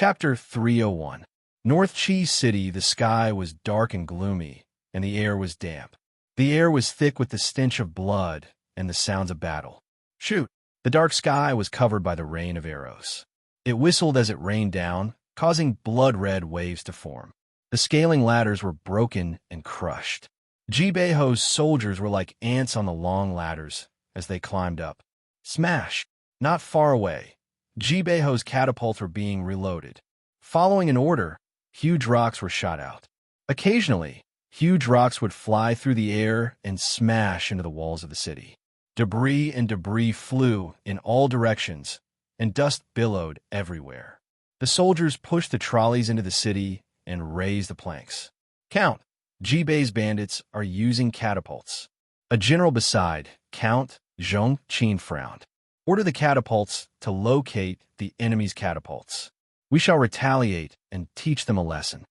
Chapter 301. North Chi City. The sky was dark and gloomy, and the air was damp. The air was thick with the stench of blood and the sounds of battle. Shoot! The dark sky was covered by the rain of arrows. It whistled as it rained down, causing blood-red waves to form. The scaling ladders were broken and crushed. Jibeho's soldiers were like ants on the long ladders as they climbed up. Smash! Not far away, Jibeho's catapults were being reloaded. Following an order, huge rocks were shot out. Occasionally, huge rocks would fly through the air and smash into the walls of the city. Debris and debris flew in all directions, and dust billowed everywhere. The soldiers pushed the trolleys into the city and raised the planks. Count, Jibei's bandits are using catapults. A general beside Count Zhong Qin frowned. Order the catapults to locate the enemy's catapults. We shall retaliate and teach them a lesson.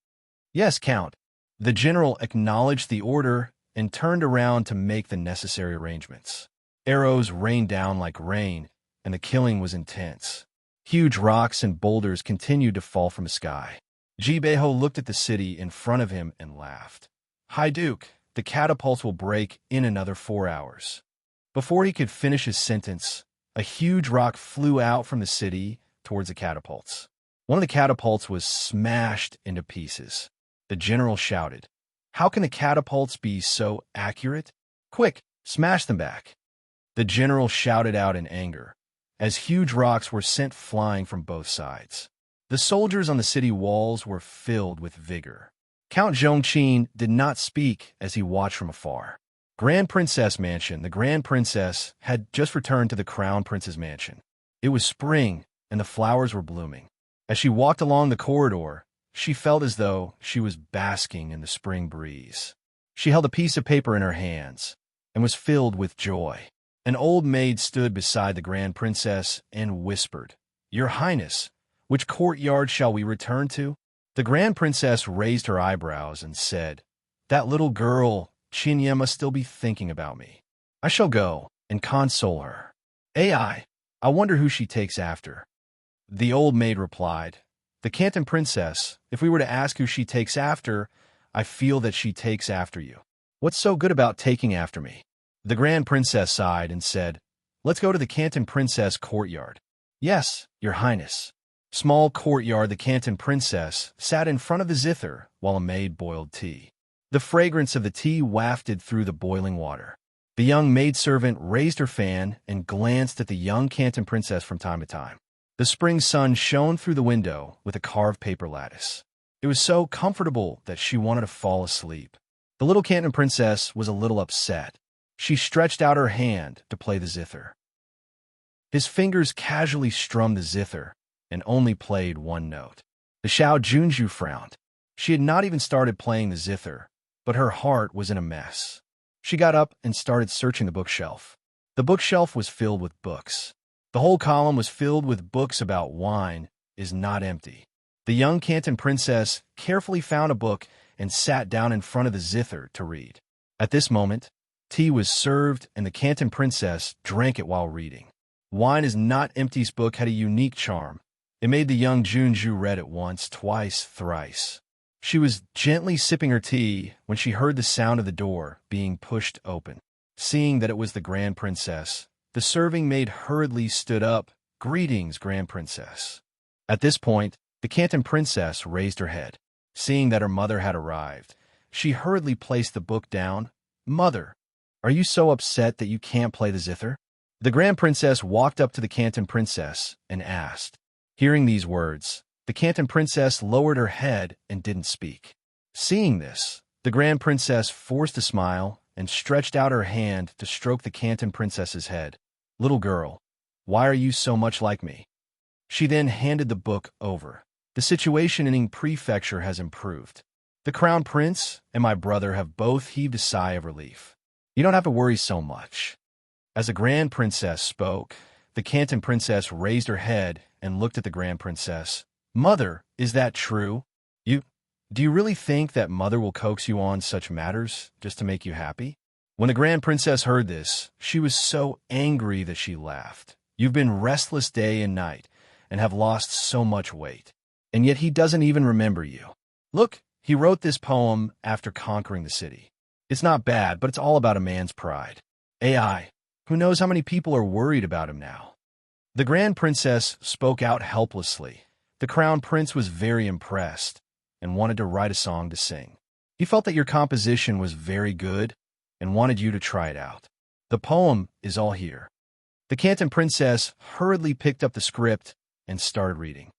Yes, Count. The general acknowledged the order and turned around to make the necessary arrangements. Arrows rained down like rain, and the killing was intense. Huge rocks and boulders continued to fall from the sky. Jibeho looked at the city in front of him and laughed. High Duke, the catapults will break in another 4 hours. Before he could finish his sentence, a huge rock flew out from the city towards the catapults. One of the catapults was smashed into pieces. The general shouted, How can the catapults be so accurate? Quick, smash them back. The general shouted out in anger, as huge rocks were sent flying from both sides. The soldiers on the city walls were filled with vigor. Count Zhongqin did not speak as he watched from afar. Grand Princess Mansion. The Grand Princess had just returned to the Crown Prince's mansion. It was spring, and the flowers were blooming. As she walked along the corridor, she felt as though she was basking in the spring breeze. She held a piece of paper in her hands and was filled with joy. An old maid stood beside the Grand Princess and whispered, Your Highness, which courtyard shall we return to? The Grand Princess raised her eyebrows and said, That little girl, Qinya, must still be thinking about me. I shall go and console her. I wonder who she takes after. The old maid replied, The Canton Princess. If we were to ask who she takes after, I feel that she takes after you. What's so good about taking after me? The Grand Princess sighed and said, Let's go to the Canton Princess courtyard. Yes, Your Highness. Small courtyard. The Canton Princess sat in front of the zither while a maid boiled tea. The fragrance of the tea wafted through the boiling water. The young maidservant raised her fan and glanced at the young Canton Princess from time to time. The spring sun shone through the window with a carved paper lattice. It was so comfortable that she wanted to fall asleep. The little Canton Princess was a little upset. She stretched out her hand to play the zither. His fingers casually strummed the zither and only played one note. The Xiao Junju frowned. She had not even started playing the zither, but her heart was in a mess. She got up and started searching the bookshelf. The bookshelf was filled with books. The whole column was filled with books about wine is not empty. The young Canton Princess carefully found a book and sat down in front of the zither to read. At this moment, tea was served and the Canton Princess drank it while reading. Wine is not empty's book had a unique charm. It made the young Junju read it once, twice, thrice. She was gently sipping her tea when she heard the sound of the door being pushed open. Seeing that it was the Grand Princess, the serving maid hurriedly stood up. Greetings, Grand Princess. At this point, the Canton Princess raised her head. Seeing that her mother had arrived, she hurriedly placed the book down. Mother, are you so upset that you can't play the zither? The Grand Princess walked up to the Canton Princess and asked. Hearing these words, the Canton Princess lowered her head and didn't speak. Seeing this, the Grand Princess forced a smile and stretched out her hand to stroke the Canton Princess's head. Little girl, why are you so much like me? She then handed the book over. The situation in Ing Prefecture has improved. The Crown Prince and my brother have both heaved a sigh of relief. You don't have to worry so much. As the Grand Princess spoke, the Canton Princess raised her head and looked at the Grand Princess. Mother, is that true? Do you really think that Mother will coax you on such matters just to make you happy? When the Grand Princess heard this, she was so angry that she laughed. You've been restless day and night and have lost so much weight. and yet he doesn't even remember you. Look, he wrote this poem after conquering the city. It's not bad, but it's all about a man's pride. AI, who knows how many people are worried about him now? The Grand Princess spoke out helplessly. The Crown Prince was very impressed and wanted to write a song to sing. He felt that your composition was very good and wanted you to try it out. The poem is all here. The Canton Princess hurriedly picked up the script and started reading.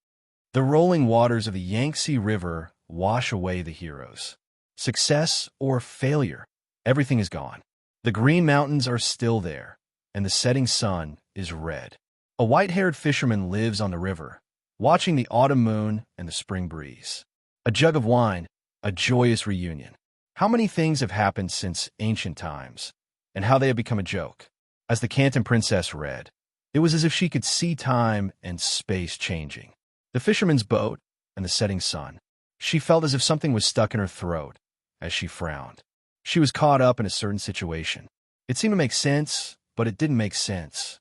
The rolling waters of the Yangtze River wash away the heroes. Success or failure, everything is gone. The Green Mountains are still there, and the setting sun is red. A white-haired fisherman lives on the river, watching the autumn moon and the spring breeze. A jug of wine, a joyous reunion. How many things have happened since ancient times, and how they have become a joke. As the Canton Princess read, it was as if she could see time and space changing. The fisherman's boat and the setting sun. She felt as if something was stuck in her throat as she frowned. She was caught up in a certain situation. It seemed to make sense, but it didn't make sense.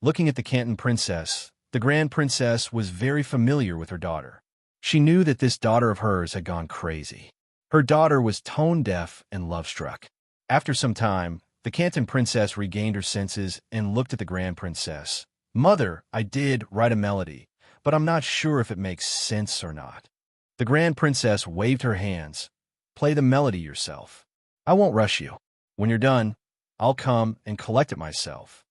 Looking at the Canton Princess, the Grand Princess was very familiar with her daughter. She knew that this daughter of hers had gone crazy. Her daughter was tone-deaf and love-struck. After some time, the Canton Princess regained her senses and looked at the Grand Princess. "Mother, I did write a melody, but I'm not sure if it makes sense or not." The Grand Princess waved her hands. "Play the melody yourself. I won't rush you. When you're done, I'll come and collect it myself."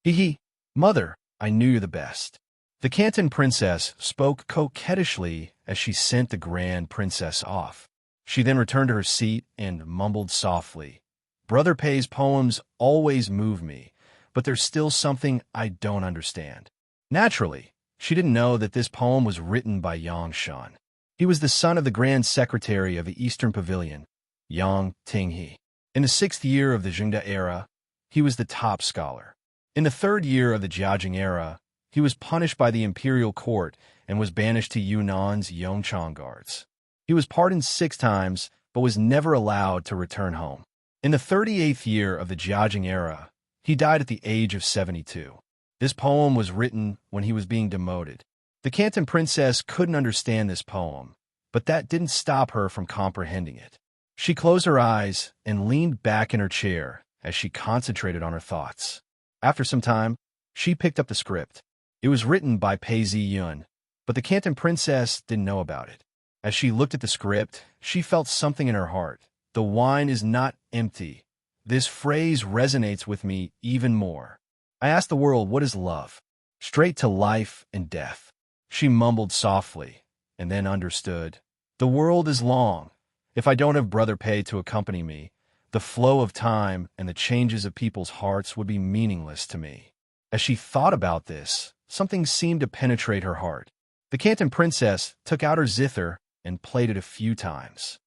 "Hee. Mother, I knew you're the best." The Canton Princess spoke coquettishly as she sent the Grand Princess off. She then returned to her seat and mumbled softly, "Brother Pei's poems always move me, but there's still something I don't understand." Naturally, she didn't know that this poem was written by Yang Shan. He was the son of the Grand Secretary of the Eastern Pavilion, Yang Tinghe. In the 6th year of the Zhengde era, he was the top scholar. In the 3rd year of the Jiajing era, he was punished by the imperial court and was banished to Yunnan's Yongchang guards. He was pardoned 6 times, but was never allowed to return home. In the 38th year of the Jiajing era, he died at the age of 72. This poem was written when he was being demoted. The Canton Princess couldn't understand this poem, but that didn't stop her from comprehending it. She closed her eyes and leaned back in her chair as she concentrated on her thoughts. After some time, she picked up the script. It was written by Pei Ziyun, but the Canton Princess didn't know about it. As she looked at the script, she felt something in her heart. The wine is not empty. This phrase resonates with me even more. I asked the world, what is love? Straight to life and death. She mumbled softly, and then understood. The world is long. If I don't have Brother Pei to accompany me, the flow of time and the changes of people's hearts would be meaningless to me. As she thought about this, something seemed to penetrate her heart. The Canton Princess took out her zither and played it a few times.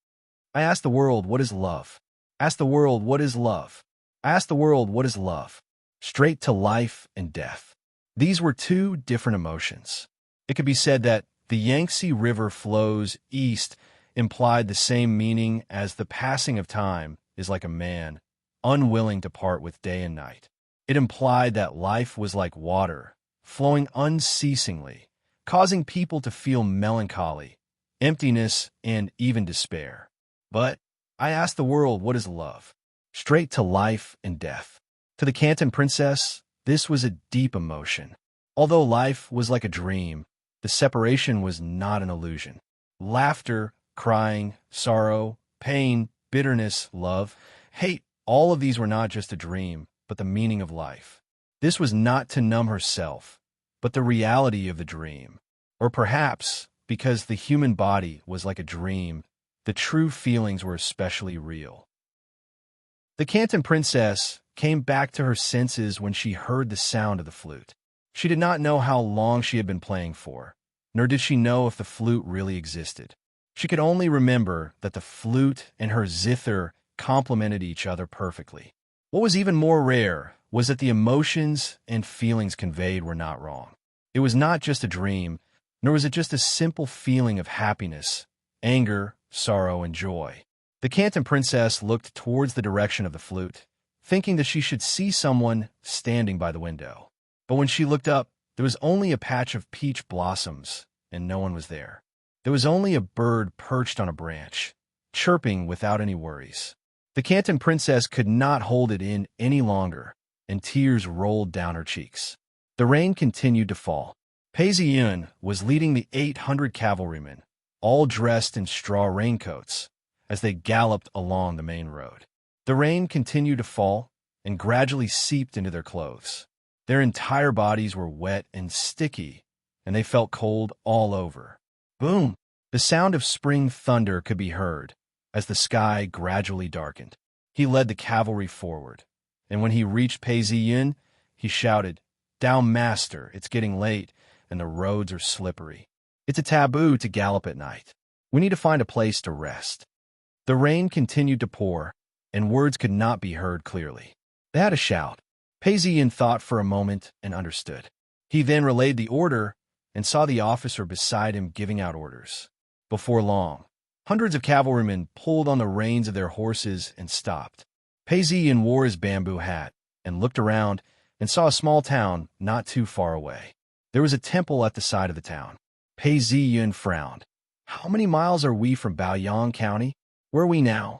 I asked the world, what is love? Ask the world, what is love? Ask the world, what is love? Straight to life and death. These were 2 different emotions. It could be said that the Yangtze River flows east implied the same meaning as the passing of time is like a man, unwilling to part with day and night. It implied that life was like water, flowing unceasingly, causing people to feel melancholy, emptiness, and even despair. But I asked the world, what is love? Straight to life and death. To the Canton Princess, this was a deep emotion. Although life was like a dream, the separation was not an illusion. Laughter, crying, sorrow, pain, bitterness, love, hate, all of these were not just a dream, but the meaning of life. This was not to numb herself, but the reality of the dream. Or perhaps, because the human body was like a dream, the true feelings were especially real. The Canton Princess came back to her senses when she heard the sound of the flute. She did not know how long she had been playing for, nor did she know if the flute really existed. She could only remember that the flute and her zither complemented each other perfectly. What was even more rare was that the emotions and feelings conveyed were not wrong. It was not just a dream, nor was it just a simple feeling of happiness, anger, sorrow, and joy. The Canton Princess looked towards the direction of the flute, thinking that she should see someone standing by the window. But when she looked up, there was only a patch of peach blossoms, and no one was there. There was only a bird perched on a branch, chirping without any worries. The Canton princess could not hold it in any longer, and tears rolled down her cheeks. The rain continued to fall. Pei Ziyun was leading the 800 cavalrymen, all dressed in straw raincoats, as they galloped along the main road. The rain continued to fall and gradually seeped into their clothes. Their entire bodies were wet and sticky, and they felt cold all over. Boom! The sound of spring thunder could be heard as the sky gradually darkened. He led the cavalry forward, and when he reached Pei Ziyun, he shouted, "Down, master, it's getting late, and the roads are slippery. It's a taboo to gallop at night. We need to find a place to rest." The rain continued to pour, and words could not be heard clearly. They had a shout. Pei Ziyun thought for a moment and understood. He then relayed the order and saw the officer beside him giving out orders. Before long, hundreds of cavalrymen pulled on the reins of their horses and stopped. Pei Ziyun wore his bamboo hat and looked around and saw a small town not too far away. There was a temple at the side of the town. Pei Ziyun frowned. "How many miles are we from Baoyang County? Where are we now?"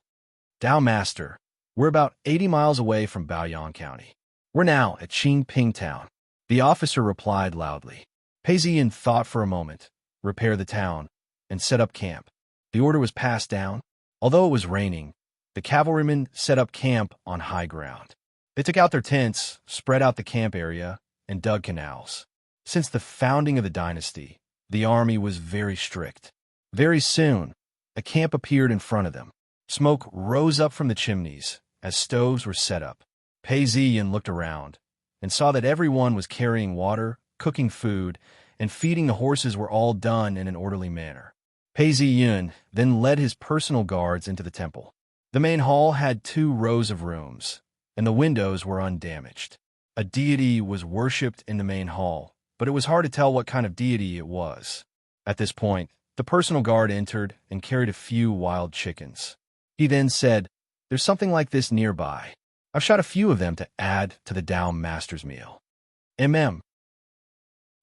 "Dao master, we're about 80 miles away from Baoyang County. We're now at Qingping Town," the officer replied loudly. Pei Ziyun thought for a moment, repair the town, and set up camp. The order was passed down. Although it was raining, the cavalrymen set up camp on high ground. They took out their tents, spread out the camp area, and dug canals. Since the founding of the dynasty, the army was very strict. Very soon, a camp appeared in front of them. Smoke rose up from the chimneys as stoves were set up. Pei Ziyun looked around and saw that everyone was carrying water, cooking food, and feeding the horses were all done in an orderly manner. Pei Ziyun then led his personal guards into the temple. The main hall had 2 rows of rooms, and the windows were undamaged. A deity was worshipped in the main hall, but it was hard to tell what kind of deity it was. At this point, the personal guard entered and carried a few wild chickens. He then said, "There's something like this nearby. I've shot a few of them to add to the Dao master's meal."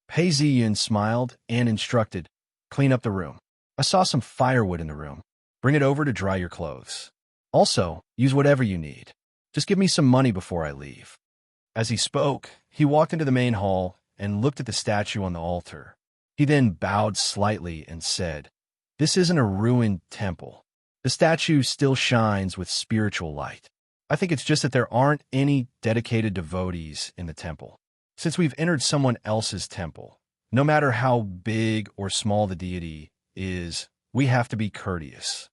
Pei Ziyun smiled and instructed, "Clean up the room. I saw some firewood in the room. Bring it over to dry your clothes. Also, use whatever you need. Just give me some money before I leave." As he spoke, he walked into the main hall and looked at the statue on the altar. He then bowed slightly and said, "This isn't a ruined temple. The statue still shines with spiritual light. I think it's just that there aren't any dedicated devotees in the temple. Since we've entered someone else's temple, no matter how big or small the deity is, we have to be courteous.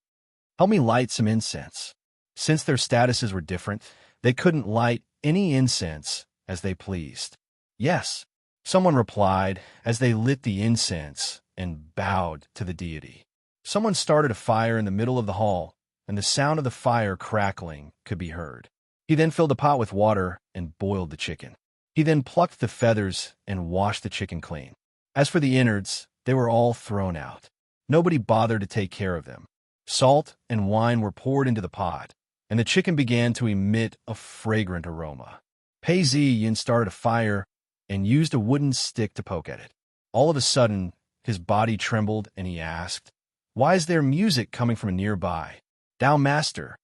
Help me light some incense." Since their statuses were different, they couldn't light any incense as they pleased. "Yes," someone replied as they lit the incense and bowed to the deity. Someone started a fire in the middle of the hall, and the sound of the fire crackling could be heard. He then filled a pot with water and boiled the chicken. He then plucked the feathers and washed the chicken clean. As for the innards, they were all thrown out. Nobody bothered to take care of them. Salt and wine were poured into the pot, and the chicken began to emit a fragrant aroma. Pei Ziyun started a fire and used a wooden stick to poke at it. All of a sudden, his body trembled and he asked, "Why is there music coming from nearby?" "Dao master,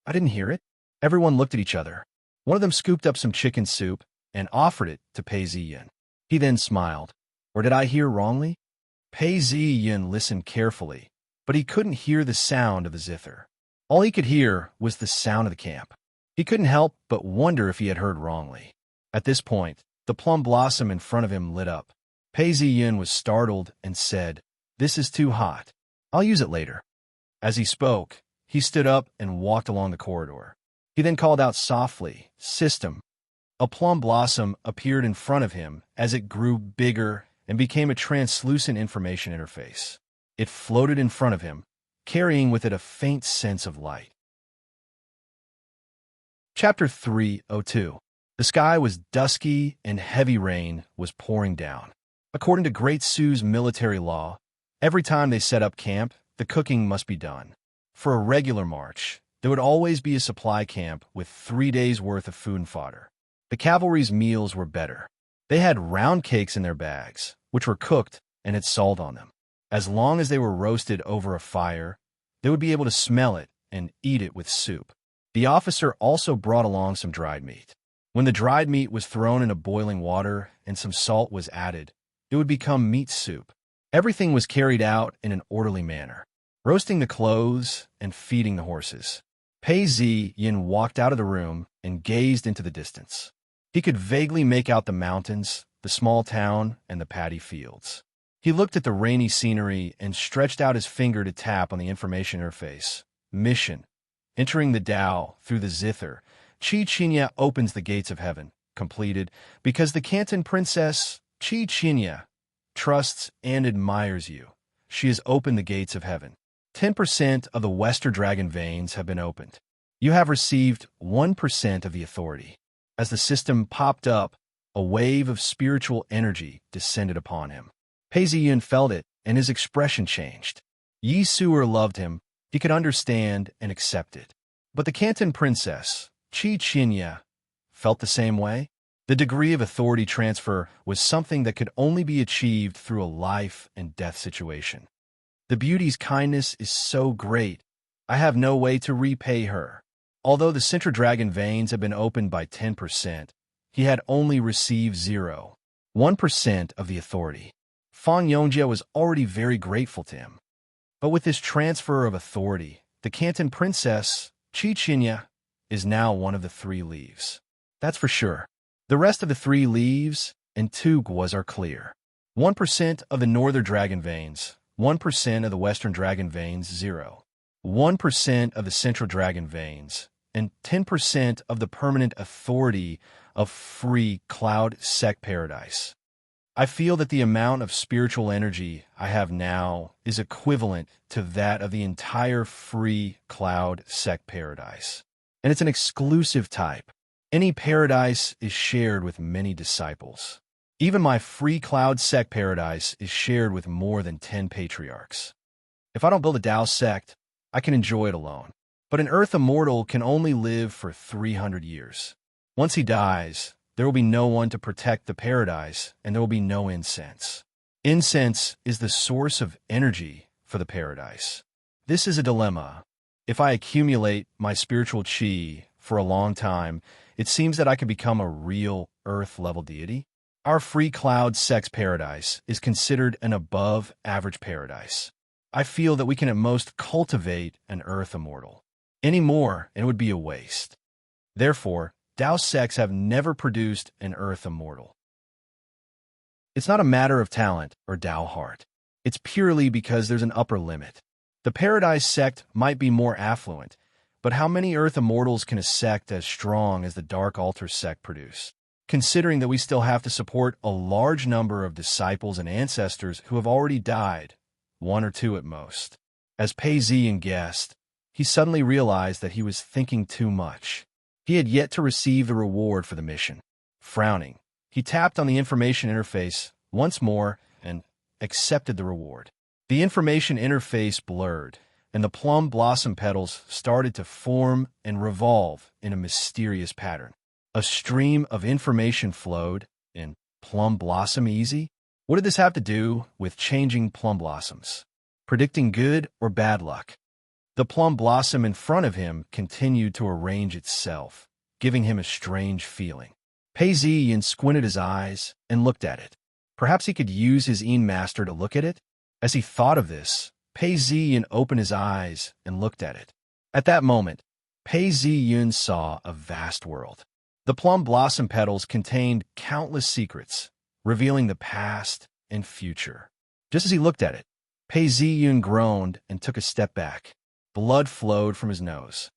I didn't hear it." Everyone looked at each other. One of them scooped up some chicken soup and offered it to Pei Ziyun. He then smiled. "Or did I hear wrongly?" Pei Ziyun listened carefully, but he couldn't hear the sound of the zither. All he could hear was the sound of the camp. He couldn't help but wonder if he had heard wrongly. At this point, the plum blossom in front of him lit up. Pei Ziyun was startled and said, "This is too hot. I'll use it later." As he spoke, he stood up and walked along the corridor. He then called out softly, "System." A plum blossom appeared in front of him as it grew bigger and became a translucent information interface. It floated in front of him, carrying with it a faint sense of light. Chapter 302. The sky was dusky and heavy rain was pouring down. According to Great Sue's military law, every time they set up camp, the cooking must be done. For a regular march, there would always be a supply camp with 3 days' worth of food and fodder. The cavalry's meals were better. They had round cakes in their bags, which were cooked and had salt on them. As long as they were roasted over a fire, they would be able to smell it and eat it with soup. The officer also brought along some dried meat. When the dried meat was thrown into boiling water and some salt was added, it would become meat soup. Everything was carried out in an orderly manner, roasting the clothes and feeding the horses. Pei Ziyin walked out of the room and gazed into the distance. He could vaguely make out the mountains, the small town, and the paddy fields. He looked at the rainy scenery and stretched out his finger to tap on the information interface. Mission. Entering the Tao through the zither. Qi Qinya opens the gates of heaven. Completed. Because the Canton Princess, Qi Qinya, trusts and admires you. She has opened the gates of heaven. 10% of the Western Dragon veins have been opened. You have received 1% of the authority. As the system popped up, a wave of spiritual energy descended upon him. Pei Ziyin felt it, and his expression changed. Yi Suer loved him. He could understand and accept it. But the Canton Princess, Qi Qinya, felt the same way. The degree of authority transfer was something that could only be achieved through a life and death situation. The beauty's kindness is so great, I have no way to repay her. Although the Central Dragon veins had been opened by 10%, he had only received 1% of the authority. Fan Yongjie was already very grateful to him. But with this transfer of authority, the Canton Princess, Qi Qinya, is now one of the 3 leaves. That's for sure. The rest of the 3 leaves and 2 guas are clear. 1% of the Northern Dragon veins, 1% of the Western Dragon veins, 1% of the Central Dragon veins, and 10% of the permanent authority of free Cloud Sect Paradise. I feel that the amount of spiritual energy I have now is equivalent to that of the entire free Cloud Sect Paradise. And it's an exclusive type. Any paradise is shared with many disciples. Even my free Cloud Sect Paradise is shared with more than 10 patriarchs. If I don't build a Tao sect, I can enjoy it alone. But an Earth immortal can only live for 300 years. Once he dies, there will be no one to protect the paradise, and there will be no incense. Incense is the source of energy for the paradise. This is a dilemma. If I accumulate my spiritual qi for a long time, it seems that I can become a real Earth-level deity. Our free cloud sex paradise is considered an above-average paradise. I feel that we can at most cultivate an Earth immortal. Any more, and it would be a waste. Therefore, Tao sects have never produced an Earth immortal. It's not a matter of talent or Tao heart. It's purely because there's an upper limit. The Paradise sect might be more affluent, but how many Earth immortals can a sect as strong as the Dark Altar sect produce? Considering that we still have to support a large number of disciples and ancestors who have already died, 1 or 2 at most. As Pei Ziyin guessed, he suddenly realized that he was thinking too much. He had yet to receive the reward for the mission. Frowning, he tapped on the information interface once more and accepted the reward. The information interface blurred, and the plum blossom petals started to form and revolve in a mysterious pattern. A stream of information flowed in plum blossom easy. What did this have to do with changing plum blossoms? Predicting good or bad luck? The plum blossom in front of him continued to arrange itself, giving him a strange feeling. Pei Ziyin squinted his eyes and looked at it. Perhaps he could use his Een Master to look at it? As he thought of this, Pei Ziyin opened his eyes and looked at it. At that moment, Pei Ziyin saw a vast world. The plum blossom petals contained countless secrets, revealing the past and future. Just as he looked at it, Pei Ziyin groaned and took a step back. Blood flowed from his nose.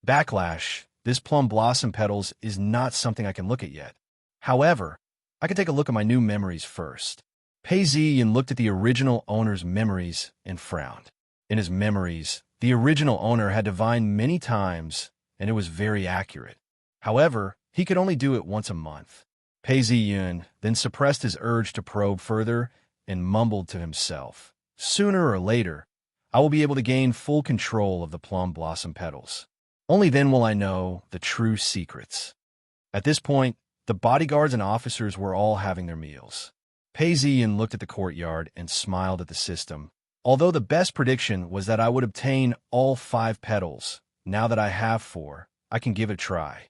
Backlash, this plum blossom petals is not something I can look at yet. However, I can take a look at my new memories first. Pei Ziyin looked at the original owner's memories and frowned. In his memories, the original owner had divined many times, and it was very accurate. However, he could only do it once a month. Pei Ziyin then suppressed his urge to probe further and mumbled to himself, "Sooner or later, I will be able to gain full control of the plum blossom petals. Only then will I know the true secrets." At this point, the bodyguards and officers were all having their meals. Pei Ziyin looked at the courtyard and smiled at the system, Although the best prediction was that I would obtain all 5 petals, now that I have 4, I can give it a try.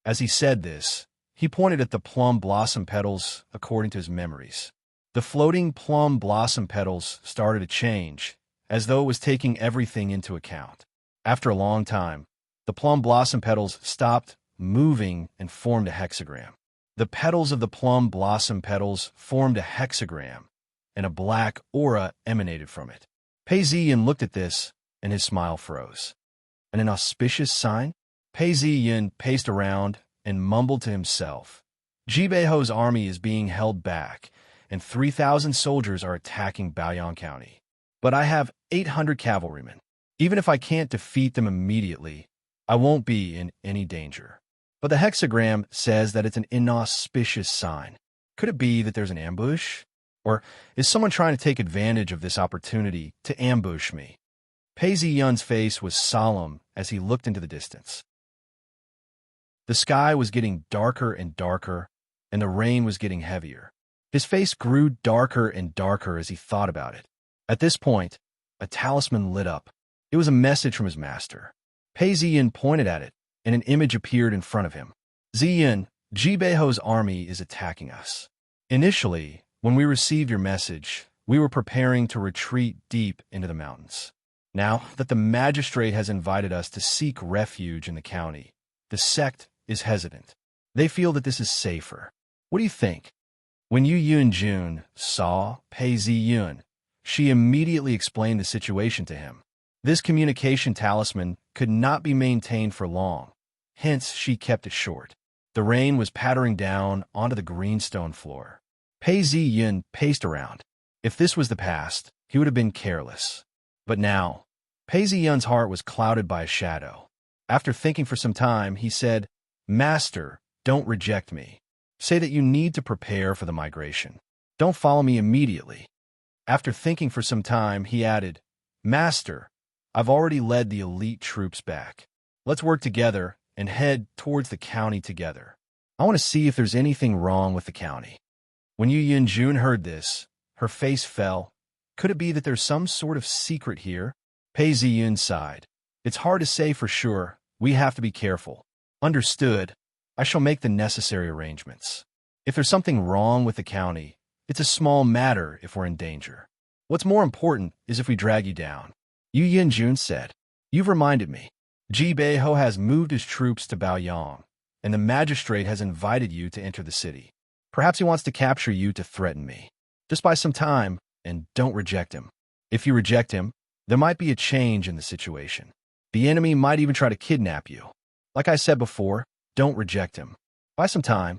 As he said this, he pointed at the plum blossom petals according to his memories. The floating plum blossom petals started to change, as though it was taking everything into account. After a long time, the plum blossom petals stopped moving and formed a hexagram. The petals of the plum blossom petals formed a hexagram, and a black aura emanated from it. Pei Ziyin looked at this, and his smile froze. An inauspicious sign? Pei Ziyin paced around and mumbled to himself. Jibeiho's army is being held back, and 3,000 soldiers are attacking Baoyang County. But I have 800 cavalrymen. Even if I can't defeat them immediately, I won't be in any danger. But the hexagram says that it's an inauspicious sign. Could it be that there's an ambush? Or is someone trying to take advantage of this opportunity to ambush me? Pei Ziyun's face was solemn as he looked into the distance. The sky was getting darker and darker, and the rain was getting heavier. His face grew darker and darker as he thought about it. At this point, a talisman lit up. It was a message from his master. Pei Ziyun pointed at it, and an image appeared in front of him. Ziyun, Jibeiho's army is attacking us. Initially, when we received your message, we were preparing to retreat deep into the mountains. Now that the magistrate has invited us to seek refuge in the county, the sect is hesitant. They feel that this is safer. What do you think? When Yu Yunjun saw Pei Ziyun, she immediately explained the situation to him. This communication talisman could not be maintained for long, hence she kept it short. The rain was pattering down onto the greenstone floor. Pei Ziyun paced around. If this was the past, he would have been careless. But now, Pei Ziyun's heart was clouded by a shadow. After thinking for some time, he said, "Master, don't reject me. Say that you need to prepare for the migration. Don't follow me immediately." After thinking for some time, he added, "Master, I've already led the elite troops back. Let's work together and head towards the county together. I want to see if there's anything wrong with the county." When Yu Yunjun heard this, her face fell. Could it be that there's some sort of secret here? Pei Ziyun sighed. It's hard to say for sure. We have to be careful. Understood. I shall make the necessary arrangements. If there's something wrong with the county, it's a small matter if we're in danger. What's more important is if we drag you down. Yu Yunjun said, "You've reminded me. Jibeiho has moved his troops to Baoyang, and the magistrate has invited you to enter the city. Perhaps he wants to capture you to threaten me. Just buy some time, and don't reject him. If you reject him, there might be a change in the situation. The enemy might even try to kidnap you. Like I said before, don't reject him. Buy some time.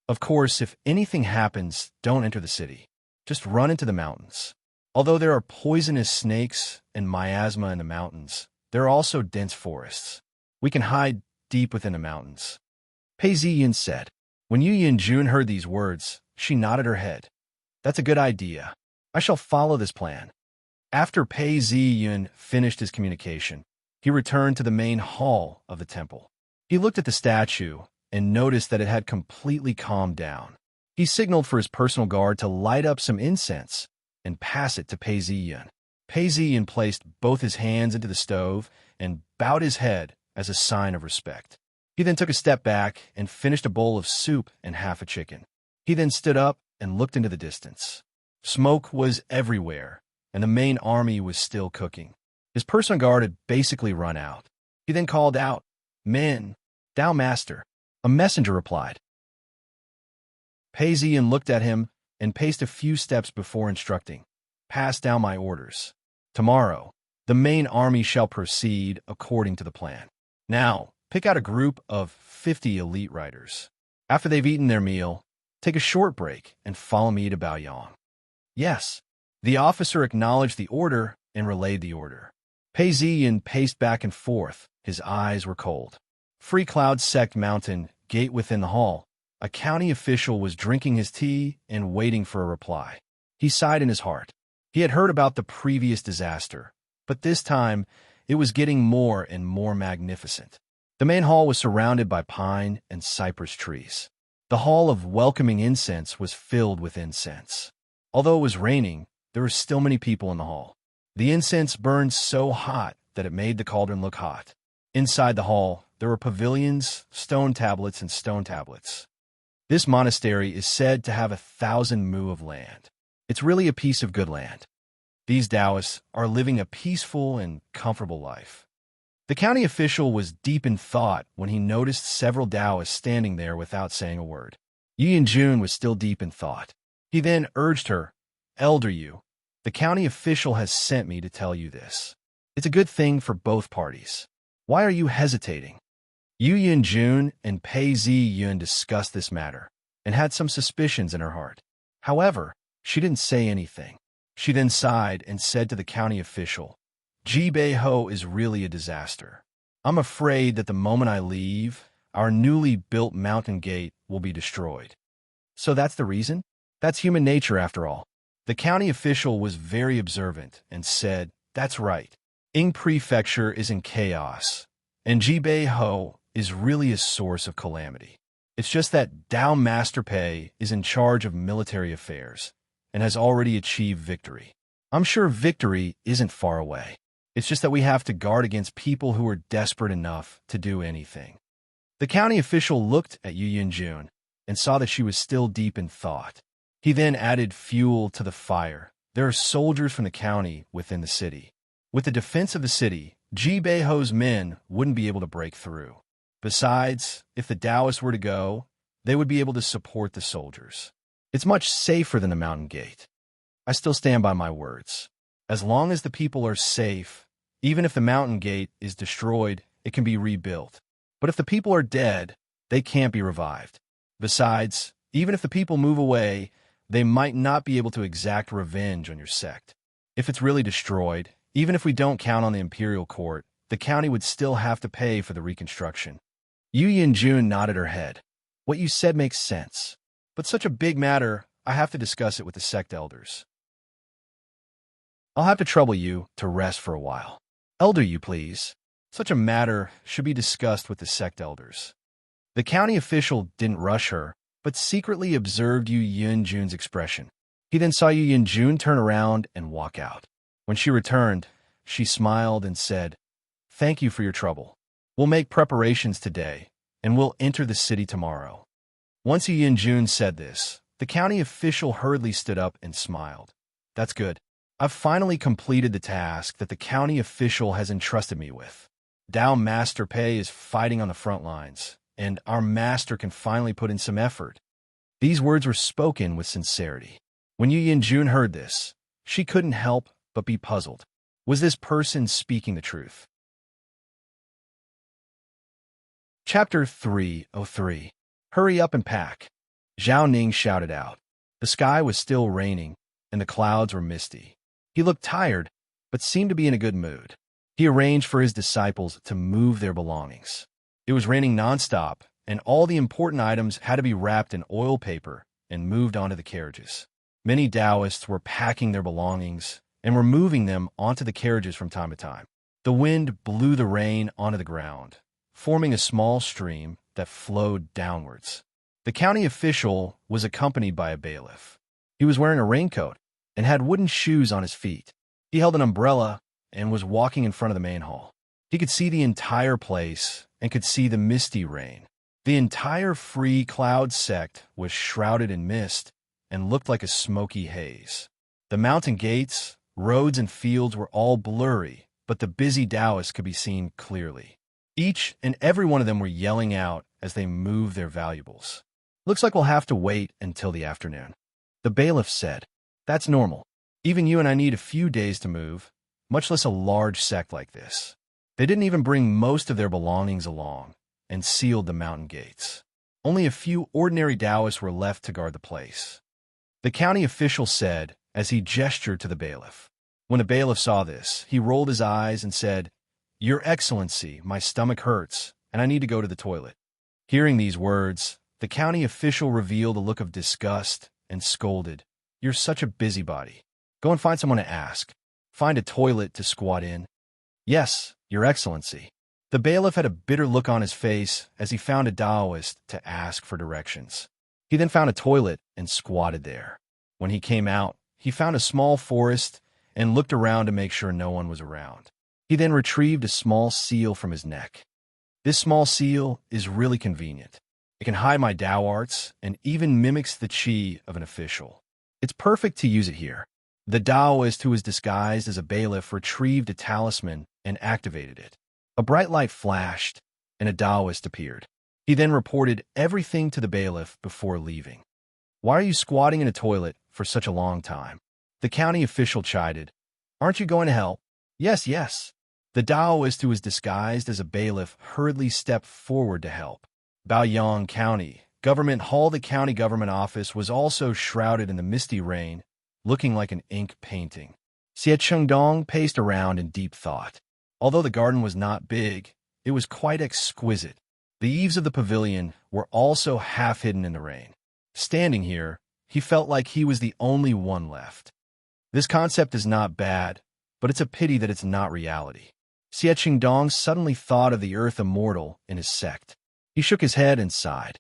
Of course, if anything happens, don't enter the city. Just run into the mountains. Although there are poisonous snakes and miasma in the mountains, there are also dense forests. We can hide deep within the mountains." Pei Ziyun said. When Yu Yunjun heard these words, she nodded her head. "That's a good idea. I shall follow this plan." After Pei Ziyun finished his communication, he returned to the main hall of the temple. He looked at the statue and noticed that it had completely calmed down. He signaled for his personal guard to light up some incense and pass it to Pei Ziyun. Pei Ziyun placed both his hands into the stove and bowed his head as a sign of respect. He then took a step back and finished a bowl of soup and half a chicken. He then stood up and looked into the distance. Smoke was everywhere, and the main army was still cooking. His personal guard had basically run out. He then called out, "Men, Tao Master." A messenger replied. Pei Ziyun looked at him and paced a few steps before instructing, "Pass down my orders. Tomorrow, the main army shall proceed according to the plan. Now, pick out a group of 50 elite riders. After they've eaten their meal, take a short break and follow me to Baoyang." "Yes." The officer acknowledged the order and relayed the order. Pei Ziyun paced back and forth. His eyes were cold. Free Cloud Sect Mountain, gate within the hall. A county official was drinking his tea and waiting for a reply. He sighed in his heart. He had heard about the previous disaster, but this time it was getting more and more magnificent. The main hall was surrounded by pine and cypress trees. The hall of welcoming incense was filled with incense. Although it was raining, there were still many people in the hall. The incense burned so hot that it made the cauldron look hot. Inside the hall, there were pavilions, stone tablets, and stone tablets. This monastery is said to have 1,000 mu of land. It's really a piece of good land. These Taoists are living a peaceful and comfortable life. The county official was deep in thought when he noticed several Taoists standing there without saying a word. Yu Yanjun was still deep in thought. He then urged her, "Elder Yu, the county official has sent me to tell you this. It's a good thing for both parties. Why are you hesitating?" Yu Yanjun and Pei Zi Yun discussed this matter and had some suspicions in her heart. However, she didn't say anything. She then sighed and said to the county official, "Jibei is really a disaster. I'm afraid that the moment I leave, our newly built mountain gate will be destroyed." "So that's the reason? That's human nature after all." The county official was very observant and said, "That's right. Ying Prefecture is in chaos, and Jibei is really a source of calamity. It's just that Dao Master Pei is in charge of military affairs and has already achieved victory. I'm sure victory isn't far away. It's just that we have to guard against people who are desperate enough to do anything." The county official looked at Yu Yanjun and saw that she was still deep in thought. He then added fuel to the fire. There are soldiers from the county within the city. With the defense of the city, Jibei's men wouldn't be able to break through. Besides, if the Taoists were to go, they would be able to support the soldiers. It's much safer than the mountain gate. I still stand by my words. As long as the people are safe, even if the mountain gate is destroyed, it can be rebuilt. But if the people are dead, they can't be revived. Besides, even if the people move away, they might not be able to exact revenge on your sect. If it's really destroyed, even if we don't count on the imperial court, the county would still have to pay for the reconstruction. Yu Yanjun nodded her head. "What you said makes sense. But such a big matter, I have to discuss it with the sect elders. I'll have to trouble you to rest for a while. Elder Yu, please. Such a matter should be discussed with the sect elders." The county official didn't rush her, but secretly observed Yu Yanjun's expression. He then saw Yu Yanjun turn around and walk out. When she returned, she smiled and said, "Thank you for your trouble. We'll make preparations today, and we'll enter the city tomorrow." Once Yu Yanjun said this, the county official hurriedly stood up and smiled. "That's good. I've finally completed the task that the county official has entrusted me with. Dao Master Pei is fighting on the front lines, and our master can finally put in some effort." These words were spoken with sincerity. When Yu Yanjun heard this, she couldn't help but be puzzled. Was this person speaking the truth? Chapter 303. Hurry up and pack. Zhao Ning shouted out. The sky was still raining, and the clouds were misty. He looked tired, but seemed to be in a good mood. He arranged for his disciples to move their belongings. It was raining nonstop, and all the important items had to be wrapped in oil paper and moved onto the carriages. Many Taoists were packing their belongings and were moving them onto the carriages from time to time. The wind blew the rain onto the ground, forming a small stream that flowed downwards. The county official was accompanied by a bailiff. He was wearing a raincoat and had wooden shoes on his feet. He held an umbrella and was walking in front of the main hall. He could see the entire place and could see the misty rain. The entire Free Cloud sect was shrouded in mist and looked like a smoky haze. The mountain gates, roads, and fields were all blurry, but the busy Taoists could be seen clearly. Each and every one of them were yelling out as they moved their valuables. "Looks like we'll have to wait until the afternoon." The bailiff said, "That's normal. Even you and I need a few days to move, much less a large sect like this." They didn't even bring most of their belongings along and sealed the mountain gates. Only a few ordinary Taoists were left to guard the place. The county official said as he gestured to the bailiff. When the bailiff saw this, he rolled his eyes and said, "Your Excellency, my stomach hurts, and I need to go to the toilet." Hearing these words, the county official revealed a look of disgust and scolded, "You're such a busybody. Go and find someone to ask. Find a toilet to squat in." "Yes, Your Excellency." The bailiff had a bitter look on his face as he found a Taoist to ask for directions. He then found a toilet and squatted there. When he came out, he found a small forest and looked around to make sure no one was around. He then retrieved a small seal from his neck. This small seal is really convenient. It can hide my Dao arts and even mimics the chi of an official. It's perfect to use it here. The Taoist who was disguised as a bailiff retrieved a talisman and activated it. A bright light flashed, and a Taoist appeared. He then reported everything to the bailiff before leaving. "Why are you squatting in a toilet for such a long time?" The county official chided. "Aren't you going to help?" "Yes, yes." The Taoist who was disguised as a bailiff hurriedly stepped forward to help. Baoyang County Government Hall. The county government office was also shrouded in the misty rain, looking like an ink painting. Xie Chengdong paced around in deep thought. Although the garden was not big, it was quite exquisite. The eaves of the pavilion were also half hidden in the rain. Standing here, he felt like he was the only one left. This concept is not bad, but it's a pity that it's not reality. Xie Chengdong suddenly thought of the Earth Immortal in his sect. He shook his head and sighed.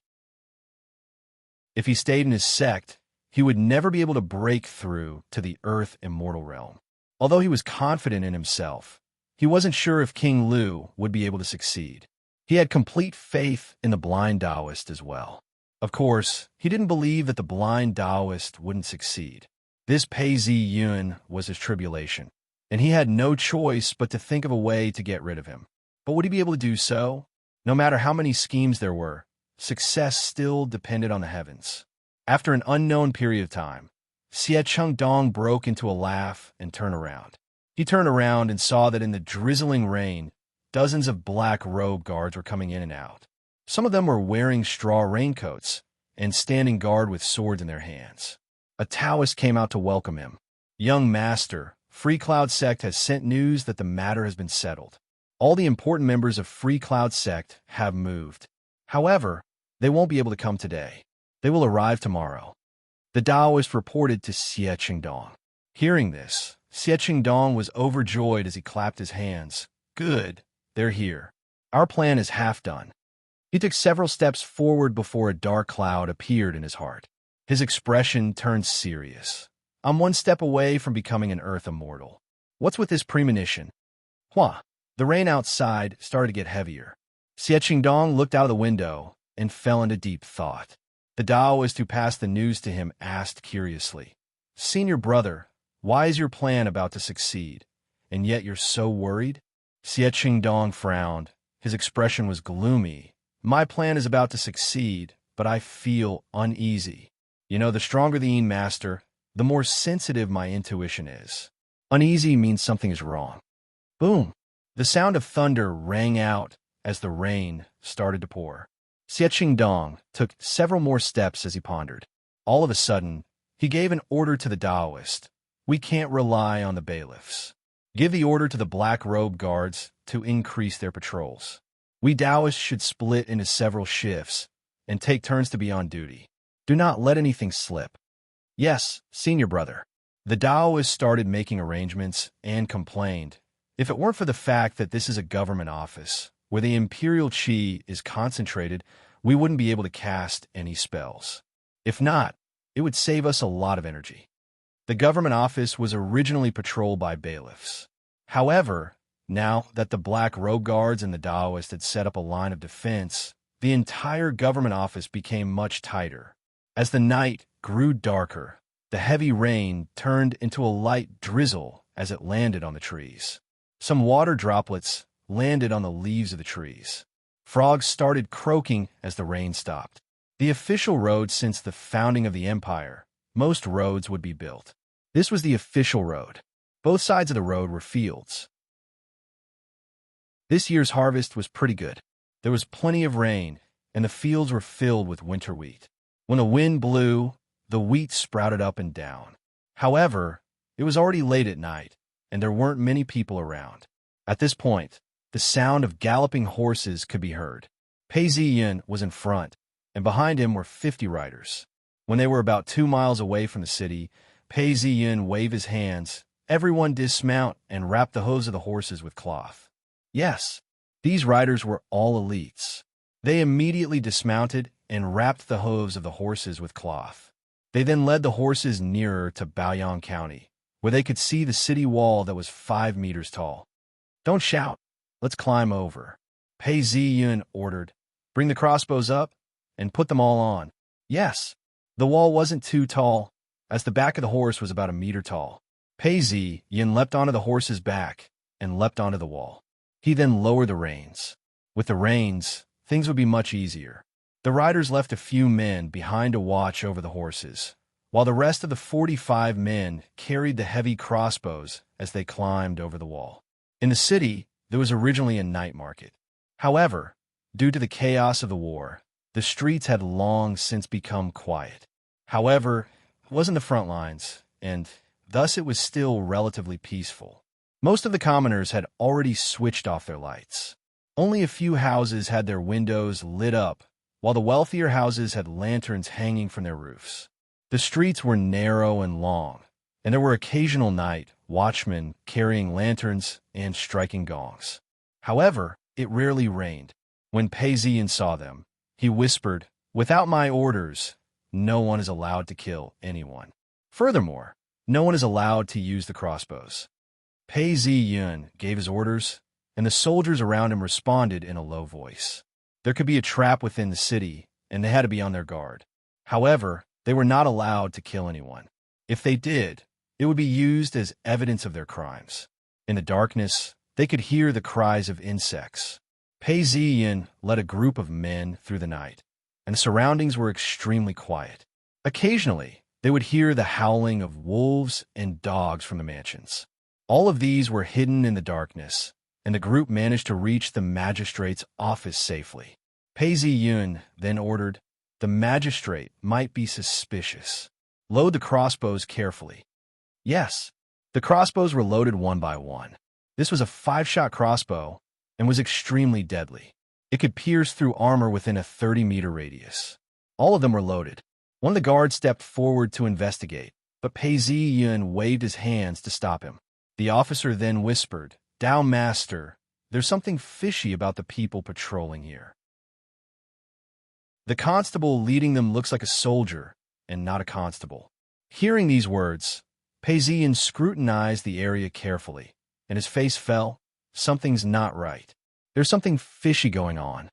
If he stayed in his sect, he would never be able to break through to the Earth Immortal realm. Although he was confident in himself, he wasn't sure if King Lu would be able to succeed. He had complete faith in the blind Taoist as well. Of course, he didn't believe that the blind Taoist wouldn't succeed. This Pei Zi Yun was his tribulation, and he had no choice but to think of a way to get rid of him. But would he be able to do so? No matter how many schemes there were, success still depended on the heavens. After an unknown period of time, Xie Chengdong broke into a laugh and turned around. He turned around and saw that in the drizzling rain, dozens of black robe guards were coming in and out. Some of them were wearing straw raincoats and standing guard with swords in their hands. A Taoist came out to welcome him. "Young master, Free Cloud Sect has sent news that the matter has been settled. All the important members of Free Cloud Sect have moved. However, they won't be able to come today. They will arrive tomorrow." The Taoist reported to Xie Chengdong. Hearing this, Xie Chengdong was overjoyed as he clapped his hands. "Good, they're here. Our plan is half done." He took several steps forward before a dark cloud appeared in his heart. His expression turned serious. "I'm one step away from becoming an Earth Immortal. What's with this premonition?" Hua! The rain outside started to get heavier. Xie Chengdong looked out of the window and fell into deep thought. The Taoist who passed the news to him asked curiously, "Senior brother, why is your plan about to succeed, and yet you're so worried?" Xie Chengdong frowned. His expression was gloomy. "My plan is about to succeed, but I feel uneasy. You know, the stronger the Yin Master, the more sensitive my intuition is. Uneasy means something is wrong." Boom! The sound of thunder rang out as the rain started to pour. Xie Chengdong took several more steps as he pondered. All of a sudden, he gave an order to the Taoist. "We can't rely on the bailiffs. Give the order to the black robe guards to increase their patrols. We Taoists should split into several shifts and take turns to be on duty. Do not let anything slip." "Yes, senior brother." The Taoist started making arrangements and complained. "If it weren't for the fact that this is a government office, where the imperial chi is concentrated, we wouldn't be able to cast any spells. If not, it would save us a lot of energy." The government office was originally patrolled by bailiffs. However, now that the black robe guards and the Taoists had set up a line of defense, the entire government office became much tighter. As the night grew darker, the heavy rain turned into a light drizzle as it landed on the trees. Some water droplets landed on the leaves of the trees. Frogs started croaking as the rain stopped. The official road since the founding of the empire, most roads would be built. This was the official road. Both sides of the road were fields. This year's harvest was pretty good. There was plenty of rain, and the fields were filled with winter wheat. When the wind blew, the wheat sprouted up and down. However, it was already late at night, and there weren't many people around. At this point, the sound of galloping horses could be heard. Pei Ziyin was in front, and behind him were 50 riders. When they were about 2 miles away from the city, Pei Ziyin waved his hands. Everyone dismount and wrap the hooves of the horses with cloth. Yes, these riders were all elites. They immediately dismounted and wrapped the hooves of the horses with cloth. They then led the horses nearer to Baoyang County, where they could see the city wall that was 5 meters tall. "Don't shout. Let's climb over," Pei Ziyun ordered. "Bring the crossbows up and put them all on." Yes, the wall wasn't too tall, as the back of the horse was about a meter tall. Pei Ziyun leapt onto the horse's back and leapt onto the wall. He then lowered the reins. With the reins, things would be much easier. The riders left a few men behind to watch over the horses, while the rest of the 45 men carried the heavy crossbows as they climbed over the wall. In the city, there was originally a night market. However, due to the chaos of the war, the streets had long since become quiet. However, it wasn't the front lines, and thus it was still relatively peaceful. Most of the commoners had already switched off their lights. Only a few houses had their windows lit up, while the wealthier houses had lanterns hanging from their roofs. The streets were narrow and long, and there were occasional night watchmen carrying lanterns and striking gongs. However, it rarely rained. When Pei Ziyun saw them, he whispered, "Without my orders, no one is allowed to kill anyone. Furthermore, no one is allowed to use the crossbows." Pei Ziyun gave his orders, and the soldiers around him responded in a low voice. There could be a trap within the city, and they had to be on their guard. However, they were not allowed to kill anyone. If they did, it would be used as evidence of their crimes. In the darkness, they could hear the cries of insects. Pei Ziyun led a group of men through the night, and the surroundings were extremely quiet. Occasionally, they would hear the howling of wolves and dogs from the mansions. All of these were hidden in the darkness, and the group managed to reach the magistrate's office safely. Pei Ziyun then ordered, "The magistrate might be suspicious. Load the crossbows carefully." Yes, the crossbows were loaded one by one. This was a 5-shot crossbow and was extremely deadly. It could pierce through armor within a 30-meter radius. All of them were loaded. One of the guards stepped forward to investigate, but Pei Ziyun waved his hands to stop him. The officer then whispered, "Dao Master, there's something fishy about the people patrolling here." The constable leading them looks like a soldier and not a constable. Hearing these words, Pei Ziyun scrutinized the area carefully, and his face fell. Something's not right. There's something fishy going on.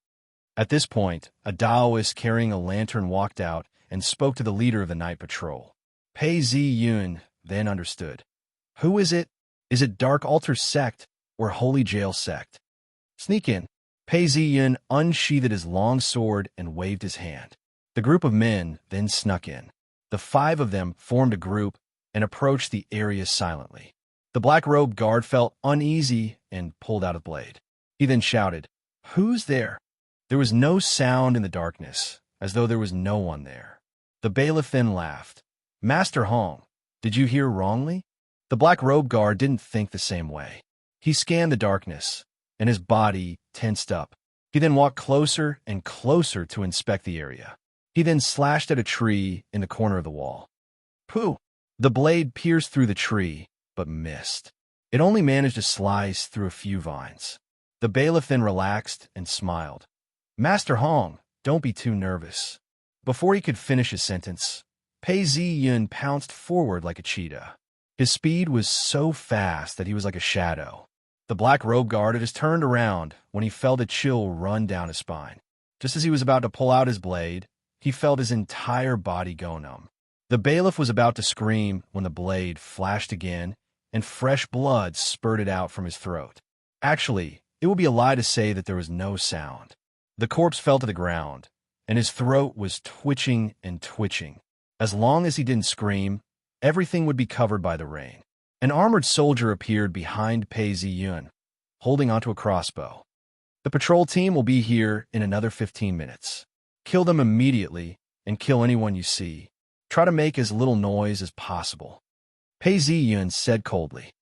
At this point, a Taoist carrying a lantern walked out and spoke to the leader of the night patrol. Pei Ziyun then understood. Who is it? Is it Dark Altar Sect or Holy Jail Sect? Sneak in. Pei Ziyun unsheathed his long sword and waved his hand. The group of men then snuck in. The 5 of them formed a group and approached the area silently. The black-robed guard felt uneasy and pulled out a blade. He then shouted, "Who's there?" There was no sound in the darkness, as though there was no one there. The bailiff then laughed. "Master Hong, did you hear wrongly?" The black-robed guard didn't think the same way. He scanned the darkness, and his body tensed up. He then walked closer and closer to inspect the area. He then slashed at a tree in the corner of the wall. Pooh! The blade pierced through the tree, but missed. It only managed to slice through a few vines. The bailiff then relaxed and smiled. "Master Hong, don't be too nervous." Before he could finish his sentence, Pei Ziyun pounced forward like a cheetah. His speed was so fast that he was like a shadow. The black-robed guard had just turned around when he felt a chill run down his spine. Just as he was about to pull out his blade, he felt his entire body go numb. The bailiff was about to scream when the blade flashed again, and fresh blood spurted out from his throat. Actually, it would be a lie to say that there was no sound. The corpse fell to the ground, and his throat was twitching and twitching. As long as he didn't scream, everything would be covered by the rain. An armored soldier appeared behind Pei Ziyun, holding onto a crossbow. "The patrol team will be here in another 15 minutes. Kill them immediately and kill anyone you see. Try to make as little noise as possible." Pei Ziyun said coldly.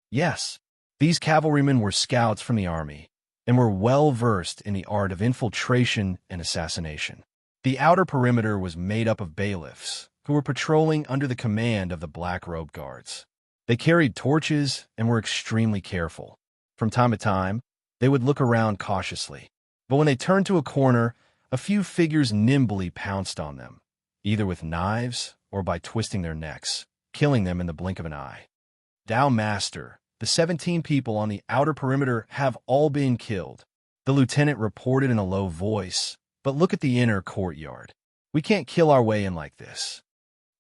Yes, these cavalrymen were scouts from the army and were well versed in the art of infiltration and assassination. The outer perimeter was made up of bailiffs who were patrolling under the command of the black-robed guards. They carried torches and were extremely careful. From time to time, they would look around cautiously. But when they turned to a corner, a few figures nimbly pounced on them, either with knives or by twisting their necks, killing them in the blink of an eye. Tao Master, the 17 people on the outer perimeter have all been killed. The lieutenant reported in a low voice, but look at the inner courtyard. We can't kill our way in like this.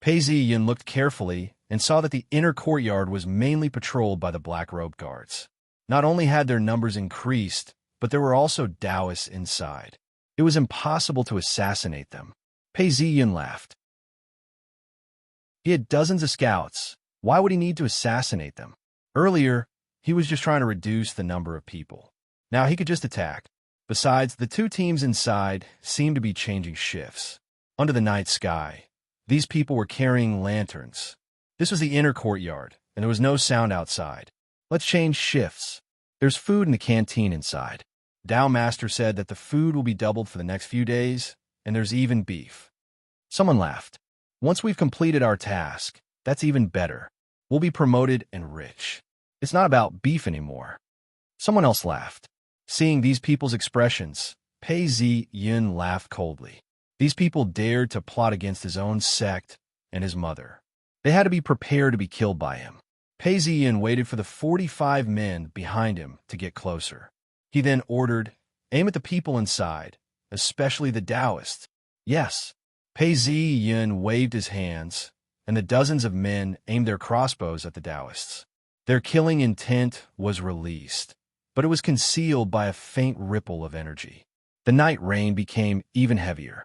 Pei Ziyin looked carefully and saw that the inner courtyard was mainly patrolled by the black-robed guards. Not only had their numbers increased, but there were also Taoists inside. It was impossible to assassinate them. Pei Ziyin laughed. He had dozens of scouts. Why would he need to assassinate them? Earlier, he was just trying to reduce the number of people. Now he could just attack. Besides, the two teams inside seemed to be changing shifts. Under the night sky, these people were carrying lanterns. This was the inner courtyard, and there was no sound outside. Let's change shifts. There's food in the canteen inside. Tao Master said that the food will be doubled for the next few days, and there's even beef. Someone laughed. Once we've completed our task, that's even better. We'll be promoted and rich. It's not about beef anymore. Someone else laughed. Seeing these people's expressions, Pei Ziyin laughed coldly. These people dared to plot against his own sect and his mother. They had to be prepared to be killed by him. Pei Ziyin waited for the 45 men behind him to get closer. He then ordered, "Aim at the people inside, especially the Taoists." Yes. Pei Ziyin waved his hands, and the dozens of men aimed their crossbows at the Taoists. Their killing intent was released, but it was concealed by a faint ripple of energy. The night rain became even heavier.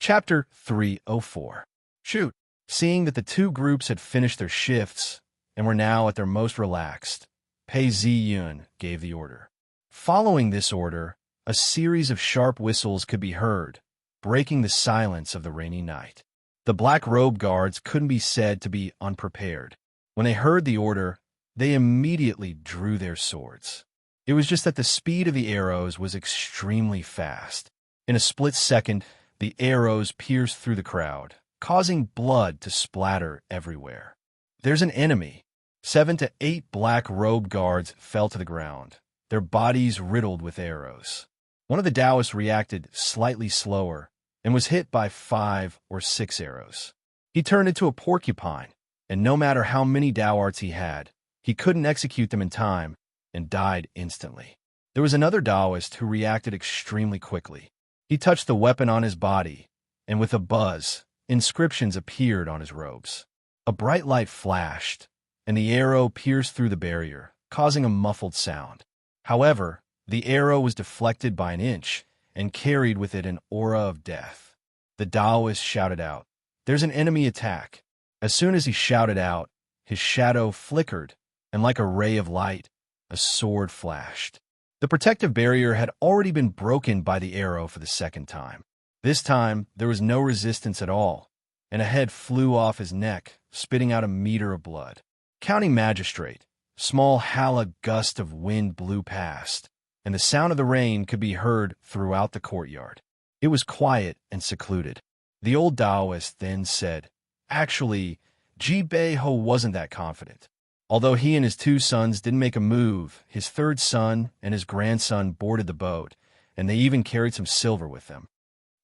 Chapter 304. Shoot! Seeing that the two groups had finished their shifts and were now at their most relaxed, Pei Ziyin gave the order. Following this order, a series of sharp whistles could be heard, breaking the silence of the rainy night. The black-robed guards couldn't be said to be unprepared. When they heard the order, they immediately drew their swords. It was just that the speed of the arrows was extremely fast. In a split second, the arrows pierced through the crowd, causing blood to splatter everywhere. There's an enemy. 7 to 8 black-robed guards fell to the ground, their bodies riddled with arrows. One of the Taoists reacted slightly slower and was hit by 5 or 6 arrows. He turned into a porcupine, and no matter how many Tao arts he had, he couldn't execute them in time and died instantly. There was another Taoist who reacted extremely quickly. He touched the weapon on his body, and with a buzz, inscriptions appeared on his robes. A bright light flashed, and the arrow pierced through the barrier, causing a muffled sound. However, the arrow was deflected by an inch and carried with it an aura of death. The Taoist shouted out, "There's an enemy attack." As soon as he shouted out, his shadow flickered, and like a ray of light, a sword flashed. The protective barrier had already been broken by the arrow for the second time. This time, there was no resistance at all, and a head flew off his neck, spitting out a meter of blood. County magistrate, small halla gust of wind blew past, and the sound of the rain could be heard throughout the courtyard. It was quiet and secluded. The old Taoist then said, "Actually, Ji Bei-ho wasn't that confident. Although he and his 2 sons didn't make a move, his 3rd son and his grandson boarded the boat, and they even carried some silver with them."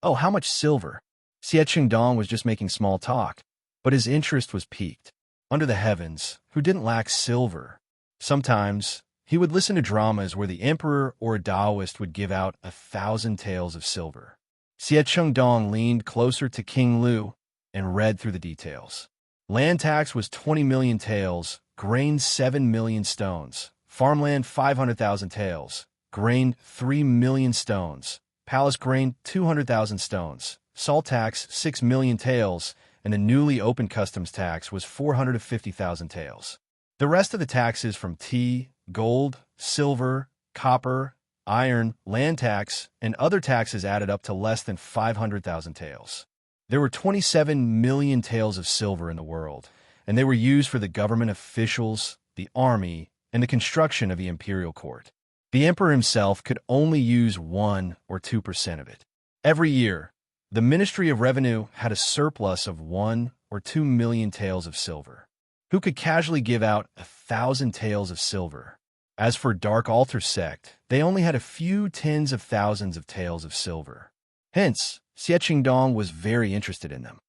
Oh, how much silver? Xie Qingdong was just making small talk, but his interest was piqued. Under the heavens, who didn't lack silver? Sometimes, he would listen to dramas where the emperor or a Taoist would give out 1,000 taels of silver. Xie Qingdong leaned closer to King Lu and read through the details. Land tax was 20 million taels, grain 7 million stones, farmland 500,000 taels, grain 3 million stones, palace grain 200,000 stones, salt tax 6 million taels, and the newly opened customs tax was 450,000 taels. The rest of the taxes from tea, gold, silver, copper, iron, land tax, and other taxes added up to less than 500,000 taels. There were 27 million taels of silver in the world, and they were used for the government officials, the army, and the construction of the imperial court. The emperor himself could only use 1 or 2% of it. Every year, the Ministry of Revenue had a surplus of 1 or 2 million taels of silver. Who could casually give out 1,000 taels of silver? As for Dark Altar sect, they only had a few tens of thousands of taels of silver. Hence, Xie Qingdong was very interested in them.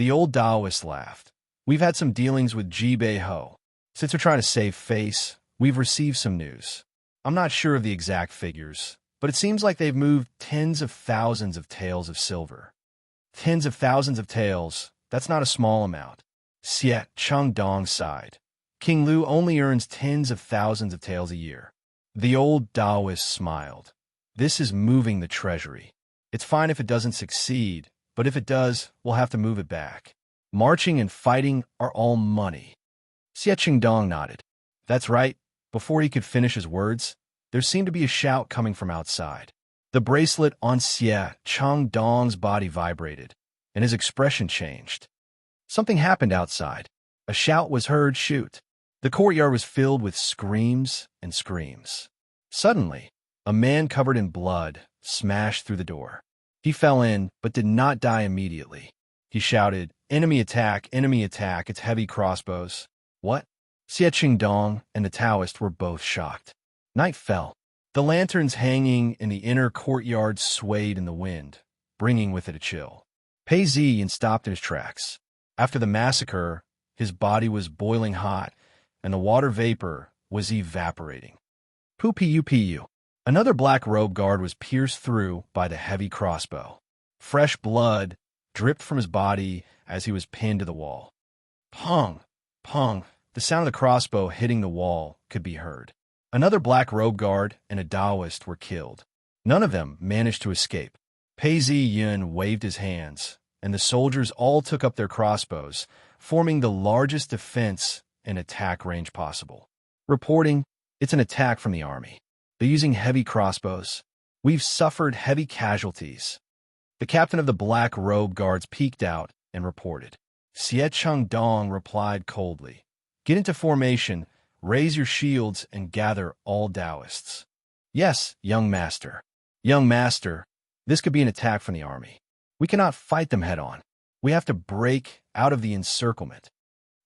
The old Taoist laughed. We've had some dealings with Jibei Ho. Since we're trying to save face, we've received some news. I'm not sure of the exact figures, but it seems like they've moved tens of thousands of taels of silver. Tens of thousands of taels, that's not a small amount. Xie Chengdong sighed. King Lu only earns tens of thousands of taels a year. The old Taoist smiled. This is moving the treasury. It's fine if it doesn't succeed, but if it does, we'll have to move it back. Marching and fighting are all money. Xie Chengdong nodded. That's right. Before he could finish his words, there seemed to be a shout coming from outside. The bracelet on Xie Chengdong's body vibrated, and his expression changed. Something happened outside. A shout was heard, shoot. The courtyard was filled with screams and screams. Suddenly, a man covered in blood smashed through the door. He fell in, but did not die immediately. He shouted, enemy attack, it's heavy crossbows. What? Xie Chengdong and the Taoist were both shocked. Night fell. The lanterns hanging in the inner courtyard swayed in the wind, bringing with it a chill. Pei Ziyin stopped in his tracks. After the massacre, his body was boiling hot, and the water vapor was evaporating. Pu. Another black robe guard was pierced through by the heavy crossbow. Fresh blood dripped from his body as he was pinned to the wall. Pong! Pong! The sound of the crossbow hitting the wall could be heard. Another black robe guard and a Taoist were killed. None of them managed to escape. Pei Ziyin waved his hands, and the soldiers all took up their crossbows, forming the largest defense and attack range possible. Reporting, it's an attack from the army. They're using heavy crossbows. We've suffered heavy casualties. The captain of the black robe guards peeked out and reported. Xie Chengdong replied coldly. Get into formation, raise your shields, and gather all Taoists. Yes, young master. Young master, this could be an attack from the army. We cannot fight them head-on. We have to break out of the encirclement.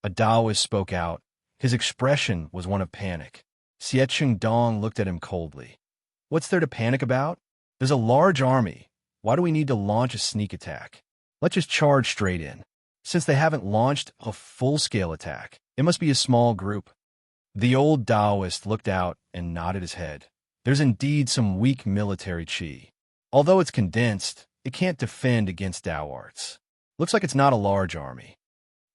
A Taoist spoke out. His expression was one of panic. Xie Chengdong looked at him coldly. What's there to panic about? There's a large army. Why do we need to launch a sneak attack? Let's just charge straight in. Since they haven't launched a full-scale attack, it must be a small group. The old Taoist looked out and nodded his head. There's indeed some weak military chi. Although it's condensed, it can't defend against Tao arts. Looks like it's not a large army.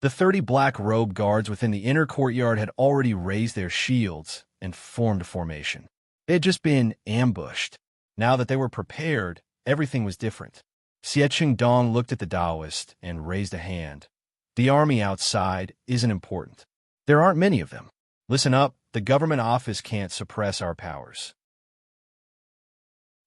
The 30 black robe guards within the inner courtyard had already raised their shields and formed a formation. They had just been ambushed. Now that they were prepared, everything was different. Xie Chengdong looked at the Taoist and raised a hand. The army outside isn't important. There aren't many of them. Listen up, the government office can't suppress our powers.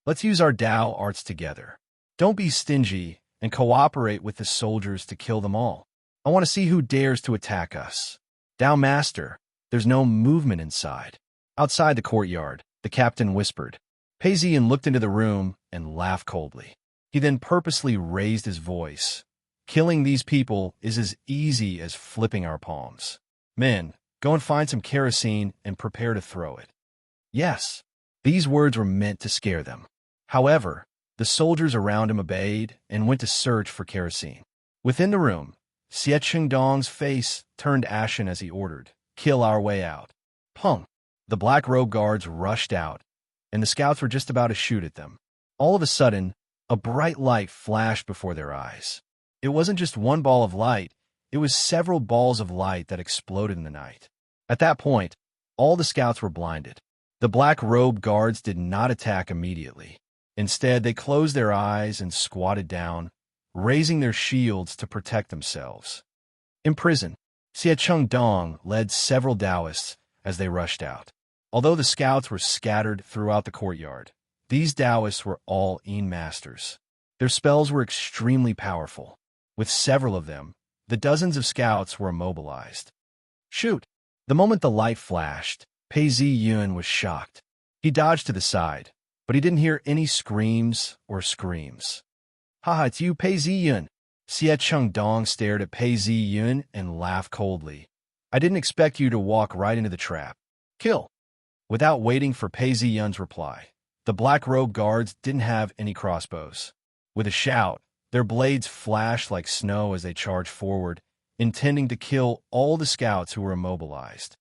Let's use our Tao arts together. Don't be stingy and cooperate with the soldiers to kill them all. I want to see who dares to attack us. Tao Master, there's no movement inside. Outside the courtyard, the captain whispered. Pei Ziyin looked into the room and laughed coldly. He then purposely raised his voice. Killing these people is as easy as flipping our palms. Men, go and find some kerosene and prepare to throw it. Yes, these words were meant to scare them. However, the soldiers around him obeyed and went to search for kerosene. Within the room, Xie Chengdong's face turned ashen as he ordered, kill our way out. Pung! The black robe guards rushed out, and the scouts were just about to shoot at them. All of a sudden, a bright light flashed before their eyes. It wasn't just one ball of light, it was several balls of light that exploded in the night. At that point, all the scouts were blinded. The black robe guards did not attack immediately. Instead, they closed their eyes and squatted down, raising their shields to protect themselves. In prison, Xie Chengdong led several Taoists as they rushed out. Although the scouts were scattered throughout the courtyard, these Taoists were all Yin masters. Their spells were extremely powerful. With several of them, the dozens of scouts were immobilized. Shoot! The moment the light flashed, Pei Ziyin was shocked. He dodged to the side, but he didn't hear any screams or screams. Haha, it's you, Pei Ziyin. Xie Chengdong stared at Pei Ziyin and laughed coldly. I didn't expect you to walk right into the trap. Kill! Without waiting for Pei Ziyin's reply, the black robe guards didn't have any crossbows. With a shout, Their blades flashed like snow as they charged forward, intending to kill all the scouts who were immobilized.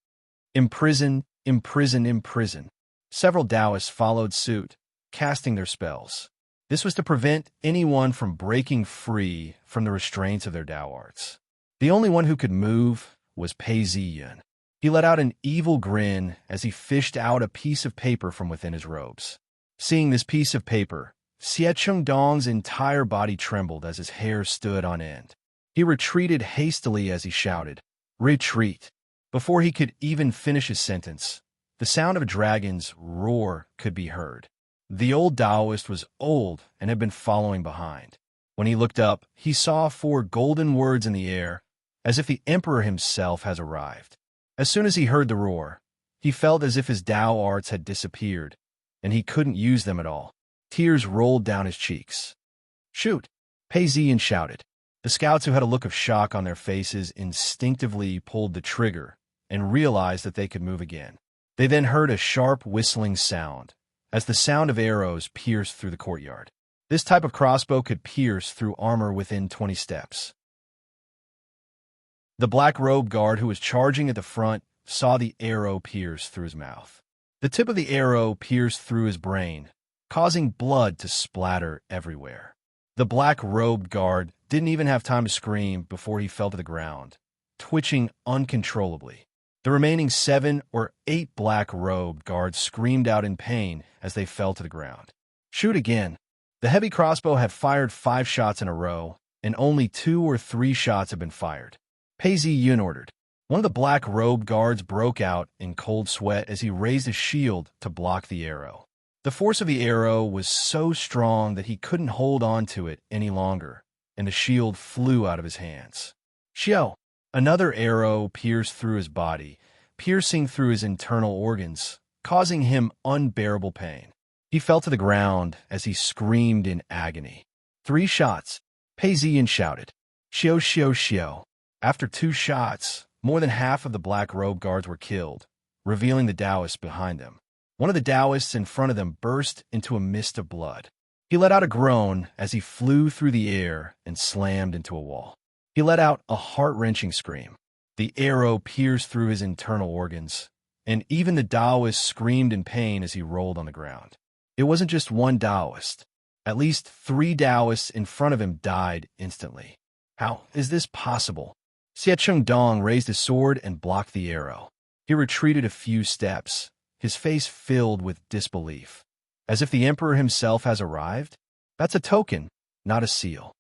Imprison, imprison, imprison. Several Taoists followed suit, casting their spells. This was to prevent anyone from breaking free from the restraints of their Tao arts. The only one who could move was Pei Ziyin. He let out an evil grin as he fished out a piece of paper from within his robes. Seeing this piece of paper, Xie Chengdong's entire body trembled as his hair stood on end. He retreated hastily as he shouted, "Retreat!" Before he could even finish his sentence, the sound of a dragon's roar could be heard. The old Taoist was old and had been following behind. When he looked up, he saw 4 golden words in the air, as if the emperor himself has arrived. As soon as he heard the roar, he felt as if his Tao arts had disappeared, and he couldn't use them at all. Tears rolled down his cheeks. "Shoot!" Pei Ziyin shouted. The scouts, who had a look of shock on their faces, instinctively pulled the trigger and realized that they could move again. They then heard a sharp whistling sound, as the sound of arrows pierced through the courtyard. This type of crossbow could pierce through armor within 20 steps. The black-robed guard who was charging at the front saw the arrow pierce through his mouth. The tip of the arrow pierced through his brain, causing blood to splatter everywhere. The black-robed guard didn't even have time to scream before he fell to the ground, twitching uncontrollably. The remaining 7 or 8 black-robed guards screamed out in pain as they fell to the ground. "Shoot again!" The heavy crossbow had fired 5 shots in a row, and only 2 or 3 shots had been fired. Pei Ziyin ordered. One of the black-robed guards broke out in cold sweat as he raised his shield to block the arrow. The force of the arrow was so strong that he couldn't hold on to it any longer, and the shield flew out of his hands. "Xiao!" Another arrow pierced through his body, piercing through his internal organs, causing him unbearable pain. He fell to the ground as he screamed in agony. 3 shots, Pei Ziyin shouted. "Xiao, xiao, xiao." After 2 shots, more than half of the black-robed guards were killed, revealing the Taoists behind them. One of the Taoists in front of them burst into a mist of blood. He let out a groan as he flew through the air and slammed into a wall. He let out a heart-wrenching scream. The arrow pierced through his internal organs, and even the Taoist screamed in pain as he rolled on the ground. It wasn't just one Taoist. At least 3 Taoists in front of him died instantly. How is this possible? Xie Chengdong raised his sword and blocked the arrow. He retreated a few steps, his face filled with disbelief. As if the emperor himself has arrived? That's a token, not a seal.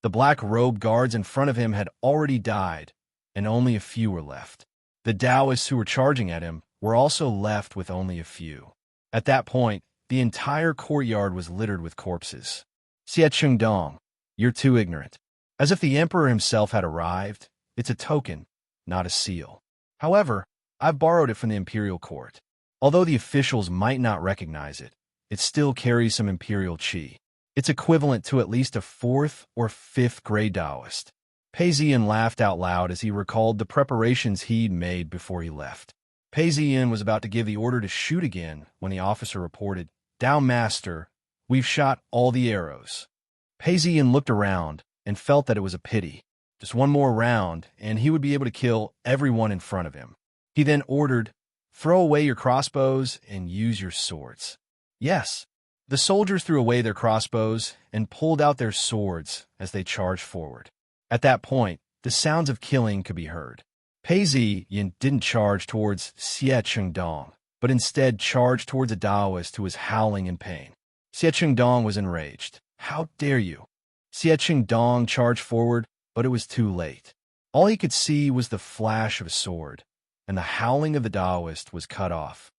The black-robed guards in front of him had already died, and only a few were left. The Taoists who were charging at him were also left with only a few. At that point, the entire courtyard was littered with corpses. "Xie Chengdong, you're too ignorant." As if the emperor himself had arrived, it's a token, not a seal. However, I've borrowed it from the imperial court. Although the officials might not recognize it, it still carries some imperial qi. It's equivalent to at least a 4th or 5th grade Taoist. Pei Ziyin laughed out loud as he recalled the preparations he'd made before he left. Pei Ziyin was about to give the order to shoot again when the officer reported, "Tao Master, we've shot all the arrows." Pei Ziyin looked around and felt that it was a pity. Just one more round, and he would be able to kill everyone in front of him. He then ordered, "Throw away your crossbows and use your swords." Yes. The soldiers threw away their crossbows and pulled out their swords as they charged forward. At that point, the sounds of killing could be heard. Pei Ziyin didn't charge towards Xie Chengdong, but instead charged towards a Taoist who was howling in pain. Xie Chengdong was enraged. "How dare you!" Xie Chengdong charged forward, but it was too late. All he could see was the flash of a sword, and the howling of the Taoist was cut off.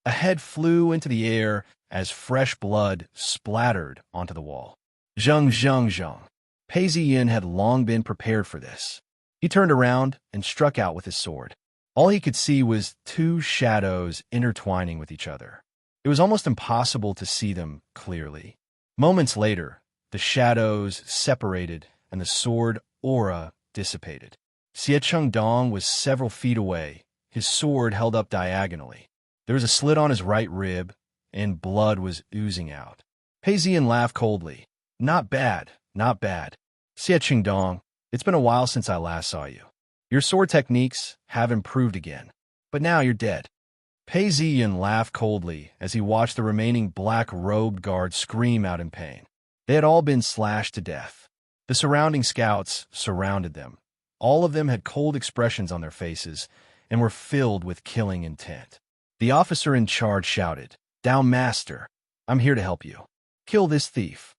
A head flew into the air as fresh blood splattered onto the wall. Zheng, zheng, zheng. Pei Ziyin had long been prepared for this. He turned around and struck out with his sword. All he could see was 2 shadows intertwining with each other. It was almost impossible to see them clearly. Moments later, the shadows separated and the sword aura dissipated. Xie Chengdong was several feet away, his sword held up diagonally. There was a slit on his right rib, and blood was oozing out. Pei Ziyin laughed coldly. Not bad, not bad. Xie Qingdong, it's been a while since I last saw you. Your sword techniques have improved again, but now you're dead. Pei Ziyin laughed coldly as he watched the remaining black-robed guards scream out in pain. They had all been slashed to death. The surrounding scouts surrounded them. All of them had cold expressions on their faces and were filled with killing intent. The officer in charge shouted, "Down, master! I'm here to help you. Kill this thief."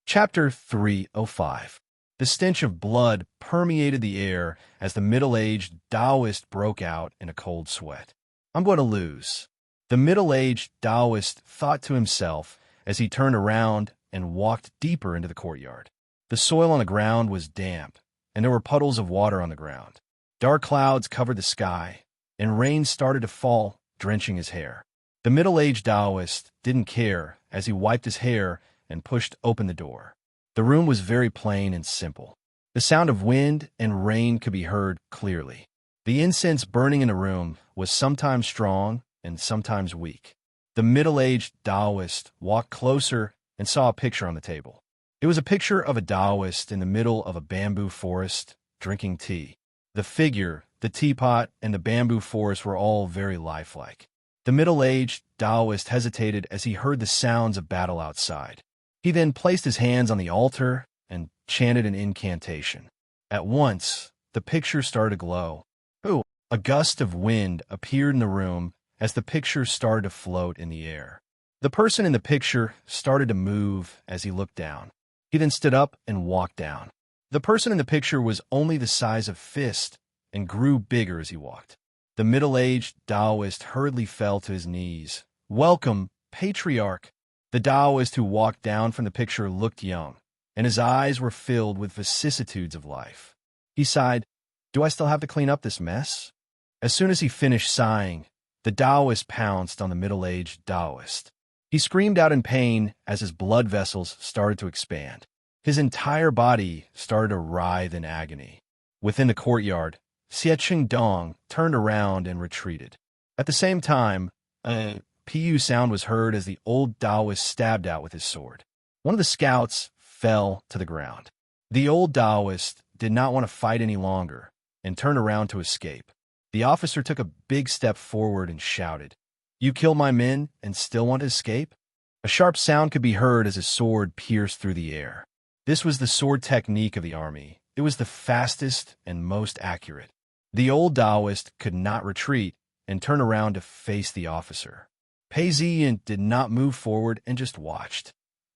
Chapter 305. The stench of blood permeated the air as the middle-aged Taoist broke out in a cold sweat. "I'm going to lose." The middle-aged Taoist thought to himself as he turned around and walked deeper into the courtyard. The soil on the ground was damp, and there were puddles of water on the ground. Dark clouds covered the sky, and rain started to fall, drenching his hair. The middle-aged Taoist didn't care as he wiped his hair and pushed open the door. The room was very plain and simple. The sound of wind and rain could be heard clearly. The incense burning in the room was sometimes strong and sometimes weak. The middle-aged Taoist walked closer and saw a picture on the table. It was a picture of a Taoist in the middle of a bamboo forest, drinking tea. The figure, the teapot, and the bamboo forest were all very lifelike. The middle-aged Taoist hesitated as he heard the sounds of battle outside. He then placed his hands on the altar and chanted an incantation. At once, the picture started to glow. Ooh! A gust of wind appeared in the room as the picture started to float in the air. The person in the picture started to move as he looked down. He then stood up and walked down. The person in the picture was only the size of fist and grew bigger as he walked. The middle-aged Taoist hurriedly fell to his knees. "Welcome, patriarch." The Taoist who walked down from the picture looked young, and his eyes were filled with vicissitudes of life. He sighed, "Do I still have to clean up this mess?" As soon as he finished sighing, the Taoist pounced on the middle-aged Taoist. He screamed out in pain as his blood vessels started to expand. His entire body started to writhe in agony. Within the courtyard, Xie Qingdong turned around and retreated. At the same time, a pu sound was heard as the old Taoist stabbed out with his sword. One of the scouts fell to the ground. The old Taoist did not want to fight any longer and turned around to escape. The officer took a big step forward and shouted, "You kill my men and still want to escape?" A sharp sound could be heard as his sword pierced through the air. This was the sword technique of the army. It was the fastest and most accurate. The old Taoist could not retreat and turned around to face the officer. Pei Ziyin did not move forward and just watched.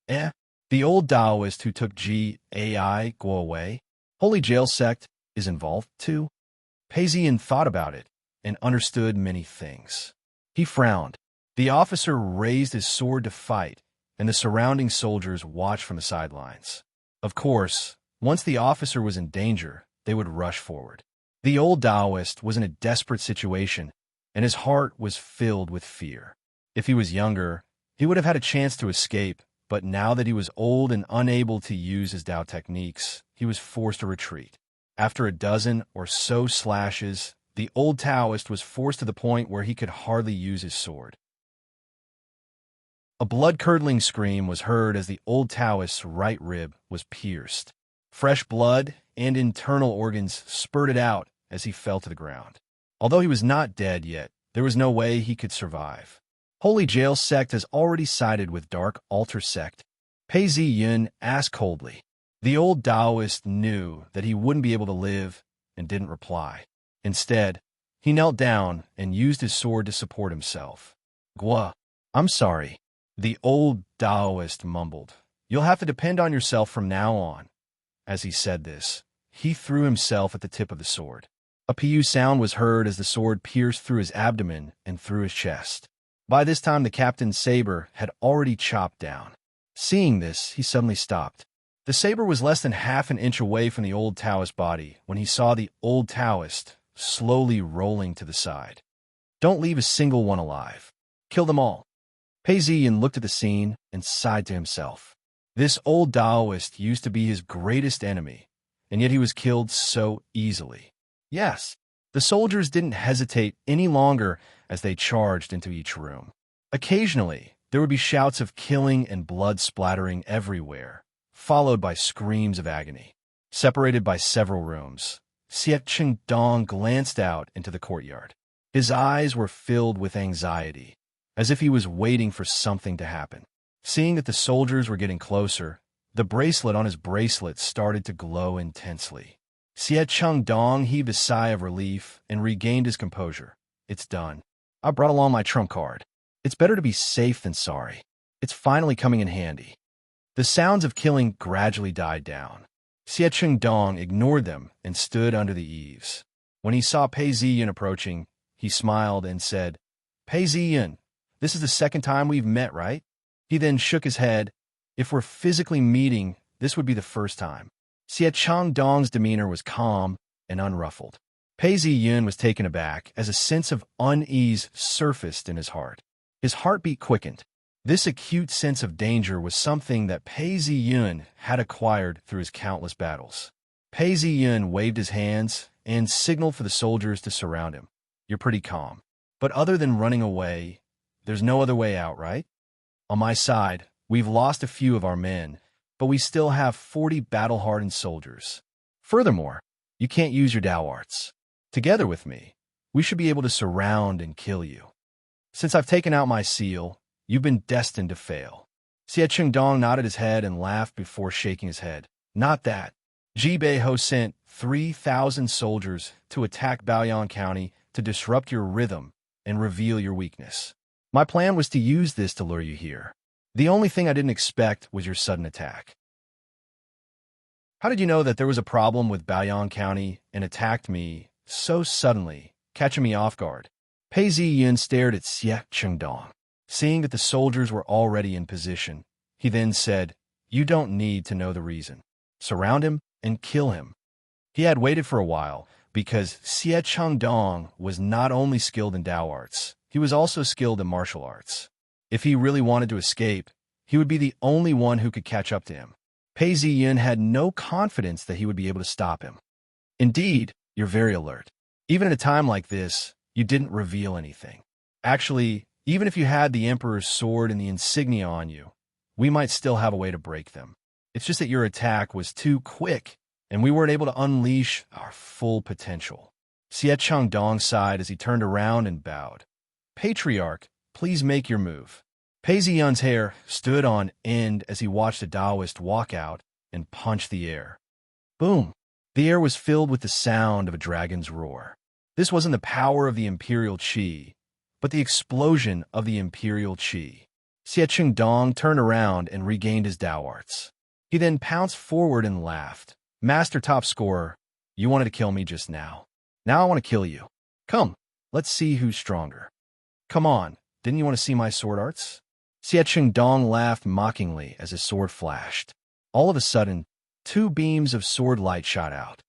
The old Taoist who took G.A.I. go away. Holy Jail Sect is involved too. Pei Ziyin thought about it and understood many things. He frowned. The officer raised his sword to fight, and the surrounding soldiers watched from the sidelines. Of course, once the officer was in danger, they would rush forward. The old Taoist was in a desperate situation, and his heart was filled with fear. If he was younger, he would have had a chance to escape, but now that he was old and unable to use his Tao techniques, he was forced to retreat. After a dozen or so slashes, the old Taoist was forced to the point where he could hardly use his sword. A blood-curdling scream was heard as the old Taoist's right rib was pierced. Fresh blood and internal organs spurted out as he fell to the ground. Although he was not dead yet, there was no way he could survive. Holy Jail Sect has already sided with Dark Altar Sect. Pei Ziyin asked coldly. The old Taoist knew that he wouldn't be able to live and didn't reply. Instead, he knelt down and used his sword to support himself. "Gua, I'm sorry," the old Taoist mumbled. "You'll have to depend on yourself from now on." As he said this, he threw himself at the tip of the sword. A pu sound was heard as the sword pierced through his abdomen and through his chest. By this time, the captain's saber had already chopped down. Seeing this, he suddenly stopped. The saber was less than half an inch away from the old Taoist body when he saw the old Taoist slowly rolling to the side. "Don't leave a single one alive. Kill them all." Pei Ziyin looked at the scene and sighed to himself. This old Taoist used to be his greatest enemy, and yet he was killed so easily. Yes, the soldiers didn't hesitate any longer as they charged into each room. Occasionally, There would be shouts of killing and blood splattering everywhere, followed by screams of agony. Separated by several rooms, Xiecheng Dong glanced out into the courtyard. His eyes were filled with anxiety, as if he was waiting for something to happen. Seeing that the soldiers were getting closer, the bracelet on his bracelet started to glow intensely. Xiecheng Dong heaved a sigh of relief and regained his composure. It's done. I brought along my trump card. It's better to be safe than sorry. It's finally coming in handy. The sounds of killing gradually died down. Xiecheng Dong ignored them and stood under the eaves. When he saw Pei Ziyan approaching, he smiled and said, "Pei Ziyan, this is the second time we've met, right?" He then shook his head. "If we're physically meeting, this would be the first time." Xiecheng Dong's demeanor was calm and unruffled. Pei Ziyan was taken aback as a sense of unease surfaced in his heart. His heartbeat quickened. This acute sense of danger was something that Pei Ziyan had acquired through his countless battles. Pei Ziyan waved his hands and signaled for the soldiers to surround him. "You're pretty calm. But other than running away, there's no other way out, right? On my side, we've lost a few of our men, but we still have 40 battle-hardened soldiers. Furthermore, you can't use your Dao arts. Together with me, we should be able to surround and kill you. Since I've taken out my seal, you've been destined to fail." Xiecheng Dong nodded his head and laughed before shaking his head. "Not that. Ji Beiho sent 3,000 soldiers to attack Baoyang County to disrupt your rhythm and reveal your weakness. My plan was to use this to lure you here. The only thing I didn't expect was your sudden attack." "How did you know that there was a problem with Baoyang County and attacked me so suddenly, catching me off guard?" Pei Ziyan stared at Xiecheng Dong. Seeing that the soldiers were already in position, he then said, "You don't need to know the reason. Surround him and kill him." He had waited for a while, because Xiecheng Dong was not only skilled in Dao arts, he was also skilled in martial arts. If he really wanted to escape, he would be the only one who could catch up to him. Pei Ziyan had no confidence that he would be able to stop him. "Indeed, you're very alert. Even at a time like this, you didn't reveal anything. Actually, even if you had the Emperor's sword and the insignia on you, we might still have a way to break them. It's just that your attack was too quick, and we weren't able to unleash our full potential." Xiecheng Dong sighed as he turned around and bowed. "Patriarch, please make your move." Pei Ziyan's hair stood on end as he watched a Taoist walk out and punch the air. Boom! The air was filled with the sound of a dragon's roar. This wasn't the power of the Imperial Qi, but the explosion of the Imperial Qi. Xiecheng Dong turned around and regained his Dao arts. He then pounced forward and laughed. "Master top scorer, you wanted to kill me just now. Now I want to kill you. Come, let's see who's stronger." "Come on, didn't you want to see my sword arts?" Xiecheng Dong laughed mockingly as his sword flashed. All of a sudden, 2 beams of sword light shot out.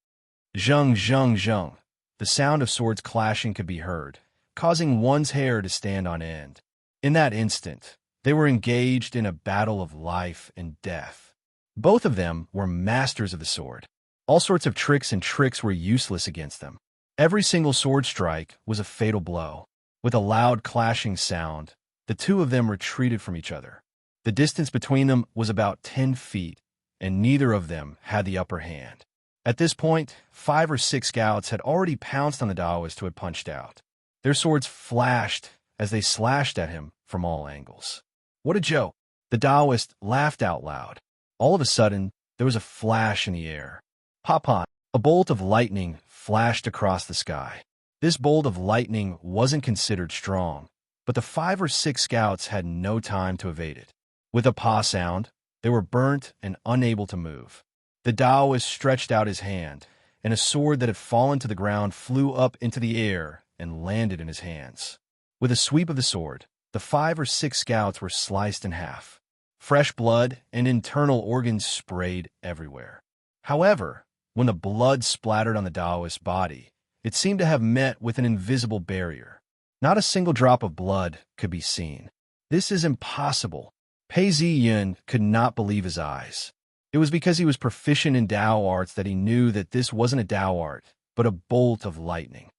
Zheng, zheng, zheng. The sound of swords clashing could be heard, causing one's hair to stand on end. In that instant, they were engaged in a battle of life and death. Both of them were masters of the sword. All sorts of tricks and tricks were useless against them. Every single sword strike was a fatal blow. With a loud clashing sound, the 2 of them retreated from each other. The distance between them was about 10 feet, and neither of them had the upper hand. At this point, 5 or 6 scouts had already pounced on the Taoist who had punched out. Their swords flashed as they slashed at him from all angles. "What a joke!" The Taoist laughed out loud. All of a sudden, there was a flash in the air. Pop-pop! A bolt of lightning flashed across the sky. This bolt of lightning wasn't considered strong, but the 5 or 6 scouts had no time to evade it. With a paw sound, they were burnt and unable to move. The Taoist stretched out his hand, and a sword that had fallen to the ground flew up into the air and landed in his hands. With a sweep of the sword, the 5 or 6 scouts were sliced in half. Fresh blood and internal organs sprayed everywhere. However, when the blood splattered on the Taoist's body, it seemed to have met with an invisible barrier. Not a single drop of blood could be seen. "This is impossible." Pei Ziyan could not believe his eyes. It was because he was proficient in Dao arts that he knew that this wasn't a Dao art, but a bolt of lightning.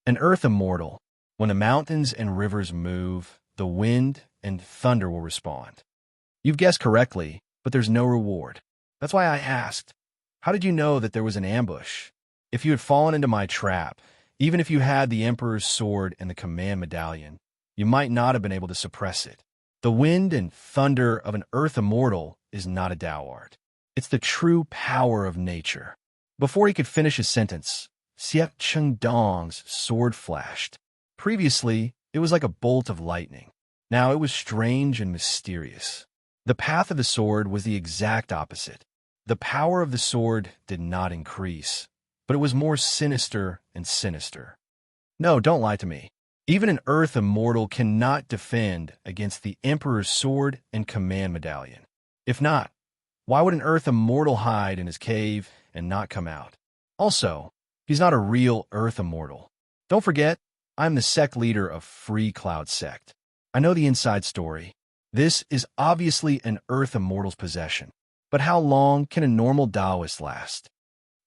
An earth immortal. When the mountains and rivers move, the wind and thunder will respond. You've guessed correctly, but there's no reward. That's why I asked, how did you know that there was an ambush? If you had fallen into my trap, even if you had the Emperor's sword and the command medallion, you might not have been able to suppress it. The wind and thunder of an earth immortal is not a Tao art. It's the true power of nature. Before he could finish his sentence, Xie Chengdong's sword flashed. Previously, it was like a bolt of lightning. Now it was strange and mysterious. The path of the sword was the exact opposite. The power of the sword did not increase, but it was more sinister and sinister. No, don't lie to me. Even an earth immortal cannot defend against the Emperor's sword and command medallion. If not, why would an earth immortal hide in his cave and not come out? Also, he's not a real earth immortal. Don't forget, I'm the sect leader of Free Cloud Sect. I know the inside story. This is obviously an earth immortal's possession. But how long can a normal Taoist last?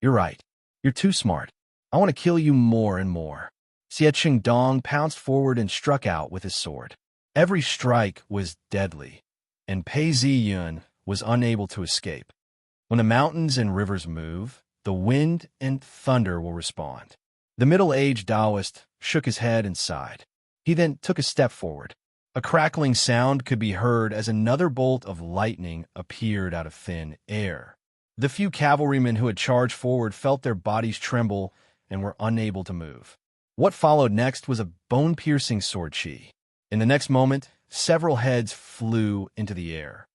You're right. You're too smart. I want to kill you more and more. Xie Chengdong pounced forward and struck out with his sword. Every strike was deadly, and Pei Ziyun was unable to escape. When the mountains and rivers move, the wind and thunder will respond. The middle-aged Taoist shook his head and sighed. He then took a step forward. A crackling sound could be heard as another bolt of lightning appeared out of thin air. The few cavalrymen who had charged forward felt their bodies tremble and were unable to move. What followed next was a bone-piercing sword chi. In the next moment, several heads flew into the air.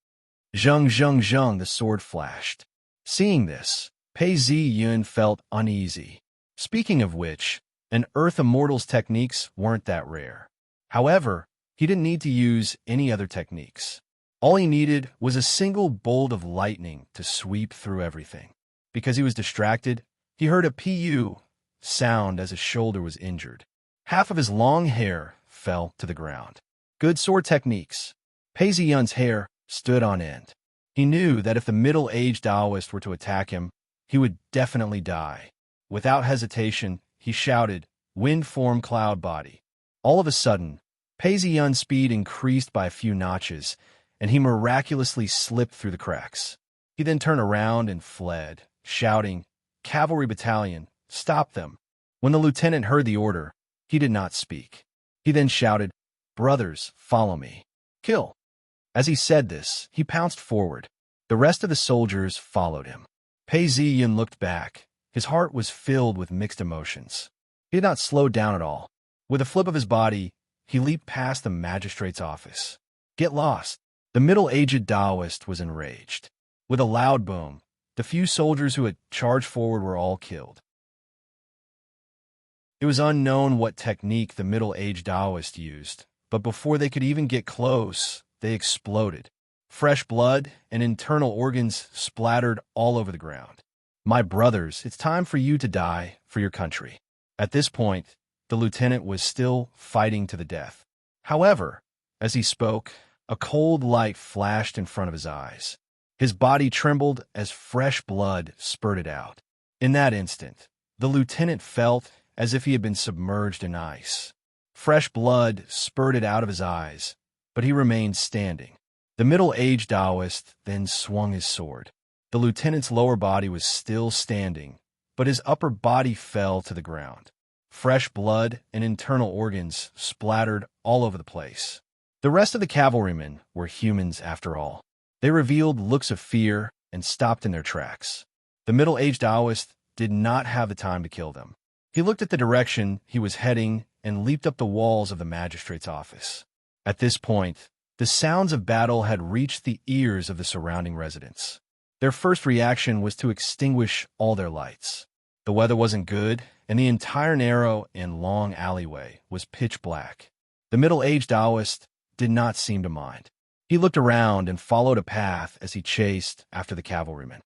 Zheng, zheng, zheng, the sword flashed. Seeing this, Pei Ziyun felt uneasy. Speaking of which, an earth immortal's techniques weren't that rare. However, he didn't need to use any other techniques. All he needed was a single bolt of lightning to sweep through everything. Because he was distracted, he heard a pu sound as his shoulder was injured. Half of his long hair fell to the ground. Good sword techniques. Pei Ziyun's hair stood on end. He knew that if the middle-aged Taoist were to attack him, he would definitely die. Without hesitation, he shouted, "Wind form cloud body." All of a sudden, Pei Ziyun's speed increased by a few notches, and he miraculously slipped through the cracks. He then turned around and fled, shouting, "Cavalry battalion, stop them." When the lieutenant heard the order, he did not speak. He then shouted, "Brothers, follow me. Kill." As he said this, he pounced forward. The rest of the soldiers followed him. Pei Ziyun looked back. His heart was filled with mixed emotions. He did not slow down at all. With a flip of his body, he leaped past the magistrate's office. Get lost. The middle-aged Taoist was enraged. With a loud boom, the few soldiers who had charged forward were all killed. It was unknown what technique the middle-aged Taoist used, but before they could even get close, they exploded. Fresh blood and internal organs splattered all over the ground. My brothers, it's time for you to die for your country. At this point, the lieutenant was still fighting to the death. However, as he spoke, a cold light flashed in front of his eyes. His body trembled as fresh blood spurted out. In that instant, the lieutenant felt as if he had been submerged in ice. Fresh blood spurted out of his eyes, but he remained standing. The middle-aged Taoist then swung his sword. The lieutenant's lower body was still standing, but his upper body fell to the ground. Fresh blood and internal organs splattered all over the place. The rest of the cavalrymen were humans after all. They revealed looks of fear and stopped in their tracks. The middle-aged Taoist did not have the time to kill them. He looked at the direction he was heading and leaped up the walls of the magistrate's office. At this point, the sounds of battle had reached the ears of the surrounding residents. Their first reaction was to extinguish all their lights. The weather wasn't good, and the entire narrow and long alleyway was pitch black. The middle-aged Taoist did not seem to mind. He looked around and followed a path as he chased after the cavalrymen.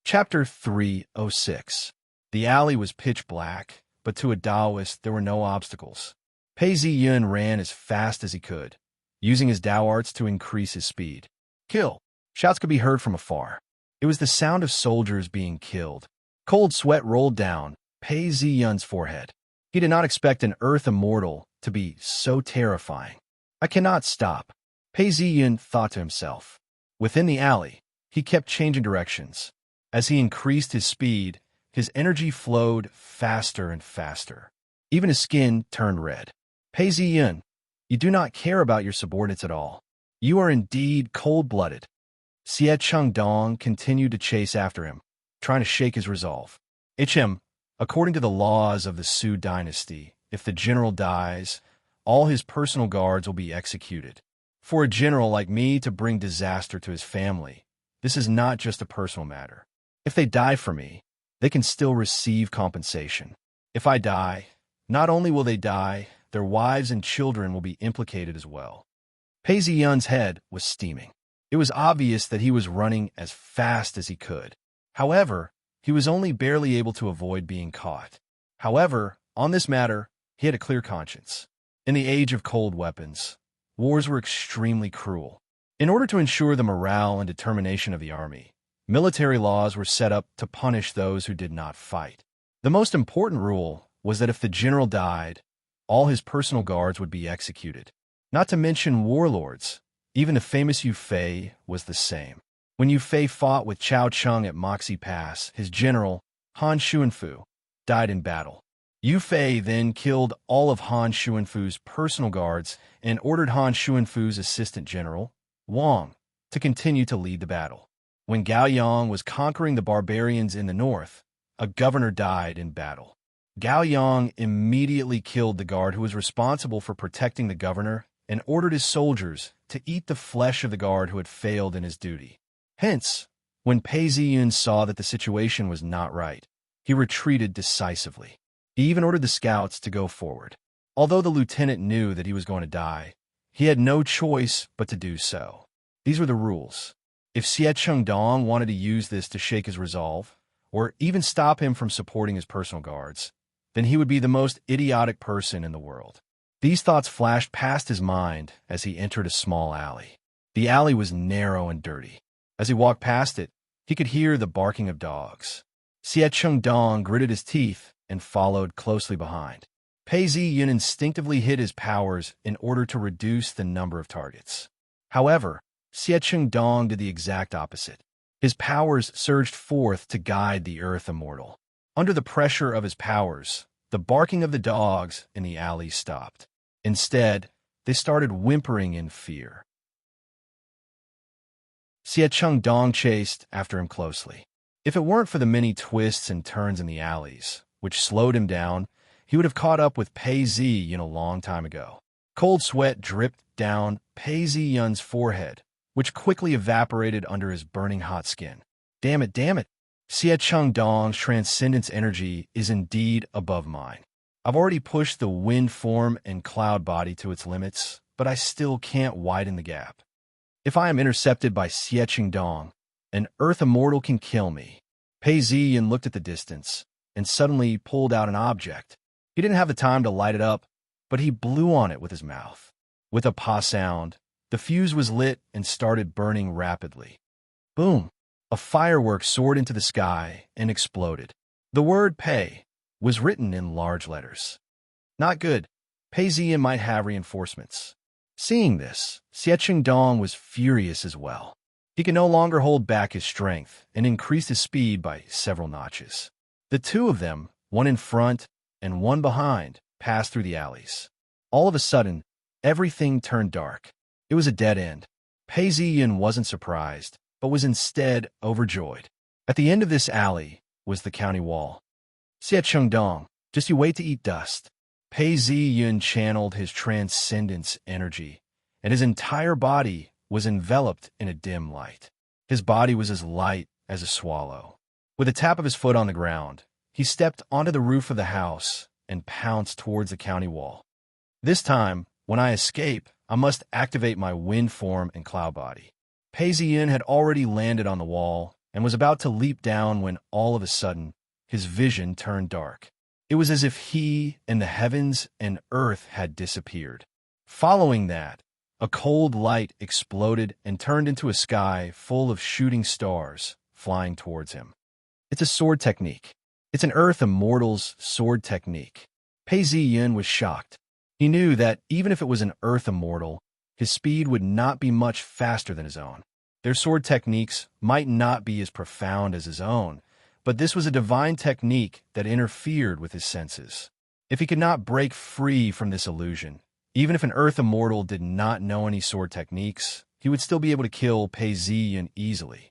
Chapter 306. The alley was pitch black, but to a Taoist there were no obstacles. Pei Ziyun ran as fast as he could, using his Tao arts to increase his speed. Kill! Shouts could be heard from afar. It was the sound of soldiers being killed. Cold sweat rolled down Pei Ziyun's forehead. He did not expect an Earth immortal to be so terrifying. I cannot stop, Pei Ziyun thought to himself. Within the alley, he kept changing directions. As he increased his speed, his energy flowed faster and faster. Even his skin turned red. Pei Ziyun, you do not care about your subordinates at all. You are indeed cold-blooded. Xie Chengdong continued to chase after him, trying to shake his resolve. According to the laws of the Su dynasty, if the general dies, all his personal guards will be executed. For a general like me to bring disaster to his family, this is not just a personal matter. If they die for me, they can still receive compensation. If I die, not only will they die, their wives and children will be implicated as well. Pei Ziyun's head was steaming. It was obvious that he was running as fast as he could. However, he was only barely able to avoid being caught. However, on this matter, he had a clear conscience. In the age of cold weapons, wars were extremely cruel. In order to ensure the morale and determination of the army, military laws were set up to punish those who did not fight. The most important rule was that if the general died, all his personal guards would be executed. Not to mention warlords. Even the famous Yu Fei was the same. When Yu Fei fought with Chao Cheng at Moxie Pass, his general, Han Xuanfu, died in battle. Yu Fei then killed all of Han Xuanfu's personal guards and ordered Han Xuanfu's assistant general, Wang, to continue to lead the battle. When Gao Yang was conquering the barbarians in the north, a governor died in battle. Gao Yang immediately killed the guard who was responsible for protecting the governor and ordered his soldiers to eat the flesh of the guard who had failed in his duty. Hence, when Pei Ziyun saw that the situation was not right, he retreated decisively. He even ordered the scouts to go forward. Although the lieutenant knew that he was going to die, he had no choice but to do so. These were the rules. If Xie Chengdong wanted to use this to shake his resolve, or even stop him from supporting his personal guards, then he would be the most idiotic person in the world. These thoughts flashed past his mind as he entered a small alley. The alley was narrow and dirty. As he walked past it, he could hear the barking of dogs. Xie Chengdong gritted his teeth and followed closely behind. Pei Ziyun instinctively hid his powers in order to reduce the number of targets. However, Xie Chengdong did the exact opposite. His powers surged forth to guide the Earth Immortal. Under the pressure of his powers, the barking of the dogs in the alley stopped. Instead, they started whimpering in fear. Xie Chengdong chased after him closely. If it weren't for the many twists and turns in the alleys, which slowed him down, he would have caught up with Pei Ziyun a long time ago. Cold sweat dripped down Pei Ziyun's forehead, which quickly evaporated under his burning hot skin. Damn it, damn it! Xie Chengdong's transcendence energy is indeed above mine. I've already pushed the wind form and cloud body to its limits, but I still can't widen the gap. If I am intercepted by Xie Chengdong, an Earth Immortal can kill me. Pei Ziyun looked at the distance and suddenly pulled out an object. He didn't have the time to light it up, but he blew on it with his mouth. With a pa sound, the fuse was lit and started burning rapidly. Boom! A firework soared into the sky and exploded. The word Pei was written in large letters. Not good. Pei Ziyun might have reinforcements. Seeing this, Xie Chengdong was furious as well. He could no longer hold back his strength and increased his speed by several notches. The two of them, one in front and one behind, passed through the alleys. All of a sudden, everything turned dark. It was a dead end. Pei Ziyun wasn't surprised, but was instead overjoyed. At the end of this alley was the county wall. Xie Chengdong, just you wait to eat dust. Pei Ziyun channeled his transcendence energy, and his entire body was enveloped in a dim light. His body was as light as a swallow. With a tap of his foot on the ground, he stepped onto the roof of the house and pounced towards the county wall. This time, when I escape, I must activate my wind form and cloud body. Pei Ziyun had already landed on the wall and was about to leap down when all of a sudden, his vision turned dark. It was as if he and the heavens and earth had disappeared. Following that, a cold light exploded and turned into a sky full of shooting stars flying towards him. It's a sword technique. It's an Earth Immortal's sword technique. Pei Ziyun was shocked. He knew that even if it was an earth immortal, his speed would not be much faster than his own. Their sword techniques might not be as profound as his own, but this was a divine technique that interfered with his senses. If he could not break free from this illusion, even if an earth immortal did not know any sword techniques, he would still be able to kill Pei Ziyun easily.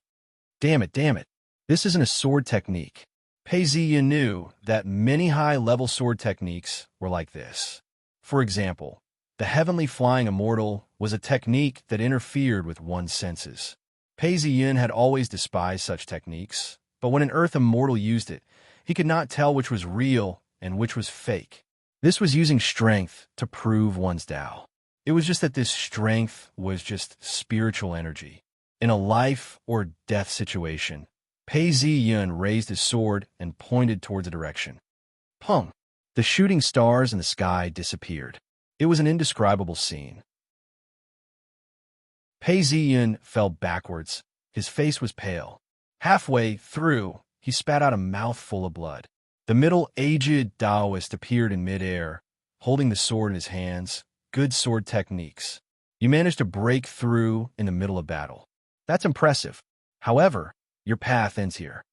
Damn it. This isn't a sword technique. Pei Ziyun knew that many high-level sword techniques were like this. For example, the heavenly flying immortal was a technique that interfered with one's senses. Pei Ziyun had always despised such techniques, but when an earth immortal used it, he could not tell which was real and which was fake. This was using strength to prove one's Tao. It was just that this strength was just spiritual energy. In a life or death situation, Pei Ziyun raised his sword and pointed towards a direction. Pung! The shooting stars in the sky disappeared. It was an indescribable scene. Pei Ziyun fell backwards. His face was pale. Halfway through, he spat out a mouthful of blood. The middle-aged Taoist appeared in midair, holding the sword in his hands. Good sword techniques. You managed to break through in the middle of battle. That's impressive. However, your path ends here.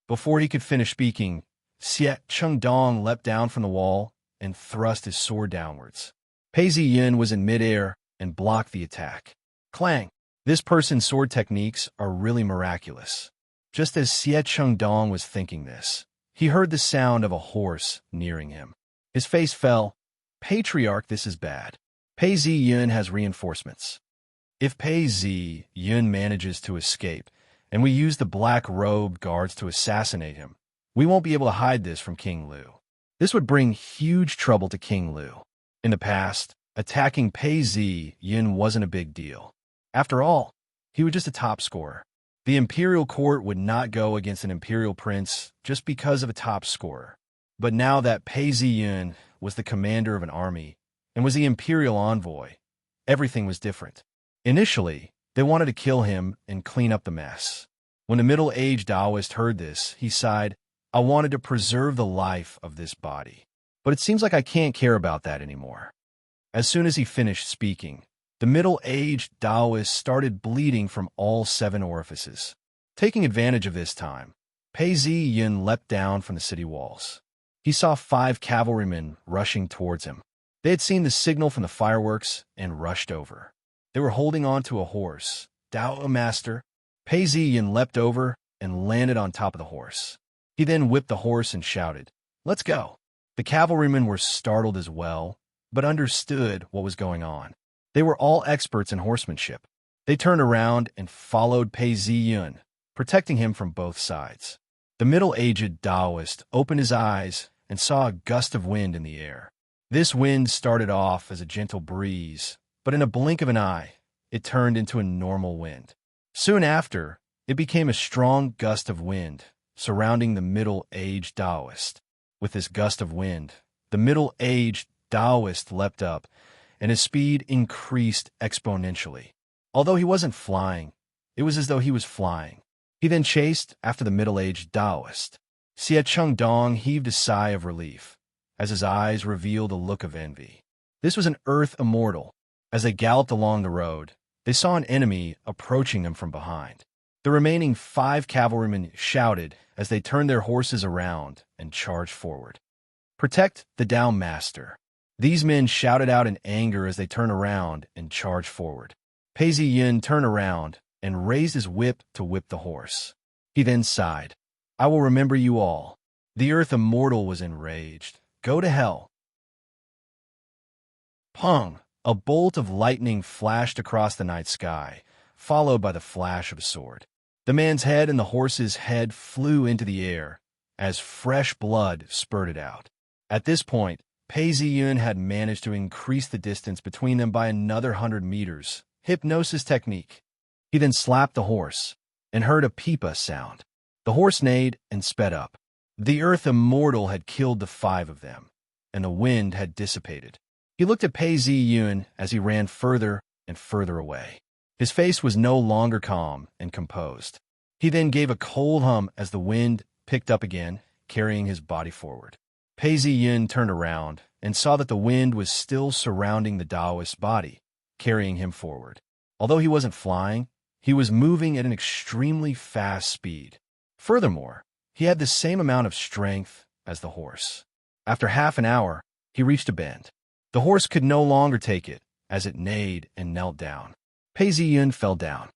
Before he could finish speaking, Xie Chengdong leapt down from the wall and thrust his sword downwards. Pei Ziyun was in midair and blocked the attack. Clang! This person's sword techniques are really miraculous. Just as Xie Chengdong was thinking this, he heard the sound of a horse nearing him. His face fell. Patriarch, this is bad. Pei Ziyun has reinforcements. If Pei Ziyun manages to escape, and we use the black-robed guards to assassinate him, we won't be able to hide this from King Lu. This would bring huge trouble to King Lu. In the past, attacking Pei Ziyun wasn't a big deal. After all, he was just a top scorer. The imperial court would not go against an imperial prince just because of a top scorer. But now that Pei Ziyun was the commander of an army and was the imperial envoy, everything was different. Initially, they wanted to kill him and clean up the mess. When the middle-aged Taoist heard this, he sighed, I wanted to preserve the life of this body. But it seems like I can't care about that anymore. As soon as he finished speaking, the middle-aged Taoist started bleeding from all 7 orifices. Taking advantage of this time, Pei Ziyun leapt down from the city walls. He saw 5 cavalrymen rushing towards him. They had seen the signal from the fireworks and rushed over. They were holding on to a horse. Dao Master. Pei Ziyun leapt over and landed on top of the horse. He then whipped the horse and shouted, Let's go. The cavalrymen were startled as well, but understood what was going on. They were all experts in horsemanship. They turned around and followed Pei Ziyun, protecting him from both sides. The middle-aged Taoist opened his eyes and saw a gust of wind in the air. This wind started off as a gentle breeze, but in a blink of an eye, it turned into a normal wind. Soon after, it became a strong gust of wind surrounding the middle-aged Taoist. With this gust of wind, the middle-aged Taoist leapt up, and his speed increased exponentially. Although he wasn't flying, it was as though he was flying. He then chased after the middle-aged Taoist. Xie Chengdong heaved a sigh of relief, as his eyes revealed a look of envy. This was an earth immortal. As they galloped along the road, they saw an enemy approaching them from behind. The remaining 5 cavalrymen shouted as they turned their horses around and charged forward. Protect the Dao Master. These men shouted out in anger as they turned around and charged forward. Pei Ziyun turned around and raised his whip to whip the horse. He then sighed, I will remember you all. The earth immortal was enraged. Go to hell. Pung! A bolt of lightning flashed across the night sky, followed by the flash of a sword. The man's head and the horse's head flew into the air as fresh blood spurted out. At this point, Pei Ziyun had managed to increase the distance between them by another 100 meters. Hypnosis technique. He then slapped the horse and heard a pipa sound. The horse neighed and sped up. The earth immortal had killed the 5 of them, and the wind had dissipated. He looked at Pei Ziyun as he ran further and further away. His face was no longer calm and composed. He then gave a cold hum as the wind picked up again, carrying his body forward. Pei Ziyun turned around and saw that the wind was still surrounding the Taoist's body, carrying him forward. Although he wasn't flying, he was moving at an extremely fast speed. Furthermore, he had the same amount of strength as the horse. After half an hour, he reached a bend. The horse could no longer take it, as it neighed and knelt down. Pei Ziyun fell down.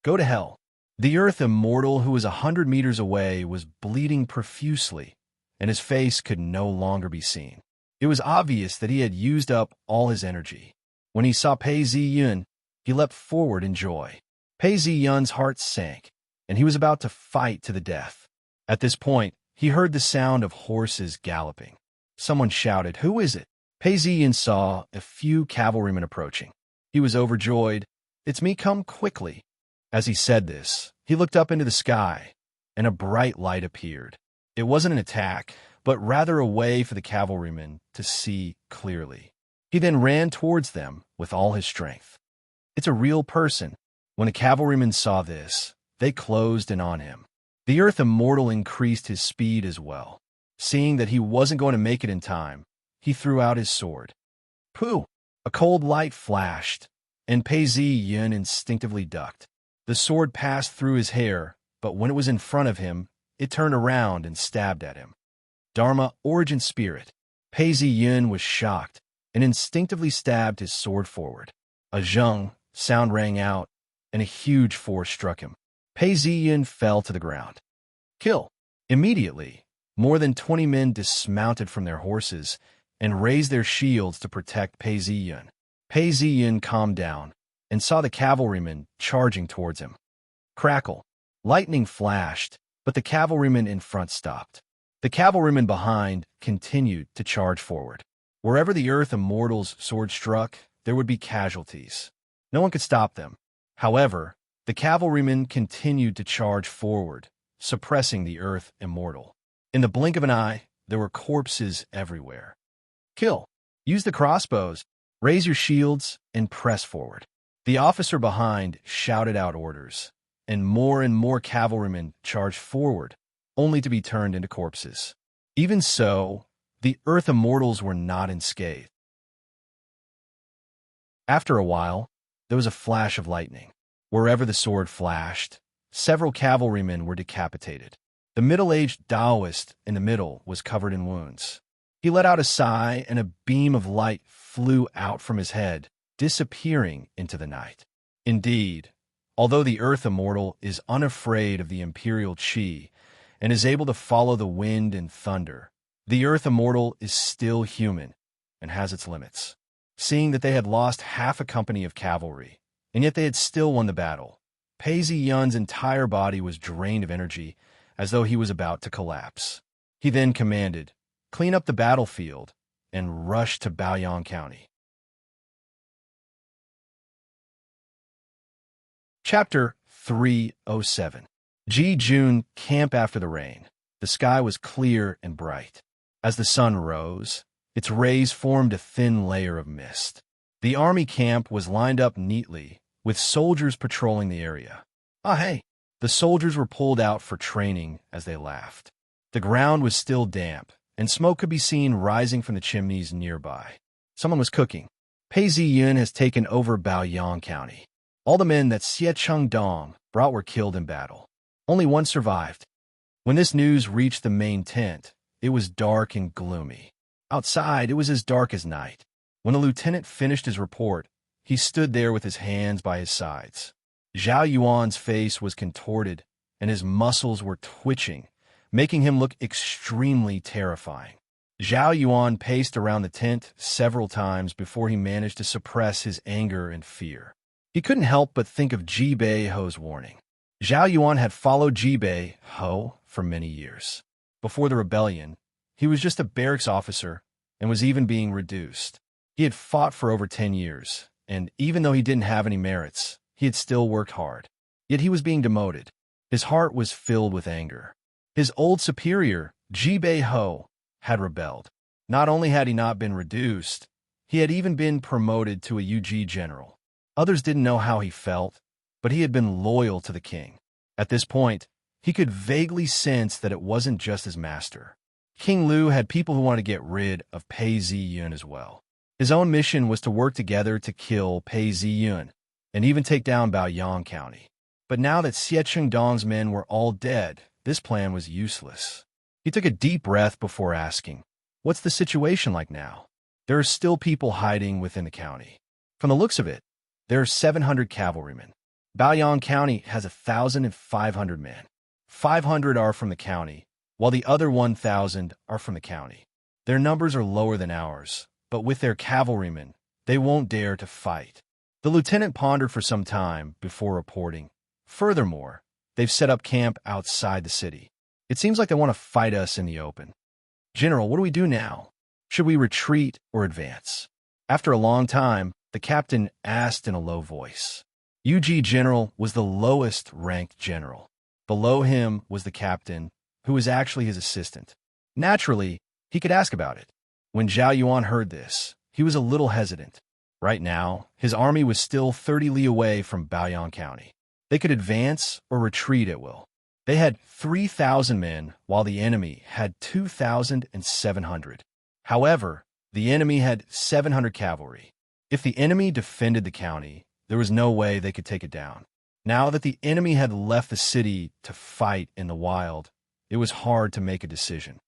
Go to hell. The Earth Immortal, who was 100 meters away, was bleeding profusely, and his face could no longer be seen. It was obvious that he had used up all his energy. When he saw Pei Ziyun, he leapt forward in joy. Pei Ziyun's heart sank, and he was about to fight to the death. At this point, he heard the sound of horses galloping. Someone shouted, "Who is it?" Pei Ziyun saw a few cavalrymen approaching. He was overjoyed. "It's me, come quickly." As he said this, he looked up into the sky, and a bright light appeared. It wasn't an attack, but rather a way for the cavalrymen to see clearly. He then ran towards them with all his strength. It's a real person. When the cavalrymen saw this, they closed in on him. The Earth Immortal increased his speed as well. Seeing that he wasn't going to make it in time, he threw out his sword. Pooh! A cold light flashed, and Pei Ziyun instinctively ducked. The sword passed through his hair, but when it was in front of him, it turned around and stabbed at him. Dharma, origin spirit. Pei Ziyun was shocked and instinctively stabbed his sword forward. A zheng sound rang out, and a huge force struck him. Pei Ziyun fell to the ground. Kill! Immediately, more than 20 men dismounted from their horses and raised their shields to protect Pei Ziyun. Pei Ziyun calmed down and saw the cavalrymen charging towards him. Crackle! Lightning flashed, but the cavalrymen in front stopped. The cavalrymen behind continued to charge forward. Wherever the Earth Immortal's sword struck, there would be casualties. No one could stop them. However, the cavalrymen continued to charge forward, suppressing the Earth Immortal. In the blink of an eye, there were corpses everywhere. Kill! Use the crossbows, raise your shields, and press forward. The officer behind shouted out orders, and more cavalrymen charged forward, only to be turned into corpses. Even so, the Earth Immortals were not unscathed. After a while, there was a flash of lightning. Wherever the sword flashed, several cavalrymen were decapitated. The middle-aged Taoist in the middle was covered in wounds. He let out a sigh, and a beam of light flew out from his head, disappearing into the night. Indeed, although the Earth Immortal is unafraid of the Imperial Qi and is able to follow the wind and thunder, the Earth Immortal is still human and has its limits. Seeing that they had lost half a company of cavalry, and yet they had still won the battle, Pei Ziyun's entire body was drained of energy as though he was about to collapse. He then commanded, "Clean up the battlefield," and rushed to Baoyang County. Chapter 307. June Camp after the rain. The sky was clear and bright. As the sun rose, its rays formed a thin layer of mist. The army camp was lined up neatly, with soldiers patrolling the area. Ah, hey! The soldiers were pulled out for training as they laughed. The ground was still damp, and smoke could be seen rising from the chimneys nearby. Someone was cooking. Pei Ziyun has taken over Baoyang County. All the men that Xie Chengdong brought were killed in battle. Only one survived. When this news reached the main tent, it was dark and gloomy. Outside, it was as dark as night. When the lieutenant finished his report, he stood there with his hands by his sides. Zhao Yuan's face was contorted, and his muscles were twitching, making him look extremely terrifying. Zhao Yuan paced around the tent several times before he managed to suppress his anger and fear. He couldn't help but think of Ji Bei Ho's warning. Zhao Yuan had followed Ji Bei Ho for many years. Before the rebellion, he was just a barracks officer and was even being reduced. He had fought for over 10 years, and even though he didn't have any merits, he had still worked hard. Yet he was being demoted. His heart was filled with anger. His old superior, Ji Bei Ho, had rebelled. Not only had he not been reduced, he had even been promoted to a UG general. Others didn't know how he felt, but he had been loyal to the king. At this point, he could vaguely sense that it wasn't just his master. King Lu had people who wanted to get rid of Pei Ziyun as well. His own mission was to work together to kill Pei Ziyun and even take down Baoyang County. But now that Xie Chengdong's men were all dead, this plan was useless. He took a deep breath before asking, "What's the situation like now?" There are still people hiding within the county. From the looks of it, there are 700 cavalrymen. Baoyang County has 1,500 men. 500 are from the county, while the other 1,000 are from the county. Their numbers are lower than ours, but with their cavalrymen, they won't dare to fight. The lieutenant pondered for some time before reporting. Furthermore, they've set up camp outside the city. It seems like they want to fight us in the open. General, what do we do now? Should we retreat or advance? After a long time, the captain asked in a low voice. UG General was the lowest ranked general. Below him was the captain, who was actually his assistant. Naturally, he could ask about it. When Zhao Yuan heard this, he was a little hesitant. Right now, his army was still 30 li away from Baoyang County. They could advance or retreat at will. They had 3,000 men, while the enemy had 2,700. However, the enemy had 700 cavalry. If the enemy defended the county, there was no way they could take it down. Now that the enemy had left the city to fight in the wild, it was hard to make a decision.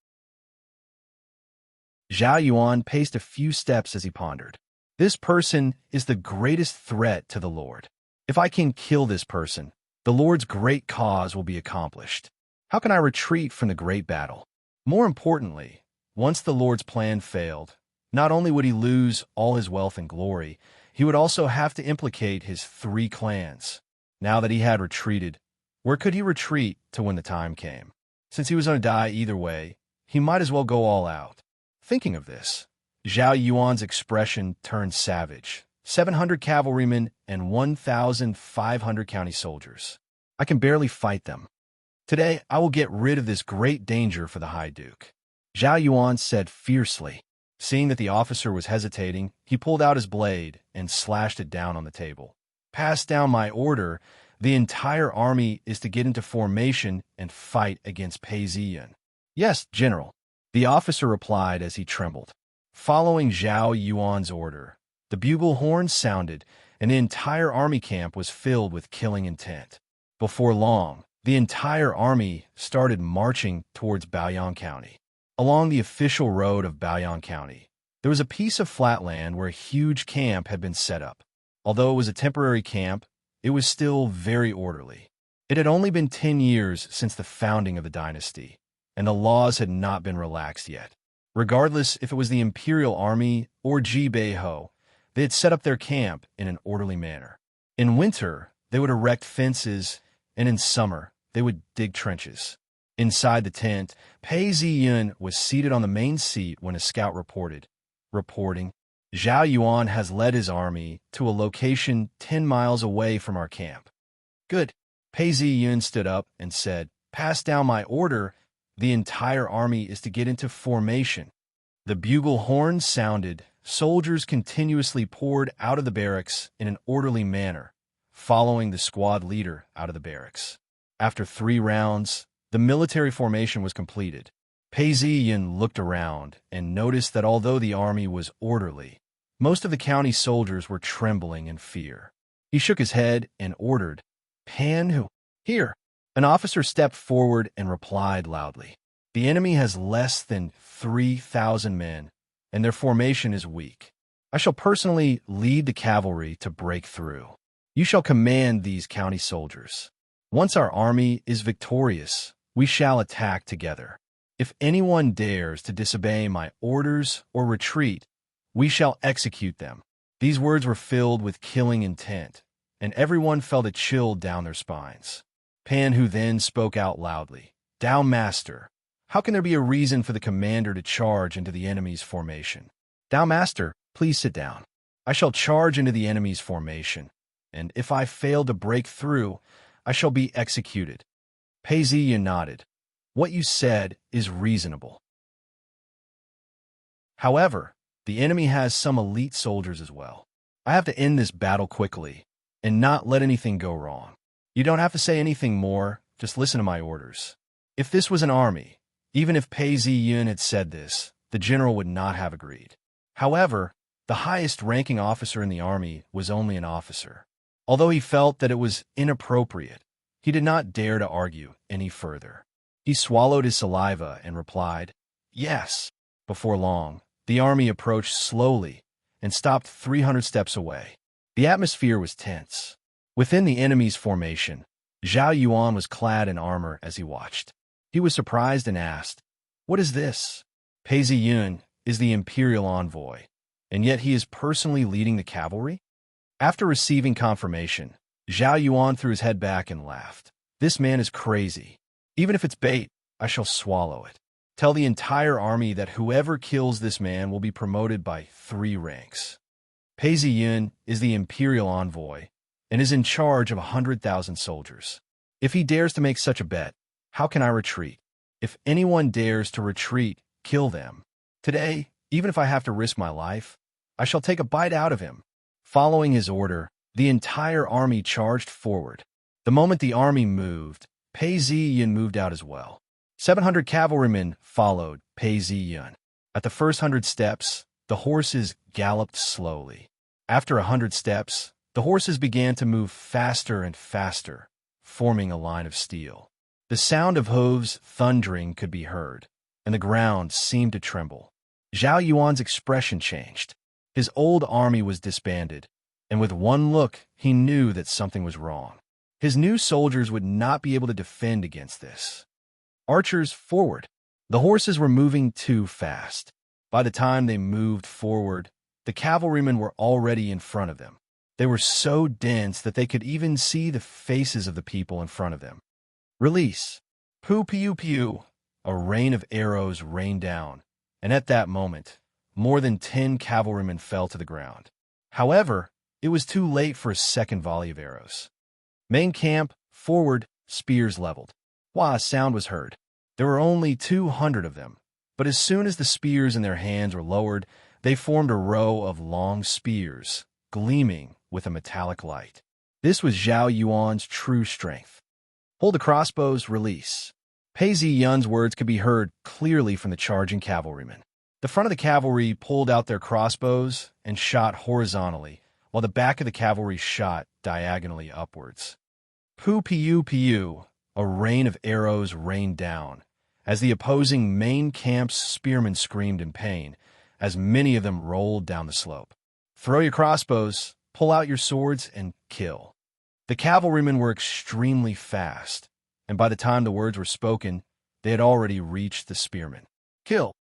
Zhao Yuan paced a few steps as he pondered. This person is the greatest threat to the Lord. If I can kill this person, the Lord's great cause will be accomplished. How can I retreat from the great battle? More importantly, once the Lord's plan failed, not only would he lose all his wealth and glory, he would also have to implicate his 3 clans. Now that he had retreated, where could he retreat to when the time came? Since he was going to die either way, he might as well go all out. Thinking of this, Zhao Yuan's expression turned savage. 700 cavalrymen and 1,500 county soldiers. I can barely fight them. Today, I will get rid of this great danger for the High Duke. Zhao Yuan said fiercely. Seeing that the officer was hesitating, he pulled out his blade and slashed it down on the table. Pass down my order. The entire army is to get into formation and fight against Pei Ziyun. Yes, General, the officer replied as he trembled. Following Zhao Yuan's order, the bugle horn sounded, and the entire army camp was filled with killing intent. Before long, the entire army started marching towards Baoyang County. Along the official road of Baoyang County, there was a piece of flat land where a huge camp had been set up. Although it was a temporary camp, it was still very orderly. It had only been 10 years since the founding of the dynasty, and the laws had not been relaxed yet. Regardless if it was the imperial army or Ji Beiho, they had set up their camp in an orderly manner. In winter, they would erect fences, and in summer, they would dig trenches. Inside the tent, Pei Ziyun was seated on the main seat when a scout reporting, Zhao Yuan has led his army to a location 10 miles away from our camp. Good. Pei Ziyun stood up and said, pass down my order. The entire army is to get into formation. The bugle horn sounded. Soldiers continuously poured out of the barracks in an orderly manner, following the squad leader out of the barracks. After 3 rounds, the military formation was completed. Pei Ziyun looked around and noticed that although the army was orderly, most of the county soldiers were trembling in fear. He shook his head and ordered, Pan Hu, here. An officer stepped forward and replied loudly, the enemy has less than 3,000 men, and their formation is weak. I shall personally lead the cavalry to break through. You shall command these county soldiers. Once our army is victorious, we shall attack together. If anyone dares to disobey my orders or retreat, we shall execute them. These words were filled with killing intent, and everyone felt a chill down their spines. Pan Hu then spoke out loudly, Dao Master, how can there be a reason for the commander to charge into the enemy's formation? Dao Master, please sit down. I shall charge into the enemy's formation, and if I fail to break through, I shall be executed. Pei Ziyun nodded. What you said is reasonable. However, the enemy has some elite soldiers as well. I have to end this battle quickly and not let anything go wrong. You don't have to say anything more, just listen to my orders. If this was an army, Even if Pei Ziyun had said this, the general would not have agreed. However, the highest-ranking officer in the army was only an officer. Although he felt that it was inappropriate, he did not dare to argue any further. He swallowed his saliva and replied, "Yes." Before long, the army approached slowly and stopped 300 steps away. The atmosphere was tense. Within the enemy's formation, Zhao Yuan was clad in armor as he watched. He was surprised and asked, "What is this?" Pei Ziyun is the imperial envoy, and yet he is personally leading the cavalry? After receiving confirmation, Zhao Yuan threw his head back and laughed. "This man is crazy. Even if it's bait, I shall swallow it. Tell the entire army that whoever kills this man will be promoted by 3 ranks. Pei Ziyun is the imperial envoy and is in charge of 100,000 soldiers. If he dares to make such a bet, how can I retreat? If anyone dares to retreat, kill them. Today, even if I have to risk my life, I shall take a bite out of him." Following his order, the entire army charged forward. The moment the army moved, Pei Ziyun moved out as well. 700 cavalrymen followed Pei Ziyun. At the first 100 steps, the horses galloped slowly. After 100 steps, the horses began to move faster and faster, forming a line of steel. The sound of hooves thundering could be heard, and the ground seemed to tremble. Zhao Yuan's expression changed. His old army was disbanded, and with one look, he knew that something was wrong. His new soldiers would not be able to defend against this. Archers, forward! The horses were moving too fast. By the time they moved forward, the cavalrymen were already in front of them. They were so dense that they could even see the faces of the people in front of them. Release! Pew pew pew! A rain of arrows rained down, and at that moment, more than 10 cavalrymen fell to the ground. However, it was too late for a second volley of arrows. Main camp, forward, spears leveled. Wah, a sound was heard. There were only 200 of them, but as soon as the spears in their hands were lowered, they formed a row of long spears, gleaming with a metallic light. This was Zhao Yuan's true strength. Hold the crossbows, release. Pei Ziyun's words could be heard clearly from the charging cavalrymen. The front of the cavalry pulled out their crossbows and shot horizontally, while the back of the cavalry shot diagonally upwards. Pew pew pew! A rain of arrows rained down, as the opposing main camp's spearmen screamed in pain, as many of them rolled down the slope. Throw your crossbows, pull out your swords, and kill. The cavalrymen were extremely fast, and by the time the words were spoken, they had already reached the spearmen. Kill!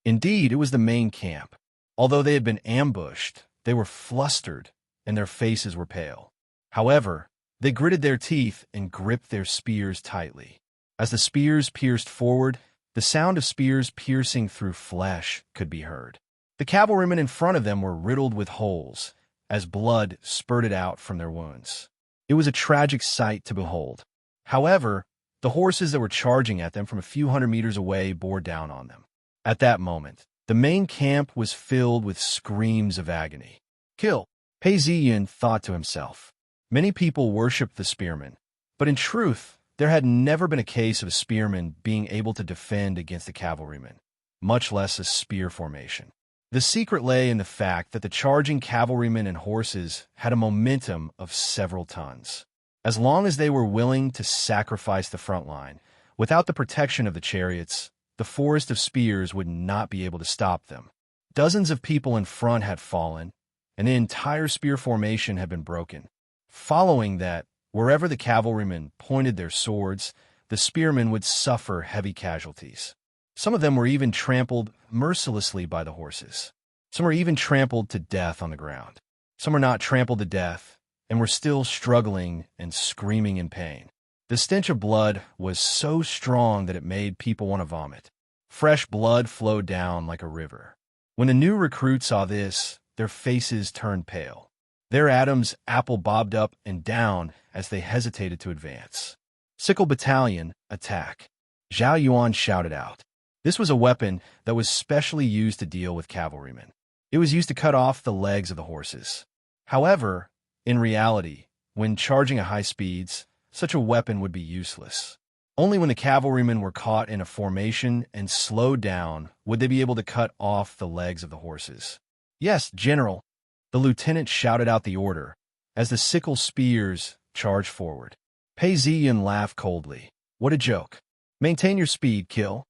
Indeed, it was the main camp. Although they had been ambushed, they were flustered, and their faces were pale. However, they gritted their teeth and gripped their spears tightly. As the spears pierced forward, the sound of spears piercing through flesh could be heard. The cavalrymen in front of them were riddled with holes, as blood spurted out from their wounds. It was a tragic sight to behold. However, the horses that were charging at them from a few hundred meters away bore down on them. At that moment, the main camp was filled with screams of agony. Kill! Pei Ziyun thought to himself. Many people worshipped the spearmen, but in truth, there had never been a case of a spearman being able to defend against a cavalryman, much less a spear formation. The secret lay in the fact that the charging cavalrymen and horses had a momentum of several tons. As long as they were willing to sacrifice the front line, without the protection of the chariots, the forest of spears would not be able to stop them. Dozens of people in front had fallen, and the entire spear formation had been broken. Following that, wherever the cavalrymen pointed their swords, the spearmen would suffer heavy casualties. Some of them were even trampled mercilessly by the horses. Some were even trampled to death on the ground. Some were not trampled to death and were still struggling and screaming in pain. The stench of blood was so strong that it made people want to vomit. Fresh blood flowed down like a river. When the new recruits saw this, their faces turned pale. Their atoms apple-bobbed up and down as they hesitated to advance. Sickle Battalion, attack! Zhao Yuan shouted out. This was a weapon that was specially used to deal with cavalrymen. It was used to cut off the legs of the horses. However, in reality, when charging at high speeds, such a weapon would be useless. Only when the cavalrymen were caught in a formation and slowed down would they be able to cut off the legs of the horses. "Yes, General," the lieutenant shouted out the order as the sickle spears charged forward. Pei Ziyun laughed coldly. "What a joke. Maintain your speed, kill."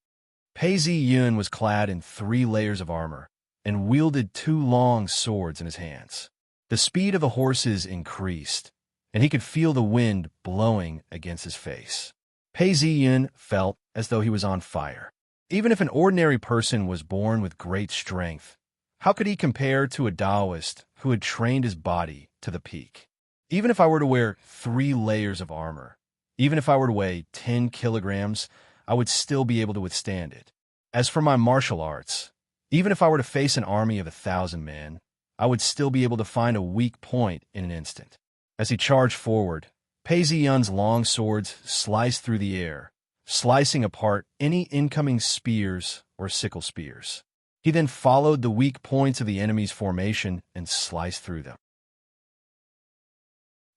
Pei Ziyun was clad in 3 layers of armor and wielded 2 long swords in his hands. The speed of the horses increased, and he could feel the wind blowing against his face. Pei Ziyun felt as though he was on fire. Even if an ordinary person was born with great strength, how could he compare to a Taoist who had trained his body to the peak? Even if I were to wear 3 layers of armor, even if I were to weigh 10 kilograms, I would still be able to withstand it. As for my martial arts, even if I were to face an army of 1,000 men, I would still be able to find a weak point in an instant. As he charged forward, Pei Ziyun's long swords sliced through the air, slicing apart any incoming spears or sickle spears. He then followed the weak points of the enemy's formation and sliced through them.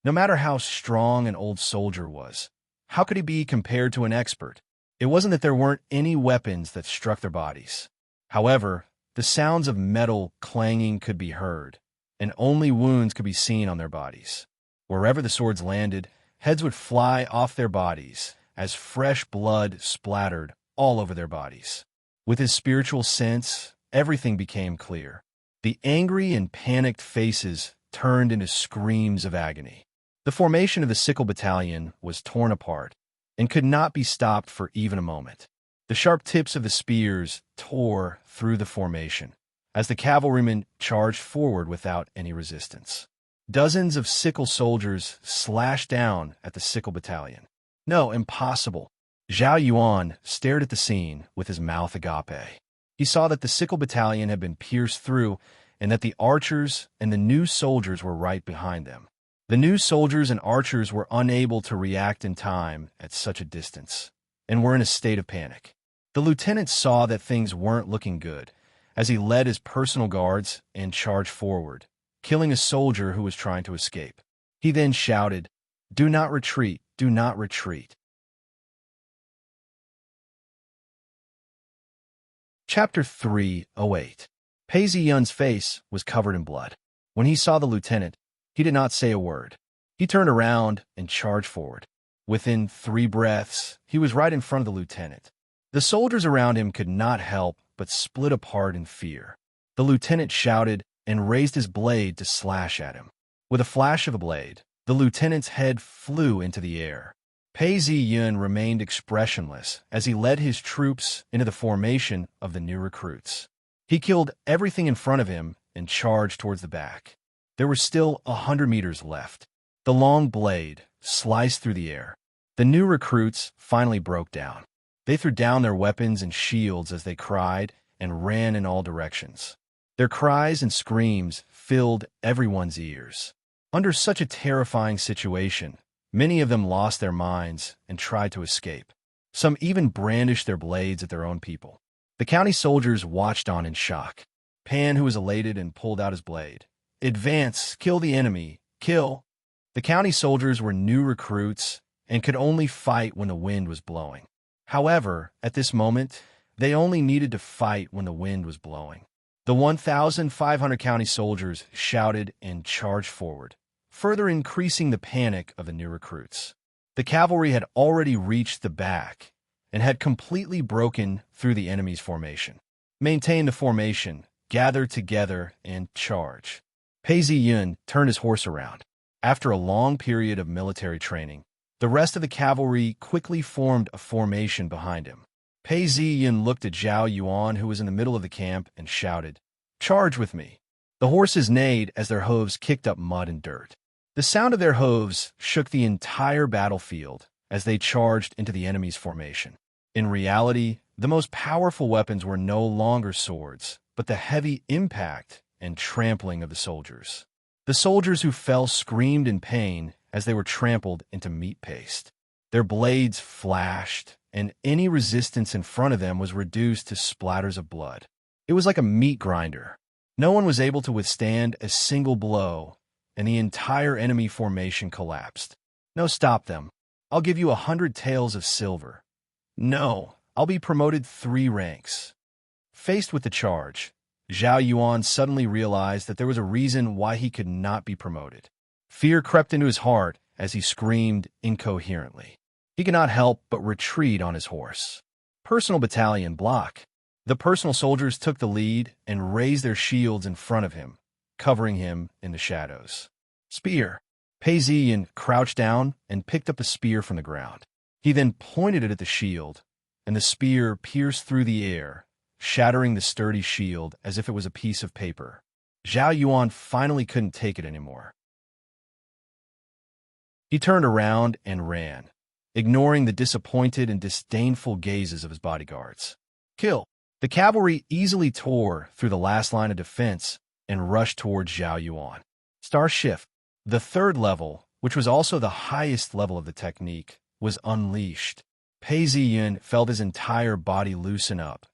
No matter how strong an old soldier was, how could he be compared to an expert? It wasn't that there weren't any weapons that struck their bodies. However, the sounds of metal clanging could be heard, and only wounds could be seen on their bodies. Wherever the swords landed, heads would fly off their bodies as fresh blood splattered all over their bodies. With his spiritual sense, everything became clear. The angry and panicked faces turned into screams of agony. The formation of the Sickle Battalion was torn apart and could not be stopped for even a moment. The sharp tips of the spears tore through the formation as the cavalrymen charged forward without any resistance. Dozens of sickle soldiers slashed down at the Sickle Battalion. "No, impossible." Zhao Yuan stared at the scene with his mouth agape. He saw that the Sickle Battalion had been pierced through and that the archers and the new soldiers were right behind them. The new soldiers and archers were unable to react in time at such a distance and were in a state of panic. The lieutenant saw that things weren't looking good as he led his personal guards and charged forward, killing a soldier who was trying to escape. He then shouted, "Do not retreat, do not retreat." Chapter 308. Pei Ziyun's face was covered in blood. When he saw the lieutenant, he did not say a word. He turned around and charged forward. Within 3 breaths, he was right in front of the lieutenant. The soldiers around him could not help but split apart in fear. The lieutenant shouted and raised his blade to slash at him. With a flash of a blade, the lieutenant's head flew into the air. Pei Ziyun remained expressionless as he led his troops into the formation of the new recruits. He killed everything in front of him and charged towards the back. There were still 100 meters left. The long blade sliced through the air. The new recruits finally broke down. They threw down their weapons and shields as they cried and ran in all directions. Their cries and screams filled everyone's ears. Under such a terrifying situation, many of them lost their minds and tried to escape. Some even brandished their blades at their own people. The county soldiers watched on in shock. Pan, who was elated and pulled out his blade. "Advance, kill the enemy, kill." The county soldiers were new recruits and could only fight when the wind was blowing. However, at this moment, they only needed to fight when the wind was blowing. The 1,500 county soldiers shouted and charged forward, further increasing the panic of the new recruits. The cavalry had already reached the back and had completely broken through the enemy's formation. Maintain the formation, gather together, and charge. Pei Ziyun turned his horse around. After a long period of military training, the rest of the cavalry quickly formed a formation behind him. Pei Ziyun looked at Zhao Yuan, who was in the middle of the camp, and shouted, "Charge with me." The horses neighed as their hooves kicked up mud and dirt. The sound of their hooves shook the entire battlefield as they charged into the enemy's formation. In reality, the most powerful weapons were no longer swords, but the heavy impact and trampling of the soldiers. The soldiers who fell screamed in pain as they were trampled into meat paste. Their blades flashed, and any resistance in front of them was reduced to splatters of blood. It was like a meat grinder. No one was able to withstand a single blow, and the entire enemy formation collapsed. No, stop them. I'll give you 100 taels of silver. No, I'll be promoted 3 ranks. Faced with the charge, Zhao Yuan suddenly realized that there was a reason why he could not be promoted. Fear crept into his heart as he screamed incoherently. He could not help but retreat on his horse. Personal battalion block. The personal soldiers took the lead and raised their shields in front of him, covering him in the shadows. Spear. Pei Ziyan crouched down and picked up a spear from the ground. He then pointed it at the shield, and the spear pierced through the air, shattering the sturdy shield as if it was a piece of paper. Zhao Yuan finally couldn't take it anymore. He turned around and ran, ignoring the disappointed and disdainful gazes of his bodyguards. Kill! The cavalry easily tore through the last line of defense and rushed towards Zhao Yuan. Star Shift. The 3rd level, which was also the highest level of the technique, was unleashed. Pei Ziyan felt his entire body loosen up,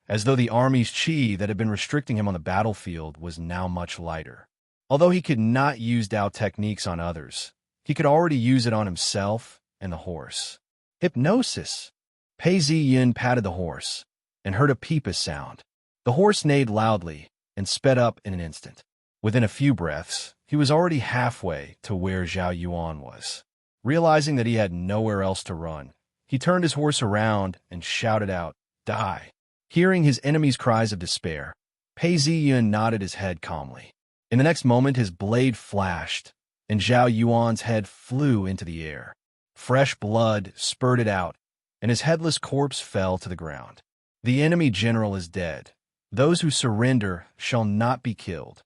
as though the army's qi that had been restricting him on the battlefield was now much lighter. Although he could not use Dao techniques on others, he could already use it on himself and the horse. Hypnosis. Pei Ziyan patted the horse and heard a peepus sound. The horse neighed loudly and sped up in an instant. Within a few breaths, he was already halfway to where Zhao Yuan was. Realizing that he had nowhere else to run, he turned his horse around and shouted out, "Die!" Hearing his enemy's cries of despair, Pei Ziyan nodded his head calmly. In the next moment, his blade flashed, and Zhao Yuan's head flew into the air. Fresh blood spurted out, and his headless corpse fell to the ground. The enemy general is dead. Those who surrender shall not be killed.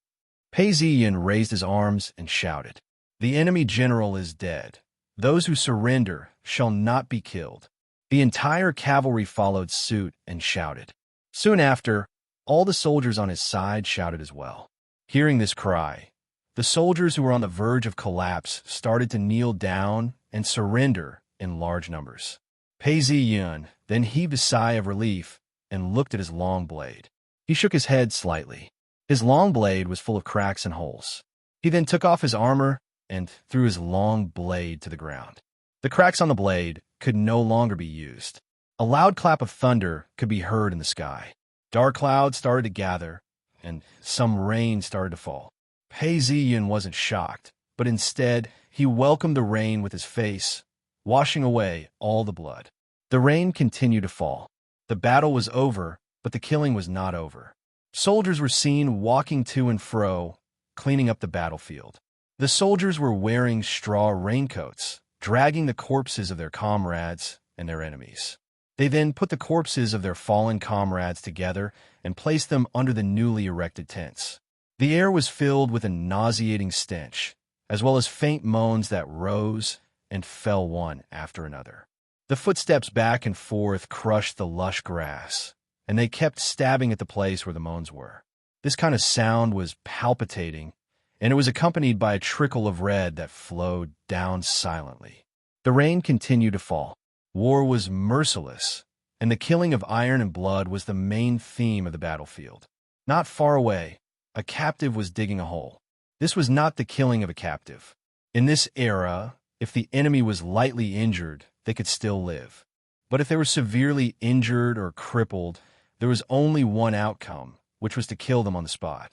Pei Ziyan raised his arms and shouted, "The enemy general is dead. Those who surrender shall not be killed." The entire cavalry followed suit and shouted. Soon after, all the soldiers on his side shouted as well. Hearing this cry, the soldiers who were on the verge of collapse started to kneel down and surrender in large numbers. Pei Ziyan then heaved a sigh of relief and looked at his long blade. He shook his head slightly. His long blade was full of cracks and holes. He then took off his armor and threw his long blade to the ground. The cracks on the blade could no longer be used. A loud clap of thunder could be heard in the sky. Dark clouds started to gather, and some rain started to fall. Pei Ziyan wasn't shocked, but instead he welcomed the rain with his face, washing away all the blood. The rain continued to fall. The battle was over, but the killing was not over. Soldiers were seen walking to and fro, cleaning up the battlefield. The soldiers were wearing straw raincoats, dragging the corpses of their comrades and their enemies. They then put the corpses of their fallen comrades together and placed them under the newly erected tents. The air was filled with a nauseating stench, as well as faint moans that rose and fell one after another. The footsteps back and forth crushed the lush grass, and they kept stabbing at the place where the moans were. This kind of sound was palpitating, and it was accompanied by a trickle of red that flowed down silently. The rain continued to fall. War was merciless, and the killing of iron and blood was the main theme of the battlefield. Not far away, a captive was digging a hole. This was not the killing of a captive. In this era, if the enemy was lightly injured, they could still live. But if they were severely injured or crippled, there was only one outcome, which was to kill them on the spot.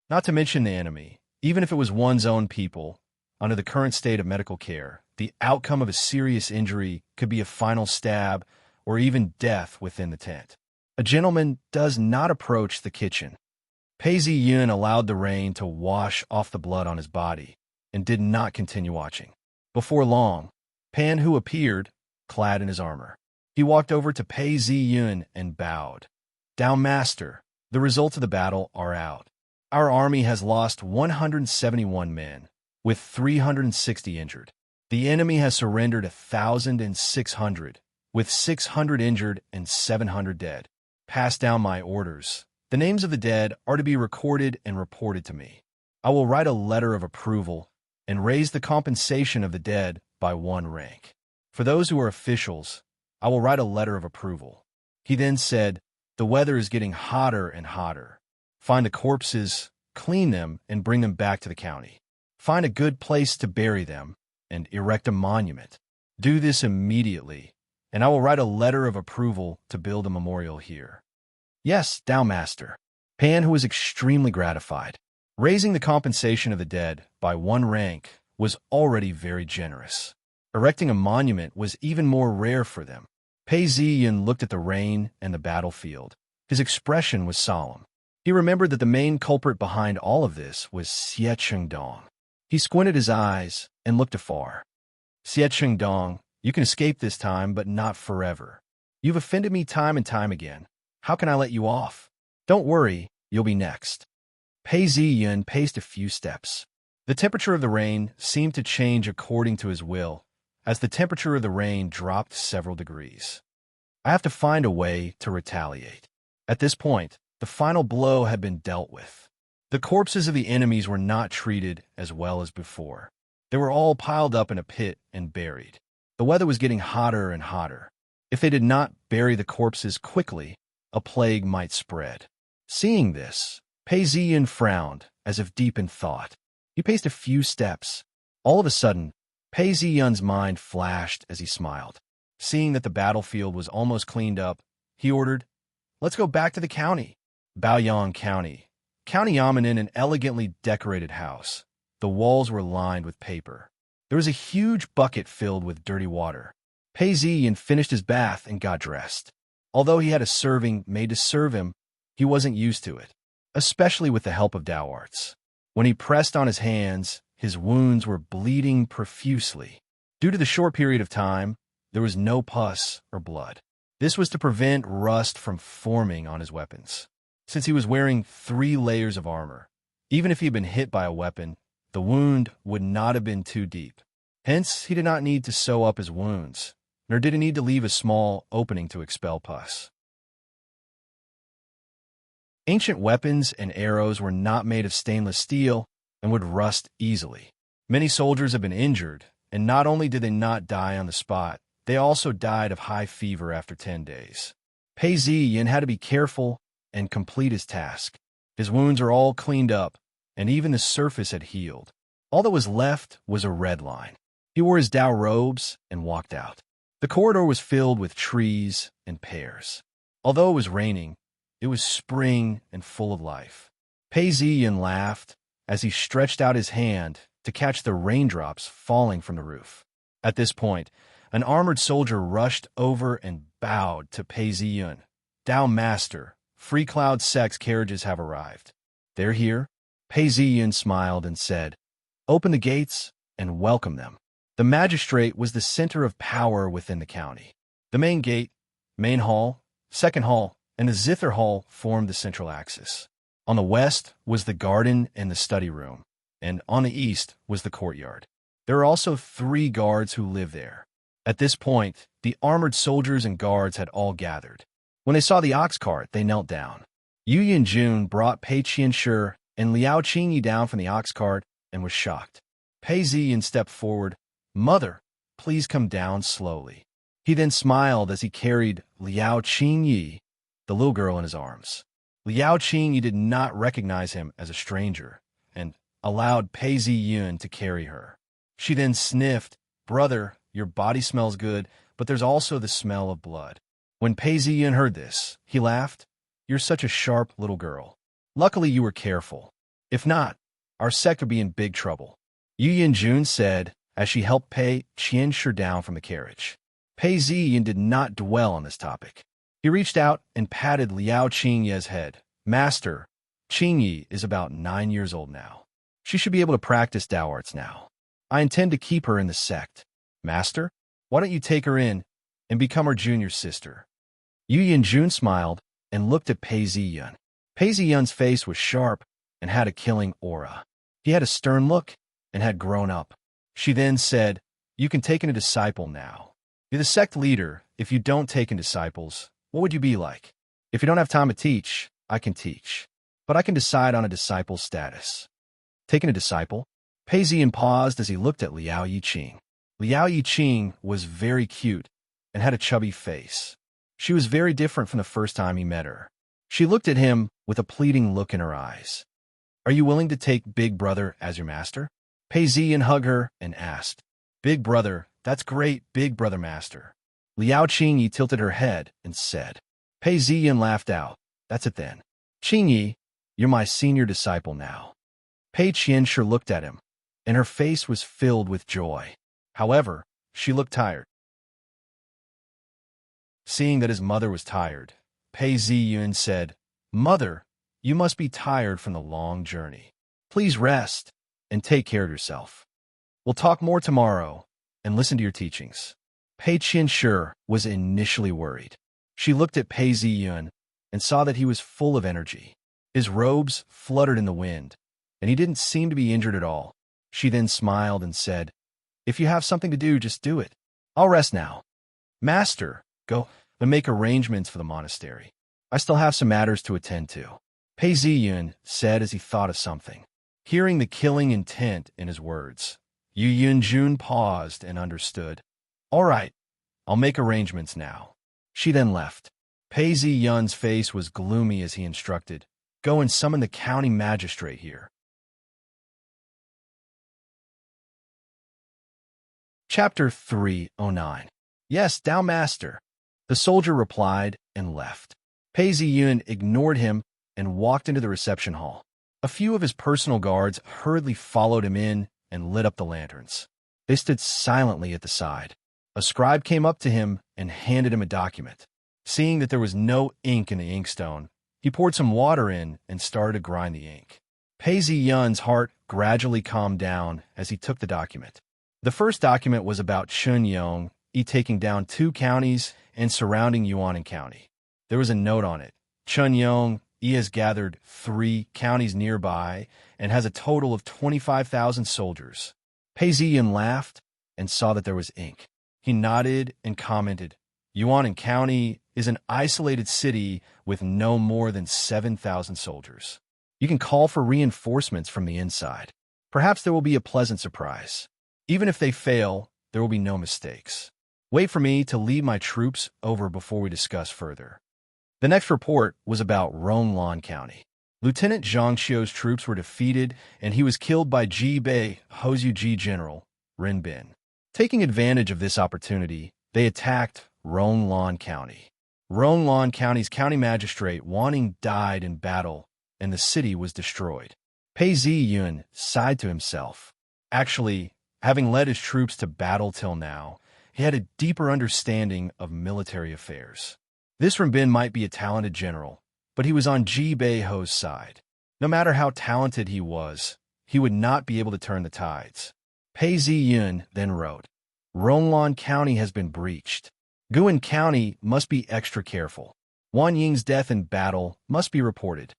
Not to mention the enemy, even if it was one's own people, under the current state of medical care, the outcome of a serious injury could be a final stab or even death within the tent. A gentleman does not approach the kitchen. Pei Ziyan allowed the rain to wash off the blood on his body and did not continue watching. Before long, Pan Hu appeared, clad in his armor. He walked over to Pei Ziyan and bowed. "Down, Master, the results of the battle are out. Our army has lost 171 men, with 360 injured. The enemy has surrendered 1,600, with 600 injured and 700 dead. Pass down my orders. The names of the dead are to be recorded and reported to me. I will write a letter of approval and raise the compensation of the dead by 1 rank. For those who are officials, I will write a letter of approval." He then said, "The weather is getting hotter and hotter. Find the corpses, clean them, and bring them back to the county. Find a good place to bury them, and erect a monument. Do this immediately, and I will write a letter of approval to build a memorial here. Yes, thou master. Pan, who was extremely gratified. Raising the compensation of the dead by 1 rank was already very generous. Erecting a monument was even more rare for them. Pei Ziyin looked at the rain and the battlefield. His expression was solemn. He remembered that the main culprit behind all of this was Xie Chengdong. He squinted his eyes and looked afar. Xie Chengdong, you can escape this time, but not forever. You've offended me time and time again. How can I let you off? Don't worry, you'll be next. Pei Ziyin paced a few steps. The temperature of the rain seemed to change according to his will, as the temperature of the rain dropped several degrees. I have to find a way to retaliate. At this point, the final blow had been dealt with. The corpses of the enemies were not treated as well as before. They were all piled up in a pit and buried. The weather was getting hotter and hotter. If they did not bury the corpses quickly, a plague might spread. Seeing this, Pei Ziyin frowned, as if deep in thought. He paced a few steps. All of a sudden, Pei Ziyun's mind flashed as he smiled. Seeing that the battlefield was almost cleaned up, he ordered, "Let's go back to the county." Baoyang County. County Yamen in an elegantly decorated house. The walls were lined with paper. There was a huge bucket filled with dirty water. Pei Ziyin finished his bath and got dressed. Although he had a serving made to serve him, he wasn't used to it, especially with the help of Dao arts. When he pressed on his hands, his wounds were bleeding profusely. Due to the short period of time, there was no pus or blood. This was to prevent rust from forming on his weapons. Since he was wearing 3 layers of armor, even if he had been hit by a weapon, the wound would not have been too deep. Hence, he did not need to sew up his wounds, nor did he need to leave a small opening to expel pus. Ancient weapons and arrows were not made of stainless steel and would rust easily. Many soldiers have been injured, and not only did they not die on the spot, they also died of high fever after 10 days. Pei Ziyin had to be careful and complete his task. His wounds are all cleaned up, and even the surface had healed. All that was left was a red line. He wore his Dao robes and walked out. The corridor was filled with trees and pears. Although it was raining, it was spring and full of life. Pei Ziyin laughed as he stretched out his hand to catch the raindrops falling from the roof. At this point, an armored soldier rushed over and bowed to Pei Ziyin. "Dao Master, Free Cloud Sect's carriages have arrived." "They're here?" Pei Ziyin smiled and said, "Open the gates and welcome them." The magistrate was the center of power within the county. The main gate, main hall, second hall, and the zither hall formed the central axis. On the west was the garden and the study room, and on the east was the courtyard. There are also 3 guards who live there. At this point, the armored soldiers and guards had all gathered. When they saw the ox cart, they knelt down. Yu Yanjun brought Pei Qianshi and Liao Qingyi down from the ox cart and was shocked. Pei Ziyin stepped forward. "Mother, please come down slowly." He then smiled as he carried Liao Qingyi, the little girl, in his arms. Liao Qingyi did not recognize him as a stranger and allowed Pei Ziyin to carry her. She then sniffed, "Brother, your body smells good, but there's also the smell of blood." When Pei Ziyin heard this, he laughed. "You're such a sharp little girl. Luckily you were careful. If not, our sect would be in big trouble," Yu Yanjun said as she helped Pei Qianshi down from the carriage. Pei Ziyin did not dwell on this topic. He reached out and patted Liao Qingyi's head. "Master, Qingyi is about 9 years old now. She should be able to practice Dao arts now. I intend to keep her in the sect. Master, why don't you take her in and become her junior sister?" Yu Yanjun smiled and looked at Pei Ziyin. Pei Ziyun's face was sharp and had a killing aura. He had a stern look and had grown up. She then said, "You can take in a disciple now. You're the sect leader. If you don't take in disciples, what would you be like? If you don't have time to teach, I can teach. But I can decide on a disciple's status." Taking a disciple? Pei Ziyin paused as he looked at Liao Yiqing. Liao Yiqing was very cute and had a chubby face. She was very different from the first time he met her. She looked at him with a pleading look in her eyes. "Are you willing to take Big Brother as your master?" Pei Ziyin hugged her and asked. Big brother, that's great, big brother master. Liao Qingyi tilted her head and said. Pei Ziyan laughed out. That's it then. Qingyi, you're my senior disciple now. Pei Qianshi looked at him, and her face was filled with joy. However, she looked tired. Seeing that his mother was tired, Pei Ziyun said, Mother, you must be tired from the long journey. Please rest and take care of yourself. We'll talk more tomorrow and listen to your teachings. Pei Qianshi was initially worried. She looked at Pei Ziyun and saw that he was full of energy. His robes fluttered in the wind, and he didn't seem to be injured at all. She then smiled and said, If you have something to do, just do it. I'll rest now. Master, go and make arrangements for the monastery. I still have some matters to attend to. Pei Ziyun said as he thought of something. Hearing the killing intent in his words, Yu Yunjun paused and understood. All right, I'll make arrangements now. She then left. Pei Ziyun's face was gloomy as he instructed, Go and summon the county magistrate here. Chapter 309. Yes, Tao Master. The soldier replied and left. Pei Ziyun ignored him and walked into the reception hall. A few of his personal guards hurriedly followed him in and lit up the lanterns. They stood silently at the side. A scribe came up to him and handed him a document. Seeing that there was no ink in the inkstone, he poured some water in and started to grind the ink. Pei Ziyun's heart gradually calmed down as he took the document. The first document was about Chunyong taking down 2 counties and surrounding Yuanan County. There was a note on it. Chunyong has gathered 3 counties nearby and has a total of 25,000 soldiers. Pei Ziyun laughed and saw that there was ink. He nodded and commented, Yuanan County is an isolated city with no more than 7,000 soldiers. You can call for reinforcements from the inside. Perhaps there will be a pleasant surprise. Even if they fail, there will be no mistakes. Wait for me to lead my troops over before we discuss further. The next report was about Ronglon County. Lieutenant Zhang Xiu's troops were defeated, and he was killed by Ji Bei, Hozhuji General, Ren Bin. Taking advantage of this opportunity, they attacked Ronglon County. Ronglon County's county magistrate Wanning died in battle, and the city was destroyed. Pei Ziyun sighed to himself. Actually, having led his troops to battle till now, he had a deeper understanding of military affairs. This Ren Bin might be a talented general, but he was on Ji Bei Ho's side. No matter how talented he would not be able to turn the tides. Pei Ziyun then wrote, Ronglon County has been breached. Guan County must be extra careful. Wan Ying's death in battle must be reported.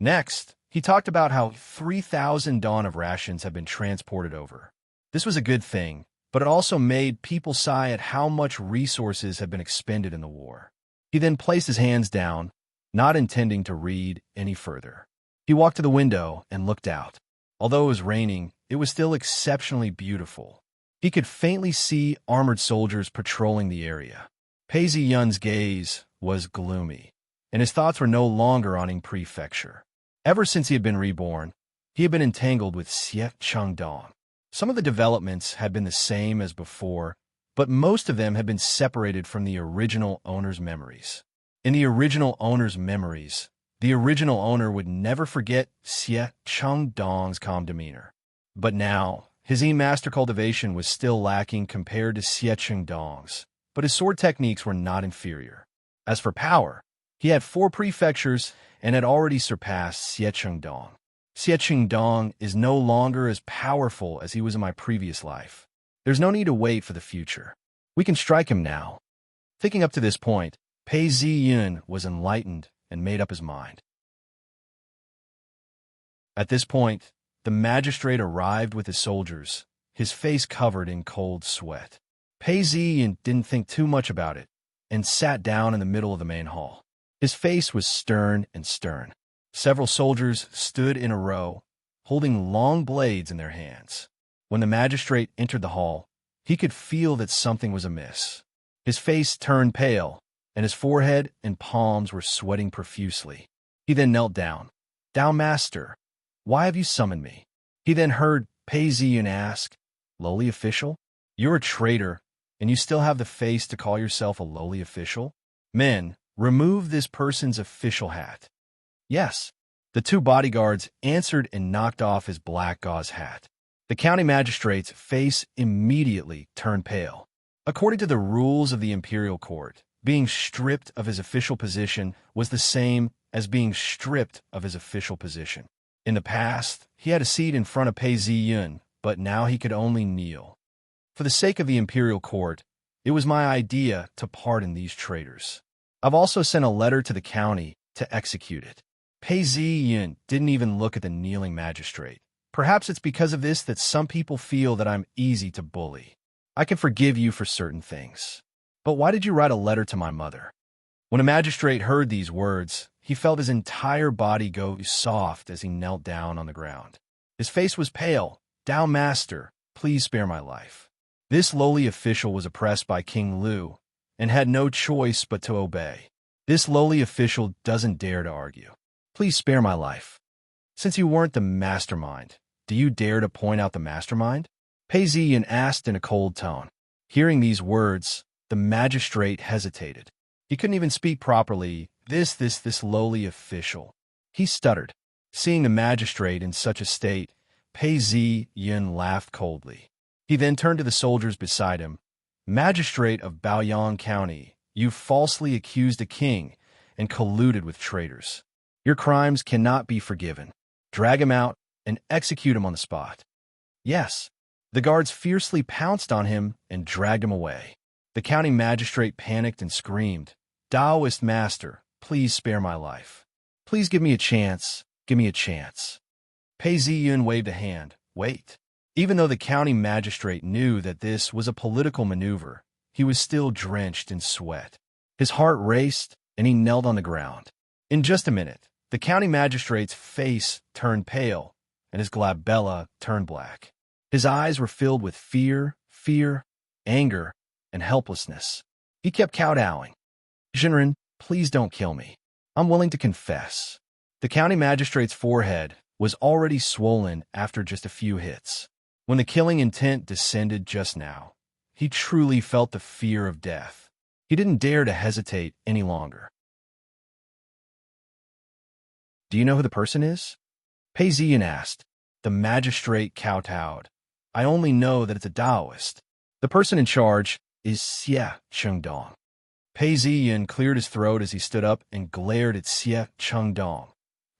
Next, he talked about how 3,000 dawn of rations have been transported over. This was a good thing, but it also made people sigh at how much resources have been expended in the war. He then placed his hands down, not intending to read any further. He walked to the window and looked out. Although it was raining, it was still exceptionally beautiful. He could faintly see armored soldiers patrolling the area. Pei Ziyun's gaze was gloomy, and his thoughts were no longer on Ying Prefecture. Ever since he had been reborn, he had been entangled with Xie Chengdong. Some of the developments had been the same as before, but most of them had been separated from the original owner's memories. In the original owner's memories, the original owner would never forget Xie Chengdong's calm demeanor. But now, his master cultivation was still lacking compared to Xie Chengdong's, but his sword techniques were not inferior. As for power, he had 4 prefectures and had already surpassed Xie Chengdong. Xie Chengdong is no longer as powerful as he was in my previous life. There's no need to wait for the future. We can strike him now. Thinking up to this point, Pei Ziyun was enlightened and made up his mind. At this point, the magistrate arrived with his soldiers, his face covered in cold sweat. Pei Ziyun didn't think too much about it and sat down in the middle of the main hall. His face was stern and stern. Several soldiers stood in a row, holding long blades in their hands. When the magistrate entered the hall, he could feel that something was amiss. His face turned pale, and his forehead and palms were sweating profusely. He then knelt down. Tao Master, why have you summoned me? He then heard Pei Ziyun ask, Lowly official, You're a traitor, and you still have the face to call yourself a lowly official? Men, remove this person's official hat. Yes. The two bodyguards answered and knocked off his black gauze hat. The county magistrate's face immediately turned pale. According to the rules of the imperial court, being stripped of his official position was the same as being stripped of his official position. In the past, he had a seat in front of Pei Ziyun, but now he could only kneel. For the sake of the imperial court, it was my idea to pardon these traitors. I've also sent a letter to the county to execute it. Pei Ziyun didn't even look at the kneeling magistrate. Perhaps it's because of this that some people feel that I'm easy to bully. I can forgive you for certain things. But why did you write a letter to my mother? When a magistrate heard these words, he felt his entire body go soft as he knelt down on the ground. His face was pale. "Tao Master, please spare my life." This lowly official was oppressed by King Lu and had no choice but to obey. This lowly official doesn't dare to argue. "Please spare my life. Since you weren't the mastermind, do you dare to point out the mastermind?" Pei Ziyan asked in a cold tone. Hearing these words, the magistrate hesitated. He couldn't even speak properly. This lowly official. He stuttered. Seeing the magistrate in such a state, Pei Ziyan laughed coldly. He then turned to the soldiers beside him. "Magistrate of Baoyang County, you falsely accused a king and colluded with traitors. Your crimes cannot be forgiven. Drag him out and execute him on the spot." Yes. The guards fiercely pounced on him and dragged him away. The county magistrate panicked and screamed, "Taoist master, please spare my life. Please give me a chance. Give me a chance." Pei Ziyun waved a hand. "Wait." Even though the county magistrate knew that this was a political maneuver, he was still drenched in sweat. His heart raced, and he knelt on the ground. In just a minute, the county magistrate's face turned pale, and his glabella turned black. His eyes were filled with fear, anger, and helplessness. He kept kowtowing. "Jinren, please don't kill me. I'm willing to confess." The county magistrate's forehead was already swollen after just a few hits. When the killing intent descended just now, he truly felt the fear of death. He didn't dare to hesitate any longer. "Do you know who the person is?" Pei Ziyan asked. The magistrate kowtowed. "I only know that it's a Taoist. The person in charge is Xie Chengdong." Pei Ziyan cleared his throat as he stood up and glared at Xie Chengdong.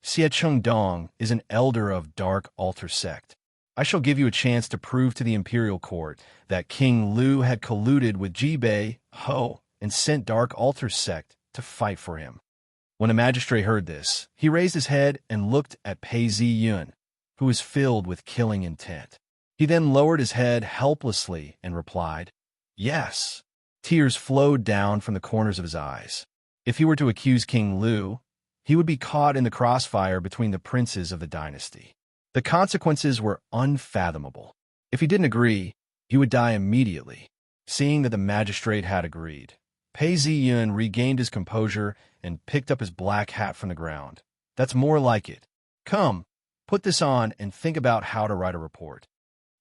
Xie Chengdong is an elder of Dark Altar sect. "I shall give you a chance to prove to the imperial court that King Lu had colluded with Jibei Ho and sent Dark Altar sect to fight for him." When the magistrate heard this, he raised his head and looked at Pei Ziyun, who was filled with killing intent. He then lowered his head helplessly and replied, "Yes." Tears flowed down from the corners of his eyes. If he were to accuse King Lu, he would be caught in the crossfire between the princes of the dynasty. The consequences were unfathomable. If he didn't agree, he would die immediately. Seeing that the magistrate had agreed, Pei Ziyun regained his composure and picked up his black hat from the ground. "That's more like it. Come, put this on and think about how to write a report."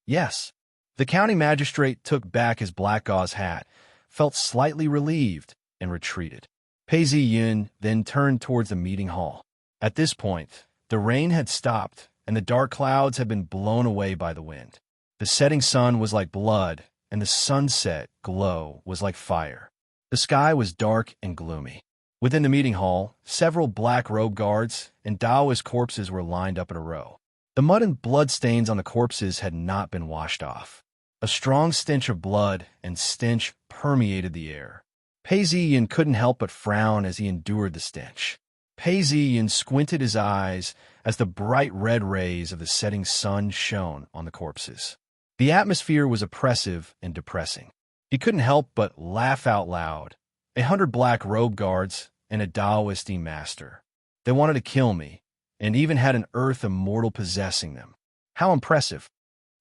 Yes. The county magistrate took back his black gauze hat, felt slightly relieved, and retreated. Pei Ziyun then turned towards the meeting hall. At this point, the rain had stopped, and the dark clouds had been blown away by the wind. The setting sun was like blood, and the sunset glow was like fire. The sky was dark and gloomy. Within the meeting hall, several black-robed guards and Taoist corpses were lined up in a row. The mud and blood stains on the corpses had not been washed off. A strong stench of blood and stench permeated the air. Pei Ziyan couldn't help but frown as he endured the stench. Pei Ziyan squinted his eyes as the bright red rays of the setting sun shone on the corpses. The atmosphere was oppressive and depressing. He couldn't help but laugh out loud. 100 black-robed guards and a Taoist master. They wanted to kill me, and even had an earth immortal possessing them. How impressive.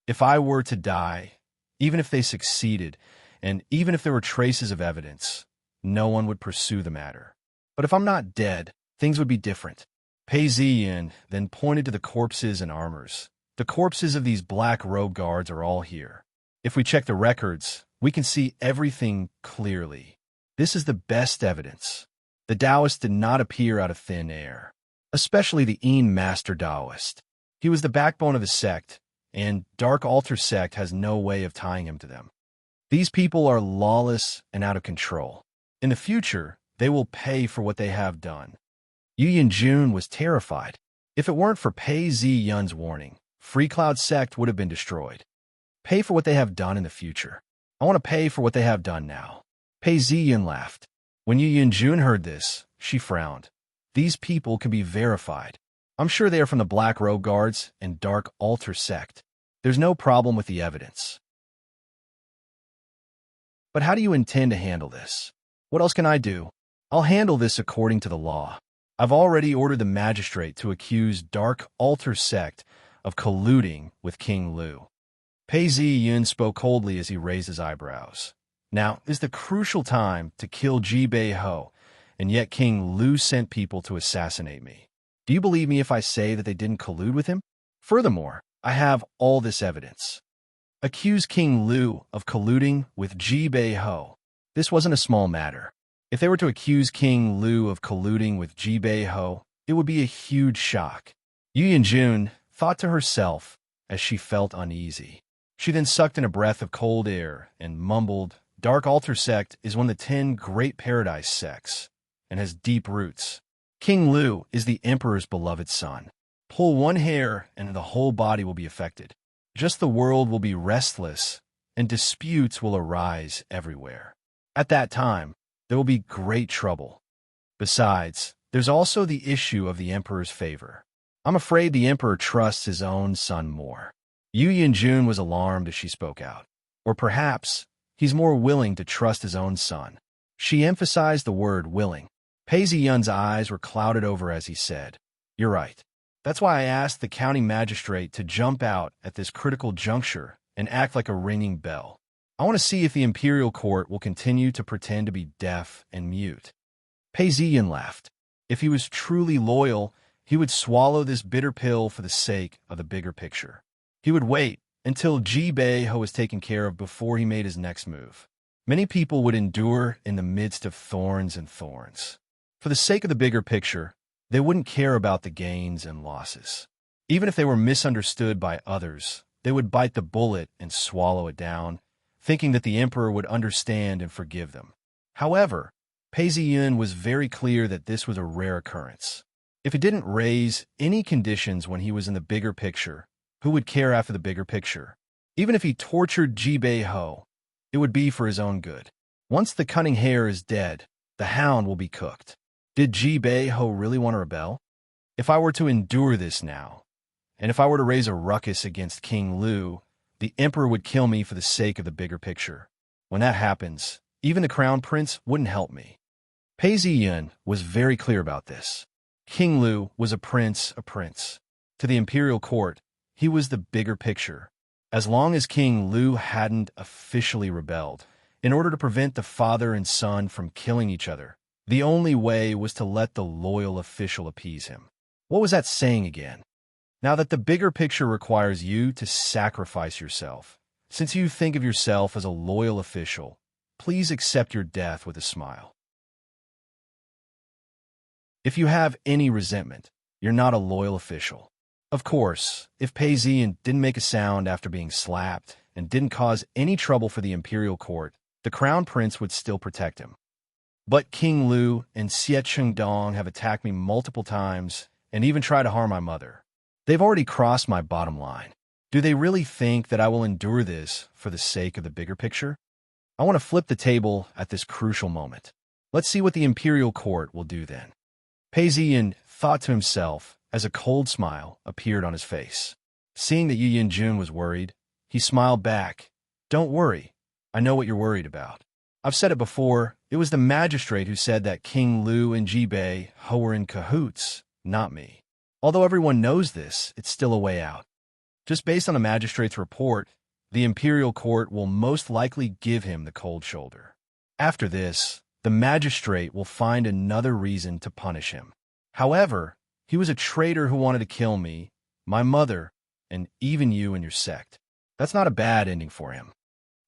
If I were to die, even if they succeeded, and even if there were traces of evidence, no one would pursue the matter. But if I'm not dead, things would be different. Pei Ziyan then pointed to the corpses and armors. "The corpses of these black-robed guards are all here. If we check the records, we can see everything clearly. This is the best evidence. The Taoist did not appear out of thin air, especially the Een Master Taoist. He was the backbone of his sect, and Dark Altar sect has no way of tying him to them. These people are lawless and out of control. In the future, they will pay for what they have done. Yu Yanjun was terrified. If it weren't for Pei Zi Yun's warning, Free Cloud sect would have been destroyed. Pay for what they have done in the future. I want to pay for what they have done now. Pei Zi Yun laughed. When Yu Yanjun heard this, she frowned. These people can be verified. I'm sure they are from the Black Robe Guards and Dark Altar sect. There's no problem with the evidence. But how do you intend to handle this? What else can I do? I'll handle this according to the law. I've already ordered the magistrate to accuse Dark Altar sect of colluding with King Lu. Pei Zi Yun spoke coldly as he raised his eyebrows. Now is the crucial time to kill Ji Bei Ho, and yet King Lu sent people to assassinate me. Do you believe me if I say that they didn't collude with him? Furthermore, I have all this evidence. Accuse King Lu of colluding with Ji Bei Ho. This wasn't a small matter. If they were to accuse King Lu of colluding with Ji Bei Ho, it would be a huge shock. Yu Yanjun thought to herself as she felt uneasy. She then sucked in a breath of cold air and mumbled, Dark Altar sect is one of the 10 great paradise sects and has deep roots. King Lu is the emperor's beloved son. Pull one hair and the whole body will be affected. Just the world will be restless and disputes will arise everywhere. At that time, there will be great trouble. Besides, there's also the issue of the emperor's favor. I'm afraid the emperor trusts his own son more. Yu Yanjun was alarmed as she spoke out. Or perhaps, he's more willing to trust his own son. She emphasized the word willing. Pei Zi Yun's eyes were clouded over as he said, You're right. That's why I asked the county magistrate to jump out at this critical juncture and act like a ringing bell. I want to see if the imperial court will continue to pretend to be deaf and mute. Pei Zi Yun laughed. If he was truly loyal, he would swallow this bitter pill for the sake of the bigger picture. He would wait until Ji Bei Ho was taken care of before he made his next move. Many people would endure in the midst of thorns and thorns. For the sake of the bigger picture, they wouldn't care about the gains and losses. Even if they were misunderstood by others, they would bite the bullet and swallow it down, thinking that the emperor would understand and forgive them. However, Pei Zi Yun was very clear that this was a rare occurrence. If he didn't raise any conditions when he was in the bigger picture, who would care after the bigger picture? Even if he tortured Ji Bei Ho, it would be for his own good. Once the cunning hare is dead, the hound will be cooked. Did Ji Bei Ho really want to rebel? If I were to endure this now, and if I were to raise a ruckus against King Lu, the emperor would kill me for the sake of the bigger picture. When that happens, even the crown prince wouldn't help me. Pei Zi Yun was very clear about this. King Lu was a prince. To the imperial court, he was the bigger picture. As long as King Lu hadn't officially rebelled, in order to prevent the father and son from killing each other, the only way was to let the loyal official appease him. What was that saying again? Now that the bigger picture requires you to sacrifice yourself, since you think of yourself as a loyal official, please accept your death with a smile. If you have any resentment, you're not a loyal official. Of course, if Pei Zi Yun didn't make a sound after being slapped and didn't cause any trouble for the imperial court, the crown prince would still protect him. But King Lu and Xie Chengdong have attacked me multiple times and even tried to harm my mother. They've already crossed my bottom line. Do they really think that I will endure this for the sake of the bigger picture? I want to flip the table at this crucial moment. Let's see what the imperial court will do then. Pei Zi Yun thought to himself as a cold smile appeared on his face. Seeing that Yu Yanjun was worried, he smiled back. Don't worry. I know what you're worried about. I've said it before, it was the magistrate who said that King Lu and Ji Bei Ho were in cahoots, not me. Although everyone knows this, it's still a way out. Just based on the magistrate's report, the imperial court will most likely give him the cold shoulder. After this, the magistrate will find another reason to punish him. However, he was a traitor who wanted to kill me, my mother, and even you and your sect. That's not a bad ending for him.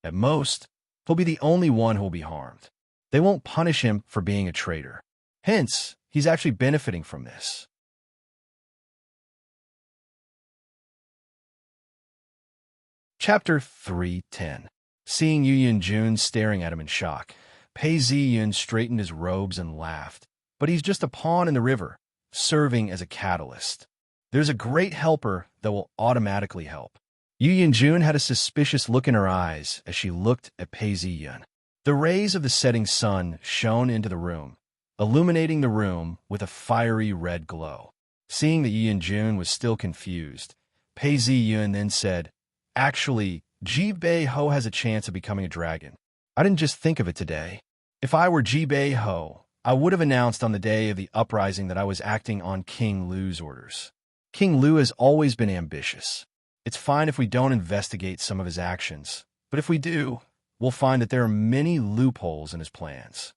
At most, he'll be the only one who will be harmed. They won't punish him for being a traitor. Hence, he's actually benefiting from this. Chapter 3:10. Seeing Yu Yun-jun staring at him in shock, Pei Zi-yun straightened his robes and laughed. But he's just a pawn in the river, serving as a catalyst. There's a great helper that will automatically help. Yu Yun-jun had a suspicious look in her eyes as she looked at Pei Zi-yun. The rays of the setting sun shone into the room, illuminating the room with a fiery red glow. Seeing that Yu Yun-jun was still confused, Pei Zi-yun then said, "Actually, Ji Bei-ho has a chance of becoming a dragon. I didn't just think of it today. If I were Ji Bei-ho, I would have announced on the day of the uprising that I was acting on King Lu's orders. King Lu has always been ambitious. It's fine if we don't investigate some of his actions, but if we do, we'll find that there are many loopholes in his plans.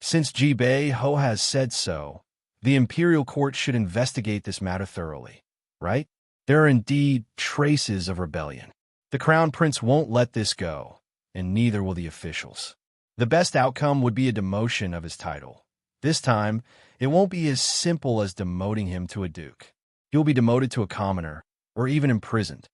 Since Ji Bei-ho has said so, the imperial court should investigate this matter thoroughly, right? There are indeed traces of rebellion. The crown prince won't let this go, and neither will the officials. The best outcome would be a demotion of his title. This time, it won't be as simple as demoting him to a duke. He will be demoted to a commoner, or even imprisoned.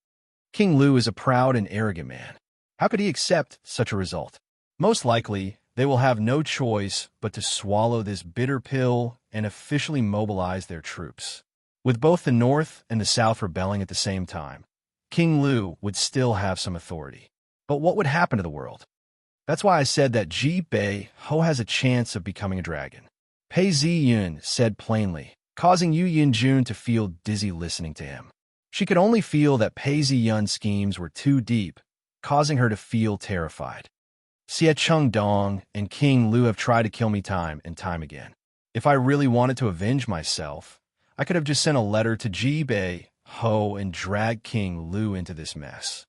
King Lu is a proud and arrogant man. How could he accept such a result? Most likely, they will have no choice but to swallow this bitter pill and officially mobilize their troops. With both the North and the South rebelling at the same time, King Lu would still have some authority. But what would happen to the world? That's why I said that Ji Bei-ho has a chance of becoming a dragon. Pei Zi-yun said plainly, causing Yu Yun-jun to feel dizzy listening to him. She could only feel that Pei Zi-yun's schemes were too deep, causing her to feel terrified. Xie Chengdong and King Lu have tried to kill me time and time again. If I really wanted to avenge myself, I could have just sent a letter to Ji Bei-ho and dragged King Lu into this mess.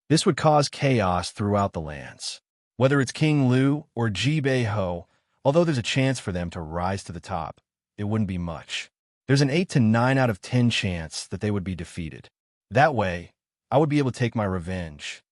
This would cause chaos throughout the lands. Whether it's King Lu or Ji Bei-ho, although there's a chance for them to rise to the top, it wouldn't be much. There's an 8 to 9 out of 10 chance that they would be defeated. That way, I would be able to take my revenge.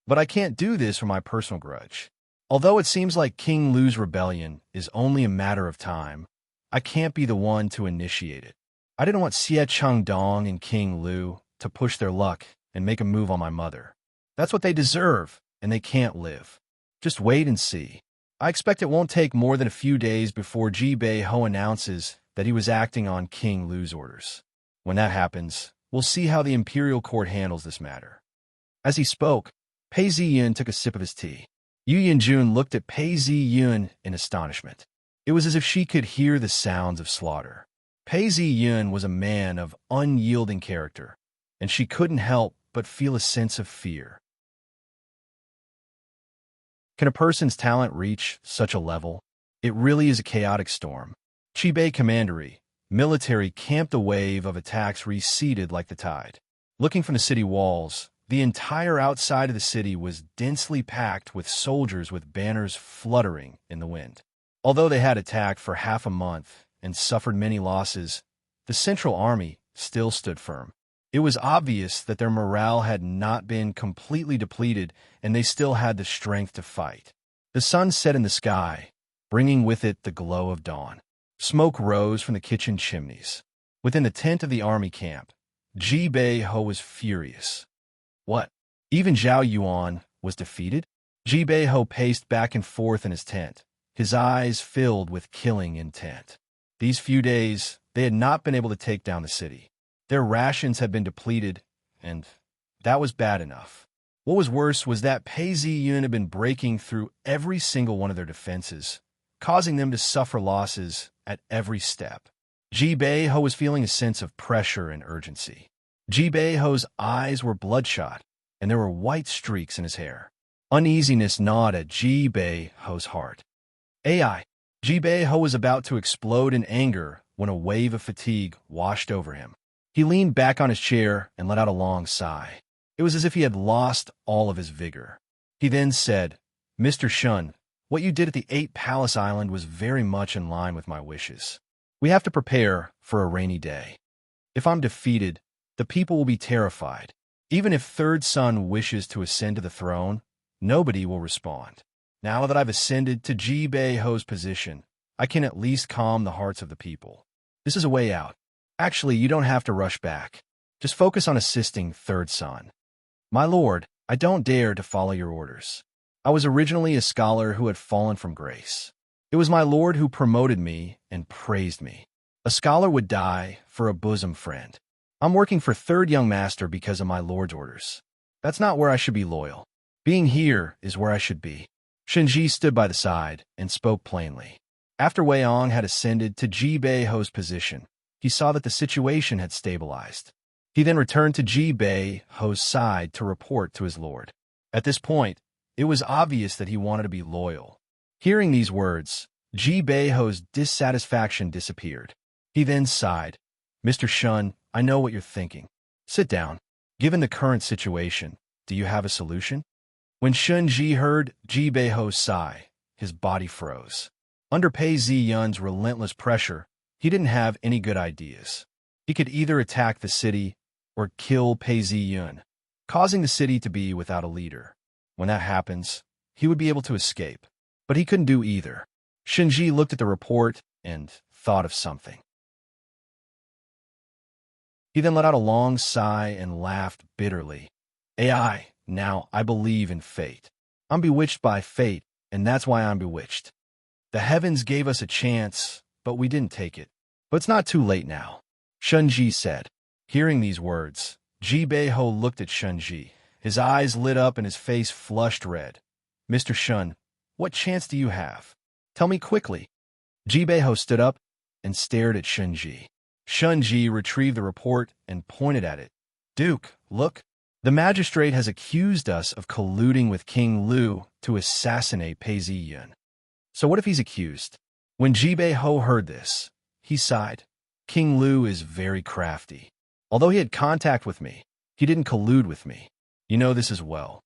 But I can't do this for my personal grudge. Although it seems like King Lu's rebellion is only a matter of time, I can't be the one to initiate it. I didn't want Xie Chengdong and King Lu to push their luck and make a move on my mother. That's what they deserve, and they can't live. Just wait and see. I expect it won't take more than a few days before Ji Bei-ho announces that he was acting on King Lu's orders. When that happens, we'll see how the imperial court handles this matter. As he spoke, Pei Zi-yun took a sip of his tea. Yu Yun-jun looked at Pei Zi-yun in astonishment. It was as if she could hear the sounds of slaughter. Pei Zi-yun was a man of unyielding character, and she couldn't help but feel a sense of fear. Can a person's talent reach such a level? It really is a chaotic storm. Chibei Commandery, military camped a wave of attacks receded like the tide. Looking from the city walls, the entire outside of the city was densely packed with soldiers with banners fluttering in the wind. Although they had attacked for half a month and suffered many losses, the Central Army still stood firm. It was obvious that their morale had not been completely depleted and they still had the strength to fight. The sun set in the sky, bringing with it the glow of dawn. Smoke rose from the kitchen chimneys. Within the tent of the army camp, Ji Bei-ho was furious. What? Even Zhao Yuan was defeated? Ji Bei-ho paced back and forth in his tent, his eyes filled with killing intent. These few days, they had not been able to take down the city. Their rations had been depleted, and that was bad enough. What was worse was that Pei Zi-yun had been breaking through every single one of their defenses, causing them to suffer losses at every step. Ji Bei-ho was feeling a sense of pressure and urgency. Ji Bei-ho's eyes were bloodshot, and there were white streaks in his hair. Uneasiness gnawed at Ji Bei-ho's heart. Ji Bei-ho was about to explode in anger when a wave of fatigue washed over him. He leaned back on his chair and let out a long sigh. It was as if he had lost all of his vigor. He then said, "Mr. Shun, what you did at the 8 Palace Island was very much in line with my wishes. We have to prepare for a rainy day. If I'm defeated, the people will be terrified. Even if Third Son wishes to ascend to the throne, nobody will respond. Now that I've ascended to Ji-Bei-Ho's position, I can at least calm the hearts of the people. This is a way out. Actually, you don't have to rush back. Just focus on assisting Third Son. My lord, I don't dare to follow your orders. I was originally a scholar who had fallen from grace. It was my lord who promoted me and praised me. A scholar would die for a bosom friend. I'm working for Third Young Master because of my lord's orders. That's not where I should be loyal. Being here is where I should be. Shenji stood by the side and spoke plainly. After Wei Ong had ascended to Ji-Bei-Ho's position, he saw that the situation had stabilized. He then returned to Ji-Bei-Ho's side to report to his lord. At this point, it was obvious that he wanted to be loyal. Hearing these words, Ji-Bei-Ho's dissatisfaction disappeared. He then sighed. Mr. Shun, I know what you're thinking. Sit down. Given the current situation, do you have a solution? When Shun Ji heard Ji-Bei-Ho's sigh, his body froze. Under Pei Ziyun's relentless pressure, he didn't have any good ideas. He could either attack the city or kill Pei Ziyun, causing the city to be without a leader. When that happens, he would be able to escape. But he couldn't do either. Shinji looked at the report and thought of something. He then let out a long sigh and laughed bitterly. AI, now I believe in fate. I'm bewitched by fate, and that's why I'm bewitched. The heavens gave us a chance, but we didn't take it. But it's not too late now, Shunji said. Hearing these words, Ji-Bei-Ho looked at Shunji. His eyes lit up and his face flushed red. Mr. Shun, what chance do you have? Tell me quickly. Ji-Bei-Ho stood up and stared at Shunji. Shunji retrieved the report and pointed at it. Duke, look. The magistrate has accused us of colluding with King Lu to assassinate Pei Ziyun. So what if he's accused? When Ji-Bei-Ho heard this, he sighed. King Lu is very crafty. Although he had contact with me, he didn't collude with me. You know this as well.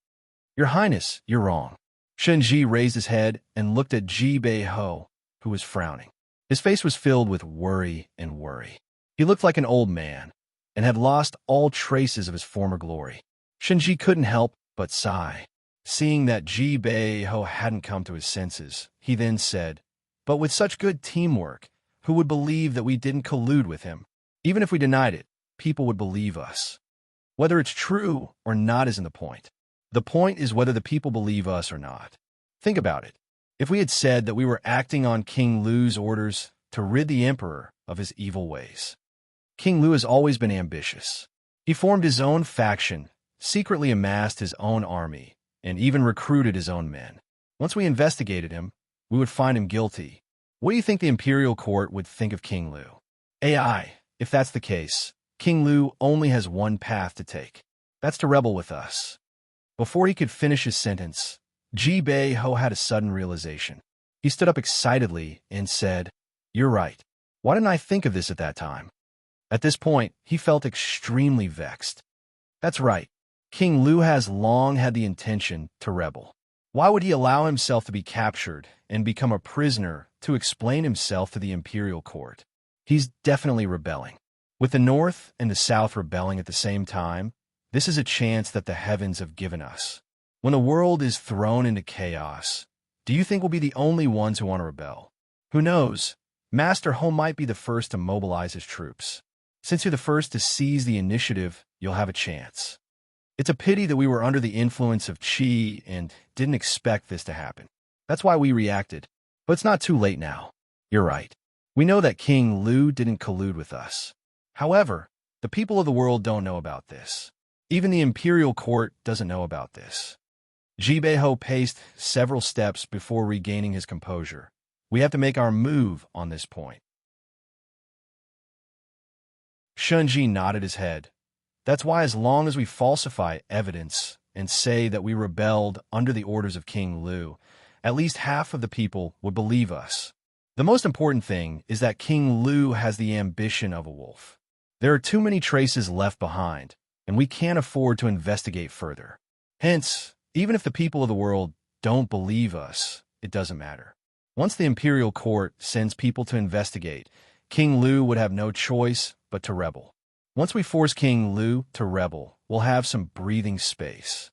Your Highness, you're wrong. Shenji raised his head and looked at Ji-Bei-Ho, who was frowning. His face was filled with worry and worry. He looked like an old man and had lost all traces of his former glory. Shenji couldn't help but sigh. Seeing that Ji-Bei-Ho hadn't come to his senses, he then said, But with such good teamwork, who would believe that we didn't collude with him? Even if we denied it, people would believe us. Whether it's true or not isn't the point. The point is whether the people believe us or not. Think about it. If we had said that we were acting on King Lu's orders to rid the emperor of his evil ways. King Lu has always been ambitious. He formed his own faction, secretly amassed his own army, and even recruited his own men. Once we investigated him, we would find him guilty. What do you think the imperial court would think of King Lu? AI, if that's the case, King Lu only has one path to take. That's to rebel with us. Before he could finish his sentence, Ji-Bei-Ho had a sudden realization. He stood up excitedly and said, You're right. Why didn't I think of this at that time? At this point, he felt extremely vexed. That's right. King Lu has long had the intention to rebel. Why would he allow himself to be captured and become a prisoner to explain himself to the imperial court? He's definitely rebelling. With the North and the South rebelling at the same time, this is a chance that the heavens have given us. When the world is thrown into chaos, do you think we'll be the only ones who want to rebel? Who knows? Master Ho might be the first to mobilize his troops. Since you're the first to seize the initiative, you'll have a chance. It's a pity that we were under the influence of Qi and didn't expect this to happen. That's why we reacted. But it's not too late now. You're right. We know that King Lu didn't collude with us. However, the people of the world don't know about this. Even the imperial court doesn't know about this. Ji-Bei-Ho paced several steps before regaining his composure. We have to make our move on this point. Shunji nodded his head. That's why as long as we falsify evidence and say that we rebelled under the orders of King Lu, at least half of the people would believe us. The most important thing is that King Lu has the ambition of a wolf. There are too many traces left behind, and we can't afford to investigate further. Hence, even if the people of the world don't believe us, it doesn't matter. Once the imperial court sends people to investigate, King Lu would have no choice but to rebel. Once we force King Lu to rebel, we'll have some breathing space.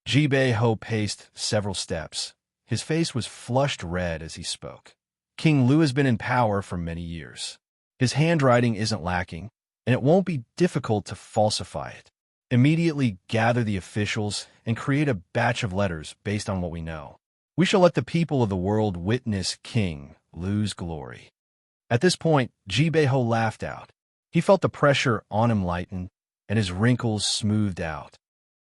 Ho paced several steps. His face was flushed red as he spoke. King Lu has been in power for many years. His handwriting isn't lacking, and it won't be difficult to falsify it. Immediately gather the officials and create a batch of letters based on what we know. We shall let the people of the world witness King Lu's glory. At this point, Ho laughed out. He felt the pressure on him lighten, and his wrinkles smoothed out.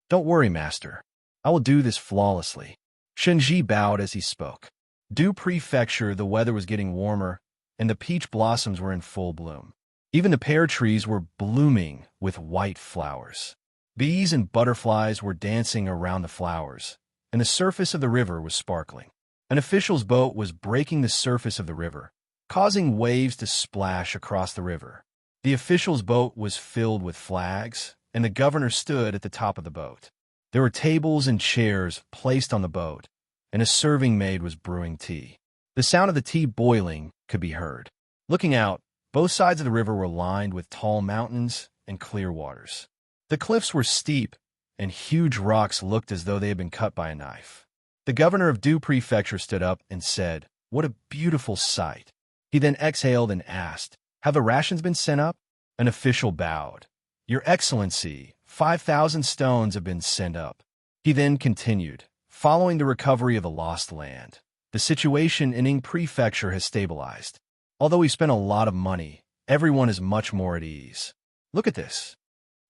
Don't worry, master. I will do this flawlessly. Shenji bowed as he spoke. Du Prefecture, the weather was getting warmer, and the peach blossoms were in full bloom. Even the pear trees were blooming with white flowers. Bees and butterflies were dancing around the flowers, and the surface of the river was sparkling. An official's boat was breaking the surface of the river, causing waves to splash across the river. The official's boat was filled with flags, and the governor stood at the top of the boat. There were tables and chairs placed on the boat, and a serving maid was brewing tea. The sound of the tea boiling could be heard. Looking out, both sides of the river were lined with tall mountains and clear waters. The cliffs were steep, and huge rocks looked as though they had been cut by a knife. The governor of Du Prefecture stood up and said, "What a beautiful sight." He then exhaled and asked, "Have the rations been sent up?" An official bowed. "Your Excellency, 5,000 stones have been sent up." He then continued, "Following the recovery of the lost land, the situation in Ing Prefecture has stabilized. Although we spent a lot of money, everyone is much more at ease. Look at this."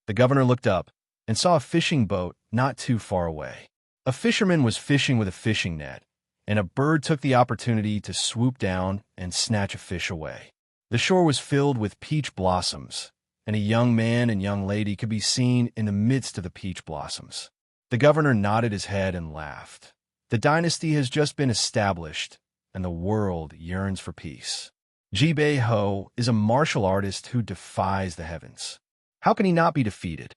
The governor looked up and saw a fishing boat not too far away. A fisherman was fishing with a fishing net, and a bird took the opportunity to swoop down and snatch a fish away. The shore was filled with peach blossoms, and a young man and young lady could be seen in the midst of the peach blossoms. The governor nodded his head and laughed. The dynasty has just been established, and the world yearns for peace. Ho is a martial artist who defies the heavens. How can he not be defeated?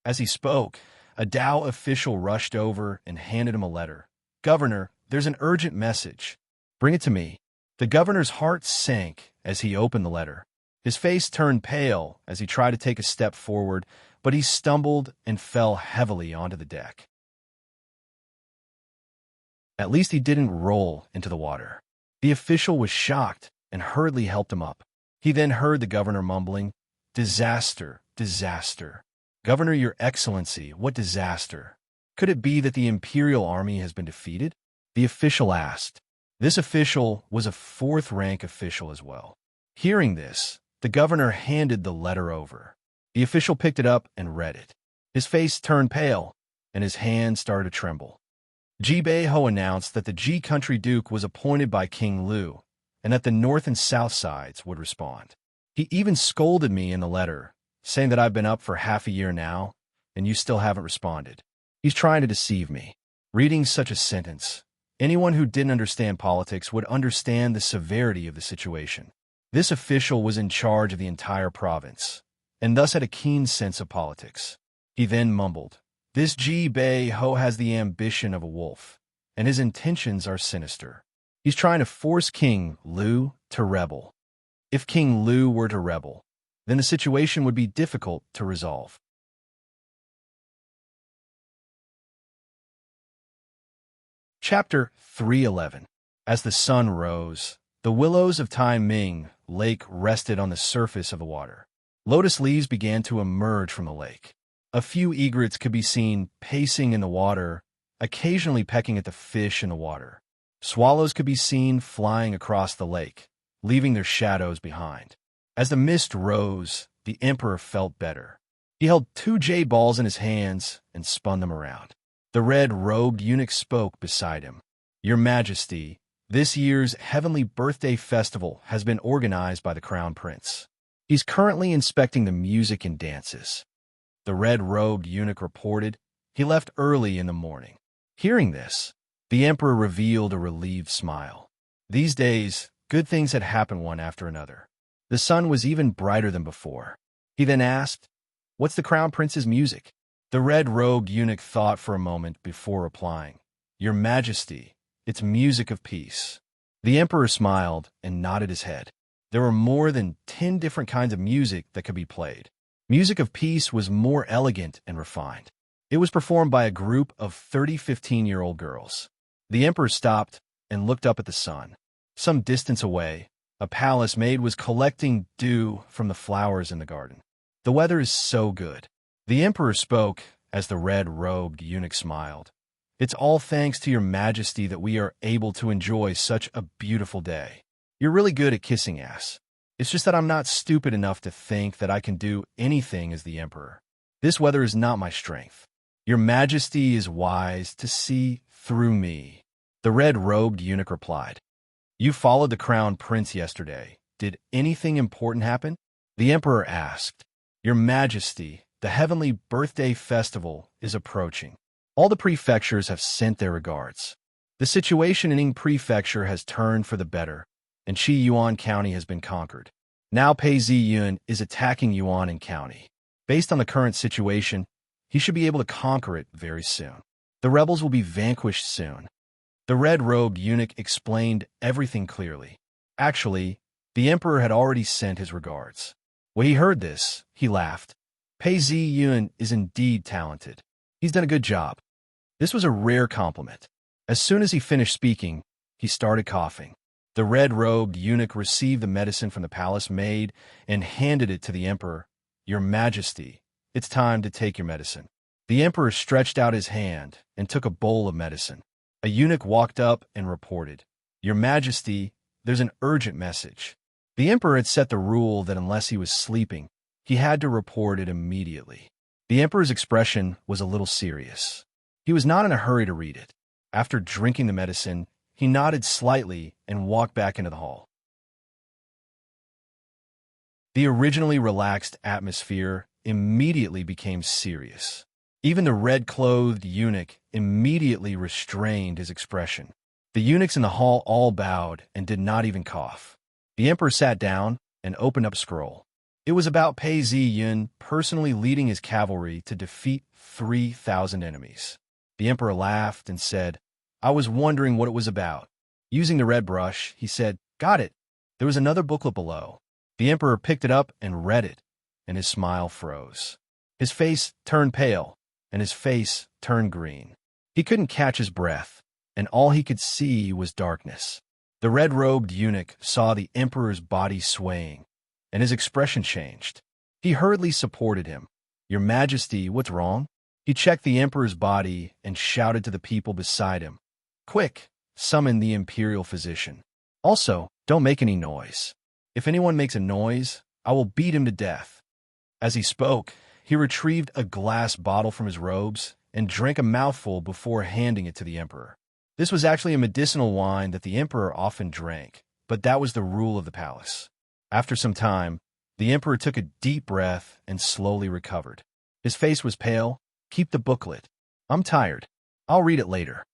As he spoke, a Dao official rushed over and handed him a letter. "Governor, there's an urgent message. Bring it to me." The governor's heart sank as he opened the letter. His face turned pale as he tried to take a step forward, but he stumbled and fell heavily onto the deck. At least he didn't roll into the water. The official was shocked and hurriedly helped him up. He then heard the governor mumbling, "Disaster, disaster. Governor, Your Excellency, what disaster? Could it be that the imperial army has been defeated?" The official asked. This official was a fourth-rank official as well. Hearing this, the governor handed the letter over. The official picked it up and read it. His face turned pale, and his hand started to tremble. Ho announced that the Ji Country Duke was appointed by King Lu, and that the north and south sides would respond. He even scolded me in the letter, saying that I've been up for half a year now, and you still haven't responded. He's trying to deceive me. Reading such a sentence, anyone who didn't understand politics would understand the severity of the situation. This official was in charge of the entire province, and thus had a keen sense of politics. He then mumbled, "This Ho has the ambition of a wolf, and his intentions are sinister. He's trying to force King Lu to rebel. If King Lu were to rebel, then the situation would be difficult to resolve." Chapter 311. As the sun rose, the willows of Tai Ming Lake rested on the surface of the water. Lotus leaves began to emerge from the lake. A few egrets could be seen pacing in the water, occasionally pecking at the fish in the water. Swallows could be seen flying across the lake, leaving their shadows behind. As the mist rose, the emperor felt better. He held 2 jade balls in his hands and spun them around. The red-robed eunuch spoke beside him. "Your Majesty, this year's Heavenly Birthday Festival has been organized by the Crown Prince. He's currently inspecting the music and dances." The red-robed eunuch reported. He left early in the morning. Hearing this, the emperor revealed a relieved smile. These days, good things had happened one after another. The sun was even brighter than before. He then asked, "What's the Crown Prince's music?" The red-robed eunuch thought for a moment before replying, "Your Majesty, it's music of peace." The emperor smiled and nodded his head. There were more than 10 different kinds of music that could be played. Music of peace was more elegant and refined. It was performed by a group of 30 15-year-old girls. The emperor stopped and looked up at the sun. Some distance away, a palace maid was collecting dew from the flowers in the garden. The weather is so good. The emperor spoke as the red-robed eunuch smiled. It's all thanks to your majesty that we are able to enjoy such a beautiful day. You're really good at kissing ass. It's just that I'm not stupid enough to think that I can do anything as the emperor. This weather is not my strength. Your majesty is wise to see through me. The red-robed eunuch replied. You followed the crown prince yesterday. Did anything important happen? The emperor asked. Your majesty, the heavenly birthday festival is approaching. All the prefectures have sent their regards. The situation in Ying Prefecture has turned for the better, and Qi Yuan County has been conquered. Now Pei Ziyun is attacking Yuan County. Based on the current situation, he should be able to conquer it very soon. The rebels will be vanquished soon. The red-robed eunuch explained everything clearly. Actually, the emperor had already sent his regards. When he heard this, he laughed. Pei Ziyun is indeed talented. He's done a good job. This was a rare compliment. As soon as he finished speaking, he started coughing. The red-robed eunuch received the medicine from the palace maid and handed it to the emperor. Your majesty, it's time to take your medicine. The emperor stretched out his hand and took a bowl of medicine. A eunuch walked up and reported, Your majesty, there's an urgent message. The emperor had set the rule that unless he was sleeping, he had to report it immediately. The emperor's expression was a little serious. He was not in a hurry to read it. After drinking the medicine, he nodded slightly and walked back into the hall. The originally relaxed atmosphere immediately became serious. Even the red-clothed eunuch immediately restrained his expression. The eunuchs in the hall all bowed and did not even cough. The emperor sat down and opened up a scroll. It was about Pei Ziyun personally leading his cavalry to defeat 3,000 enemies. The emperor laughed and said, I was wondering what it was about. Using the red brush, he said, Got it. There was another booklet below. The emperor picked it up and read it, and his smile froze. His face turned pale, and his face turned green. He couldn't catch his breath, and all he could see was darkness. The red-robed eunuch saw the emperor's body swaying, and his expression changed. He hurriedly supported him. Your majesty, what's wrong? He checked the emperor's body and shouted to the people beside him. Quick, summon the imperial physician. Also, don't make any noise. If anyone makes a noise, I will beat him to death. As he spoke, he retrieved a glass bottle from his robes and drank a mouthful before handing it to the emperor. This was actually a medicinal wine that the emperor often drank, but that was the rule of the palace. After some time, the emperor took a deep breath and slowly recovered. His face was pale. Keep the booklet. I'm tired. I'll read it later.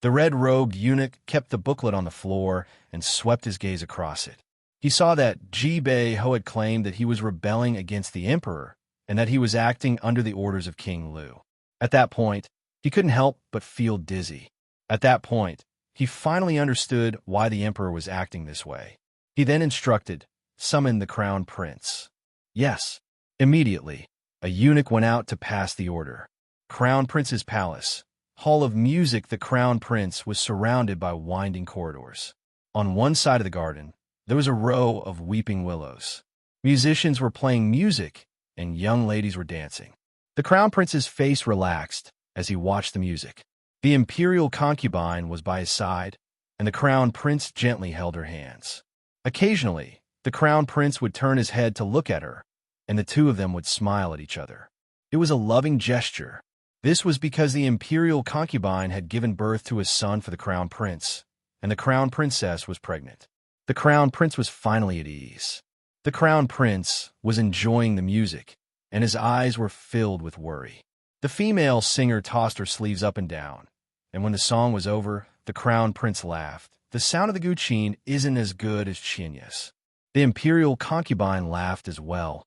The red-robed eunuch kept the booklet on the floor and swept his gaze across it. He saw that Ji Bei Ho had claimed that he was rebelling against the emperor and that he was acting under the orders of King Lu. At that point, he couldn't help but feel dizzy. At that point, he finally understood why the emperor was acting this way. He then instructed, Summon the crown prince. Yes. Immediately, a eunuch went out to pass the order. Crown Prince's palace. Hall of Music. The crown prince was surrounded by winding corridors. On one side of the garden, there was a row of weeping willows. Musicians were playing music, and young ladies were dancing. The crown prince's face relaxed as he watched the music. The imperial concubine was by his side, and the crown prince gently held her hands. Occasionally, the crown prince would turn his head to look at her, and the two of them would smile at each other. It was a loving gesture. This was because the imperial concubine had given birth to a son for the crown prince, and the crown princess was pregnant. The crown prince was finally at ease. The crown prince was enjoying the music, and his eyes were filled with worry. The female singer tossed her sleeves up and down, and when the song was over, the crown prince laughed. The sound of the guqin isn't as good as Chinya's. The imperial concubine laughed as well.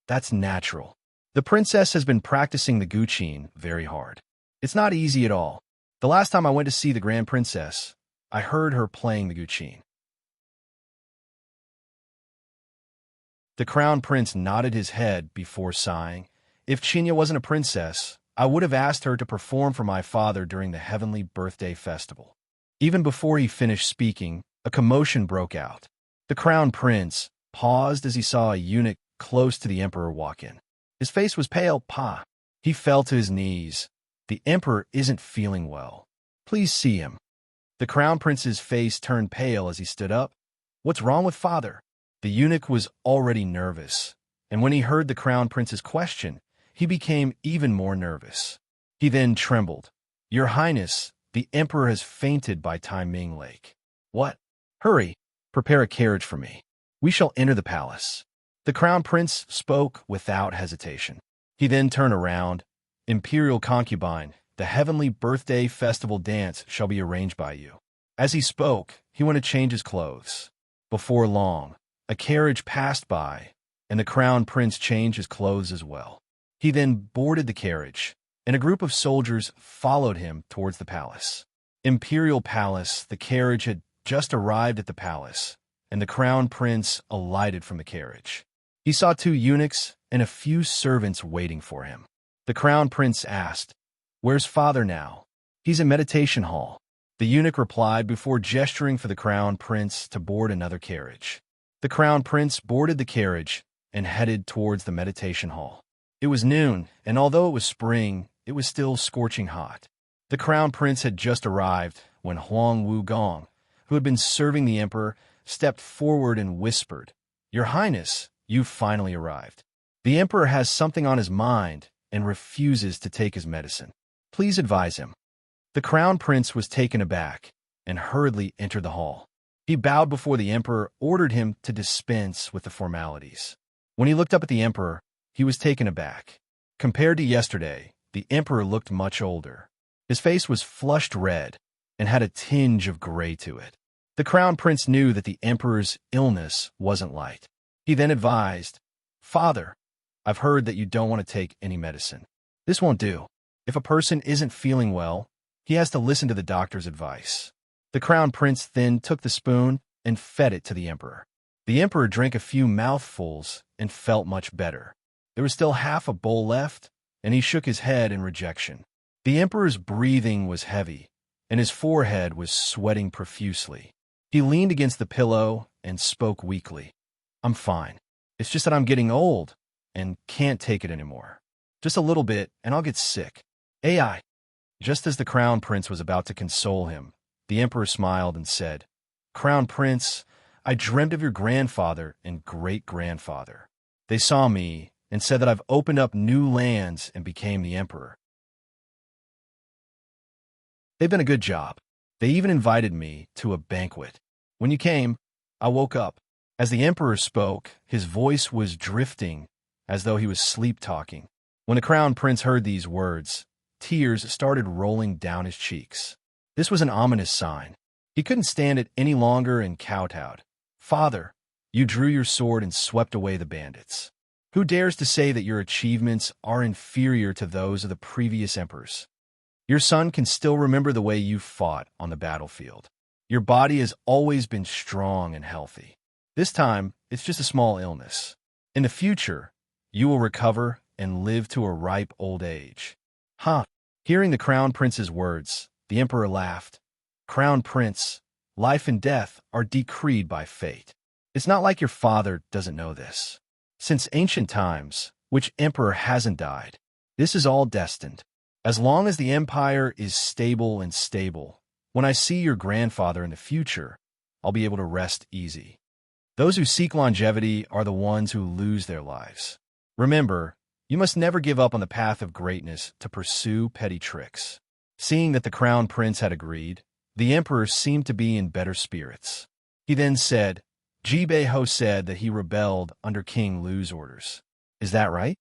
That's natural. The princess has been practicing the guqin very hard. It's not easy at all. The last time I went to see the grand princess, I heard her playing the guqin. The crown prince nodded his head before sighing. If Chinya wasn't a princess, I would have asked her to perform for my father during the heavenly birthday festival. Even before he finished speaking, a commotion broke out. The crown prince paused as he saw a eunuch close to the emperor walk in. His face was pale. He fell to his knees. The emperor isn't feeling well. Please see him. The crown prince's face turned pale as he stood up. What's wrong with father? The eunuch was already nervous, and when he heard the crown prince's question, he became even more nervous. He then trembled. Your Highness, the emperor has fainted by Tai Ming Lake. What? Hurry, prepare a carriage for me. We shall enter the palace. The crown prince spoke without hesitation. He then turned around. Imperial concubine, the heavenly birthday festival dance shall be arranged by you. As he spoke, he went to change his clothes. Before long, a carriage passed by, and the crown prince changed his clothes as well. He then boarded the carriage, and a group of soldiers followed him towards the palace. Imperial Palace, the carriage had just arrived at the palace, and the crown prince alighted from the carriage. He saw 2 eunuchs and a few servants waiting for him. The crown prince asked, Where's father now? He's in meditation hall. The eunuch replied before gesturing for the crown prince to board another carriage. The crown prince boarded the carriage and headed towards the meditation hall. It was noon, and although it was spring, it was still scorching hot. The crown prince had just arrived when Huang Wugong, who had been serving the emperor, stepped forward and whispered, Your Highness, you've finally arrived. The emperor has something on his mind and refuses to take his medicine. Please advise him. The crown prince was taken aback and hurriedly entered the hall. He bowed before the emperor, ordered him to dispense with the formalities. When he looked up at the emperor, he was taken aback. Compared to yesterday, the emperor looked much older. His face was flushed red and had a tinge of gray to it. The crown prince knew that the emperor's illness wasn't light. He then advised, Father, I've heard that you don't want to take any medicine. This won't do. If a person isn't feeling well, he has to listen to the doctor's advice. The crown prince then took the spoon and fed it to the emperor. The emperor drank a few mouthfuls and felt much better. There was still half a bowl left, and he shook his head in rejection. The emperor's breathing was heavy, and his forehead was sweating profusely. He leaned against the pillow and spoke weakly. I'm fine. It's just that I'm getting old and can't take it anymore. Just a little bit, and I'll get sick. AI. Just as the crown prince was about to console him, the emperor smiled and said, Crown Prince, I dreamt of your grandfather and great-grandfather. They saw me and said that I've opened up new lands and became the emperor. They've been a good job. They even invited me to a banquet. When you came, I woke up. As the emperor spoke, his voice was drifting as though he was sleep-talking. When the crown prince heard these words, tears started rolling down his cheeks. This was an ominous sign. He couldn't stand it any longer and kowtowed. Father, you drew your sword and swept away the bandits. Who dares to say that your achievements are inferior to those of the previous emperors? Your son can still remember the way you fought on the battlefield. Your body has always been strong and healthy. This time, it's just a small illness. In the future, you will recover and live to a ripe old age. Hearing the crown prince's words, the emperor laughed. Crown Prince, life and death are decreed by fate. It's not like your father doesn't know this. Since ancient times, which emperor hasn't died? This is all destined. As long as the empire is stable and stable, when I see your grandfather in the future, I'll be able to rest easy. Those who seek longevity are the ones who lose their lives. Remember, you must never give up on the path of greatness to pursue petty tricks. Seeing that the crown prince had agreed, the emperor seemed to be in better spirits. He then said, Jibei Ho said that he rebelled under King Lu's orders. Is that right?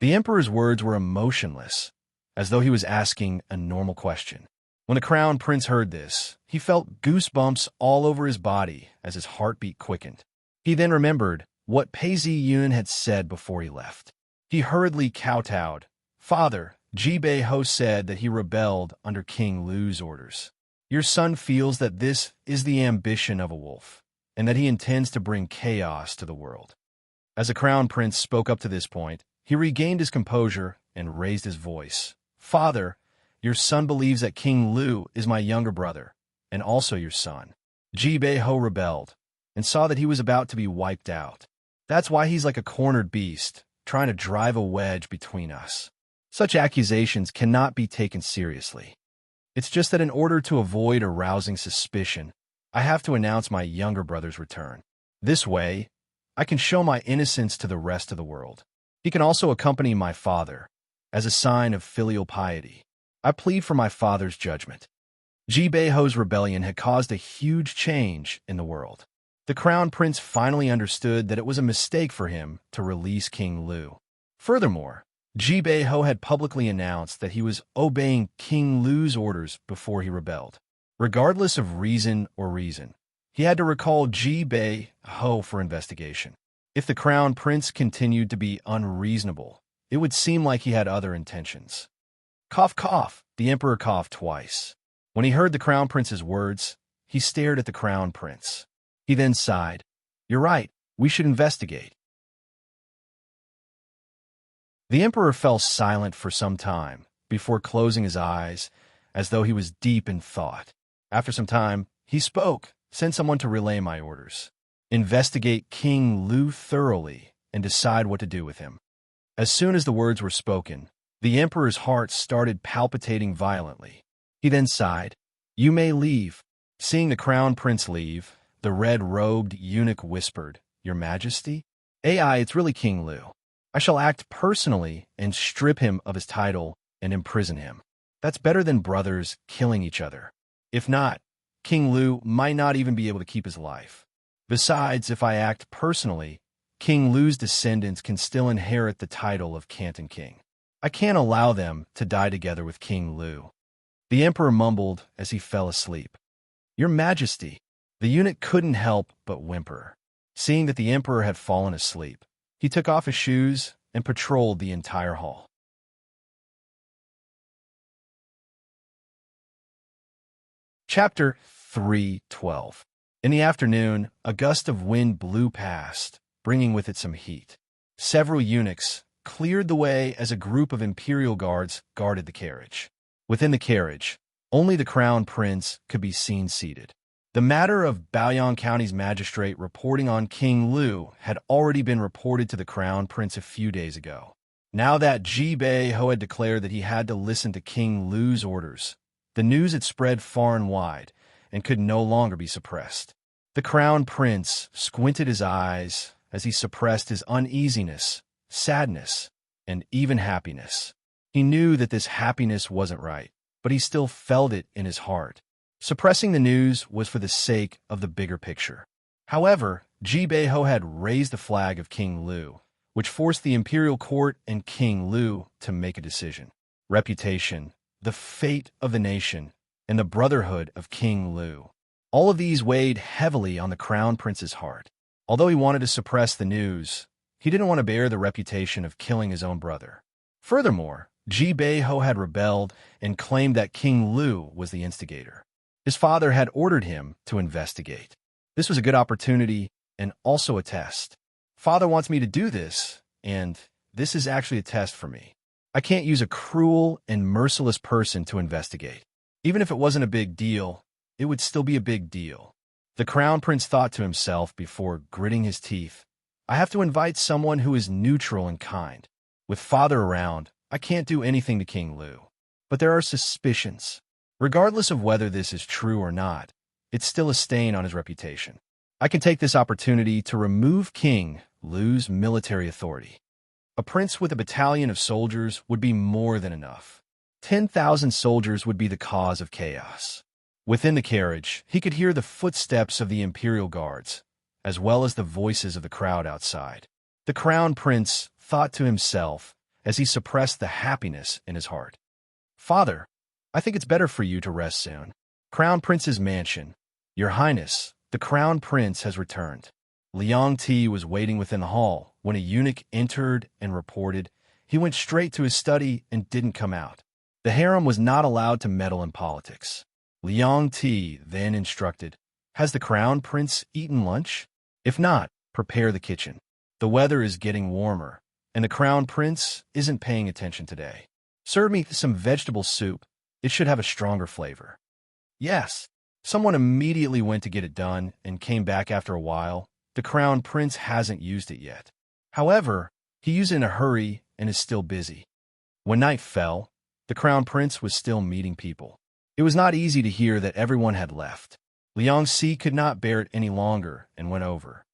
The emperor's words were emotionless, as though he was asking a normal question. When the crown prince heard this, he felt goosebumps all over his body as his heartbeat quickened. He then remembered what Pei Ziyun had said before he left. He hurriedly kowtowed. Father, Jibei Ho said that he rebelled under King Lu's orders. Your son feels that this is the ambition of a wolf, and that he intends to bring chaos to the world. As the crown prince spoke up to this point, he regained his composure and raised his voice. "Father, your son believes that King Lu is my younger brother, and also your son." Ji-Bei-ho rebelled, and saw that he was about to be wiped out. "That's why he's like a cornered beast, trying to drive a wedge between us. Such accusations cannot be taken seriously. It's just that in order to avoid arousing suspicion, I have to announce my younger brother's return. This way, I can show my innocence to the rest of the world. He can also accompany my father, as a sign of filial piety. I plead for my father's judgment." Ji-Bei-ho's rebellion had caused a huge change in the world. The crown prince finally understood that it was a mistake for him to release King Lu. Furthermore, Ji-Bei-ho had publicly announced that he was obeying King Lu's orders before he rebelled. Regardless of reason, he had to recall Ji-Bei-ho for investigation. If the crown prince continued to be unreasonable, it would seem like he had other intentions. Cough, cough, the emperor coughed twice. When he heard the crown prince's words, he stared at the crown prince. He then sighed. "You're right, we should investigate." The emperor fell silent for some time before closing his eyes, as though he was deep in thought. After some time, he spoke. "Send someone to relay my orders. Investigate King Lu thoroughly and decide what to do with him." As soon as the words were spoken, the emperor's heart started palpitating violently. He then sighed. "You may leave." Seeing the crown prince leave, the red-robed eunuch whispered, "Your Majesty? Ai, it's really King Lu. I shall act personally and strip him of his title and imprison him. That's better than brothers killing each other. If not, King Lu might not even be able to keep his life. Besides, if I act personally, King Lu's descendants can still inherit the title of Canton King. I can't allow them to die together with King Lu." The emperor mumbled as he fell asleep. "Your Majesty." The eunuch couldn't help but whimper. Seeing that the emperor had fallen asleep, he took off his shoes and patrolled the entire hall. Chapter 3:12. In the afternoon, a gust of wind blew past, bringing with it some heat. Several eunuchs cleared the way as a group of imperial guards guarded the carriage. Within the carriage, only the crown prince could be seen seated. The matter of Baoyang County's magistrate reporting on King Lu had already been reported to the crown prince a few days ago. Now that Ji-Bei-ho had declared that he had to listen to King Lu's orders, the news had spread far and wide and could no longer be suppressed. The crown prince squinted his eyes as he suppressed his uneasiness, sadness, and even happiness. He knew that this happiness wasn't right, but he still felt it in his heart. Suppressing the news was for the sake of the bigger picture. However, Ji-Bei-ho had raised the flag of King Lu, which forced the imperial court and King Lu to make a decision. Reputation, the fate of the nation, and the brotherhood of King Lu. All of these weighed heavily on the crown prince's heart. Although he wanted to suppress the news, he didn't want to bear the reputation of killing his own brother. Furthermore, Ji-Bei-ho had rebelled and claimed that King Lu was the instigator. His father had ordered him to investigate. This was a good opportunity and also a test. Father wants me to do this, and this is actually a test for me. I can't use a cruel and merciless person to investigate. Even if it wasn't a big deal, it would still be a big deal. The crown prince thought to himself before gritting his teeth, I have to invite someone who is neutral and kind. With father around, I can't do anything to King Lu. But there are suspicions. Regardless of whether this is true or not, it's still a stain on his reputation. I can take this opportunity to remove King Lu's military authority. A prince with a battalion of soldiers would be more than enough. 10,000 soldiers would be the cause of chaos. Within the carriage, he could hear the footsteps of the imperial guards, as well as the voices of the crowd outside. The crown prince thought to himself as he suppressed the happiness in his heart. Father, I think it's better for you to rest soon. Crown Prince's mansion. Your Highness, the Crown Prince has returned. Liang Ti was waiting within the hall when a eunuch entered and reported. He went straight to his study and didn't come out. The harem was not allowed to meddle in politics. Liang Ti then instructed, Has the Crown Prince eaten lunch? If not, prepare the kitchen. The weather is getting warmer, and the Crown Prince isn't paying attention today. Serve me some vegetable soup. It should have a stronger flavor. Yes. Someone immediately went to get it done and came back after a while. The crown prince hasn't used it yet. However, he used it in a hurry and is still busy. When night fell, the crown prince was still meeting people. It was not easy to hear that everyone had left. Liang Si could not bear it any longer and went over.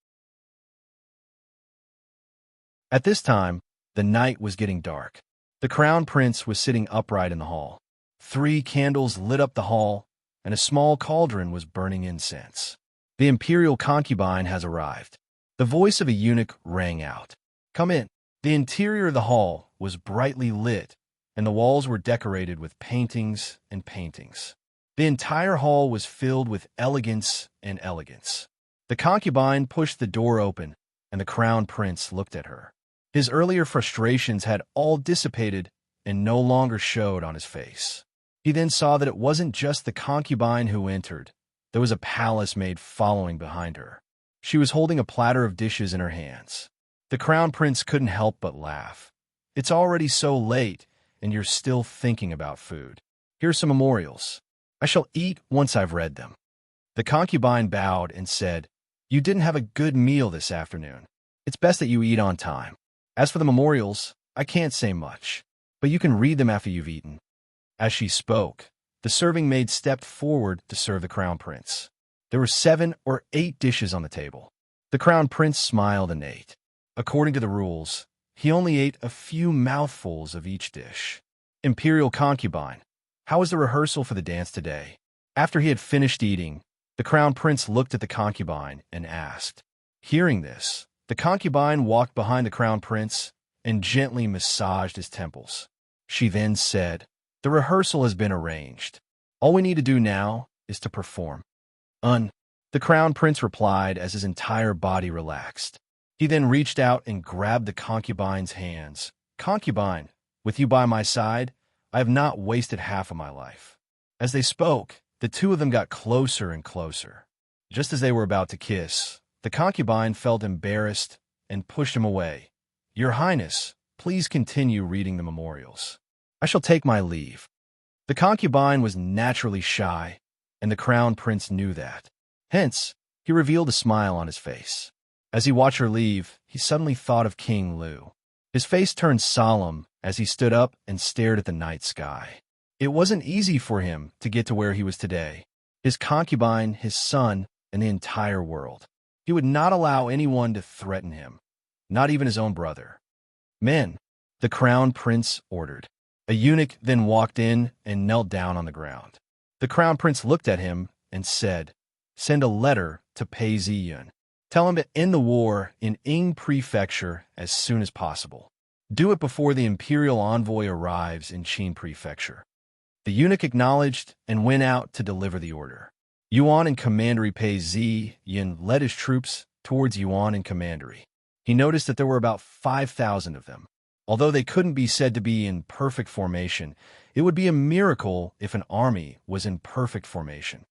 At this time, the night was getting dark. The crown prince was sitting upright in the hall. 3 candles lit up the hall, and a small cauldron was burning incense. The imperial concubine has arrived. The voice of a eunuch rang out. Come in. The interior of the hall was brightly lit, and the walls were decorated with paintings and paintings. The entire hall was filled with elegance and elegance. The concubine pushed the door open, and the crown prince looked at her. His earlier frustrations had all dissipated and no longer showed on his face. He then saw that it wasn't just the concubine who entered. There was a palace maid following behind her. She was holding a platter of dishes in her hands. The crown prince couldn't help but laugh. It's already so late, and you're still thinking about food. Here's some memorials. I shall eat once I've read them. The concubine bowed and said, You didn't have a good meal this afternoon. It's best that you eat on time. As for the memorials, I can't say much, but you can read them after you've eaten. As she spoke, the serving maid stepped forward to serve the crown prince. There were 7 or 8 dishes on the table. The crown prince smiled and ate. According to the rules, he only ate a few mouthfuls of each dish. Imperial concubine, how was the rehearsal for the dance today? After he had finished eating, the crown prince looked at the concubine and asked. Hearing this, the concubine walked behind the crown prince and gently massaged his temples. She then said, The rehearsal has been arranged. All we need to do now is to perform. The crown prince replied as his entire body relaxed. He then reached out and grabbed the concubine's hands. Concubine, with you by my side, I have not wasted half of my life. As they spoke, the 2 of them got closer and closer. Just as they were about to kiss, the concubine felt embarrassed and pushed him away. Your Highness, please continue reading the memorials. I shall take my leave. The concubine was naturally shy, and the crown prince knew that. Hence, he revealed a smile on his face. As he watched her leave, he suddenly thought of King Lu. His face turned solemn as he stood up and stared at the night sky. It wasn't easy for him to get to where he was today. His concubine, his son, and the entire world. He would not allow anyone to threaten him, not even his own brother. Men, the crown prince ordered. A eunuch then walked in and knelt down on the ground. The crown prince looked at him and said, Send a letter to Pei Ziyun. Tell him to end the war in Ying Prefecture as soon as possible. Do it before the imperial envoy arrives in Qin Prefecture. The eunuch acknowledged and went out to deliver the order. Yuan and Commandery Pei Ziyun led his troops towards Yuan and Commandery. He noticed that there were about 5,000 of them. Although they couldn't be said to be in perfect formation, it would be a miracle if an army was in perfect formation.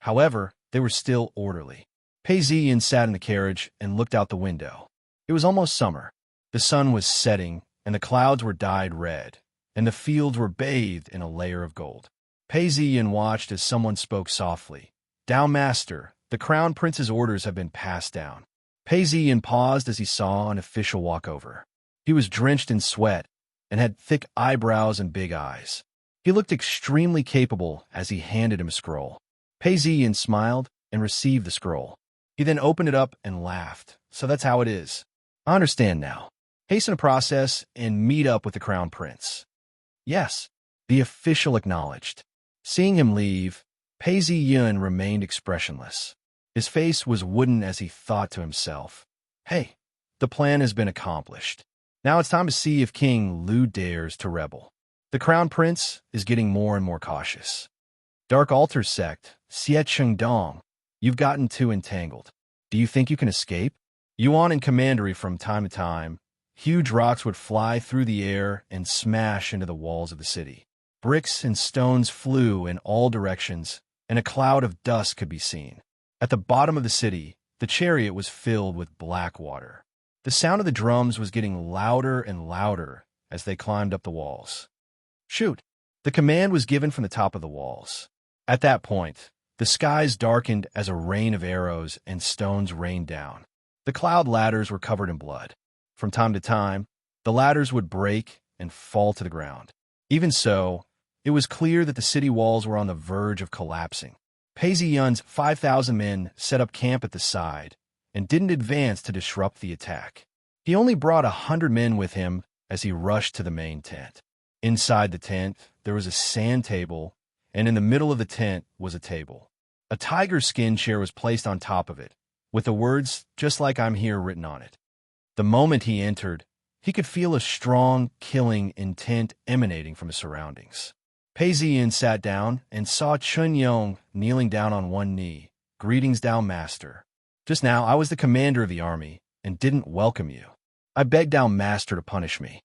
However, they were still orderly. Pei Ziyun sat in the carriage and looked out the window. It was almost summer. The sun was setting, and the clouds were dyed red, and the fields were bathed in a layer of gold. Pei Ziyun watched as someone spoke softly. Down, Master, the crown prince's orders have been passed down. Pei Ziyun paused as he saw an official walk over. He was drenched in sweat and had thick eyebrows and big eyes. He looked extremely capable as he handed him a scroll. Pei Ziyun smiled and received the scroll. He then opened it up and laughed. So that's how it is. I understand now. Hasten the process and meet up with the crown prince. Yes, the official acknowledged. Seeing him leave, Pei Ziyun remained expressionless. His face was wooden as he thought to himself, Hey, the plan has been accomplished. Now it's time to see if King Lu dares to rebel. The crown prince is getting more and more cautious. Dark Altar sect, Xie Dong, you've gotten too entangled. Do you think you can escape? Yuan and Commandery from time to time, huge rocks would fly through the air and smash into the walls of the city. Bricks and stones flew in all directions, and a cloud of dust could be seen. At the bottom of the city, the chariot was filled with black water. The sound of the drums was getting louder and louder as they climbed up the walls. Shoot! The command was given from the top of the walls. At that point, the skies darkened as a rain of arrows and stones rained down. The cloud ladders were covered in blood. From time to time, the ladders would break and fall to the ground. Even so, it was clear that the city walls were on the verge of collapsing. Pei Ziyun's 5,000 men set up camp at the side and didn't advance to disrupt the attack. He only brought 100 men with him as he rushed to the main tent. Inside the tent, there was a sand table, and in the middle of the tent was a table. A tiger skin chair was placed on top of it, with the words, "Just like I'm here," written on it. The moment he entered, he could feel a strong, killing intent emanating from his surroundings. Pei Ziyun sat down and saw Chun Yong kneeling down on one knee. "Greetings, Tao Master. Just now I was the commander of the army and didn't welcome you. I begged Tao Master to punish me.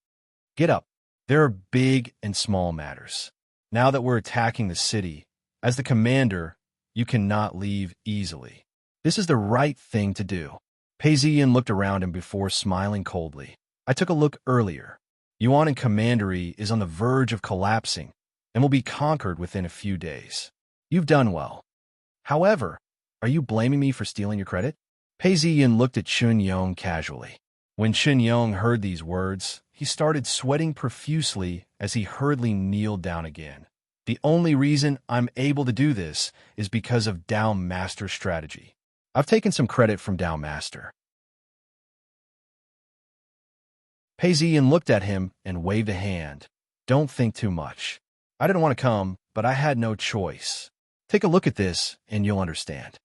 Get up. There are big and small matters. Now that we're attacking the city, as the commander, you cannot leave easily. This is the right thing to do." Pei Ziyun looked around him before smiling coldly. "I took a look earlier. Yuan and Commandery is on the verge of collapsing and will be conquered within a few days. You've done well. However, are you blaming me for stealing your credit?" Pei Ziyun looked at Chun Yong casually. When Chun Yong heard these words, he started sweating profusely as he hurriedly kneeled down again. "The only reason I'm able to do this is because of Tao Master's strategy. I've taken some credit from Tao Master." Pei Ziyun looked at him and waved a hand. "Don't think too much. I didn't want to come, but I had no choice. Take a look at this, and you'll understand."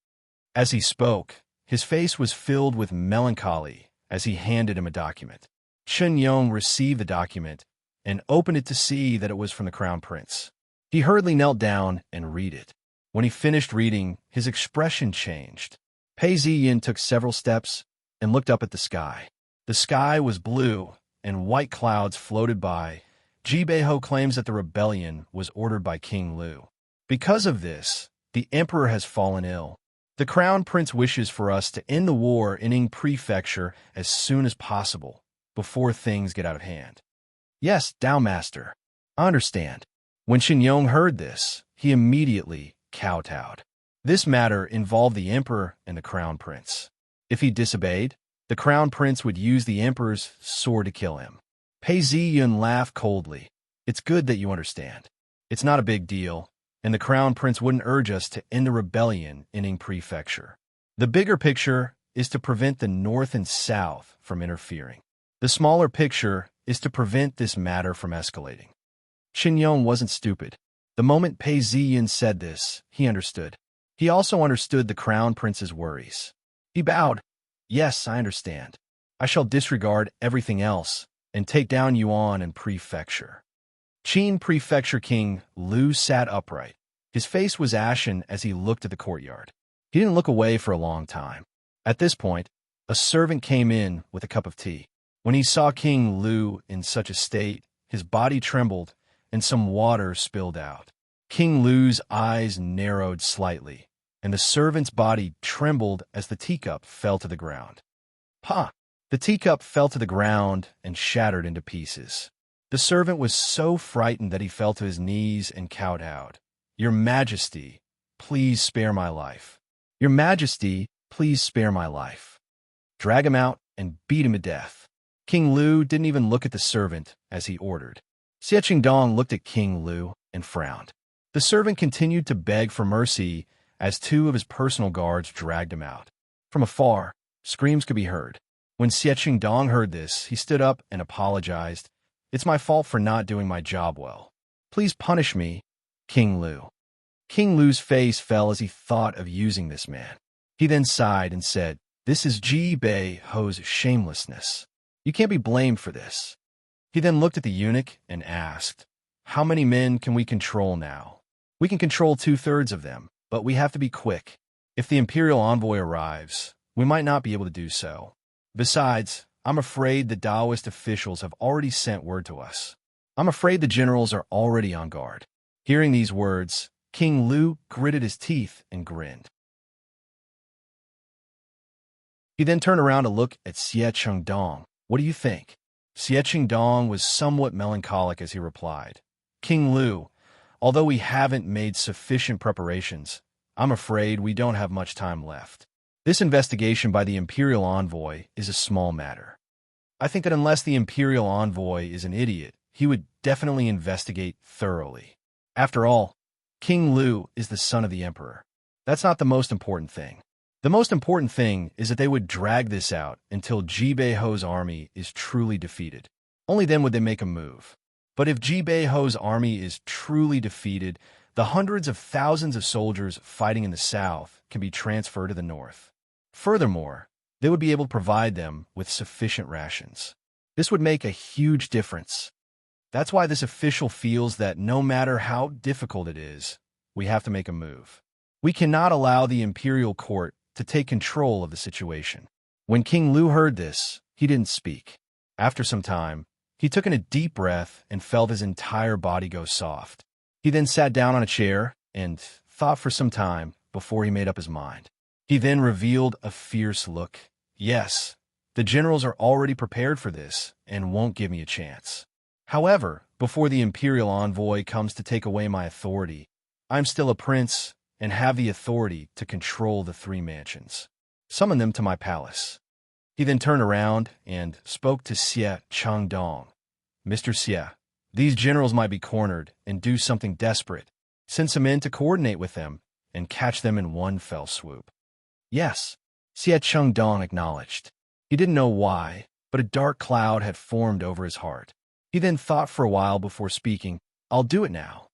As he spoke, his face was filled with melancholy as he handed him a document. Chun Yong received the document and opened it to see that it was from the Crown Prince. He hurriedly knelt down and read it. When he finished reading, his expression changed. Pei Ziyun took several steps and looked up at the sky. The sky was blue, and white clouds floated by. Jibeiho claims that the rebellion was ordered by King Lu. Because of this, the emperor has fallen ill. The Crown Prince wishes for us to end the war in Ying Prefecture as soon as possible, before things get out of hand. "Yes, Tao Master. I understand." When Chun Yong heard this, he immediately kowtowed. This matter involved the emperor and the Crown Prince. If he disobeyed, the Crown Prince would use the emperor's sword to kill him. Pei Ziyun laughed coldly. "It's good that you understand. It's not a big deal, and the Crown Prince wouldn't urge us to end the rebellion in Ying Prefecture. The bigger picture is to prevent the North and South from interfering. The smaller picture is to prevent this matter from escalating." Chun Yong wasn't stupid. The moment Pei Ziyun said this, he understood. He also understood the Crown Prince's worries. He bowed. "Yes, I understand. I shall disregard everything else and take down Yuan and Prefecture." Qin Prefecture King Lu sat upright. His face was ashen as he looked at the courtyard. He didn't look away for a long time. At this point, a servant came in with a cup of tea. When he saw King Lu in such a state, his body trembled and some water spilled out. King Lu's eyes narrowed slightly, and the servant's body trembled as the teacup fell to the ground. "Pa!" The teacup fell to the ground and shattered into pieces. The servant was so frightened that he fell to his knees and kowtowed. "Your Majesty, please spare my life. Your Majesty, please spare my life." Drag him out and beat him to death. King Lu didn't even look at the servant as he ordered. Xie Qingdong looked at King Lu and frowned. The servant continued to beg for mercy as two of his personal guards dragged him out. From afar, screams could be heard. When Xie Qingdong heard this, he stood up and apologized. "It's my fault for not doing my job well. Please punish me, King Lu." King Lu's face fell as he thought of using this man. He then sighed and said, "This is Jibeiho's shamelessness. You can't be blamed for this." He then looked at the eunuch and asked, "How many men can we control now?" "We can control 2/3 of them, but we have to be quick. If the imperial envoy arrives, we might not be able to do so. Besides, I'm afraid the Taoist officials have already sent word to us. I'm afraid the generals are already on guard." Hearing these words, King Lu gritted his teeth and grinned. He then turned around to look at Xie Chengdong. What do you think? Xie Chengdong was somewhat melancholic as he replied, King Lu, although we haven't made sufficient preparations, I'm afraid we don't have much time left. This investigation by the Imperial Envoy is a small matter. I think that unless the Imperial Envoy is an idiot, he would definitely investigate thoroughly. After all, King Lu is the son of the Emperor. That's not the most important thing. The most important thing is that they would drag this out until Jibeiho's army is truly defeated. Only then would they make a move. But if Jibeiho's army is truly defeated, the hundreds of thousands of soldiers fighting in the south can be transferred to the north. Furthermore, they would be able to provide them with sufficient rations. This would make a huge difference. That's why this official feels that no matter how difficult it is, we have to make a move. We cannot allow the imperial court to take control of the situation. When King Lu heard this, he didn't speak. After some time, he took in a deep breath and felt his entire body go soft. He then sat down on a chair and thought for some time before he made up his mind. He then revealed a fierce look. Yes, the generals are already prepared for this and won't give me a chance. However, before the imperial envoy comes to take away my authority, I'm still a prince and have the authority to control the three mansions. Summon them to my palace. He then turned around and spoke to Xie Chengdong. Mr. Xie, these generals might be cornered and do something desperate. Send some men to coordinate with them and catch them in one fell swoop. Yes, Xie Chengdong acknowledged. He didn't know why, but a dark cloud had formed over his heart. He then thought for a while before speaking, I'll do it now.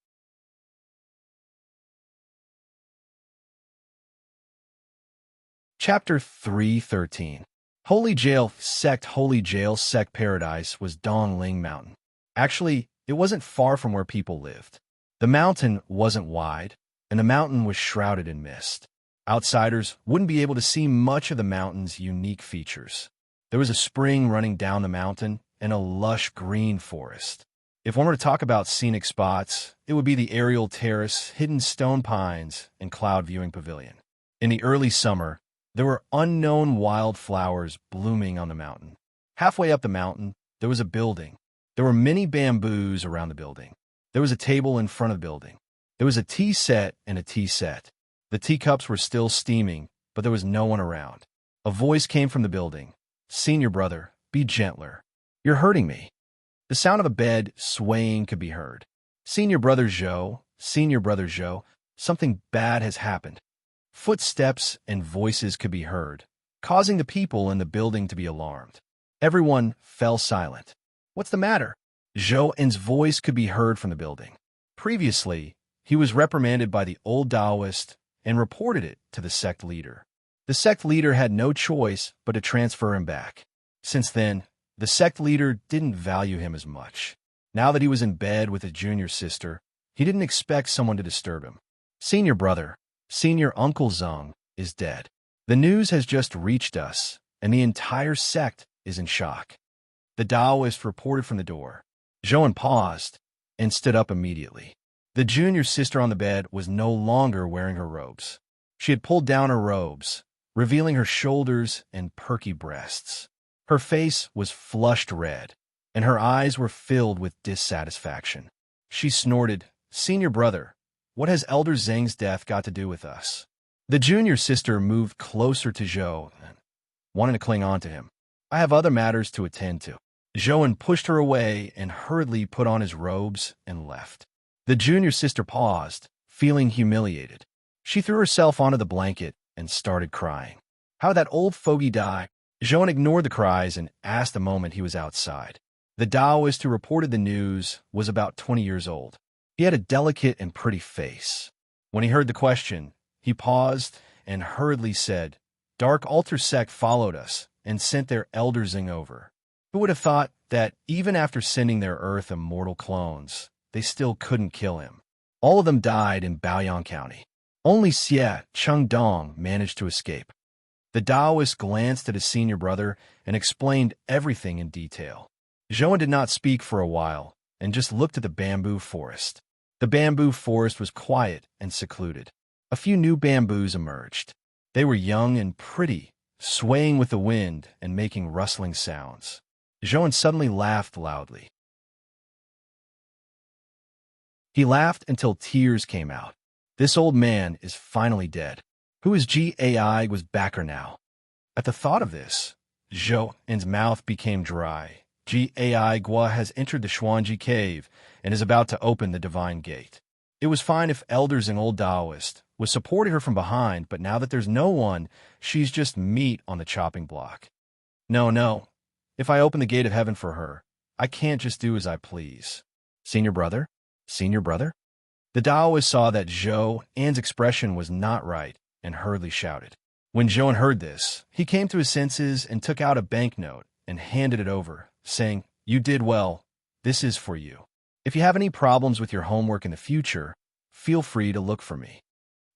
Chapter 3:13. Holy Jail Sect Paradise was Dongling Mountain. Actually, it wasn't far from where people lived. The mountain wasn't wide, and the mountain was shrouded in mist. Outsiders wouldn't be able to see much of the mountain's unique features. There was a spring running down the mountain and a lush green forest. If one were to talk about scenic spots, it would be the aerial terrace, hidden stone pines, and cloud viewing pavilion. In the early summer, there were unknown wildflowers blooming on the mountain. Halfway up the mountain, there was a building. There were many bamboos around the building. There was a table in front of the building. There was a tea set and a tea set. The teacups were still steaming, but there was no one around. A voice came from the building. Senior brother, be gentler. You're hurting me. The sound of a bed swaying could be heard. Senior brother Zhou, something bad has happened. Footsteps and voices could be heard, causing the people in the building to be alarmed. Everyone fell silent. What's the matter? Zhou's voice could be heard from the building. Previously, he was reprimanded by the old Taoist and reported it to the sect leader. The sect leader had no choice but to transfer him back. Since then, the sect leader didn't value him as much. Now that he was in bed with his junior sister, he didn't expect someone to disturb him. Senior brother, Senior Uncle Zheng, is dead. The news has just reached us, and the entire sect is in shock. The Taoist reported from the door. Zhou paused and stood up immediately. The junior sister on the bed was no longer wearing her robes. She had pulled down her robes, revealing her shoulders and perky breasts. Her face was flushed red, and her eyes were filled with dissatisfaction. She snorted, Senior brother, what has Elder Zheng's death got to do with us? The junior sister moved closer to Zhou, wanting to cling on to him. I have other matters to attend to. Zhou pushed her away and hurriedly put on his robes and left. The junior sister paused, feeling humiliated. She threw herself onto the blanket and started crying. How did that old fogey die? Zhou ignored the cries and asked the moment he was outside. The Taoist who reported the news was about 20 years old. He had a delicate and pretty face. When he heard the question, he paused and hurriedly said, Dark Altar Sect followed us and sent their Elder Zheng over. Who would have thought that even after sending their Earth immortal clones, they still couldn't kill him? All of them died in Baoyang County. Only Xie Chengdong managed to escape. The Taoist glanced at his senior brother and explained everything in detail. Zhou did not speak for a while and just looked at the bamboo forest. The bamboo forest was quiet and secluded. A few new bamboos emerged. They were young and pretty, swaying with the wind and making rustling sounds. Zhou suddenly laughed loudly. He laughed until tears came out. This old man is finally dead. Who is Gai was backer now? At the thought of this, Zhou's mouth became dry. Gai Gua has entered the Xuanji cave and is about to open the divine gate. It was fine if elders and old Taoist was supporting her from behind, but now that there's no one, she's just meat on the chopping block. No. If I open the gate of heaven for her, I can't just do as I please. Senior brother? Senior brother? The Taoist saw that Zhou's expression was not right and hurriedly shouted. When Zhou heard this, he came to his senses and took out a banknote and handed it over, saying, "You did well. This is for you. If you have any problems with your homework in the future, feel free to look for me."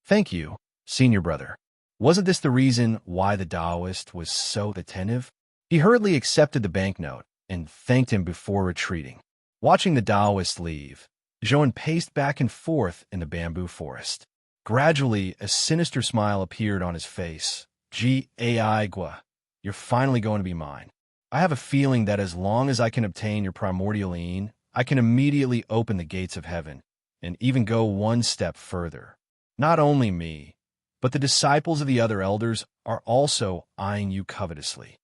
Thank you, senior brother. Wasn't this the reason why the Taoist was so attentive? He hurriedly accepted the banknote and thanked him before retreating. Watching the Taoist leave, Zhou paced back and forth in the bamboo forest. Gradually, a sinister smile appeared on his face. Gai Gua, you're finally going to be mine. I have a feeling that as long as I can obtain your primordial yin, I can immediately open the gates of heaven and even go one step further. Not only me, but the disciples of the other elders are also eyeing you covetously.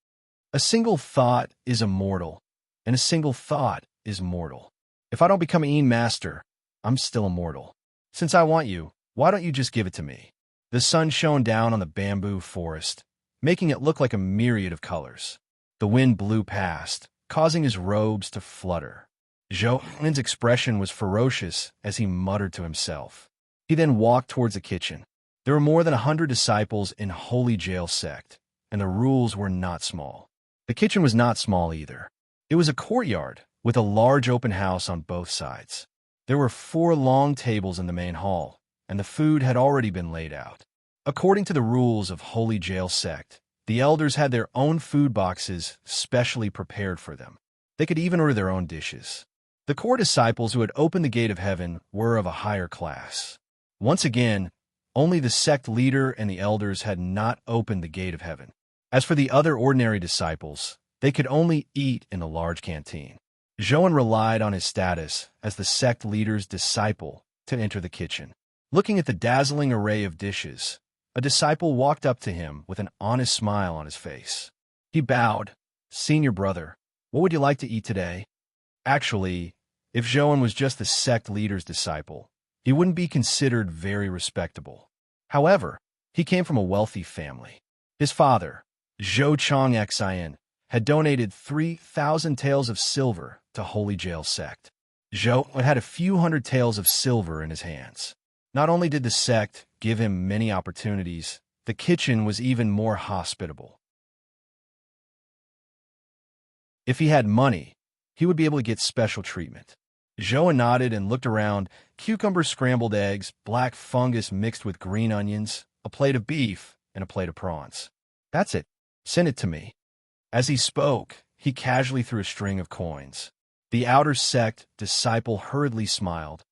A single thought is immortal, and a single thought is mortal. If I don't become a yin master, I'm still immortal. Since I want you, why don't you just give it to me? The sun shone down on the bamboo forest, making it look like a myriad of colors. The wind blew past, causing his robes to flutter. Zhou's expression was ferocious as he muttered to himself. He then walked towards the kitchen. There were more than 100 disciples in Holy Jail sect, and the rules were not small. The kitchen was not small either. It was a courtyard with a large open house on both sides. There were 4 long tables in the main hall, and the food had already been laid out. According to the rules of Holy Jail sect, the elders had their own food boxes specially prepared for them. They could even order their own dishes. The core disciples who had opened the gate of heaven were of a higher class. Once again, only the sect leader and the elders had not opened the gate of heaven. As for the other ordinary disciples, they could only eat in the large canteen. Zhou relied on his status as the sect leader's disciple to enter the kitchen. Looking at the dazzling array of dishes, a disciple walked up to him with an honest smile on his face. He bowed. "Senior brother, what would you like to eat today?" Actually, if Zhou was just the sect leader's disciple, he wouldn't be considered very respectable. However, he came from a wealthy family. His father, Zhou Chong Xian, had donated 3,000 taels of silver to Holy Jail sect. Zhou had a few hundred taels of silver in his hands. Not only did the sect give him many opportunities, the kitchen was even more hospitable. If he had money, he would be able to get special treatment. Zhou nodded and looked around. Cucumber scrambled eggs, black fungus mixed with green onions, a plate of beef, and a plate of prawns. "That's it. Send it to me." As he spoke, he casually threw a string of coins. The outer sect disciple hurriedly smiled.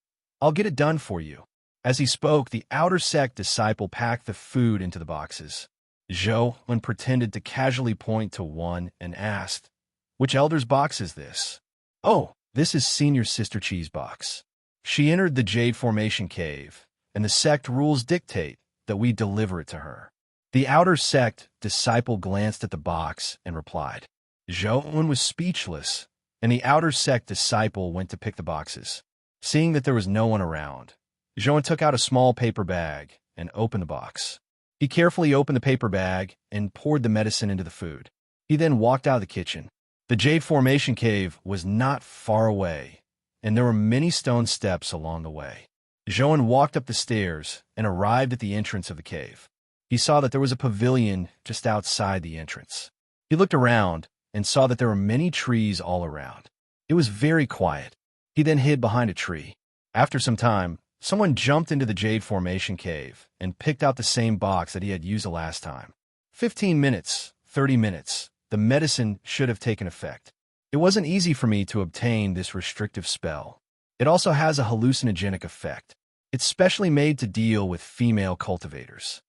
"I'll get it done for you." As he spoke, the outer sect disciple packed the food into the boxes. Zhou pretended to casually point to one and asked, "Which elder's box is this?" "Oh, this is Senior Sister Chi's box. She entered the Jade Formation Cave, and the sect rules dictate that we deliver it to her." The outer sect disciple glanced at the box and replied. Zhou was speechless, and the outer sect disciple went to pick the boxes. Seeing that there was no one around, Zhou took out a small paper bag and opened the box. He carefully opened the paper bag and poured the medicine into the food. He then walked out of the kitchen. The Jade Formation Cave was not far away, and there were many stone steps along the way. Zhou walked up the stairs and arrived at the entrance of the cave. He saw that there was a pavilion just outside the entrance. He looked around and saw that there were many trees all around. It was very quiet. He then hid behind a tree. After some time, someone jumped into the Jade Formation Cave and picked out the same box that he had used the last time. 15 minutes, 30 minutes, the medicine should have taken effect. It wasn't easy for me to obtain this restrictive spell. It also has a hallucinogenic effect. It's specially made to deal with female cultivators.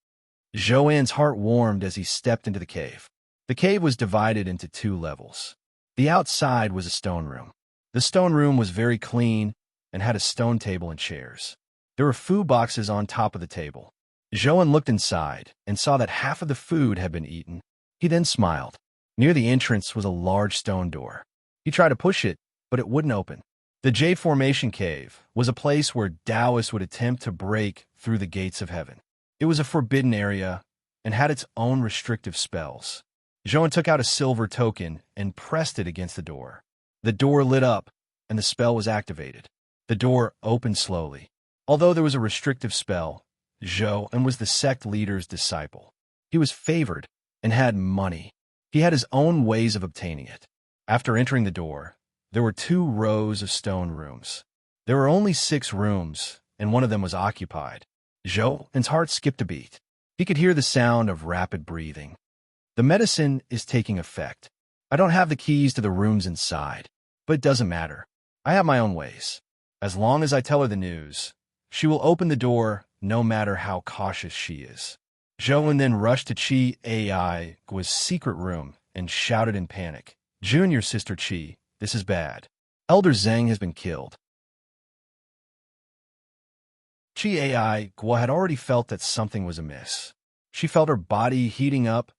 Joanne's heart warmed as he stepped into the cave. The cave was divided into 2 levels. The outside was a stone room. The stone room was very clean and had a stone table and chairs. There were food boxes on top of the table. Joanne looked inside and saw that half of the food had been eaten. He then smiled. Near the entrance was a large stone door. He tried to push it, but it wouldn't open. The J Formation Cave was a place where Taoists would attempt to break through the gates of heaven. It was a forbidden area and had its own restrictive spells. Joanne took out a silver token and pressed it against the door. The door lit up, and the spell was activated. The door opened slowly. Although there was a restrictive spell, Joanne was the sect leader's disciple. He was favored and had money. He had his own ways of obtaining it. After entering the door, there were 2 rows of stone rooms. There were only 6 rooms, and one of them was occupied. Joanne's heart skipped a beat. He could hear the sound of rapid breathing. The medicine is taking effect. I don't have the keys to the rooms inside, but it doesn't matter. I have my own ways. As long as I tell her the news, she will open the door no matter how cautious she is. Joanne then rushed to Chi Ai's secret room and shouted in panic, "Junior Sister Chi, this is bad. Elder Zhang has been killed." Chi Ai had already felt that something was amiss. She felt her body heating up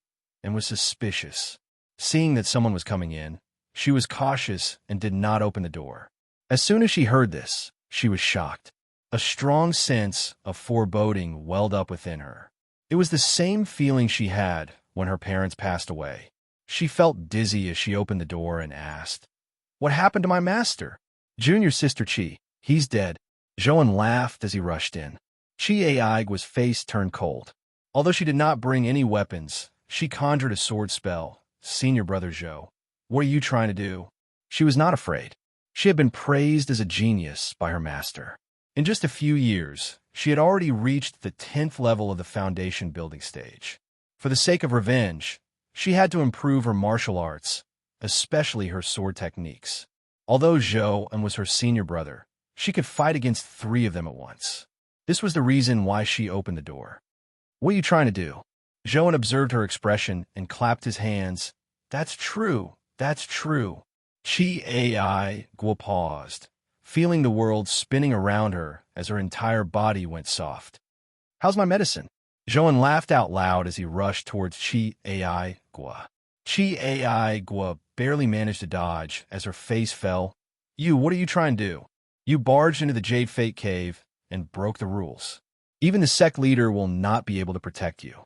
and was suspicious. Seeing that someone was coming in, she was cautious and did not open the door. As soon as she heard this, she was shocked. A strong sense of foreboding welled up within her. It was the same feeling she had when her parents passed away. She felt dizzy as she opened the door and asked, "What happened to my master?" "Junior Sister Chi, he's dead." Joanne laughed as he rushed in. Chi Ai's face turned cold. Although she did not bring any weapons, she conjured a sword spell. "Senior Brother Zhou, what are you trying to do?" She was not afraid. She had been praised as a genius by her master. In just a few years, she had already reached the 10th level of the foundation building stage. For the sake of revenge, she had to improve her martial arts, especially her sword techniques. Although Zhou was her senior brother, she could fight against 3 of them at once. This was the reason why she opened the door. "What are you trying to do?" Joanne observed her expression and clapped his hands. "That's true. That's true." Chi Ai paused, feeling the world spinning around her as her entire body went soft. "How's my medicine?" Joanne laughed out loud as he rushed towards Chi Ai. Chi Ai barely managed to dodge as her face fell. What are you trying to do? You barged into the Jade Fate Cave and broke the rules. Even the sect leader will not be able to protect you."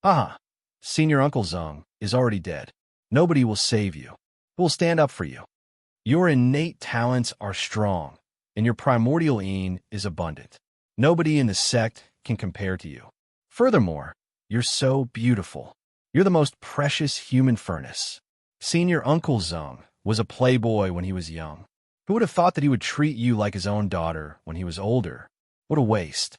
"Haha, Senior Uncle Zhang is already dead. Nobody will save you. Who will stand up for you? Your innate talents are strong, and your primordial yin is abundant. Nobody in the sect can compare to you. Furthermore, you're so beautiful. You're the most precious human furnace. Senior Uncle Zhang was a playboy when he was young. Who would have thought that he would treat you like his own daughter when he was older? What a waste.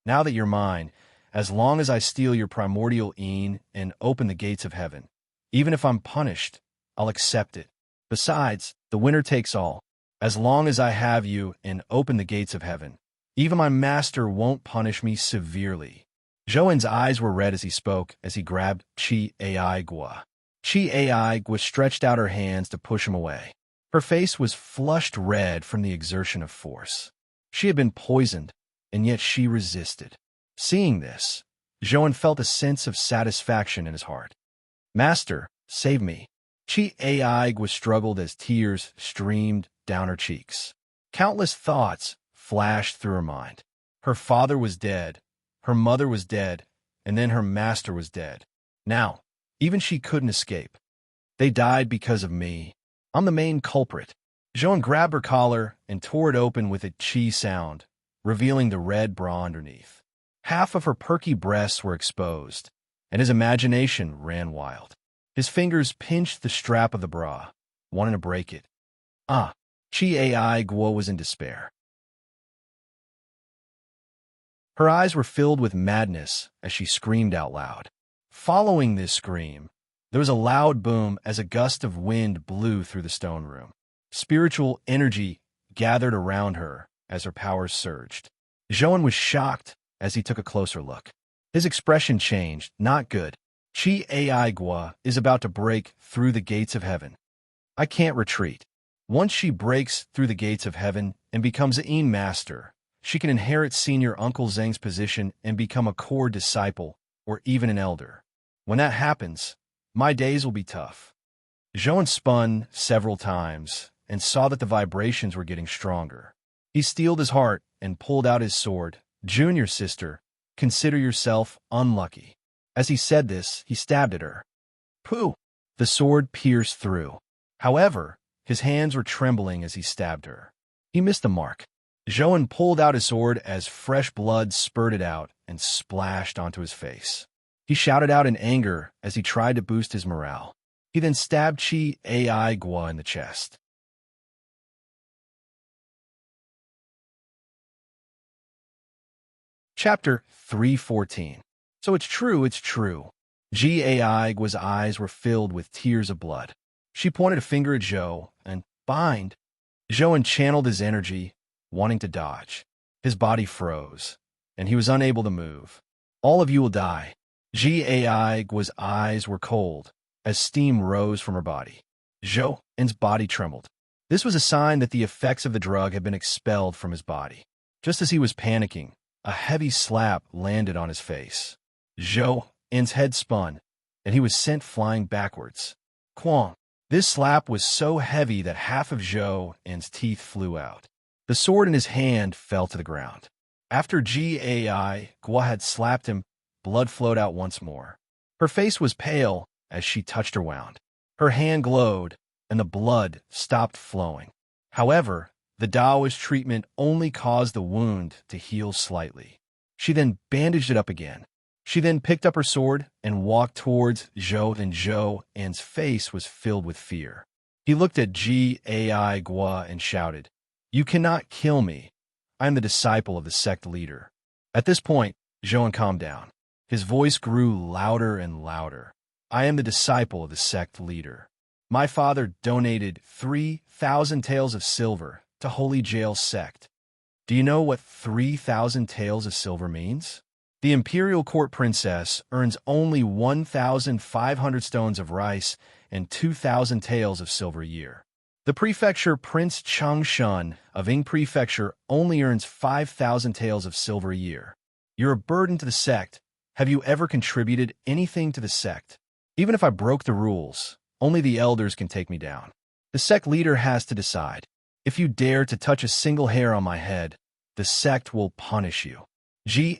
Now that you're mine, as long as I steal your primordial yin and open the gates of heaven, even if I'm punished, I'll accept it. Besides, the winner takes all. As long as I have you and open the gates of heaven, even my master won't punish me severely." Joanne's eyes were red as he spoke, as he grabbed Chi Ai. Chi Ai stretched out her hands to push him away. Her face was flushed red from the exertion of force. She had been poisoned, and yet she resisted. Seeing this, Joanne felt a sense of satisfaction in his heart. "Master, save me." Chi Ai struggled as tears streamed down her cheeks. Countless thoughts flashed through her mind. Her father was dead, her mother was dead, and then her master was dead. Now, even she couldn't escape. They died because of me. I'm the main culprit. Joanne grabbed her collar and tore it open with a chi sound, revealing the red bra underneath. Half of her perky breasts were exposed, and his imagination ran wild. His fingers pinched the strap of the bra, wanting to break it. Chi Ai was in despair. Her eyes were filled with madness as she screamed out loud. Following this scream, there was a loud boom as a gust of wind blew through the stone room. Spiritual energy gathered around her as her powers surged. Joanne was shocked as he took a closer look. His expression changed, not good. Chi Ai Gua is about to break through the gates of heaven. I can't retreat. Once she breaks through the gates of heaven and becomes an master, she can inherit senior Uncle Zhang's position and become a core disciple or even an elder. When that happens, my days will be tough. Zhou spun several times and saw that the vibrations were getting stronger. He steeled his heart and pulled out his sword. Junior sister, consider yourself unlucky. As he said this, he stabbed at her. Pooh! The sword pierced through. However, his hands were trembling as he stabbed her. He missed the mark. Zhou pulled out his sword as fresh blood spurted out and splashed onto his face. He shouted out in anger as he tried to boost his morale. He then stabbed Chi Ai Gua in the chest. Chapter 314. So it's true, it's true. Ai Gua's eyes were filled with tears of blood. She pointed a finger at Zhou and, bind. Zhou channeled his energy, wanting to dodge. His body froze, and he was unable to move. All of you will die. Ai Gua's eyes were cold as steam rose from her body. Zhou's body trembled. This was a sign that the effects of the drug had been expelled from his body. Just as he was panicking, a heavy slap landed on his face. Zhou's head spun, and he was sent flying backwards. Quang! This slap was so heavy that half of Zhou's teeth flew out. The sword in his hand fell to the ground. After Ai Gua had slapped him, blood flowed out once more. Her face was pale as she touched her wound. Her hand glowed, and the blood stopped flowing. However, the Taoist treatment only caused the wound to heal slightly. She then bandaged it up again. She then picked up her sword and walked towards Zhou, and Zhou's face was filled with fear. He looked at Ai Gua and shouted, "You cannot kill me. I am the disciple of the sect leader." At this point, Zhou calmed down. His voice grew louder and louder. "I am the disciple of the sect leader. My father donated 3,000 taels of silver to Holy Jail sect. Do you know what 3,000 taels of silver means? The imperial court princess earns only 1,500 stones of rice and 2,000 taels of silver a year. The prefecture Prince Changshan of Ying Prefecture only earns 5,000 taels of silver a year. You're a burden to the sect. Have you ever contributed anything to the sect? Even if I broke the rules, only the elders can take me down. The sect leader has to decide. If you dare to touch a single hair on my head, the sect will punish you."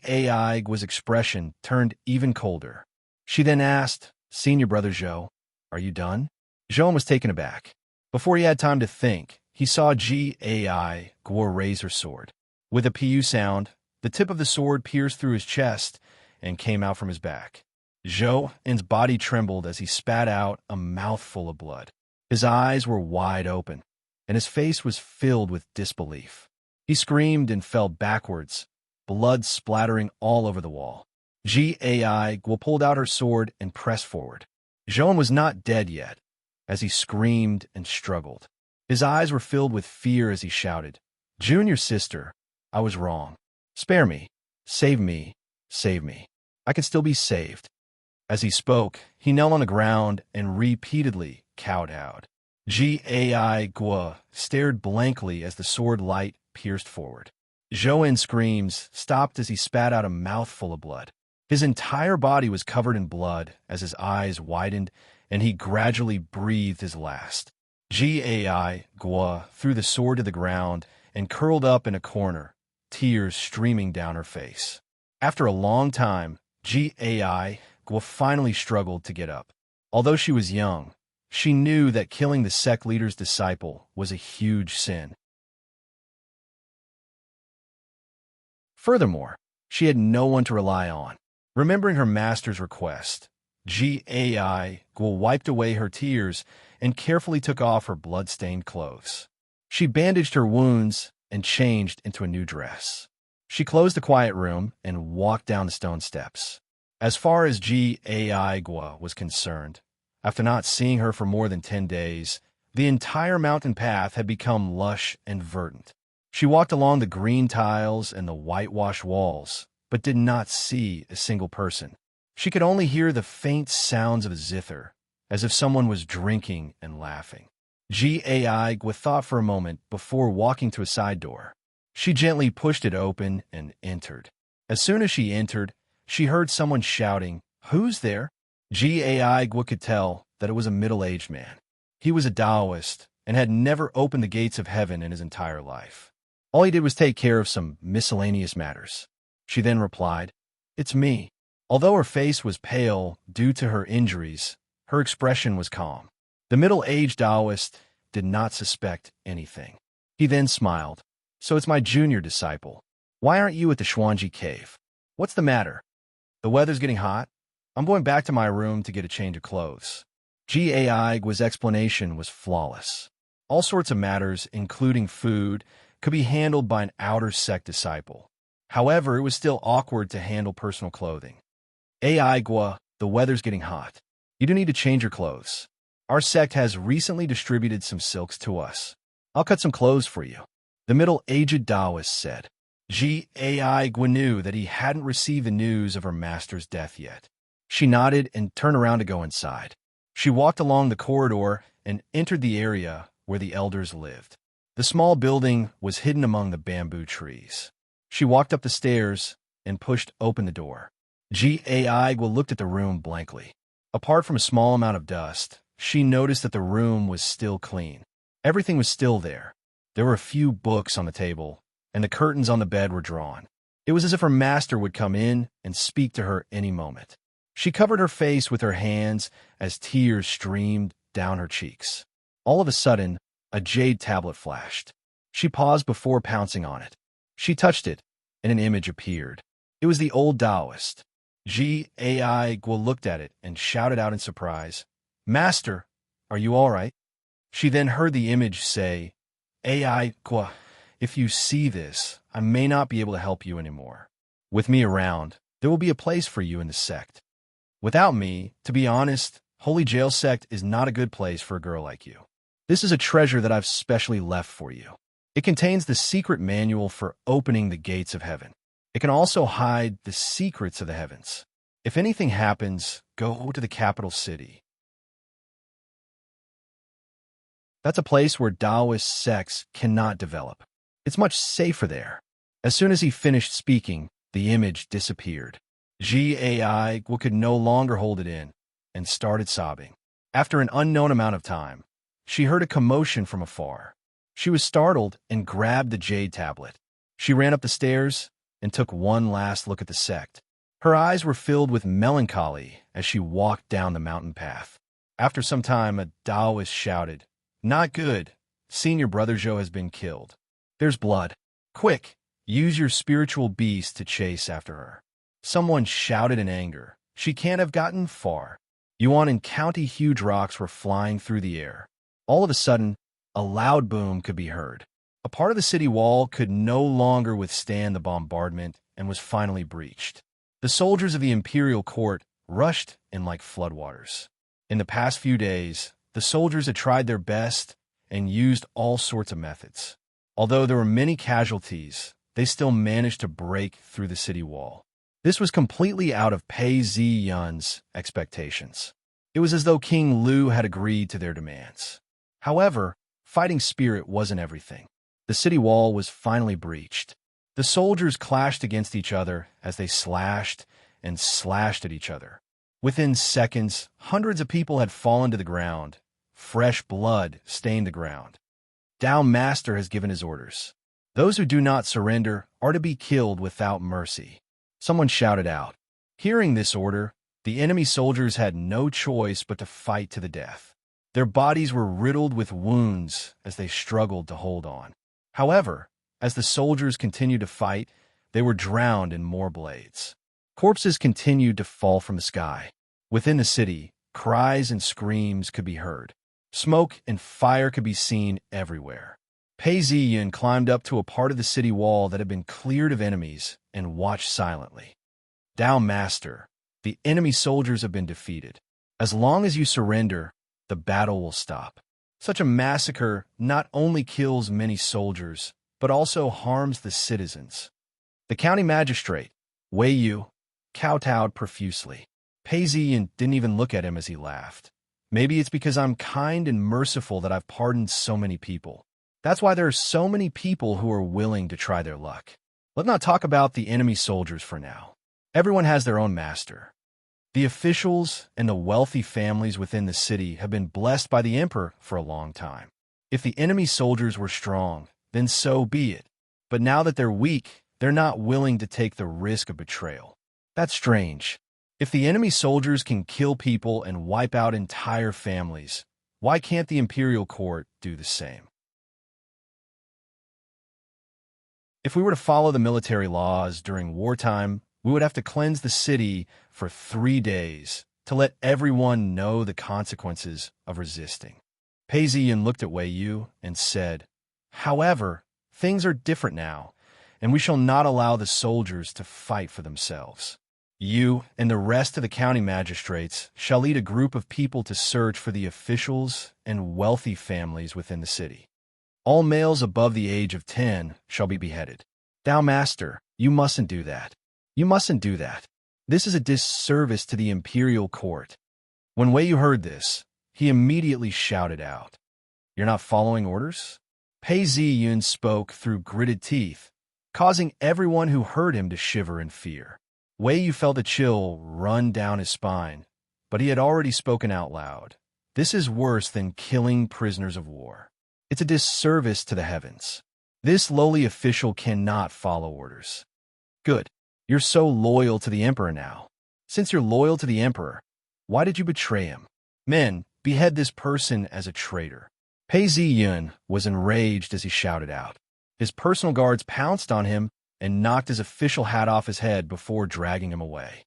Ai Gua's expression turned even colder. She then asked, "Senior brother Zhou, are you done?" Zhou was taken aback. Before he had time to think, he saw Ai Gua raise her sword. With a pu sound, the tip of the sword pierced through his chest and came out from his back. Zhou's body trembled as he spat out a mouthful of blood. His eyes were wide open, and his face was filled with disbelief. He screamed and fell backwards, blood splattering all over the wall. Ai Gua pulled out her sword and pressed forward. Zhou was not dead yet, as he screamed and struggled. His eyes were filled with fear as he shouted, "Junior sister, I was wrong. Spare me. Save me. Save me. I can still be saved." As he spoke, he knelt on the ground and repeatedly kowtowed. Ai Gua stared blankly as the sword light pierced forward. Zhou's screams stopped as he spat out a mouthful of blood. His entire body was covered in blood as his eyes widened and he gradually breathed his last. Ai Gua threw the sword to the ground and curled up in a corner, tears streaming down her face. After a long time, Ai Gua finally struggled to get up. Although she was young, she knew that killing the sect leader's disciple was a huge sin. Furthermore, she had no one to rely on. Remembering her master's request, Ai Gua wiped away her tears and carefully took off her blood-stained clothes. She bandaged her wounds and changed into a new dress. She closed the quiet room and walked down the stone steps. As far as Ai Gua was concerned, after not seeing her for more than 10 days, the entire mountain path had become lush and verdant. She walked along the green tiles and the whitewashed walls, but did not see a single person. She could only hear the faint sounds of a zither, as if someone was drinking and laughing. Gai thought for a moment before walking to a side door. She gently pushed it open and entered. As soon as she entered, she heard someone shouting, "Who's there?" Gai could tell that it was a middle-aged man. He was a Taoist and had never opened the gates of heaven in his entire life. All he did was take care of some miscellaneous matters. She then replied, "It's me." Although her face was pale due to her injuries, her expression was calm. The middle-aged Taoist did not suspect anything. He then smiled. "So it's my junior disciple. Why aren't you at the Xuanji cave? What's the matter? The weather's getting hot. I'm going back to my room to get a change of clothes." Gai's explanation was flawless. All sorts of matters, including food, could be handled by an outer sect disciple. However, it was still awkward to handle personal clothing. "Aigua, the weather's getting hot. You do need to change your clothes. Our sect has recently distributed some silks to us. I'll cut some clothes for you," the middle-aged Taoist said. Gaigu knew that he hadn't received the news of her master's death yet. She nodded and turned around to go inside. She walked along the corridor and entered the area where the elders lived. The small building was hidden among the bamboo trees. She walked up the stairs and pushed open the door. Gaigu looked at the room blankly. Apart from a small amount of dust, she noticed that the room was still clean. Everything was still there. There were a few books on the table, and the curtains on the bed were drawn. It was as if her master would come in and speak to her any moment. She covered her face with her hands as tears streamed down her cheeks. All of a sudden, a jade tablet flashed. She paused before pouncing on it. She touched it, and an image appeared. It was the old Taoist. Gaigu looked at it and shouted out in surprise, "Master, are you all right?" She then heard the image say, "Aigua, if you see this, I may not be able to help you anymore. With me around, there will be a place for you in the sect. Without me, to be honest, Holy Jail Sect is not a good place for a girl like you. This is a treasure that I've specially left for you. It contains the secret manual for opening the gates of heaven. It can also hide the secrets of the heavens. If anything happens, go to the capital city. That's a place where Taoist sects cannot develop. It's much safer there." As soon as he finished speaking, the image disappeared. Gaigu could no longer hold it in and started sobbing. After an unknown amount of time, she heard a commotion from afar. She was startled and grabbed the jade tablet. She ran up the stairs and took one last look at the sect. Her eyes were filled with melancholy as she walked down the mountain path. After some time, a Taoist shouted, "Not good. Senior Brother Zhou has been killed. There's blood. Quick, use your spiritual beast to chase after her." Someone shouted in anger, "She can't have gotten far." Yuan and County huge rocks were flying through the air. All of a sudden, a loud boom could be heard. A part of the city wall could no longer withstand the bombardment and was finally breached. The soldiers of the imperial court rushed in like floodwaters. In the past few days, the soldiers had tried their best and used all sorts of methods. Although there were many casualties, they still managed to break through the city wall. This was completely out of Pei Ziyun's expectations. It was as though King Lu had agreed to their demands. However, fighting spirit wasn't everything. The city wall was finally breached. The soldiers clashed against each other as they slashed and slashed at each other. Within seconds, hundreds of people had fallen to the ground. Fresh blood stained the ground. Tao Master has given his orders. Those who do not surrender are to be killed without mercy. Someone shouted out. Hearing this order, the enemy soldiers had no choice but to fight to the death. Their bodies were riddled with wounds as they struggled to hold on. However, as the soldiers continued to fight, they were drowned in more blades. Corpses continued to fall from the sky. Within the city, cries and screams could be heard. Smoke and fire could be seen everywhere. Pei Ziyun climbed up to a part of the city wall that had been cleared of enemies and watched silently. Tao Master, the enemy soldiers have been defeated. As long as you surrender, the battle will stop. Such a massacre not only kills many soldiers, but also harms the citizens. The county magistrate, Wei Yu kowtowed profusely. Pei Ziyan didn't even look at him as he laughed. Maybe it's because I'm kind and merciful that I've pardoned so many people. That's why there are so many people who are willing to try their luck. Let's not talk about the enemy soldiers for now. Everyone has their own master. The officials and the wealthy families within the city have been blessed by the emperor for a long time. If the enemy soldiers were strong, then so be it. But now that they're weak, they're not willing to take the risk of betrayal. That's strange. If the enemy soldiers can kill people and wipe out entire families, why can't the imperial court do the same? If we were to follow the military laws during wartime, we would have to cleanse the city for 3 days to let everyone know the consequences of resisting. Pei Ziyan looked at Wei Yu and said, "However, things are different now, and we shall not allow the soldiers to fight for themselves. You and the rest of the county magistrates shall lead a group of people to search for the officials and wealthy families within the city. All males above the age of 10 shall be beheaded." "Thou master, you mustn't do that. You mustn't do that. This is a disservice to the imperial court." When Wei Yu heard this, he immediately shouted out, "You're not following orders?" Pei Ziyan spoke through gritted teeth, causing everyone who heard him to shiver in fear. Wei Yu felt a chill run down his spine, but he had already spoken out loud. This is worse than killing prisoners of war. It's a disservice to the heavens. This lowly official cannot follow orders. Good. You're so loyal to the emperor now. Since you're loyal to the emperor, why did you betray him? Men, behead this person as a traitor. Pei Ziyan was enraged as he shouted out. His personal guards pounced on him and knocked his official hat off his head before dragging him away.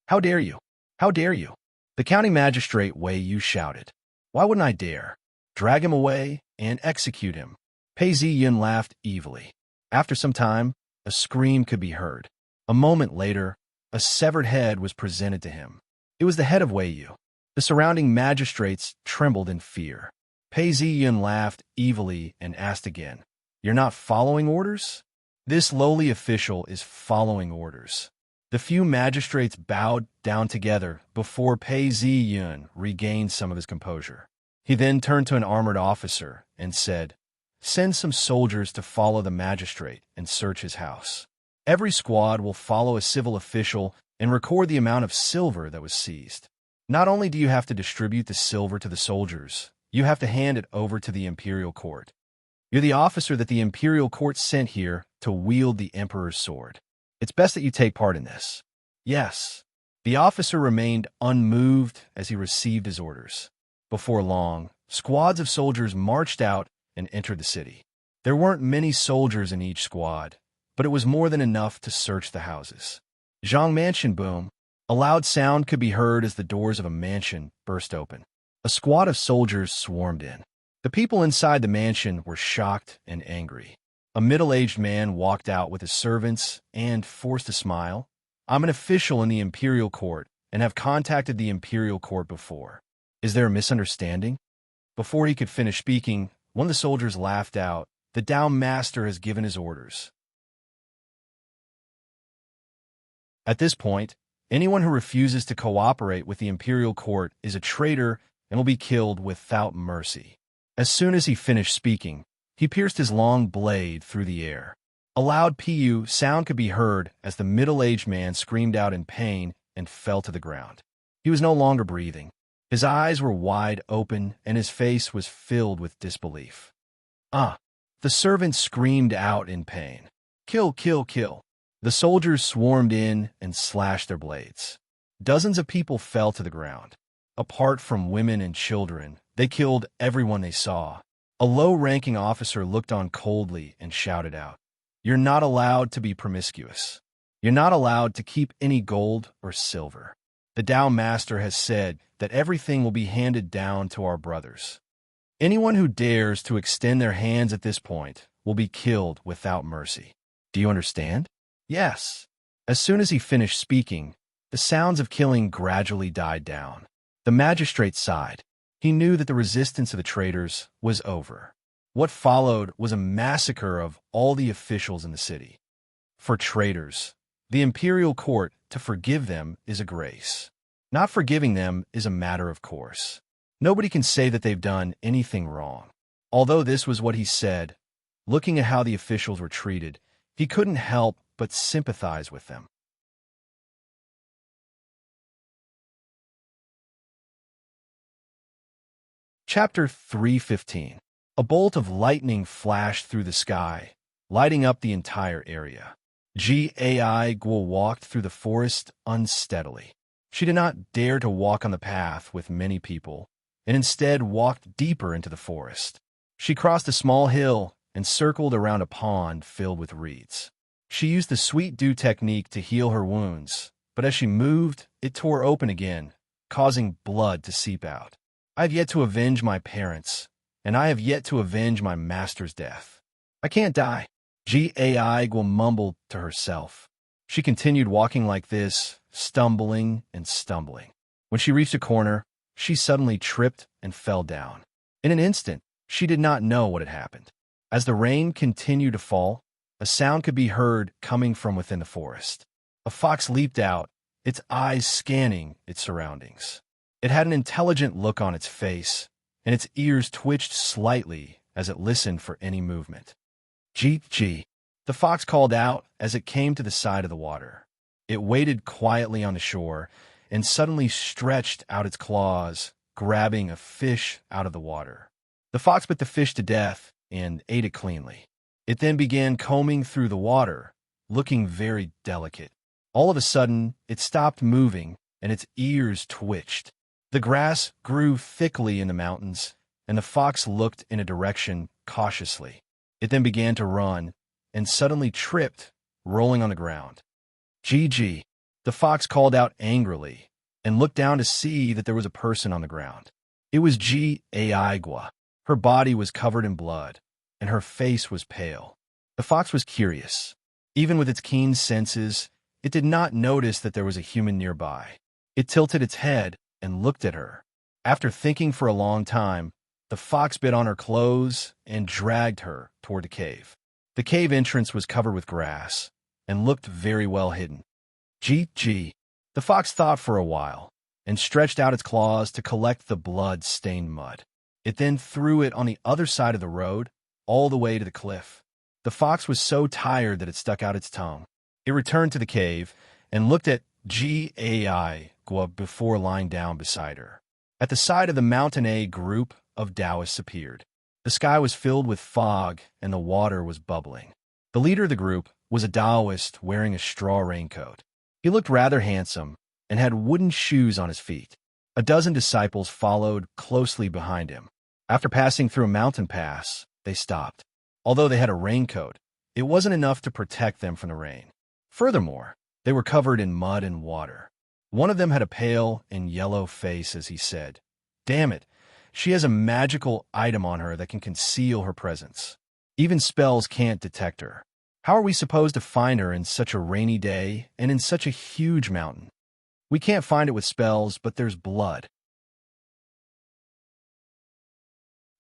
"How dare you? How dare you?" The county magistrate Wei Yu shouted. "Why wouldn't I dare? Drag him away and execute him." Pei Ziyan laughed evilly. After some time, a scream could be heard. A moment later, a severed head was presented to him. It was the head of Wei Yu. The surrounding magistrates trembled in fear. Pei Ziyan laughed evilly and asked again, "You're not following orders?" This lowly official is following orders. The few magistrates bowed down together before Pei Ziyan regained some of his composure. He then turned to an armored officer and said, "Send some soldiers to follow the magistrate and search his house. Every squad will follow a civil official and record the amount of silver that was seized. Not only do you have to distribute the silver to the soldiers, you have to hand it over to the imperial court. You're the officer that the imperial court sent here to wield the emperor's sword. It's best that you take part in this." "Yes." The officer remained unmoved as he received his orders. Before long, squads of soldiers marched out and entered the city. There weren't many soldiers in each squad, but it was more than enough to search the houses. Zhang Mansion boom. A loud sound could be heard as the doors of a mansion burst open. A squad of soldiers swarmed in. The people inside the mansion were shocked and angry. A middle-aged man walked out with his servants and forced a smile. "I'm an official in the imperial court and have contacted the imperial court before. Is there a misunderstanding?" Before he could finish speaking, one of the soldiers laughed out, "The Tao Master has given his orders." At this point, anyone who refuses to cooperate with the imperial court is a traitor and will be killed without mercy. As soon as he finished speaking, he pierced his long blade through the air. A loud "pu" sound could be heard as the middle-aged man screamed out in pain and fell to the ground. He was no longer breathing. His eyes were wide open and his face was filled with disbelief. "Ah!" The servant screamed out in pain. "Kill, kill, kill!" The soldiers swarmed in and slashed their blades. Dozens of people fell to the ground. Apart from women and children, they killed everyone they saw. A low-ranking officer looked on coldly and shouted out, "You're not allowed to be promiscuous. You're not allowed to keep any gold or silver. The Tao Master has said that everything will be handed down to our brothers. Anyone who dares to extend their hands at this point will be killed without mercy. Do you understand?" "Yes." As soon as he finished speaking, the sounds of killing gradually died down. The magistrate sighed. He knew that the resistance of the traitors was over. What followed was a massacre of all the officials in the city. For traitors, The imperial court, to forgive them is a grace. Not forgiving them is a matter of course. Nobody can say that they've done anything wrong. Although this was what he said, looking at how the officials were treated, he couldn't help but sympathize with them. Chapter 3:15. A bolt of lightning flashed through the sky, lighting up the entire area. Gai walked through the forest unsteadily. She did not dare to walk on the path with many people, and instead walked deeper into the forest. She crossed a small hill and circled around a pond filled with reeds. She used the sweet dew technique to heal her wounds, but as she moved, it tore open again, causing blood to seep out. I have yet to avenge my parents, and I have yet to avenge my master's death. I can't die. Gai mumbled to herself. She continued walking like this, stumbling and stumbling. When she reached a corner, she suddenly tripped and fell down. In an instant, she did not know what had happened. As the rain continued to fall, a sound could be heard coming from within the forest. A fox leaped out, its eyes scanning its surroundings. It had an intelligent look on its face, and its ears twitched slightly as it listened for any movement. Gee, the fox called out as it came to the side of the water. It waited quietly on the shore and suddenly stretched out its claws, grabbing a fish out of the water. The fox bit the fish to death and ate it cleanly. It then began combing through the water, looking very delicate. All of a sudden, it stopped moving and its ears twitched. The grass grew thickly in the mountains, and the fox looked in a direction cautiously. It then began to run, and suddenly tripped, rolling on the ground. Gee, the fox called out angrily, and looked down to see that there was a person on the ground. It was Gai. Her body was covered in blood, and her face was pale. The fox was curious. Even with its keen senses, it did not notice that there was a human nearby. It tilted its head and looked at her. After thinking for a long time, the fox bit on her clothes and dragged her toward the cave. The cave entrance was covered with grass and looked very well hidden. Gee, the fox thought for a while and stretched out its claws to collect the blood-stained mud. It then threw it on the other side of the road, all the way to the cliff. The fox was so tired that it stuck out its tongue. It returned to the cave and looked at Gai before lying down beside her. At the side of the mountain, a group of Taoists appeared. The sky was filled with fog and the water was bubbling. The leader of the group was a Taoist wearing a straw raincoat. He looked rather handsome and had wooden shoes on his feet. A dozen disciples followed closely behind him. After passing through a mountain pass, they stopped. Although they had a raincoat, it wasn't enough to protect them from the rain. Furthermore, they were covered in mud and water. One of them had a pale and yellow face as he said, "Damn it, she has a magical item on her that can conceal her presence. Even spells can't detect her. How are we supposed to find her in such a rainy day and in such a huge mountain? We can't find it with spells, but there's blood.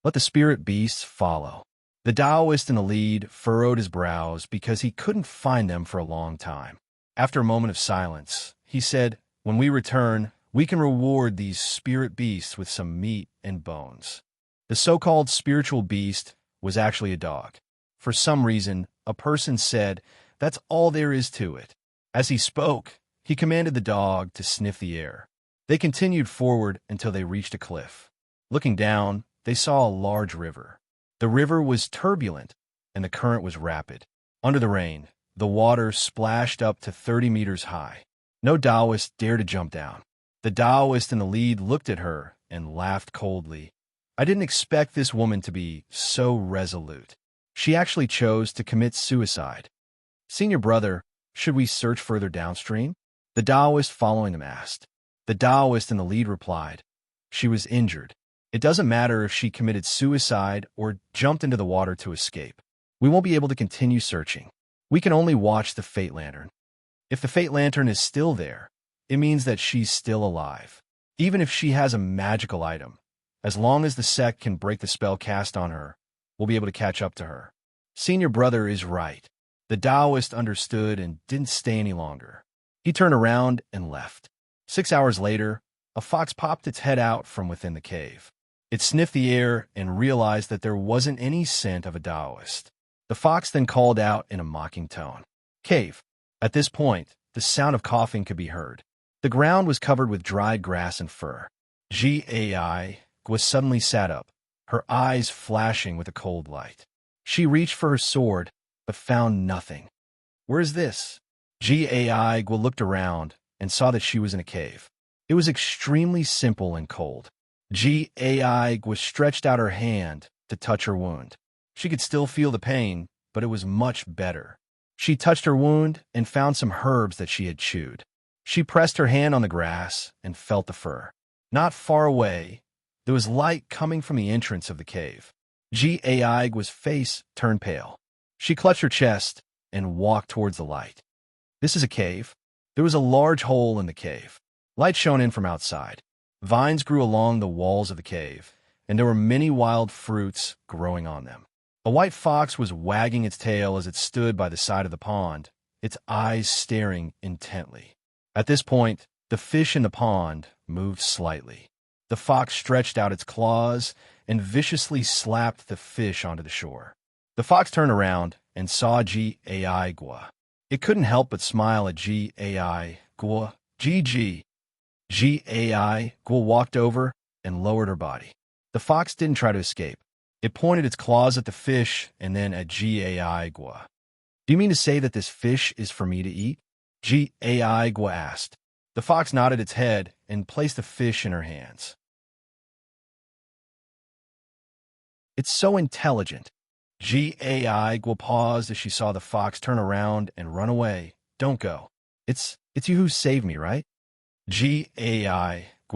Let the spirit beasts follow." The Taoist in the lead furrowed his brows because he couldn't find them for a long time. After a moment of silence, he said, "When we return, we can reward these spirit beasts with some meat and bones." The so-called spiritual beast was actually a dog. For some reason, a person said, "That's all there is to it." As he spoke, he commanded the dog to sniff the air. They continued forward until they reached a cliff. Looking down, they saw a large river. The river was turbulent, and the current was rapid. Under the rain, the water splashed up to 30 meters high. No Taoist dared to jump down. The Taoist in the lead looked at her and laughed coldly. "I didn't expect this woman to be so resolute. She actually chose to commit suicide. Senior brother, should we search further downstream?" The Taoist following them asked. The Taoist in the lead replied, "She was injured. It doesn't matter if she committed suicide or jumped into the water to escape. We won't be able to continue searching. We can only watch the Fate Lantern. If the Fate Lantern is still there, it means that she's still alive. Even if she has a magical item, as long as the sect can break the spell cast on her, we'll be able to catch up to her." Senior brother is right. The Taoist understood and didn't stay any longer. He turned around and left. 6 hours later, a fox popped its head out from within the cave. It sniffed the air and realized that there wasn't any scent of a Taoist. The fox then called out in a mocking tone, "Cave." At this point, the sound of coughing could be heard. The ground was covered with dried grass and fur. Gai suddenly sat up, her eyes flashing with a cold light. She reached for her sword, but found nothing. "Where is this?" Gai looked around and saw that she was in a cave. It was extremely simple and cold. Gai stretched out her hand to touch her wound. She could still feel the pain, but it was much better. She touched her wound and found some herbs that she had chewed. She pressed her hand on the grass and felt the fur. Not far away, there was light coming from the entrance of the cave. Gai's face turned pale. She clutched her chest and walked towards the light. This is a cave. There was a large hole in the cave. Light shone in from outside. Vines grew along the walls of the cave, and there were many wild fruits growing on them. A white fox was wagging its tail as it stood by the side of the pond, its eyes staring intently. At this point, the fish in the pond moved slightly. The fox stretched out its claws and viciously slapped the fish onto the shore. The fox turned around and saw Gai. It couldn't help but smile at Gai. Gai walked over and lowered her body. The fox didn't try to escape. It pointed its claws at the fish and then at Gai. "Do you mean to say that this fish is for me to eat?" Gai asked. The fox nodded its head and placed the fish in her hands. "It's so intelligent." Gai paused as she saw the fox turn around and run away. "Don't go. It's you who saved me, right?" Gai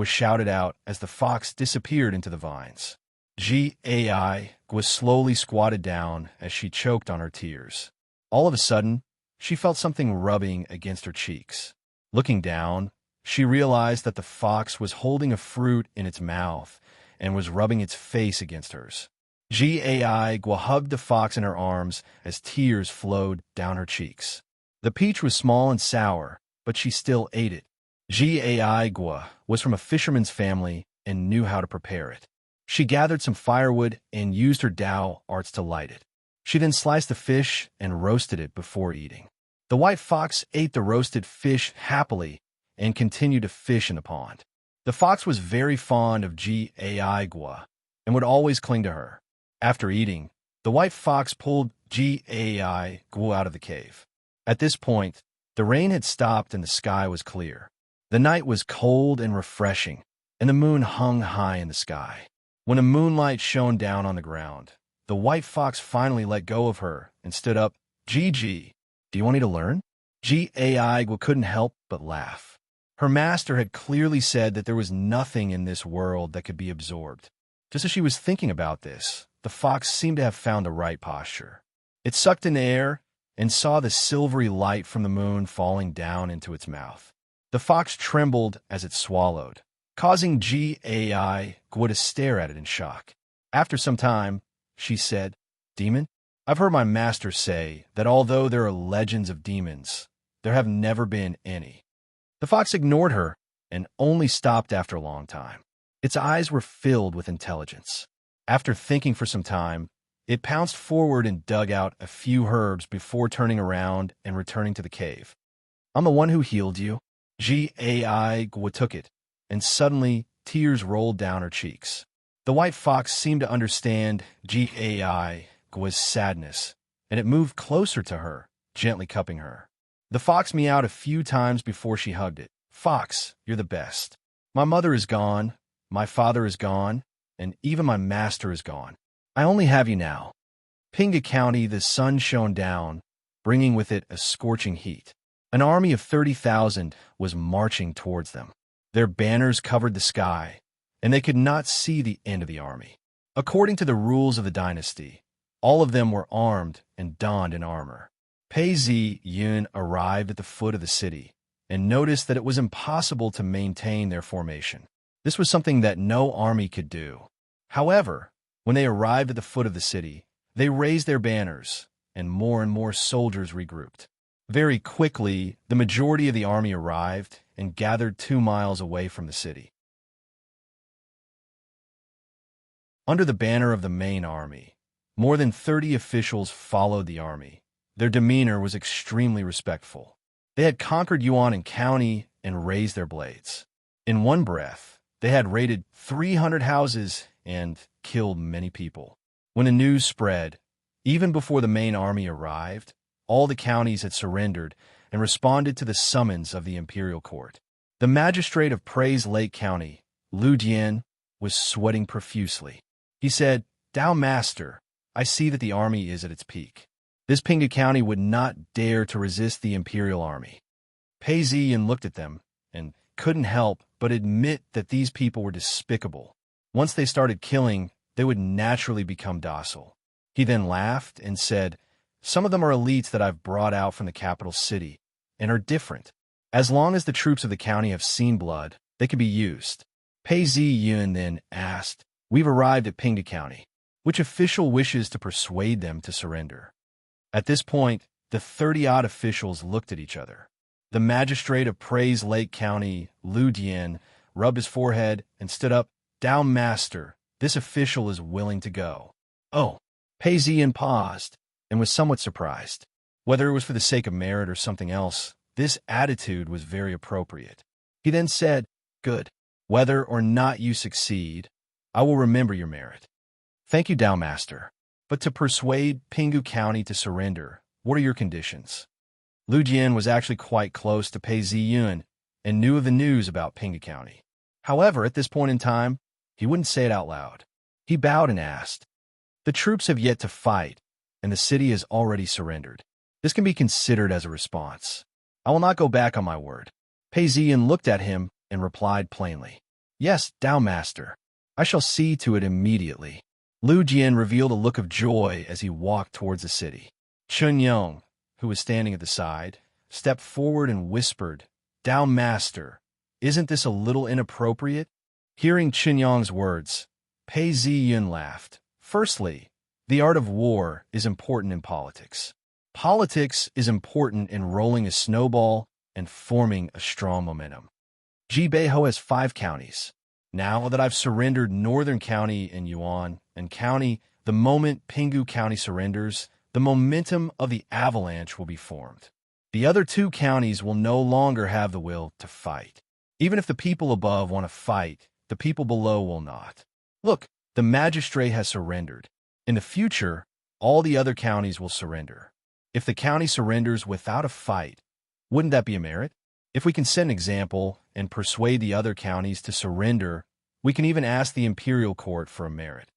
shouted out as the fox disappeared into the vines. Gai slowly squatted down as she choked on her tears. All of a sudden, she felt something rubbing against her cheeks. Looking down, she realized that the fox was holding a fruit in its mouth and was rubbing its face against hers. Gai hugged the fox in her arms as tears flowed down her cheeks. The peach was small and sour, but she still ate it. Gai was from a fisherman's family and knew how to prepare it. She gathered some firewood and used her Tao arts to light it. She then sliced the fish and roasted it before eating. The white fox ate the roasted fish happily and continued to fish in the pond. The fox was very fond of Gai and would always cling to her. After eating, the white fox pulled Gai out of the cave. At this point, the rain had stopped and the sky was clear. The night was cold and refreshing, and the moon hung high in the sky. When the moonlight shone down on the ground, the white fox finally let go of her and stood up. "Gigi, do you want me to learn?" Gai couldn't help but laugh. Her master had clearly said that there was nothing in this world that could be absorbed. Just as she was thinking about this, the fox seemed to have found the right posture. It sucked in the air and saw the silvery light from the moon falling down into its mouth. The fox trembled as it swallowed, causing Gai to stare at it in shock. After some time, she said, "Demon, I've heard my master say that although there are legends of demons, there have never been any." The fox ignored her and only stopped after a long time. Its eyes were filled with intelligence. After thinking for some time, it pounced forward and dug out a few herbs before turning around and returning to the cave. "I'm the one who healed you." Gai took it, and suddenly tears rolled down her cheeks. The white fox seemed to understand Gai's sadness, and it moved closer to her, gently cupping her. The fox meowed a few times before she hugged it. "Fox, you're the best. My mother is gone, my father is gone, and even my master is gone. I only have you now." Pinga County, the sun shone down, bringing with it a scorching heat. An army of 30,000 was marching towards them. Their banners covered the sky, and they could not see the end of the army. According to the rules of the dynasty, all of them were armed and donned in armor. Pei Zi Yun arrived at the foot of the city and noticed that it was impossible to maintain their formation. This was something that no army could do. However, when they arrived at the foot of the city, they raised their banners, and more soldiers regrouped. Very quickly, the majority of the army arrived and gathered 2 miles away from the city. Under the banner of the main army, more than 30 officials followed the army. Their demeanor was extremely respectful. They had conquered Yuan County and raised their blades. In one breath, they had raided 300 houses and killed many people. When the news spread, even before the main army arrived, all the counties had surrendered and responded to the summons of the imperial court. The magistrate of Praise Lake County, Lu Jian, was sweating profusely. He said, "Tao Master, I see that the army is at its peak. This Pingu County would not dare to resist the imperial army." Pei Ziyan looked at them and couldn't help but admit that these people were despicable. Once they started killing, they would naturally become docile. He then laughed and said, "Some of them are elites that I've brought out from the capital city and are different. As long as the troops of the county have seen blood, they can be used." Pei Ziyan then asked, "We've arrived at Pingu County. Which official wishes to persuade them to surrender?" At this point, the 30-odd officials looked at each other. The magistrate of Praise Lake County, Lu Jian, rubbed his forehead and stood up. "Tao Master, this official is willing to go." "Oh." Pei Ziyan paused and was somewhat surprised. Whether it was for the sake of merit or something else, this attitude was very appropriate. He then said, "Good. Whether or not you succeed, I will remember your merit." "Thank you, Tao Master. But to persuade Pingu County to surrender, what are your conditions?" Lu Jian was actually quite close to Pei Ziyan and knew of the news about Pingu County. However, at this point in time, he wouldn't say it out loud. He bowed and asked, "The troops have yet to fight, and the city has already surrendered. This can be considered as a response. I will not go back on my word." Pei Ziyan looked at him and replied plainly, "Yes, Tao Master. I shall see to it immediately." Lu Jian revealed a look of joy as he walked towards the city. Chun Yong, who was standing at the side, stepped forward and whispered, "Tao Master, isn't this a little inappropriate?" Hearing Chun Yong's words, Pei Ziyan laughed. "Firstly, the art of war is important in politics. Politics is important in rolling a snowball and forming a strong momentum. Jibeiho has 5 counties. Now that I've surrendered Northern County and Yuan and County, the moment Pingu County surrenders, the momentum of the avalanche will be formed. The other 2 counties will no longer have the will to fight. Even if the people above want to fight, the people below will not. Look, the magistrate has surrendered. In the future, all the other counties will surrender. If the county surrenders without a fight, wouldn't that be a merit? If we can set an example and persuade the other counties to surrender, we can even ask the imperial court for a merit."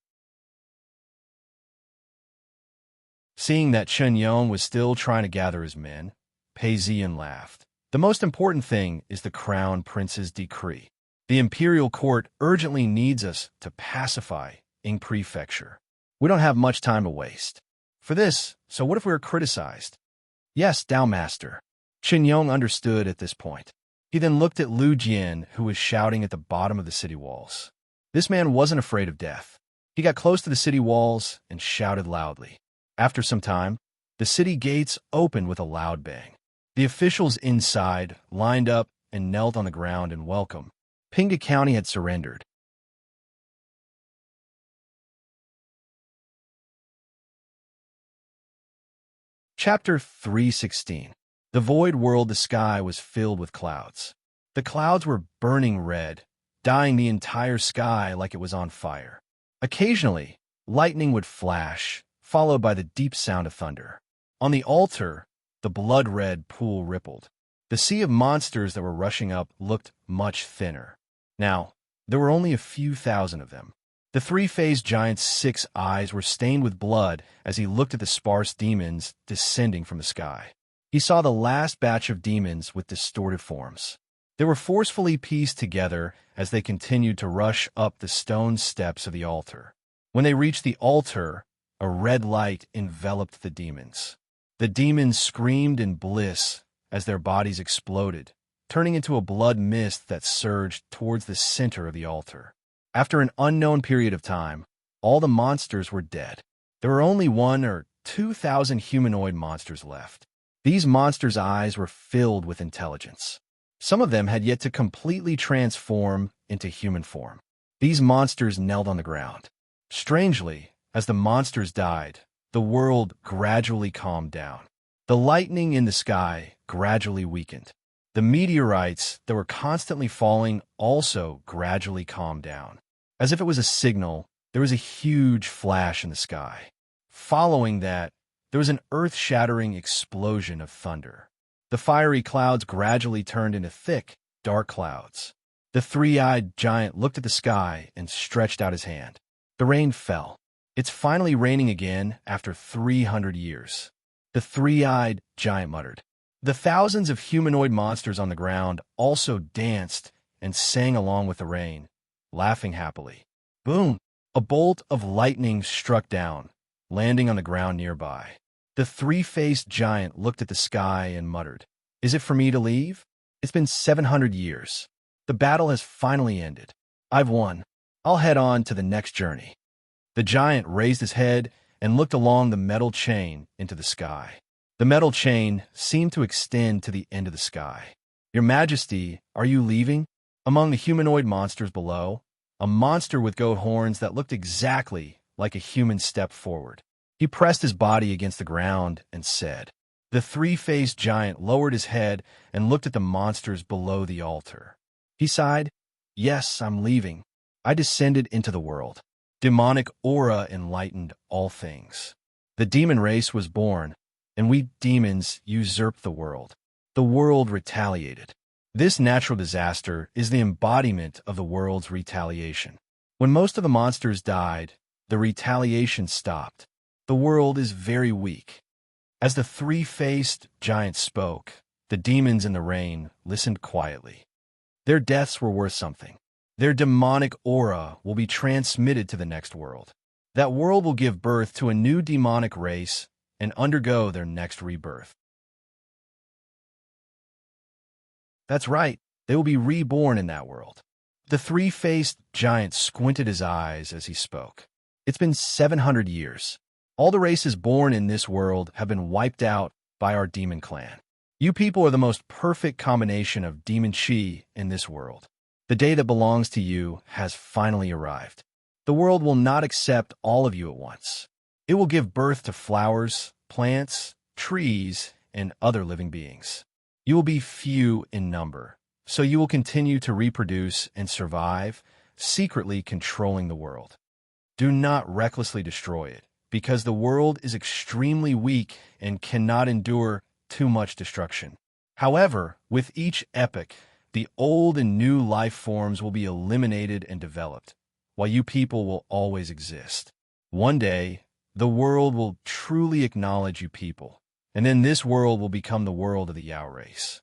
Seeing that Chun Yong was still trying to gather his men, Pei Ziyan laughed. "The most important thing is the crown prince's decree. The imperial court urgently needs us to pacify Ing Prefecture. We don't have much time to waste. For this, so what if we were criticized?" "Yes, Tao Master." Chun Yong understood at this point. He then looked at Lu Jian, who was shouting at the bottom of the city walls. This man wasn't afraid of death. He got close to the city walls and shouted loudly. After some time, the city gates opened with a loud bang. The officials inside lined up and knelt on the ground in welcome. Pingu County had surrendered. Chapter 316. The void world, the sky was filled with clouds. The clouds were burning red, dyeing the entire sky like it was on fire. Occasionally, lightning would flash, followed by the deep sound of thunder. On the altar, the blood-red pool rippled. The sea of monsters that were rushing up looked much thinner. Now, there were only a few thousand of them. The 3-faced giant's 6 eyes were stained with blood as he looked at the sparse demons descending from the sky. He saw the last batch of demons with distorted forms. They were forcefully pieced together as they continued to rush up the stone steps of the altar. When they reached the altar, a red light enveloped the demons. The demons screamed in bliss as their bodies exploded, turning into a blood mist that surged towards the center of the altar. After an unknown period of time, all the monsters were dead. There were only 1 or 2,000 humanoid monsters left. These monsters' eyes were filled with intelligence. Some of them had yet to completely transform into human form. These monsters knelt on the ground. Strangely, as the monsters died, the world gradually calmed down. The lightning in the sky gradually weakened. The meteorites that were constantly falling also gradually calmed down. As if it was a signal, there was a huge flash in the sky. Following that, there was an earth-shattering explosion of thunder. The fiery clouds gradually turned into thick, dark clouds. The three-eyed giant looked at the sky and stretched out his hand. The rain fell. It's finally raining again after 300 years. The three-eyed giant muttered. The thousands of humanoid monsters on the ground also danced and sang along with the rain, laughing happily. Boom! A bolt of lightning struck down, landing on the ground nearby. The three-faced giant looked at the sky and muttered, "Is it for me to leave? It's been 700 years. The battle has finally ended. I've won. I'll head on to the next journey." The giant raised his head and looked along the metal chain into the sky. The metal chain seemed to extend to the end of the sky. "Your Majesty, are you leaving?" Among the humanoid monsters below, a monster with goat horns that looked exactly like a human stepped forward. He pressed his body against the ground and said. The three-faced giant lowered his head and looked at the monsters below the altar. He sighed, "Yes, I'm leaving. I descended into the world. Demonic aura enlightened all things. The demon race was born, and we demons usurped the world. The world retaliated. This natural disaster is the embodiment of the world's retaliation. When most of the monsters died, the retaliation stopped. The world is very weak." As the three-faced giant spoke, the demons in the rain listened quietly. Their deaths were worth something. Their demonic aura will be transmitted to the next world. That world will give birth to a new demonic race and undergo their next rebirth. That's right, they will be reborn in that world. The three-faced giant squinted his eyes as he spoke. It's been 700 years. All the races born in this world have been wiped out by our demon clan. You people are the most perfect combination of demon chi in this world. The day that belongs to you has finally arrived. The world will not accept all of you at once. It will give birth to flowers, plants, trees, and other living beings. You will be few in number, so you will continue to reproduce and survive, secretly controlling the world. Do not recklessly destroy it, because the world is extremely weak and cannot endure too much destruction. However, with each epoch, the old and new life forms will be eliminated and developed, while you people will always exist. One day, the world will truly acknowledge you people, and then this world will become the world of the Yao race.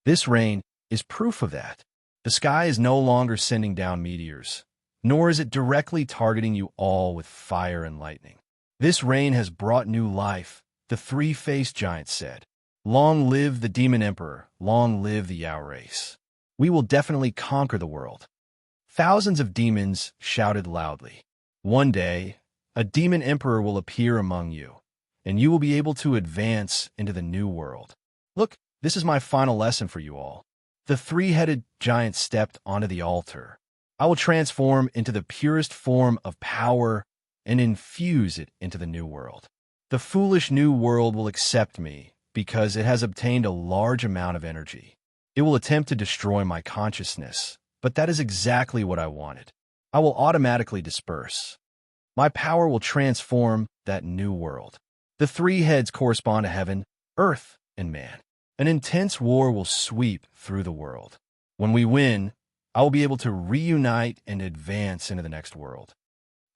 This rain is proof of that. The sky is no longer sending down meteors, nor is it directly targeting you all with fire and lightning. This rain has brought new life, the three-faced giant said. Long live the Demon Emperor, long live the Yao race. We will definitely conquer the world. Thousands of demons shouted loudly. One day, a demon emperor will appear among you, and you will be able to advance into the new world. Look, this is my final lesson for you all. The three-headed giant stepped onto the altar. I will transform into the purest form of power and infuse it into the new world. The foolish new world will accept me because it has obtained a large amount of energy. It will attempt to destroy my consciousness, but that is exactly what I wanted. I will automatically disperse. My power will transform that new world. The three heads correspond to heaven, earth, and man. An intense war will sweep through the world. When we win, I will be able to reunite and advance into the next world.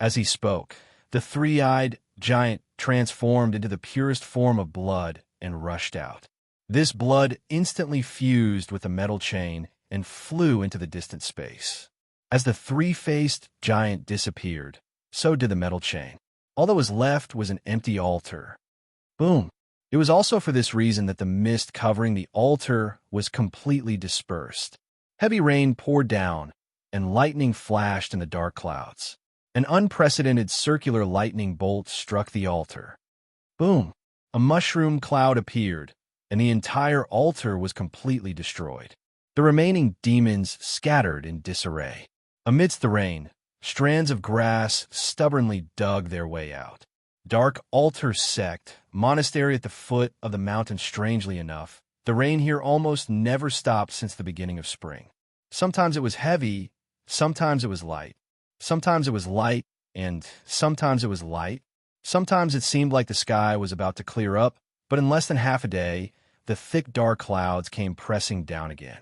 As he spoke, the three-eyed giant transformed into the purest form of blood and rushed out. This blood instantly fused with the metal chain and flew into the distant space. As the three-faced giant disappeared, so did the metal chain. All that was left was an empty altar. Boom! It was also for this reason that the mist covering the altar was completely dispersed. Heavy rain poured down, and lightning flashed in the dark clouds. An unprecedented circular lightning bolt struck the altar. Boom! A mushroom cloud appeared, and the entire altar was completely destroyed. The remaining demons scattered in disarray. Amidst the rain, strands of grass stubbornly dug their way out. Dark altar sect, monastery at the foot of the mountain. Strangely enough, the rain here almost never stopped since the beginning of spring. Sometimes it was heavy, sometimes it was light. Sometimes it was light, and sometimes it was light. Sometimes it seemed like the sky was about to clear up, but in less than half a day, the thick dark clouds came pressing down again.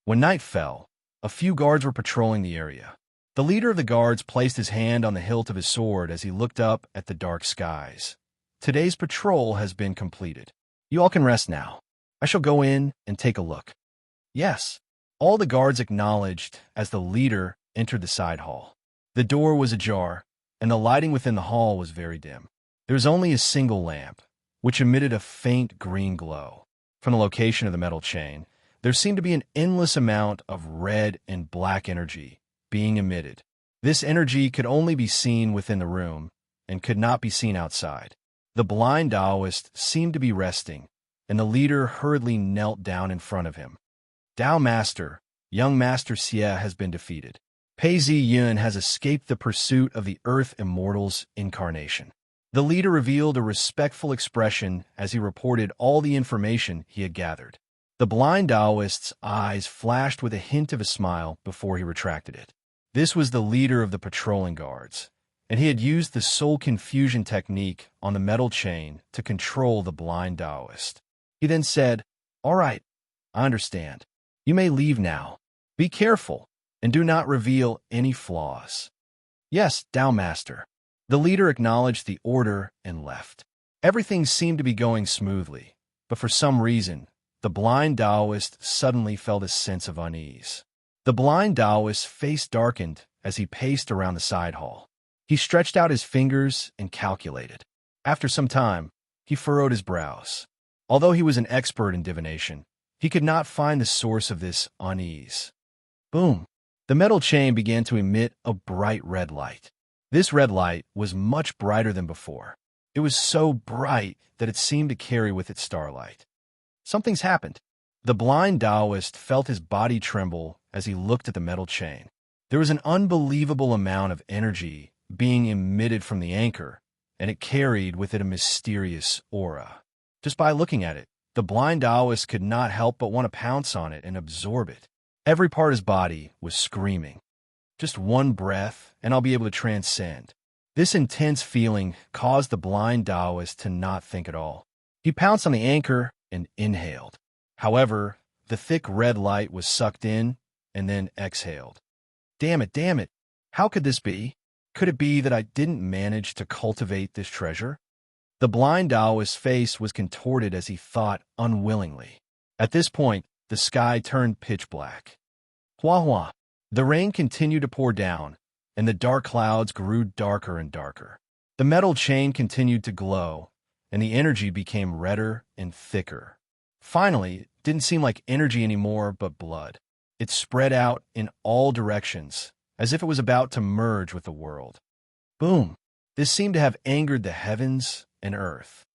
When night fell, a few guards were patrolling the area. The leader of the guards placed his hand on the hilt of his sword as he looked up at the dark skies. Today's patrol has been completed. You all can rest now. I shall go in and take a look. Yes, all the guards acknowledged as the leader entered the side hall. The door was ajar, and the lighting within the hall was very dim. There was only a single lamp, which emitted a faint green glow. From the location of the metal chain, there seemed to be an endless amount of red and black energy being emitted. This energy could only be seen within the room and could not be seen outside. The blind Taoist seemed to be resting, and the leader hurriedly knelt down in front of him. Tao Master, young Master Xie has been defeated. Pei Zi Yun has escaped the pursuit of the Earth Immortal's incarnation. The leader revealed a respectful expression as he reported all the information he had gathered. The blind Taoist's eyes flashed with a hint of a smile before he retracted it. This was the leader of the patrolling guards, and he had used the soul confusion technique on the metal chain to control the blind Taoist. He then said, "All right, I understand. You may leave now. Be careful, and do not reveal any flaws." "Yes, Tao Master." The leader acknowledged the order and left. Everything seemed to be going smoothly, but for some reason, the blind Taoist suddenly felt a sense of unease. The blind Taoist's face darkened as he paced around the side hall. He stretched out his fingers and calculated. After some time, he furrowed his brows. Although he was an expert in divination, he could not find the source of this unease. Boom! The metal chain began to emit a bright red light. This red light was much brighter than before. It was so bright that it seemed to carry with it starlight. Something's happened. The blind Taoist felt his body tremble as he looked at the metal chain. There was an unbelievable amount of energy being emitted from the anchor, and it carried with it a mysterious aura. Just by looking at it, the blind Taoist could not help but want to pounce on it and absorb it. Every part of his body was screaming. Just one breath, and I'll be able to transcend. This intense feeling caused the blind Taoist to not think at all. He pounced on the anchor and inhaled. However, the thick red light was sucked in and then exhaled. Damn it, how could this be? Could it be that I didn't manage to cultivate this treasure? The blind Taoist's face was contorted as he thought unwillingly. At this point, the sky turned pitch black. Hua hua. The rain continued to pour down, and the dark clouds grew darker and darker. The metal chain continued to glow, and the energy became redder and thicker. Finally, it didn't seem like energy anymore, but blood. It spread out in all directions, as if it was about to merge with the world. Boom! This seemed to have angered the heavens and earth.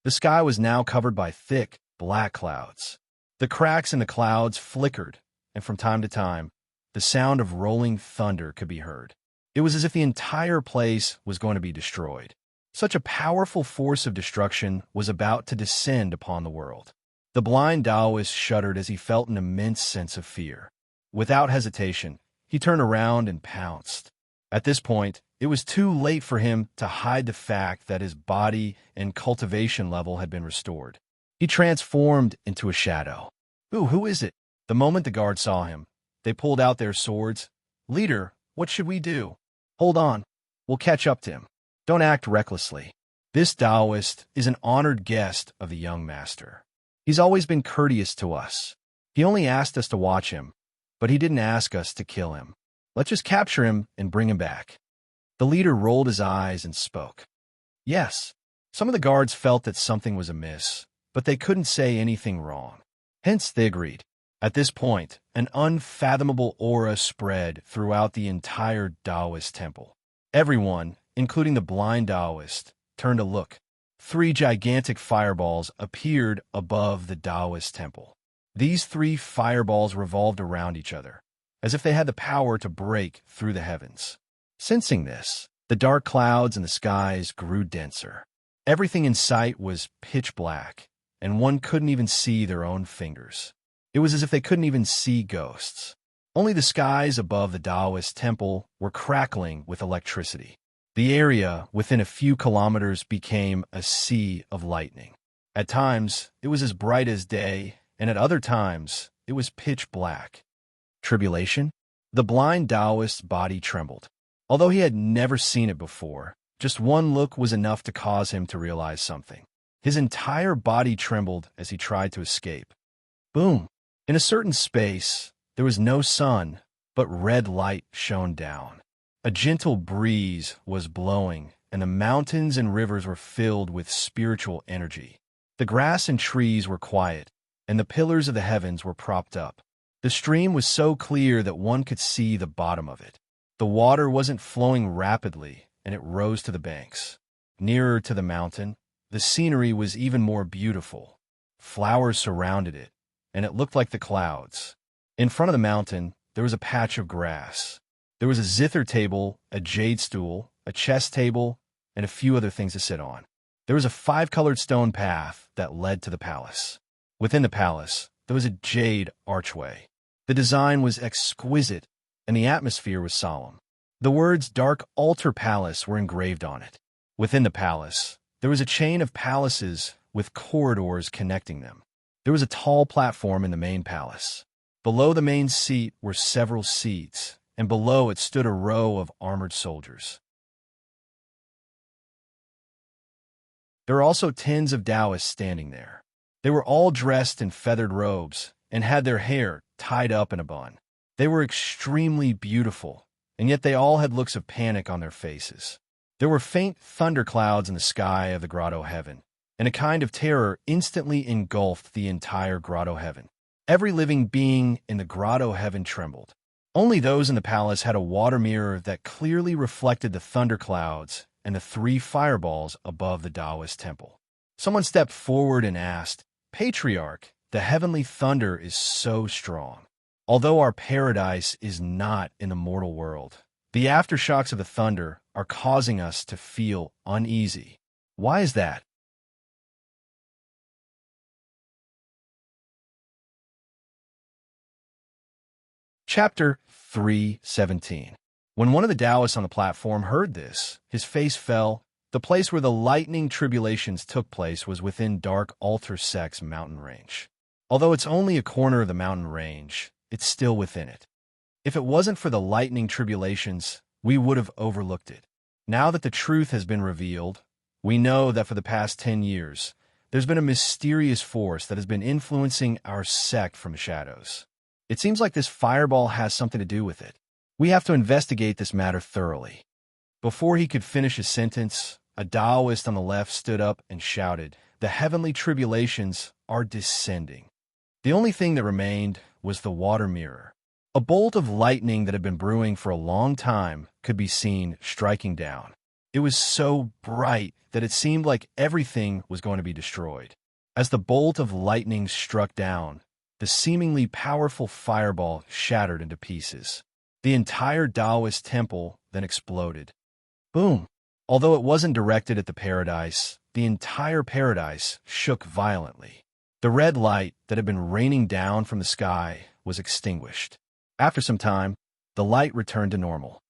The sky was now covered by thick, black clouds. The cracks in the clouds flickered, and from time to time, the sound of rolling thunder could be heard. It was as if the entire place was going to be destroyed. Such a powerful force of destruction was about to descend upon the world. The blind Taoist shuddered as he felt an immense sense of fear. Without hesitation, he turned around and pounced. At this point, it was too late for him to hide the fact that his body and cultivation level had been restored. He transformed into a shadow. "Ooh, who is it?" The moment the guards saw him, they pulled out their swords. "Leader, what should we do?" "Hold on. We'll catch up to him. Don't act recklessly. This Taoist is an honored guest of the young master. He's always been courteous to us. He only asked us to watch him, but he didn't ask us to kill him. Let's just capture him and bring him back." The leader rolled his eyes and spoke. Yes, some of the guards felt that something was amiss, but they couldn't say anything wrong. Hence, they agreed. At this point, an unfathomable aura spread throughout the entire Taoist temple. Everyone, including the blind Taoist, turned to look. 3 gigantic fireballs appeared above the Taoist temple. These 3 fireballs revolved around each other, as if they had the power to break through the heavens. Sensing this, the dark clouds in the skies grew denser. Everything in sight was pitch black, and one couldn't even see their own fingers. It was as if they couldn't even see ghosts. Only the skies above the Taoist temple were crackling with electricity. The area within a few kilometers became a sea of lightning. At times, it was as bright as day, and at other times, it was pitch black. Tribulation? The blind Taoist's body trembled. Although he had never seen it before, just one look was enough to cause him to realize something. His entire body trembled as he tried to escape. Boom! In a certain space, there was no sun, but red light shone down. A gentle breeze was blowing, and the mountains and rivers were filled with spiritual energy. The grass and trees were quiet, and the pillars of the heavens were propped up. The stream was so clear that one could see the bottom of it. The water wasn't flowing rapidly, and it rose to the banks. Nearer to the mountain, the scenery was even more beautiful. Flowers surrounded it, and it looked like the clouds. In front of the mountain, there was a patch of grass. There was a zither table, a jade stool, a chess table, and a few other things to sit on. There was a 5-colored stone path that led to the palace. Within the palace, there was a jade archway. The design was exquisite, and the atmosphere was solemn. The words Dark Altar Palace were engraved on it. Within the palace, there was a chain of palaces with corridors connecting them. There was a tall platform in the main palace. Below the main seat were several seats, and below it stood a row of armored soldiers. There were also tens of Taoists standing there. They were all dressed in feathered robes and had their hair tied up in a bun. They were extremely beautiful, and yet they all had looks of panic on their faces. There were faint thunderclouds in the sky of the grotto heaven, and a kind of terror instantly engulfed the entire grotto heaven. Every living being in the grotto heaven trembled. Only those in the palace had a water mirror that clearly reflected the thunderclouds and the 3 fireballs above the Taoist temple. Someone stepped forward and asked, "Patriarch, the heavenly thunder is so strong. Although our paradise is not in the mortal world, the aftershocks of the thunder are causing us to feel uneasy. Why is that?" Chapter 3:17. When one of the Taoists on the platform heard this, his face fell. The place where the lightning tribulations took place was within Dark Altar Sect's mountain range. Although it's only a corner of the mountain range, it's still within it. If it wasn't for the lightning tribulations, we would have overlooked it. Now that the truth has been revealed, we know that for the past 10 years, there's been a mysterious force that has been influencing our sect from the shadows. It seems like this fireball has something to do with it. We have to investigate this matter thoroughly. Before he could finish his sentence, a Taoist on the left stood up and shouted, "The heavenly tribulations are descending." The only thing that remained was the water mirror. A bolt of lightning that had been brewing for a long time could be seen striking down. It was so bright that it seemed like everything was going to be destroyed. As the bolt of lightning struck down, the seemingly powerful fireball shattered into pieces. The entire Taoist temple then exploded. Boom! Although it wasn't directed at the paradise, the entire paradise shook violently. The red light that had been raining down from the sky was extinguished. After some time, the light returned to normal.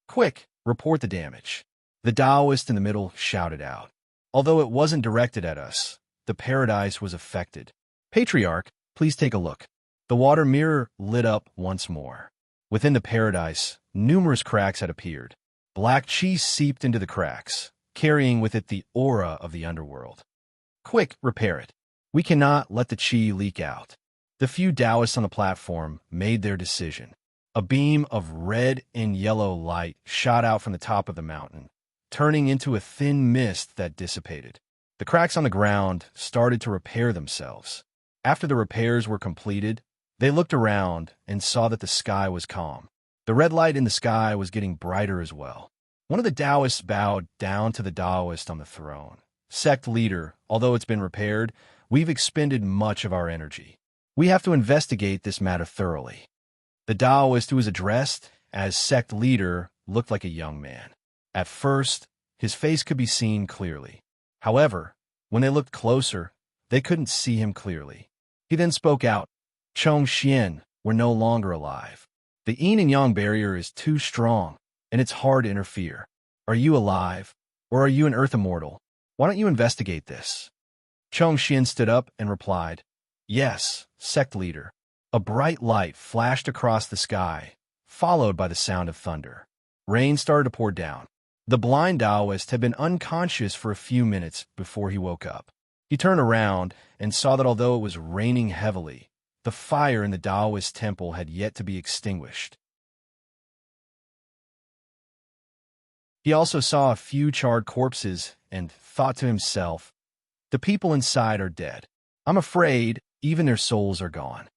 "Quick, report the damage," the Taoist in the middle shouted out. Although it wasn't directed at us, the paradise was affected. "Patriarch, please take a look." The water mirror lit up once more. Within the paradise, numerous cracks had appeared. Black chi seeped into the cracks, carrying with it the aura of the underworld. "Quick, repair it. We cannot let the chi leak out." The few Taoists on the platform made their decision. A beam of red and yellow light shot out from the top of the mountain, turning into a thin mist that dissipated. The cracks on the ground started to repair themselves. After the repairs were completed, They looked around and saw that the sky was calm. The red light in the sky was getting brighter as well. One of the Taoists bowed down to the Taoist on the throne. Sect leader, although it's been repaired, we've expended much of our energy. We have to investigate this matter thoroughly. The Taoist who was addressed as sect leader looked like a young man. At first, his face could be seen clearly. However, when they looked closer, they couldn't see him clearly. He then spoke out, "Chong Xian, we're no longer alive. The yin and yang barrier is too strong, and it's hard to interfere. Are you alive, or are you an earth immortal? Why don't you investigate this?" Chong Xian stood up and replied, "Yes, sect leader." A bright light flashed across the sky, followed by the sound of thunder. Rain started to pour down. The blind Taoist had been unconscious for a few minutes before he woke up. He turned around and saw that although it was raining heavily, the fire in the Taoist temple had yet to be extinguished. He also saw a few charred corpses and thought to himself, "The people inside are dead. I'm afraid even their souls are gone."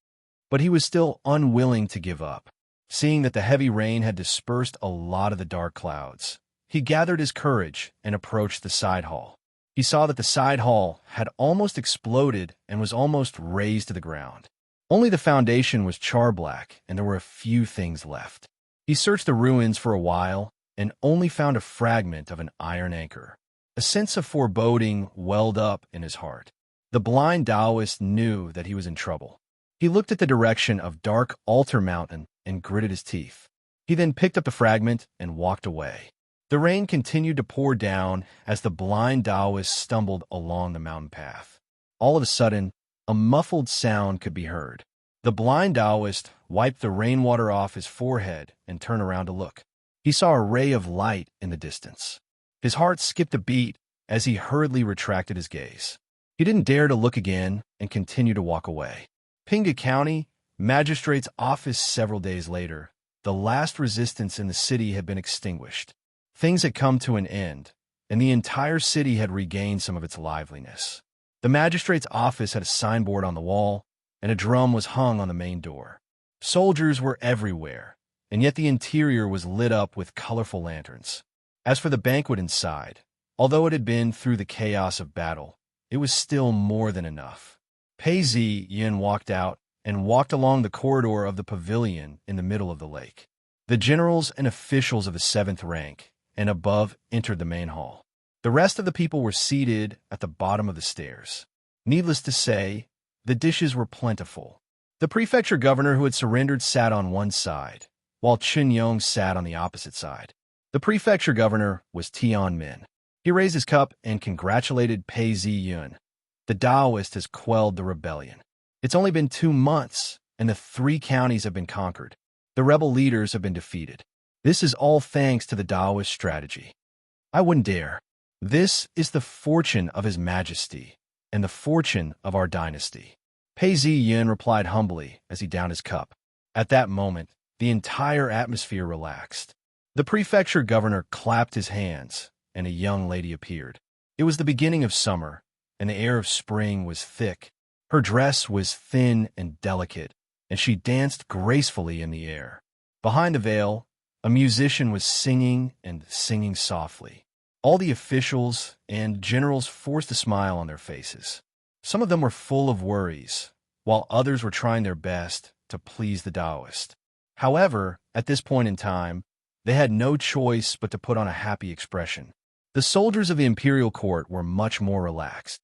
But he was still unwilling to give up. Seeing that the heavy rain had dispersed a lot of the dark clouds, he gathered his courage and approached the side hall. He saw that the side hall had almost exploded and was almost razed to the ground. Only the foundation was char-black, and there were a few things left. He searched the ruins for a while and only found a fragment of an iron anchor. A sense of foreboding welled up in his heart. The blind Taoist knew that he was in trouble. He looked at the direction of dark altar mountain and gritted his teeth. He then picked up the fragment and walked away. The rain continued to pour down as the blind Taoist stumbled along the mountain path. All of a sudden, a muffled sound could be heard. The blind Taoist wiped the rainwater off his forehead and turned around to look. He saw a ray of light in the distance. His heart skipped a beat as he hurriedly retracted his gaze. He didn't dare to look again and continued to walk away. Pinga County Magistrate's office several days later. The last resistance in the city had been extinguished. Things had come to an end, and the entire city had regained some of its liveliness. The magistrate's office had a signboard on the wall, and a drum was hung on the main door. Soldiers were everywhere, and yet the interior was lit up with colorful lanterns. As for the banquet inside, although it had been through the chaos of battle, it was still more than enough. Pei Zi Yin walked out and walked along the corridor of the pavilion in the middle of the lake. The generals and officials of the 7th rank and above entered the main hall. The rest of the people were seated at the bottom of the stairs. Needless to say, the dishes were plentiful. The prefecture governor who had surrendered sat on one side, while Chen Yong sat on the opposite side. The prefecture governor was Tian Min. He raised his cup and congratulated Pei Zi Yun. The Taoist has quelled the rebellion. It's only been 2 months, and the 3 counties have been conquered. The rebel leaders have been defeated. This is all thanks to the Taoist strategy. I wouldn't dare. This is the fortune of His Majesty, and the fortune of our dynasty. Pei Zi Yun replied humbly as he downed his cup. At that moment, the entire atmosphere relaxed. The prefecture governor clapped his hands, and a young lady appeared. It was the beginning of summer, and the air of spring was thick. Her dress was thin and delicate, and she danced gracefully in the air. Behind the veil, a musician was singing and singing softly. All the officials and generals forced a smile on their faces. Some of them were full of worries, while others were trying their best to please the Taoist. However, at this point in time, they had no choice but to put on a happy expression. The soldiers of the imperial court were much more relaxed.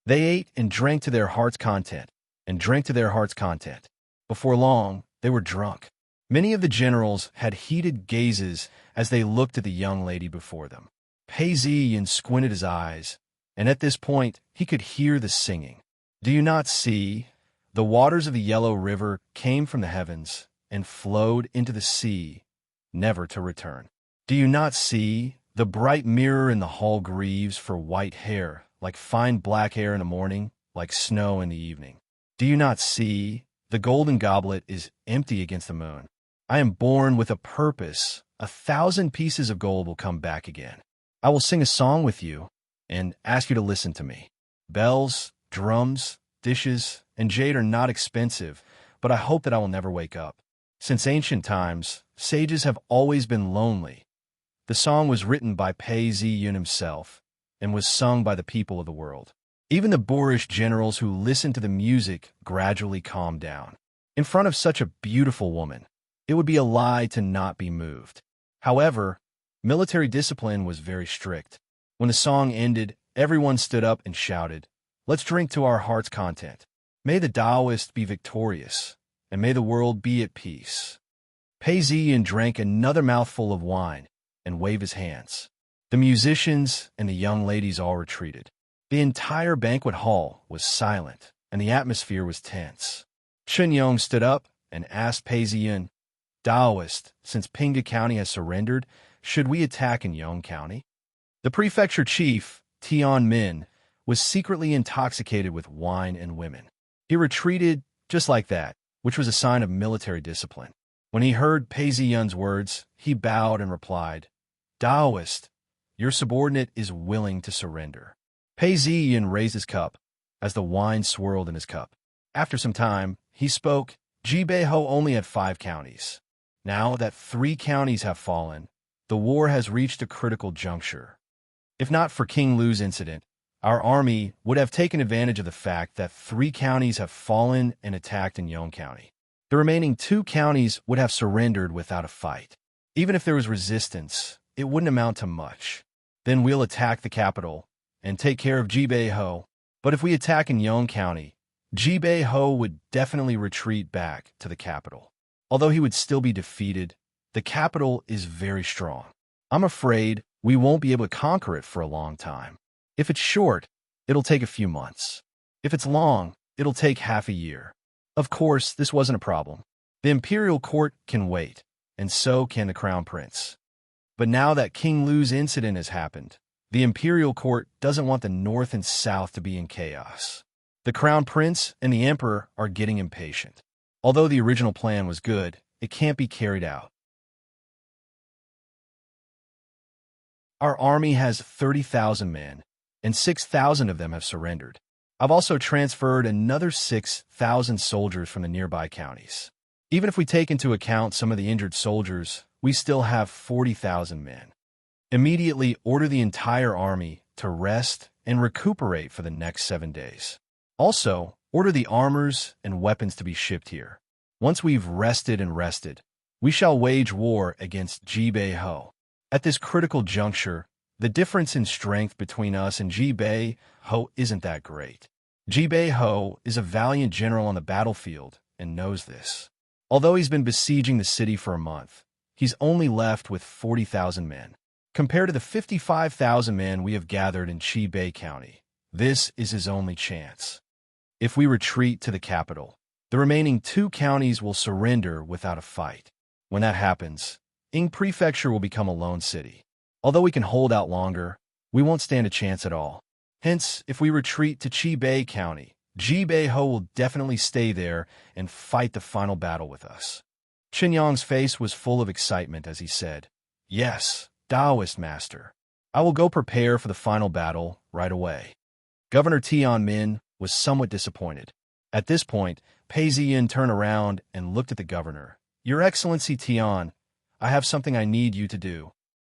They ate and drank to their heart's content, and drank to their heart's content. Before long, they were drunk. Many of the generals had heated gazes as they looked at the young lady before them. Pei Zi Yin squinted his eyes, and at this point he could hear the singing. Do you not see? The waters of the Yellow River came from the heavens and flowed into the sea, never to return. Do you not see? The bright mirror in the hall grieves for white hair, like fine black hair in the morning, like snow in the evening. Do you not see? The golden goblet is empty against the moon. I am born with a purpose. 1,000 pieces of gold will come back again. I will sing a song with you and ask you to listen to me. Bells, Drums, dishes, and jade are not expensive, but I hope that I will never wake up. Since ancient times, sages have always been lonely. The song was written by Pei Ziyun himself and was sung by the people of the world. Even the boorish generals who listened to the music gradually calmed down. In front of such a beautiful woman, it would be a lie to not be moved. However, military discipline was very strict. When the song ended, everyone stood up and shouted, "Let's drink to our heart's content. May the Taoist be victorious, and may the world be at peace." Pei Ziyin drank another mouthful of wine and waved his hands. The musicians and the young ladies all retreated. The entire banquet hall was silent, and the atmosphere was tense. Chen Yong stood up and asked Pei Ziyin, "Taoist, since Pingge County has surrendered, should we attack in Yong County?" The prefecture chief, Tian Min, was secretly intoxicated with wine and women. He retreated just like that, which was a sign of military discipline. When he heard Pei Ziyun's words, he bowed and replied, "Taoist, your subordinate is willing to surrender." Pei Ziyun raised his cup as the wine swirled in his cup. After some time, he spoke, "Jibeiho only had 5 counties. Now that 3 counties have fallen, the war has reached a critical juncture. If not for King Lu's incident, our army would have taken advantage of the fact that 3 counties have fallen and attacked in Yong County. The remaining 2 counties would have surrendered without a fight. Even if there was resistance, it wouldn't amount to much. Then we'll attack the capital and take care of Jibeiho. But if we attack in Yong County, Jibeiho would definitely retreat back to the capital. Although he would still be defeated, the capital is very strong. I'm afraid we won't be able to conquer it for a long time. If it's short, it'll take a few months. If it's long, it'll take half a year." Of course, this wasn't a problem. The imperial court can wait, and so can the crown prince. But now that King Lu's incident has happened, the imperial court doesn't want the north and south to be in chaos. The crown prince and the emperor are getting impatient. Although the original plan was good, it can't be carried out. Our army has 30,000 men, and 6,000 of them have surrendered. I've also transferred another 6,000 soldiers from the nearby counties. Even if we take into account some of the injured soldiers, we still have 40,000 men. Immediately order the entire army to rest and recuperate for the next 7 days. Also, order the armors and weapons to be shipped here. Once we've rested, we shall wage war against Jibeiho. At this critical juncture, the difference in strength between us and Jibeiho isn't that great. Jibeiho is a valiant general on the battlefield and knows this. Although he's been besieging the city for a month, he's only left with 40,000 men. Compared to the 55,000 men we have gathered in Qibei County, this is his only chance. If we retreat to the capital, the remaining 2 counties will surrender without a fight. When that happens, Ing Prefecture will become a lone city. Although we can hold out longer, we won't stand a chance at all. Hence, if we retreat to Qibei County, Jibeiho will definitely stay there and fight the final battle with us." Chen Yong's face was full of excitement as he said, "Yes, Taoist master. I will go prepare for the final battle right away." Governor Tian Min was somewhat disappointed. At this point, Pei Ziyin turned around and looked at the governor. "Your Excellency Tian, I have something I need you to do.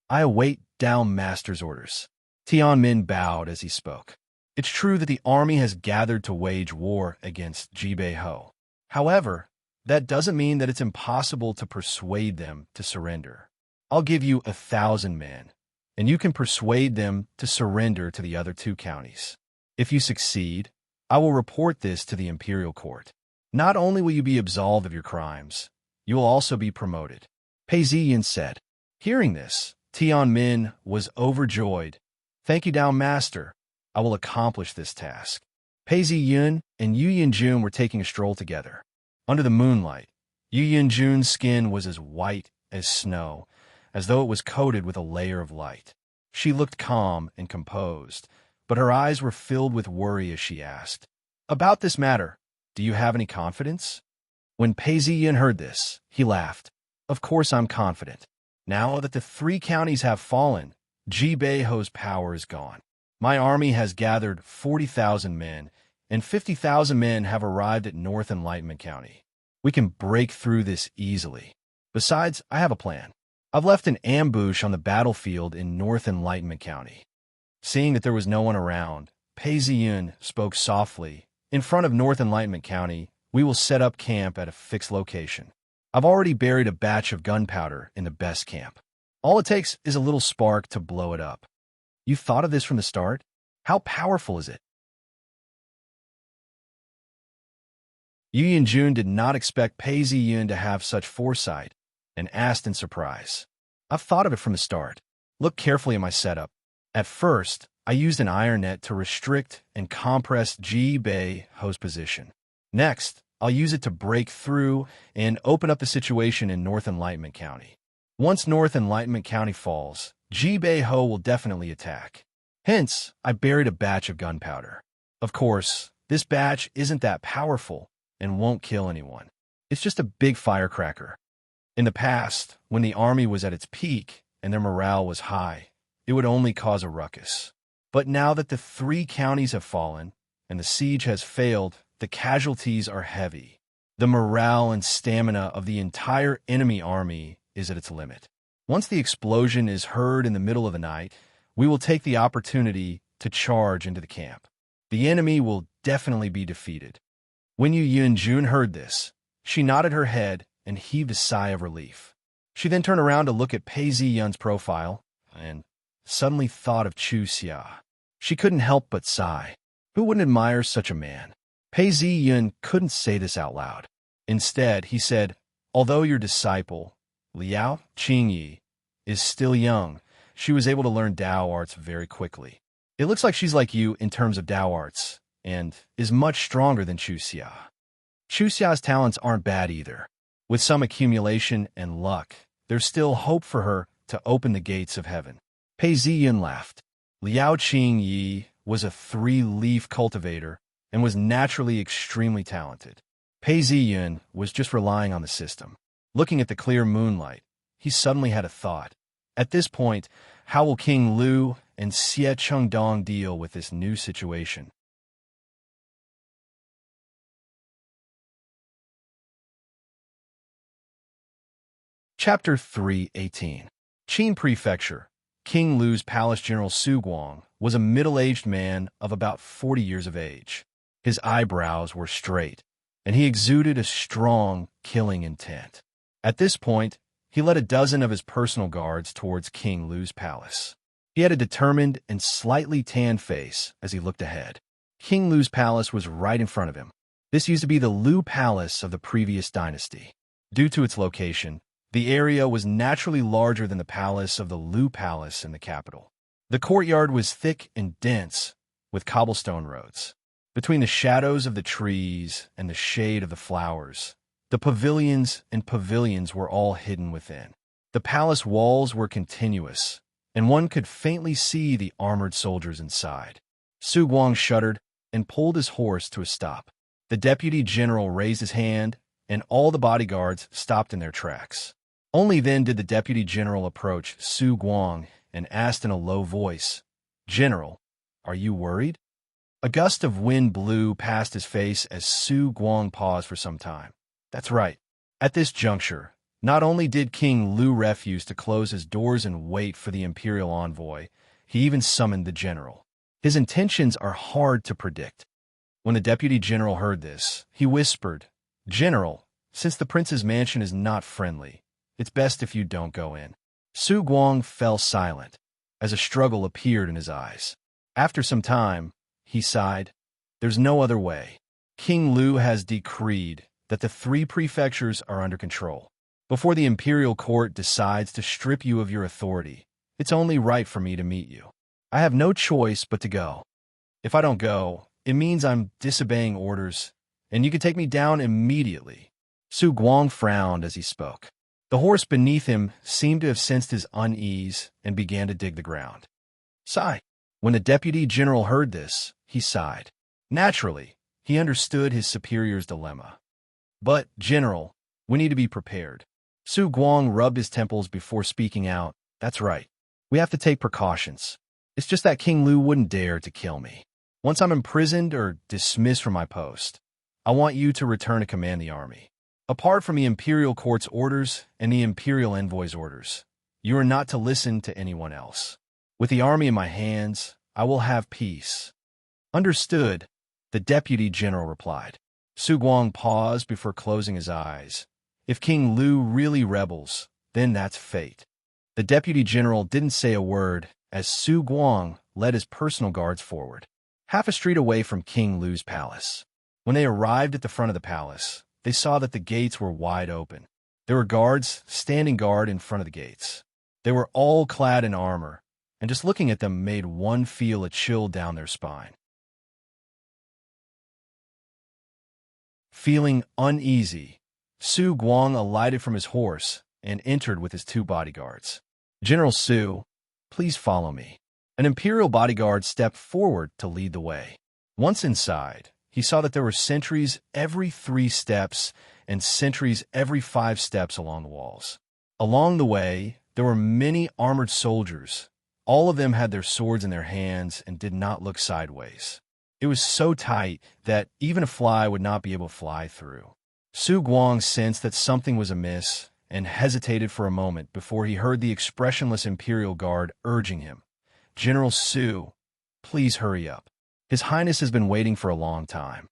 I await Dao Master's orders." Tian Min bowed as he spoke. It's true that the army has gathered to wage war against Jibeiho. However, that doesn't mean that it's impossible to persuade them to surrender. I'll give you 1,000 men, and you can persuade them to surrender to the other 2 counties. If you succeed, I will report this to the imperial court. Not only will you be absolved of your crimes, you will also be promoted." Pei Ziyin said. Hearing this, Tian Min was overjoyed. "Thank you, Dao Master. I will accomplish this task." Pei Ziyun and Yu Yinjun were taking a stroll together. Under the moonlight, Yu Yinjun's skin was as white as snow, as though it was coated with a layer of light. She looked calm and composed, but her eyes were filled with worry as she asked, "About this matter, do you have any confidence?" When Pei Ziyin heard this, he laughed. "Of course I'm confident. Now that the 3 counties have fallen, Jibeiho's power is gone. My army has gathered 40,000 men, and 50,000 men have arrived at North Enlightenment County. We can break through this easily. Besides, I have a plan. I've left an ambush on the battlefield in North Enlightenment County." Seeing that there was no one around, Pei Ziyun spoke softly. "In front of North Enlightenment County, we will set up camp at a fixed location. I've already buried a batch of gunpowder in the best camp. All it takes is a little spark to blow it up." "You thought of this from the start? How powerful is it?" Yu Yanjun did not expect Pei Ziyun to have such foresight and asked in surprise. "I've thought of it from the start. Look carefully at my setup. At first, I used an iron net to restrict and compress Ji Bei Ho's position. Next, I'll use it to break through and open up the situation in North Enlightenment County. Once North Enlightenment County falls, Ji Bei Ho will definitely attack. Hence, I buried a batch of gunpowder. Of course, this batch isn't that powerful and won't kill anyone. It's just a big firecracker. In the past, when the army was at its peak and their morale was high, it would only cause a ruckus. But now that the 3 counties have fallen and the siege has failed, the casualties are heavy. The morale and stamina of the entire enemy army is at its limit. Once the explosion is heard in the middle of the night, we will take the opportunity to charge into the camp. The enemy will definitely be defeated." When Yu Yunjun heard this, she nodded her head and heaved a sigh of relief. She then turned around to look at Pei Ziyun's profile and suddenly thought of Chu Xia. She couldn't help but sigh. Who wouldn't admire such a man? Pei Ziyun couldn't say this out loud. Instead, he said, "Although your disciple, Liao Qingyi, is still young, she was able to learn Dao arts very quickly. It looks like she's like you in terms of Dao arts, and is much stronger than Chu Xia. Chu Xia's talents aren't bad either. With some accumulation and luck, there's still hope for her to open the gates of heaven." Pei Ziyun laughed. Liao Qingyi was a 3-leaf cultivator and was naturally extremely talented. Pei Ziyun was just relying on the system. Looking at the clear moonlight, he suddenly had a thought. At this point, how will King Lu and Xie Chengdong deal with this new situation? Chapter 3:18. Qin Prefecture. King Lu's palace general Su Guang was a middle-aged man of about 40 years of age. His eyebrows were straight, and he exuded a strong, killing intent. At this point, he led a dozen of his personal guards towards King Lu's palace. He had a determined and slightly tanned face as he looked ahead. King Lu's palace was right in front of him. This used to be the Lu Palace of the previous dynasty. Due to its location, the area was naturally larger than the palace of the Lu Palace in the capital. The courtyard was thick and dense, with cobblestone roads. Between the shadows of the trees and the shade of the flowers, the pavilions and pavilions were all hidden within. The palace walls were continuous, and one could faintly see the armored soldiers inside. Su Guang shuddered and pulled his horse to a stop. The deputy general raised his hand, and all the bodyguards stopped in their tracks. Only then did the deputy general approach Su Guang and asked in a low voice, "General, are you worried?" A gust of wind blew past his face as Su Guang paused for some time. That's right. At this juncture, not only did King Lu refuse to close his doors and wait for the imperial envoy, he even summoned the general. His intentions are hard to predict. When the deputy general heard this, he whispered, "General, since the prince's mansion is not friendly, it's best if you don't go in." Su Guang fell silent, as a struggle appeared in his eyes. After some time, he sighed. There's no other way. King Lu has decreed that the 3 prefectures are under control. Before the imperial court decides to strip you of your authority, it's only right for me to meet you. I have no choice but to go. If I don't go, it means I'm disobeying orders, and you can take me down immediately. Su Guang frowned as he spoke. The horse beneath him seemed to have sensed his unease and began to dig the ground. Sigh. When the deputy general heard this, he sighed. Naturally, he understood his superior's dilemma. But, General, we need to be prepared. Su Guang rubbed his temples before speaking out. That's right. We have to take precautions. It's just that King Lu wouldn't dare to kill me. Once I'm imprisoned or dismissed from my post, I want you to return to command the army. Apart from the imperial court's orders and the imperial envoy's orders, you are not to listen to anyone else. With the army in my hands, I will have peace." "Understood," the deputy general replied. Su Guang paused before closing his eyes. If King Lu really rebels, then that's fate. The deputy general didn't say a word as Su Guang led his personal guards forward, half a street away from King Lu's palace. When they arrived at the front of the palace, they saw that the gates were wide open. There were guards standing guard in front of the gates. They were all clad in armor, and just looking at them made one feel a chill down their spine. Feeling uneasy, Su Guang alighted from his horse and entered with his 2 bodyguards. "General Su, please follow me." An imperial bodyguard stepped forward to lead the way. Once inside, he saw that there were sentries every 3 steps and sentries every 5 steps along the walls. Along the way, there were many armored soldiers. All of them had their swords in their hands and did not look sideways. It was so tight that even a fly would not be able to fly through. Su Guang sensed that something was amiss and hesitated for a moment before he heard the expressionless Imperial Guard urging him. "General Su, please hurry up. His Highness has been waiting for a long time."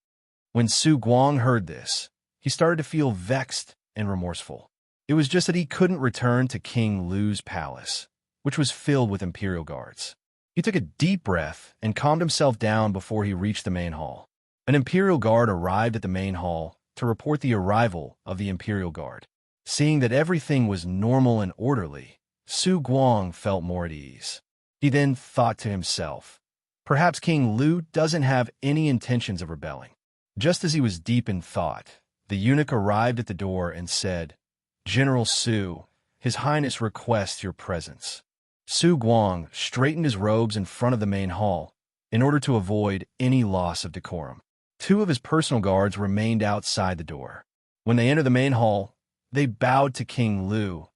When Su Guang heard this, he started to feel vexed and remorseful. It was just that he couldn't return to King Lu's palace, which was filled with Imperial Guards. He took a deep breath and calmed himself down before he reached the main hall. An Imperial Guard arrived at the main hall to report the arrival of the Imperial Guard. Seeing that everything was normal and orderly, Su Guang felt more at ease. He then thought to himself, perhaps King Lu doesn't have any intentions of rebelling. Just as he was deep in thought, the eunuch arrived at the door and said, "General Su, His Highness requests your presence." Su Guang straightened his robes in front of the main hall in order to avoid any loss of decorum. 2 of his personal guards remained outside the door. When they entered the main hall, they bowed to King Lu.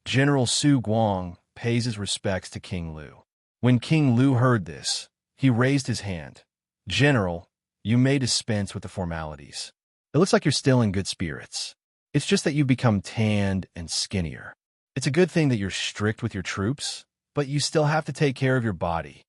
General Su Guang pays his respects to King Lu. When King Lu heard this, he raised his hand. "General, you may dispense with the formalities. It looks like you're still in good spirits. It's just that you've become tanned and skinnier. It's a good thing that you're strict with your troops, but you still have to take care of your body."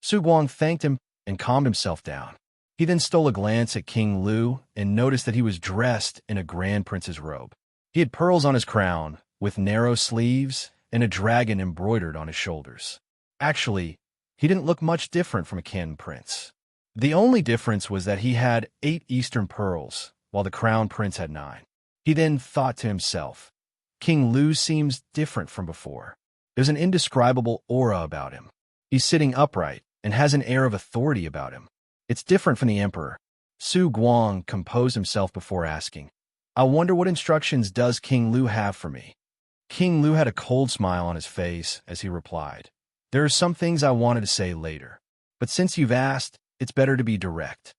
Su Guang thanked him and calmed himself down. He then stole a glance at King Lu and noticed that he was dressed in a grand prince's robe. He had pearls on his crown, with narrow sleeves, and a dragon embroidered on his shoulders. Actually, he didn't look much different from a Ken prince. The only difference was that he had 8 Eastern pearls, while the crown prince had 9. He then thought to himself, King Lu seems different from before. There's an indescribable aura about him. He's sitting upright and has an air of authority about him. It's different from the emperor. Su Guang composed himself before asking, "I wonder what instructions does King Lu have for me?" King Lu had a cold smile on his face as he replied, "There are some things I wanted to say later, but since you've asked, it's better to be direct."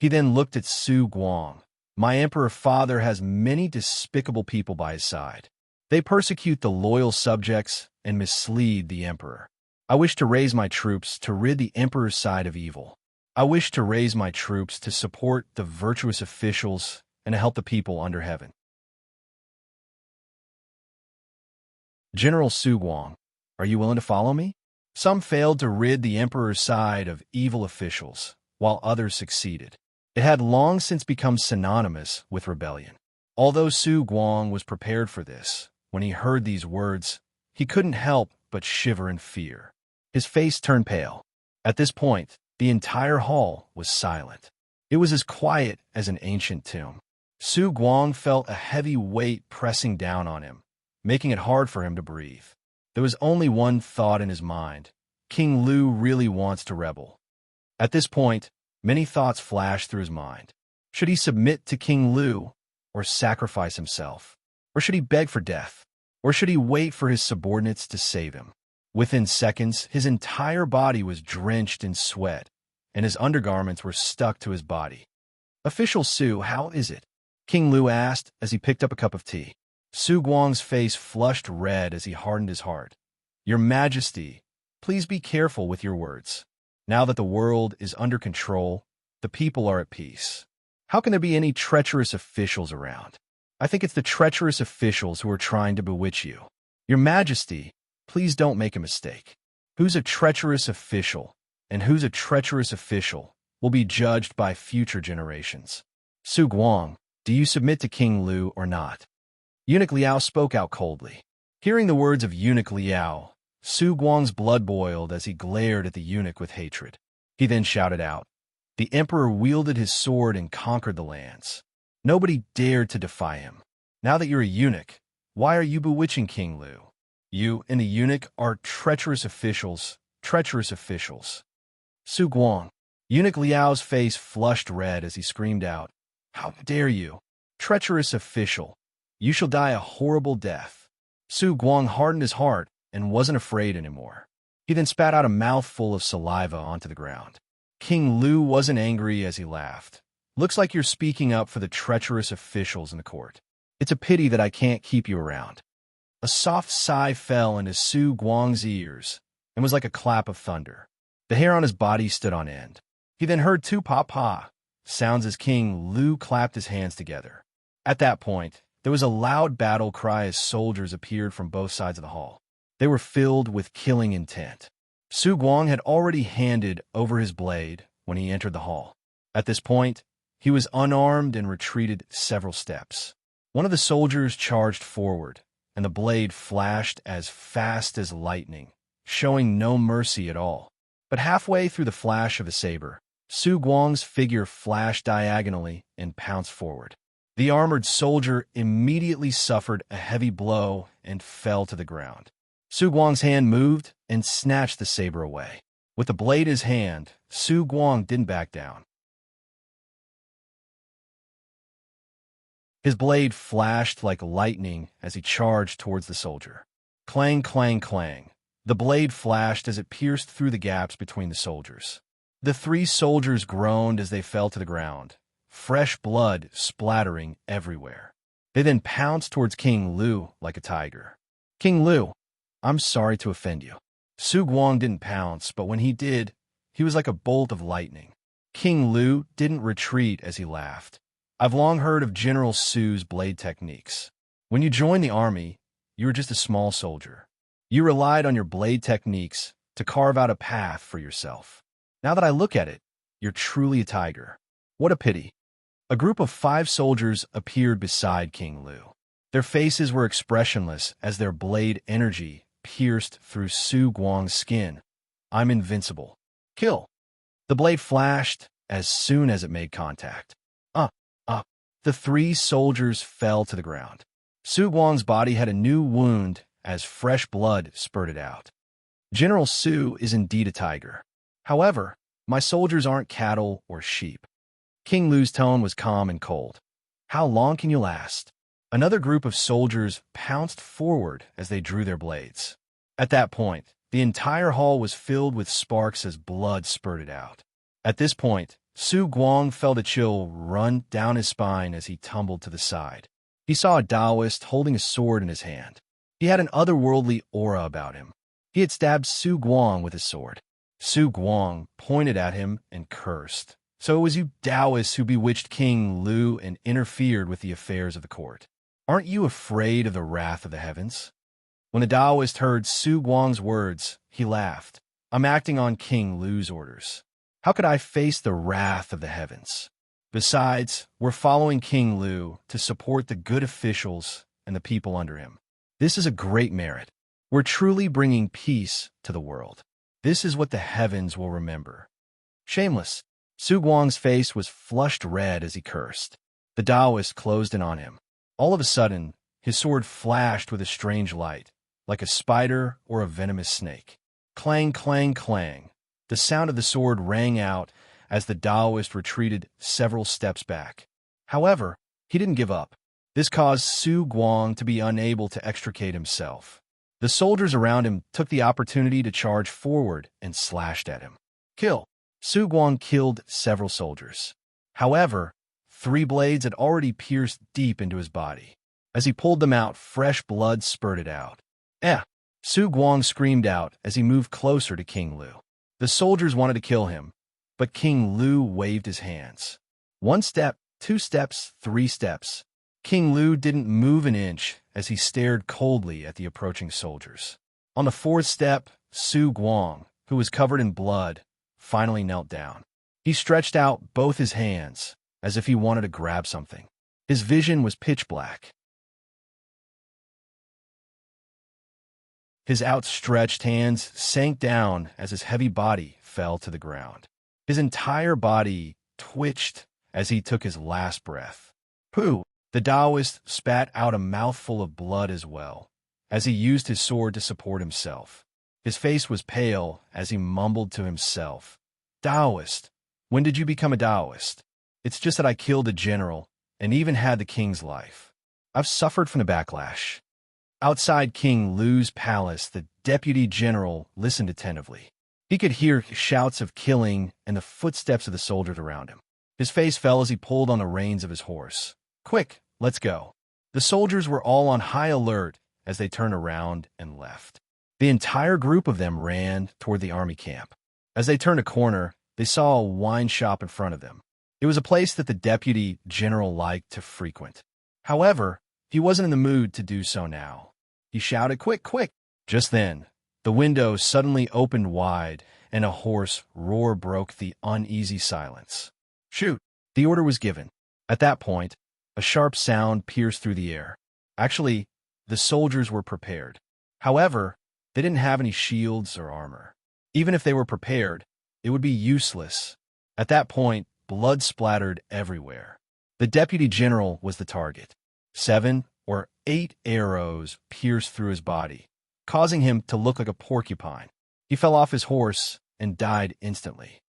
He then looked at Su Guang. "My emperor father has many despicable people by his side. They persecute the loyal subjects and mislead the emperor. I wish to raise my troops to rid the emperor's side of evil. I wish to raise my troops to support the virtuous officials and to help the people under heaven." General Su Guang, are you willing to follow me? Some failed to rid the emperor's side of evil officials, while others succeeded. It had long since become synonymous with rebellion. Although Su Guang was prepared for this, when he heard these words, he couldn't help but shiver in fear. His face turned pale. At this point, the entire hall was silent. It was as quiet as an ancient tomb. Su Guang felt a heavy weight pressing down on him, making it hard for him to breathe. There was only one thought in his mind. King Lu really wants to rebel. At this point, many thoughts flashed through his mind. Should he submit to King Lu, or sacrifice himself? Or should he beg for death? Or should he wait for his subordinates to save him? Within seconds, his entire body was drenched in sweat, and his undergarments were stuck to his body. "Official Su, how is it?" King Lu asked as he picked up a cup of tea. Su Guang's face flushed red as he hardened his heart. "Your Majesty, please be careful with your words. Now that the world is under control, the people are at peace. How can there be any treacherous officials around? I think it's the treacherous officials who are trying to bewitch you. Your Majesty, please don't make a mistake. Who's a treacherous official, and who's a treacherous official, will be judged by future generations. Su Guang, do you submit to King Lu or not? Eunuch Liao spoke out coldly. Hearing the words of Eunuch Liao, Su Guang's blood boiled as he glared at the eunuch with hatred. He then shouted out. The emperor wielded his sword and conquered the lands. Nobody dared to defy him. Now that you're a eunuch, why are you bewitching King Lu? You and the eunuch are treacherous officials, treacherous officials. Su Guang. Eunuch Liao's face flushed red as he screamed out, How dare you? Treacherous official. You shall die a horrible death. Su Guang hardened his heart and wasn't afraid anymore. He then spat out a mouthful of saliva onto the ground. King Lu wasn't angry as he laughed. Looks like you're speaking up for the treacherous officials in the court. It's a pity that I can't keep you around. A soft sigh fell into Su Guang's ears and was like a clap of thunder. The hair on his body stood on end. He then heard two pa-pa sounds as King Lu clapped his hands together. At that point, there was a loud battle cry as soldiers appeared from both sides of the hall. They were filled with killing intent. Su Guang had already handed over his blade when he entered the hall. At this point, he was unarmed and retreated several steps. One of the soldiers charged forward, and the blade flashed as fast as lightning, showing no mercy at all. But halfway through the flash of a saber, Su Guang's figure flashed diagonally and pounced forward. The armored soldier immediately suffered a heavy blow and fell to the ground. Su Guang's hand moved and snatched the saber away. With the blade in his hand, Su Guang didn't back down. His blade flashed like lightning as he charged towards the soldier. Clang, clang, clang. The blade flashed as it pierced through the gaps between the soldiers. The three soldiers groaned as they fell to the ground, fresh blood splattering everywhere. They then pounced towards King Lu like a tiger. King Lu, I'm sorry to offend you. Su Guang didn't pounce, but when he did, he was like a bolt of lightning. King Lu didn't retreat as he laughed. I've long heard of General Su's blade techniques. When you joined the army, you were just a small soldier. You relied on your blade techniques to carve out a path for yourself. Now that I look at it, you're truly a tiger. What a pity. A group of 5 soldiers appeared beside King Lu. Their faces were expressionless as their blade energy pierced through Su Guang's skin. I'm invincible. Kill. The blade flashed as soon as it made contact. The 3 soldiers fell to the ground. Su Guang's body had a new wound as fresh blood spurted out. General Su is indeed a tiger. However, my soldiers aren't cattle or sheep. King Lu's tone was calm and cold. How long can you last? Another group of soldiers pounced forward as they drew their blades. At that point, the entire hall was filled with sparks as blood spurted out. At this point, Su Guang felt a chill run down his spine as he tumbled to the side. He saw a Taoist holding a sword in his hand. He had an otherworldly aura about him. He had stabbed Su Guang with his sword. Su Guang pointed at him and cursed. So it was you Taoists who bewitched King Lu and interfered with the affairs of the court. Aren't you afraid of the wrath of the heavens? When the Taoist heard Su Guang's words, he laughed. I'm acting on King Lu's orders. How could I face the wrath of the heavens? Besides, we're following King Lu to support the good officials and the people under him. This is a great merit. We're truly bringing peace to the world. This is what the heavens will remember. Shameless. Su Guang's face was flushed red as he cursed. The Taoist closed in on him. All of a sudden, his sword flashed with a strange light, like a spider or a venomous snake. Clang, clang, clang. The sound of the sword rang out as the Taoist retreated several steps back. However, he didn't give up. This caused Su Guang to be unable to extricate himself. The soldiers around him took the opportunity to charge forward and slashed at him. Kill. Su Guang killed several soldiers. However, 3 blades had already pierced deep into his body. As he pulled them out, fresh blood spurted out. Su Guang screamed out as he moved closer to King Lu. The soldiers wanted to kill him, but King Lu waved his hands. 1 step, 2 steps, 3 steps. King Lu didn't move an inch as he stared coldly at the approaching soldiers. On the 4th step, Su Guang, who was covered in blood, finally knelt down. He stretched out both his hands, as if he wanted to grab something. His vision was pitch black. His outstretched hands sank down as his heavy body fell to the ground. His entire body twitched as he took his last breath. Pooh! The Taoist spat out a mouthful of blood as well, as he used his sword to support himself. His face was pale as he mumbled to himself. Taoist, when did you become a Taoist? It's just that I killed a general and even had the king's life. I've suffered from the backlash. Outside King Lu's palace, the deputy general listened attentively. He could hear shouts of killing and the footsteps of the soldiers around him. His face fell as he pulled on the reins of his horse. Quick, let's go. The soldiers were all on high alert as they turned around and left. The entire group of them ran toward the army camp. As they turned a corner, they saw a wine shop in front of them. It was a place that the deputy general liked to frequent. However, he wasn't in the mood to do so now. He shouted, "Quick, quick!" Just then, the window suddenly opened wide, and a hoarse roar broke the uneasy silence. Shoot! The order was given. At that point, a sharp sound pierced through the air. Actually, the soldiers were prepared. However, they didn't have any shields or armor. Even if they were prepared, it would be useless. At that point, blood splattered everywhere. The deputy general was the target. 7 or 8 arrows pierced through his body, causing him to look like a porcupine. He fell off his horse and died instantly.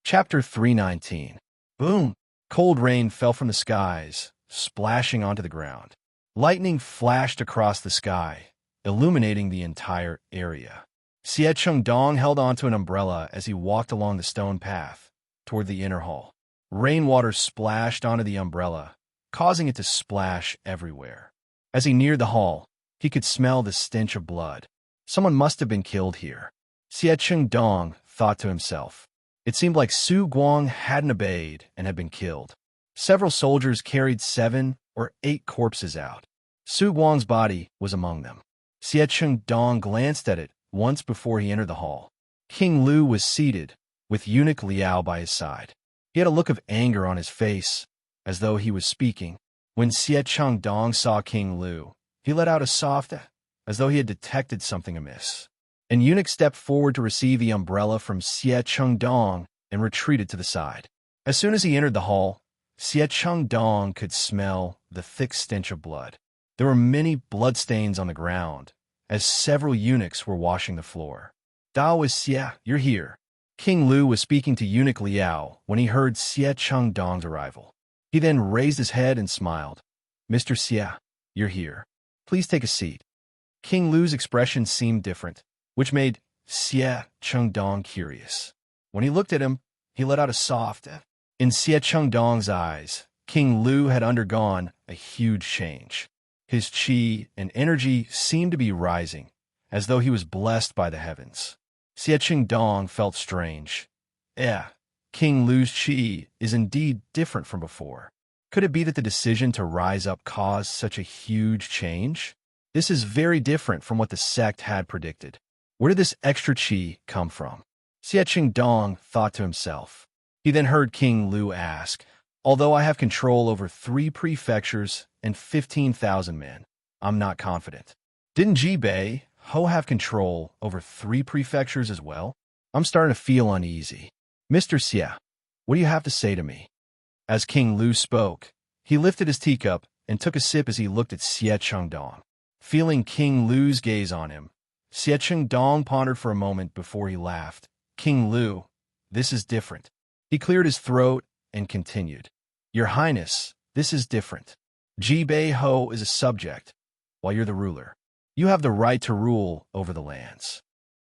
Chapter 319. Boom! Cold rain fell from the skies, splashing onto the ground. Lightning flashed across the sky, illuminating the entire area. Xie Chengdong held onto an umbrella as he walked along the stone path toward the inner hall. Rainwater splashed onto the umbrella, causing it to splash everywhere. As he neared the hall, he could smell the stench of blood. Someone must have been killed here. Xie Chengdong thought to himself. It seemed like Su Guang hadn't obeyed and had been killed. Several soldiers carried 7 or 8 corpses out. Su Guang's body was among them. Xie Chengdong glanced at it once before he entered the hall. King Lu was seated, with eunuch Liao by his side. He had a look of anger on his face, as though he was speaking. When Xie Chengdong saw King Lu, he let out a soft as though he had detected something amiss. An eunuch stepped forward to receive the umbrella from Xie Chengdong and retreated to the side. As soon as he entered the hall, Xie Chengdong could smell the thick stench of blood. There were many bloodstains on the ground, as several eunuchs were washing the floor. Taoist Xie, you're here. King Lu was speaking to eunuch Liao when he heard Xie Chengdong's arrival. He then raised his head and smiled. Mr. Xie, you're here. Please take a seat. King Lu's expression seemed different, which made Xie Chengdong curious. When he looked at him, he let out a soft In Xie Chengdong's eyes, King Lu had undergone a huge change. His qi and energy seemed to be rising, as though he was blessed by the heavens. Xie Chengdong felt strange. King Lu's qi is indeed different from before. Could it be that the decision to rise up caused such a huge change? This is very different from what the sect had predicted. Where did this extra qi come from? Xie Chengdong thought to himself. He then heard King Lu ask, although I have control over 3 prefectures and 15,000 men, I'm not confident. Didn't Ji Bei Ho have control over 3 prefectures as well? I'm starting to feel uneasy. Mr. Xie, what do you have to say to me? As King Lu spoke, he lifted his teacup and took a sip as he looked at Xie Chengdong. Feeling King Lu's gaze on him, Xie Chengdong pondered for a moment before he laughed. King Lu, this is different. He cleared his throat and continued. Your Highness, this is different. Ji Bei Ho is a subject, while you're the ruler. You have the right to rule over the lands.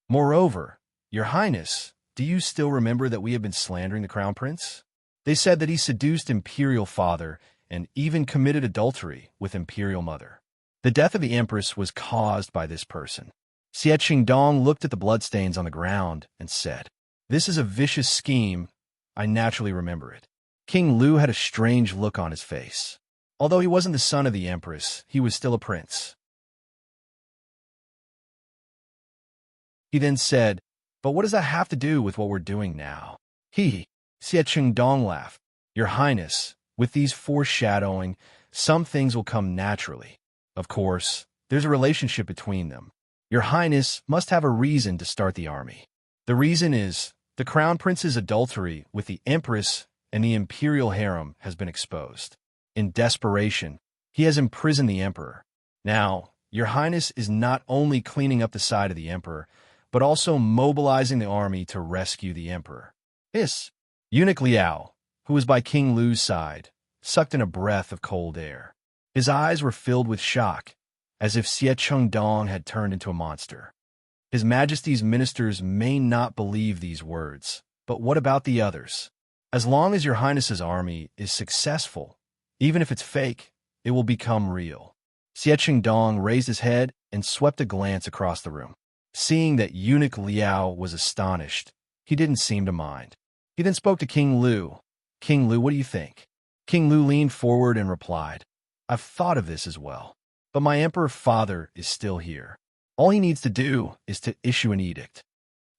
Moreover, Your Highness, do you still remember that we have been slandering the Crown Prince? They said that he seduced Imperial Father and even committed adultery with imperial mother. The death of the empress was caused by this person. Xie Qingdong looked at the bloodstains on the ground and said, "This is a vicious scheme. I naturally remember it." King Lu had a strange look on his face. Although he wasn't the son of the empress, he was still a prince. He then said, "But what does that have to do with what we're doing now?" Xie Qingdong laughed. "Your Highness, with these foreshadowing, some things will come naturally. Of course, there's a relationship between them. Your Highness must have a reason to start the army. The reason is the Crown Prince's adultery with the Empress and the Imperial harem has been exposed. In desperation, he has imprisoned the Emperor. Now, Your Highness is not only cleaning up the side of the Emperor, but also mobilizing the army to rescue the Emperor." This eunuch Liao, who was by King Lu's side, sucked in a breath of cold air. His eyes were filled with shock, as if Xie Qingdong had turned into a monster. His Majesty's ministers may not believe these words, but what about the others? As long as Your Highness's army is successful, even if it's fake, it will become real. Xie Qingdong raised his head and swept a glance across the room. Seeing that eunuch Liao was astonished, he didn't seem to mind. He then spoke to King Lu. "King Lu, what do you think?" King Lu leaned forward and replied, "I've thought of this as well. But my emperor father is still here. All he needs to do is to issue an edict."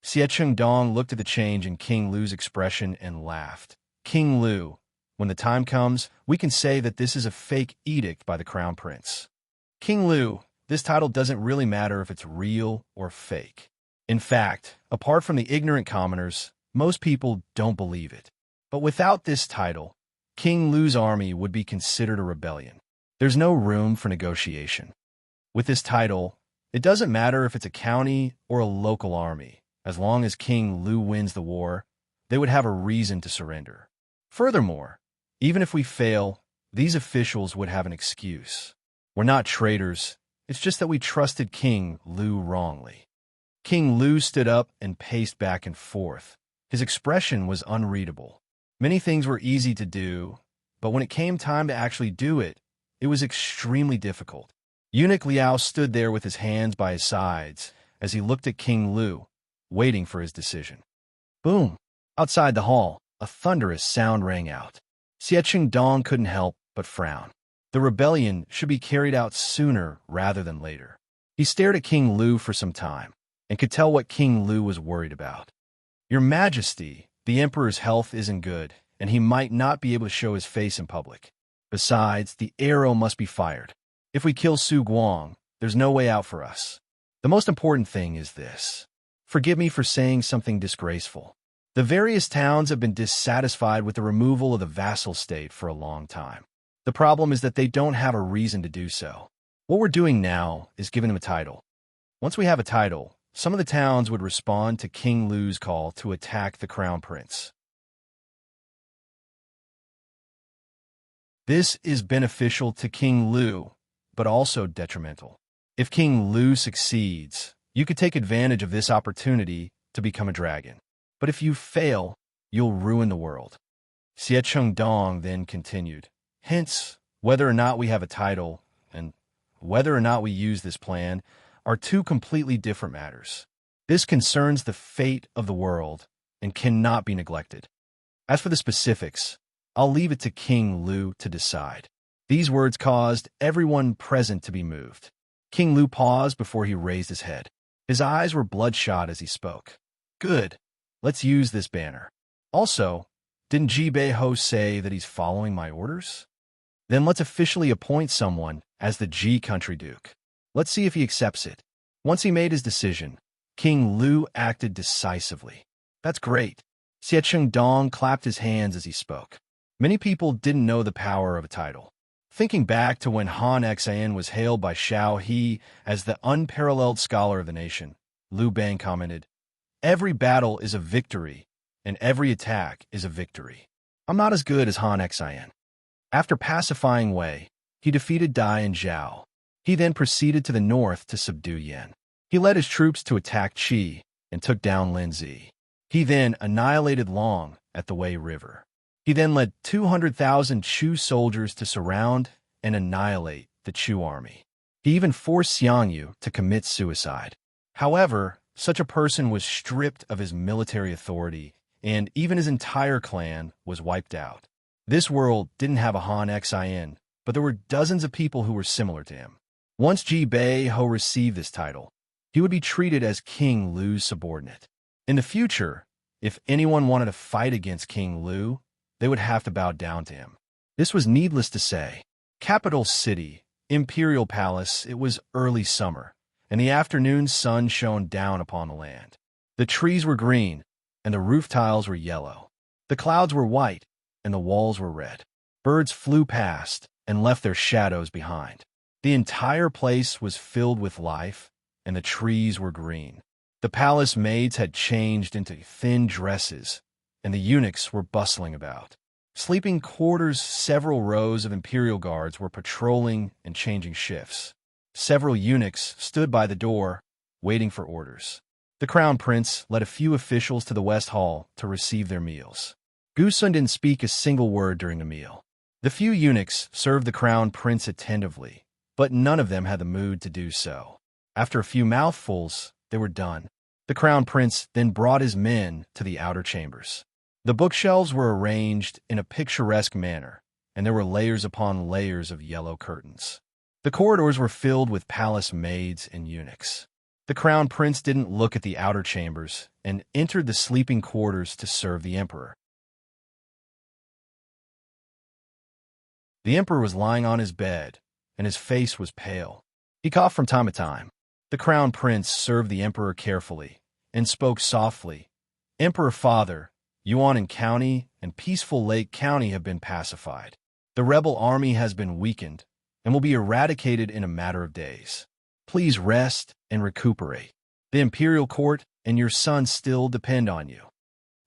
Xie Qingdong looked at the change in King Lu's expression and laughed. "King Lu, when the time comes, we can say that this is a fake edict by the Crown Prince." "King Lu, this title doesn't really matter if it's real or fake. In fact, apart from the ignorant commoners, most people don't believe it. But without this title, King Lu's army would be considered a rebellion. There's no room for negotiation. With this title, it doesn't matter if it's a county or a local army. As long as King Lu wins the war, they would have a reason to surrender. Furthermore, even if we fail, these officials would have an excuse. We're not traitors, it's just that we trusted King Lu wrongly." King Lu stood up and paced back and forth. His expression was unreadable. Many things were easy to do, but when it came time to actually do it, it was extremely difficult. Eunuch Liao stood there with his hands by his sides as he looked at King Lu, waiting for his decision. Boom! Outside the hall, a thunderous sound rang out. Xie Qingdong couldn't help but frown. The rebellion should be carried out sooner rather than later. He stared at King Lu for some time and could tell what King Lu was worried about. "Your Majesty, the Emperor's health isn't good, and he might not be able to show his face in public. Besides, the arrow must be fired. If we kill Su Guang, there's no way out for us. The most important thing is this. Forgive me for saying something disgraceful. The various towns have been dissatisfied with the removal of the vassal state for a long time. The problem is that they don't have a reason to do so. What we're doing now is giving them a title. Once we have a title, some of the towns would respond to King Lu's call to attack the Crown Prince. This is beneficial to King Lu, but also detrimental. If King Lu succeeds, you could take advantage of this opportunity to become a dragon. But if you fail, you'll ruin the world." Xie Qingdong then continued. "Hence, whether or not we have a title and whether or not we use this plan are two completely different matters. This concerns the fate of the world and cannot be neglected. As for the specifics, I'll leave it to King Lu to decide." These words caused everyone present to be moved. King Lu paused before he raised his head. His eyes were bloodshot as he spoke. "Good. Let's use this banner. Also, didn't Ji Bei-ho say that he's following my orders? Then let's officially appoint someone as the Ji Country Duke. Let's see if he accepts it." Once he made his decision, King Lu acted decisively. "That's great." Xie Qingdong clapped his hands as he spoke. Many people didn't know the power of a title. Thinking back to when Han Xian was hailed by Xiao He as the unparalleled scholar of the nation, Liu Bang commented, "Every battle is a victory, and every attack is a victory. I'm not as good as Han Xian." After pacifying Wei, he defeated Dai and Zhao. He then proceeded to the north to subdue Yan. He led his troops to attack Qi and took down Linzi. He then annihilated Long at the Wei River. He then led 200,000 Chu soldiers to surround and annihilate the Chu army. He even forced Xiangyu to commit suicide. However, such a person was stripped of his military authority, and even his entire clan was wiped out. This world didn't have a Han Xin, but there were dozens of people who were similar to him. Once Ji Bei-ho received this title, he would be treated as King Lu's subordinate. In the future, if anyone wanted to fight against King Lu, they would have to bow down to him. This was needless to say. Capital City, Imperial Palace, it was early summer, and the afternoon sun shone down upon the land. The trees were green, and the roof tiles were yellow. The clouds were white, and the walls were red. Birds flew past and left their shadows behind. The entire place was filled with life, and the trees were green. The palace maids had changed into thin dresses, and the eunuchs were bustling about. Sleeping quarters, several rows of imperial guards were patrolling and changing shifts. Several eunuchs stood by the door, waiting for orders. The crown prince led a few officials to the West Hall to receive their meals. Gusun didn't speak a single word during the meal. The few eunuchs served the crown prince attentively, but none of them had the mood to do so. After a few mouthfuls, they were done. The crown prince then brought his men to the outer chambers. The bookshelves were arranged in a picturesque manner, and there were layers upon layers of yellow curtains. The corridors were filled with palace maids and eunuchs. The crown prince didn't look at the outer chambers and entered the sleeping quarters to serve the emperor. The emperor was lying on his bed, and his face was pale. He coughed from time to time. The crown prince served the emperor carefully and spoke softly. "Emperor Father, Yuan County and Peaceful Lake County have been pacified. The rebel army has been weakened and will be eradicated in a matter of days. Please rest and recuperate. The imperial court and your son still depend on you."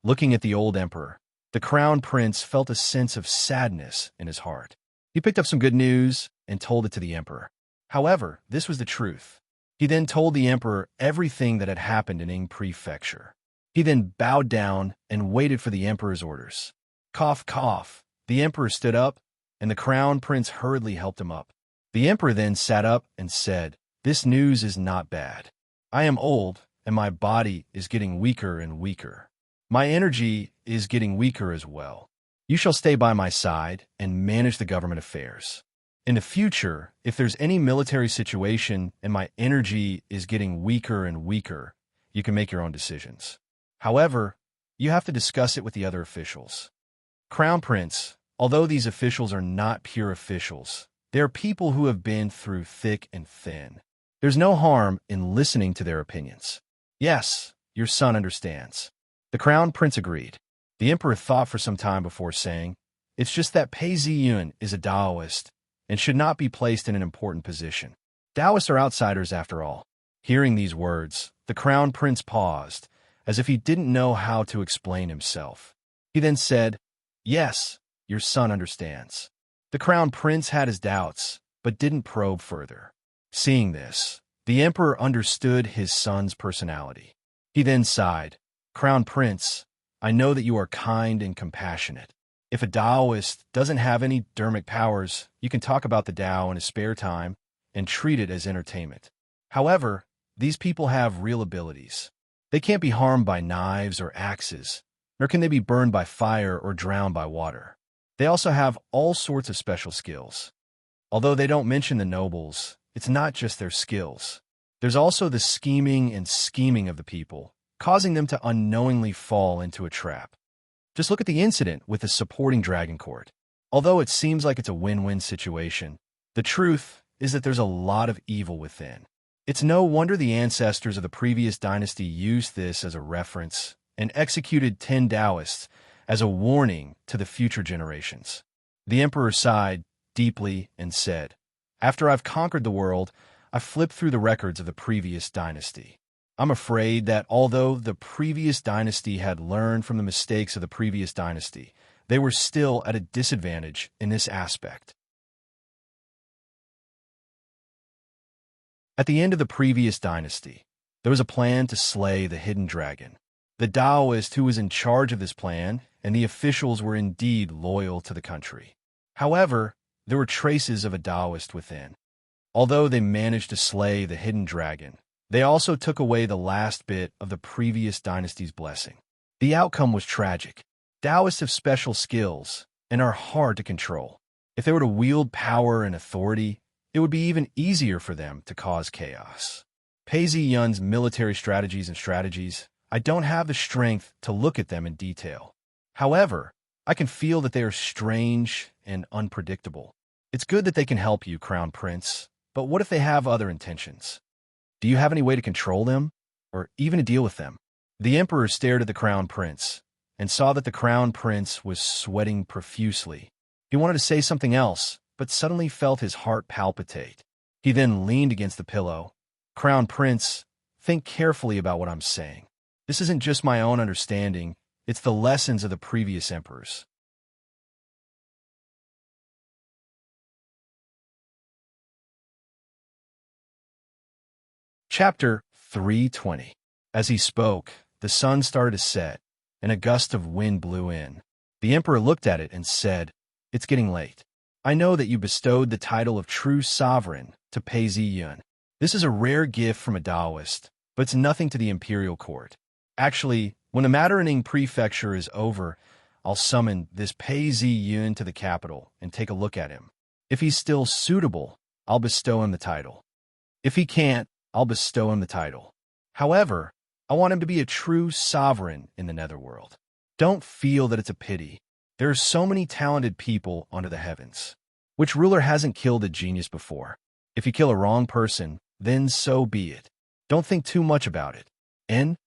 Looking at the old emperor, the crown prince felt a sense of sadness in his heart. He picked up some good news and told it to the emperor. However, this was the truth. He then told the emperor everything that had happened in Ing Prefecture. He then bowed down and waited for the emperor's orders. Cough, cough. The emperor stood up, and the crown prince hurriedly helped him up. The emperor then sat up and said, "This news is not bad. I am old, and my body is getting weaker and weaker. My energy is getting weaker as well. You shall stay by my side and manage the government affairs. In the future, if there's any military situation and my energy is getting weaker and weaker, you can make your own decisions. However, you have to discuss it with the other officials." Crown Prince, although these officials are not pure officials, they are people who have been through thick and thin. There's no harm in listening to their opinions. "Yes, your son understands." The Crown Prince agreed. The emperor thought for some time before saying, "It's just that Pei Ziyun is a Taoist and should not be placed in an important position. Taoists are outsiders after all." Hearing these words, the Crown Prince paused, as if he didn't know how to explain himself. He then said, "Yes, your son understands." The Crown Prince had his doubts, but didn't probe further. Seeing this, the emperor understood his son's personality. He then sighed, "Crown Prince, I know that you are kind and compassionate. If a Taoist doesn't have any dharmic powers, you can talk about the Tao in his spare time and treat it as entertainment. However, these people have real abilities. They can't be harmed by knives or axes, nor can they be burned by fire or drowned by water. They also have all sorts of special skills. Although they don't mention the nobles, it's not just their skills. There's also the scheming and scheming of the people, causing them to unknowingly fall into a trap. Just look at the incident with the supporting Dragon Court. Although it seems like it's a win-win situation, the truth is that there's a lot of evil within. It's no wonder the ancestors of the previous dynasty used this as a reference and executed 10 Taoists as a warning to the future generations. The emperor sighed deeply and said, "After I've conquered the world, I flipped through the records of the previous dynasty. I'm afraid that although the previous dynasty had learned from the mistakes of the previous dynasty, they were still at a disadvantage in this aspect." At the end of the previous dynasty, there was a plan to slay the hidden dragon. The Taoist who was in charge of this plan and the officials were indeed loyal to the country. However, there were traces of a Taoist within. Although they managed to slay the hidden dragon, they also took away the last bit of the previous dynasty's blessing. The outcome was tragic. Taoists have special skills and are hard to control. If they were to wield power and authority, it would be even easier for them to cause chaos. Pei Ziyun's military strategies, I don't have the strength to look at them in detail. However, I can feel that they are strange and unpredictable. It's good that they can help you, Crown Prince, but what if they have other intentions? Do you have any way to control them, or even to deal with them? The Emperor stared at the Crown Prince and saw that the Crown Prince was sweating profusely. He wanted to say something else, but suddenly felt his heart palpitate. He then leaned against the pillow. Crown Prince, think carefully about what I'm saying. This isn't just my own understanding, it's the lessons of the previous emperors. Chapter 320. As he spoke, the sun started to set, and a gust of wind blew in. The emperor looked at it and said, "It's getting late. I know that you bestowed the title of true sovereign to Pei Ziyun. This is a rare gift from a Taoist, but it's nothing to the imperial court. Actually, when the Mandarin prefecture is over, I'll summon this Pei Ziyun to the capital and take a look at him. If he's still suitable, I'll bestow him the title. If he can't, I'll bestow him the title. However, I want him to be a true sovereign in the netherworld. Don't feel that it's a pity. There are so many talented people under the heavens. Which ruler hasn't killed a genius before? If you kill a wrong person, then so be it. Don't think too much about it." And,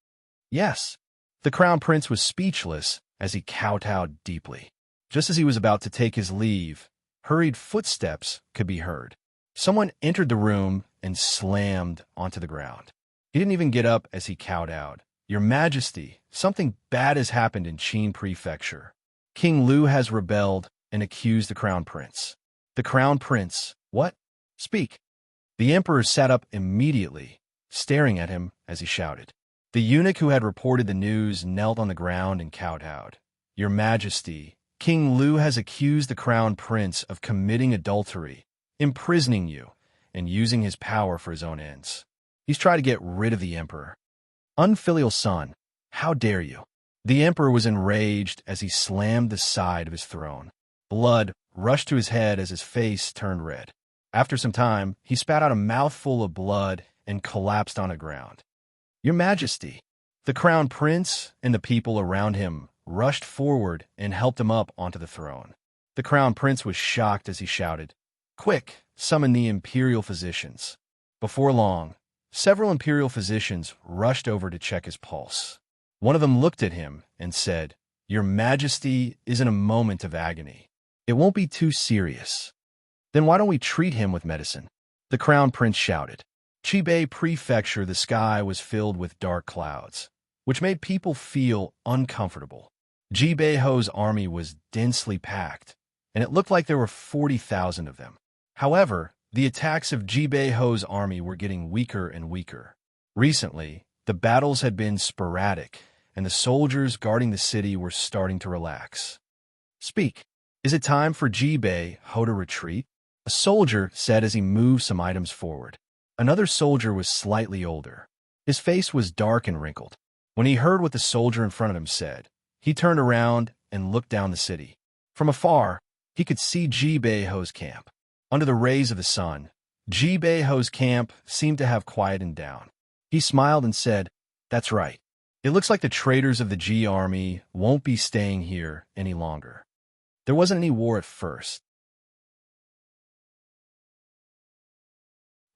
yes, the Crown Prince was speechless as he kowtowed deeply. Just as he was about to take his leave, hurried footsteps could be heard. Someone entered the room and slammed onto the ground. He didn't even get up as he kowtowed. "Your Majesty, something bad has happened in Qin Prefecture. King Lu has rebelled and accused the Crown Prince." The Crown Prince, what? Speak. The Emperor sat up immediately, staring at him as he shouted. The eunuch who had reported the news knelt on the ground and kowtowed. "Your Majesty, King Lu has accused the Crown Prince of committing adultery, imprisoning you, and using his power for his own ends. He's tried to get rid of the Emperor. Unfilial son, how dare you?" The Emperor was enraged as he slammed the side of his throne. Blood rushed to his head as his face turned red. After some time, he spat out a mouthful of blood and collapsed on the ground. "Your Majesty." The Crown Prince and the people around him rushed forward and helped him up onto the throne. The Crown Prince was shocked as he shouted, "Quick, summon the imperial physicians." Before long, several imperial physicians rushed over to check his pulse. One of them looked at him and said, "Your Majesty is in a moment of agony. It won't be too serious." "Then why don't we treat him with medicine?" The Crown Prince shouted. Qibei Prefecture, the sky was filled with dark clouds, which made people feel uncomfortable. Jibei Ho's army was densely packed, and it looked like there were 40,000 of them. However, the attacks of Jibei Ho's army were getting weaker and weaker. Recently, the battles had been sporadic, and the soldiers guarding the city were starting to relax. "Speak. Is it time for Jibei Ho to retreat?" A soldier said as he moved some items forward. Another soldier was slightly older. His face was dark and wrinkled. When he heard what the soldier in front of him said, he turned around and looked down the city. From afar, he could see Jibei Ho's camp. Under the rays of the sun, Jibei Ho's camp seemed to have quieted down. He smiled and said, "That's right. It looks like the traitors of the Ji army won't be staying here any longer. There wasn't any war at first.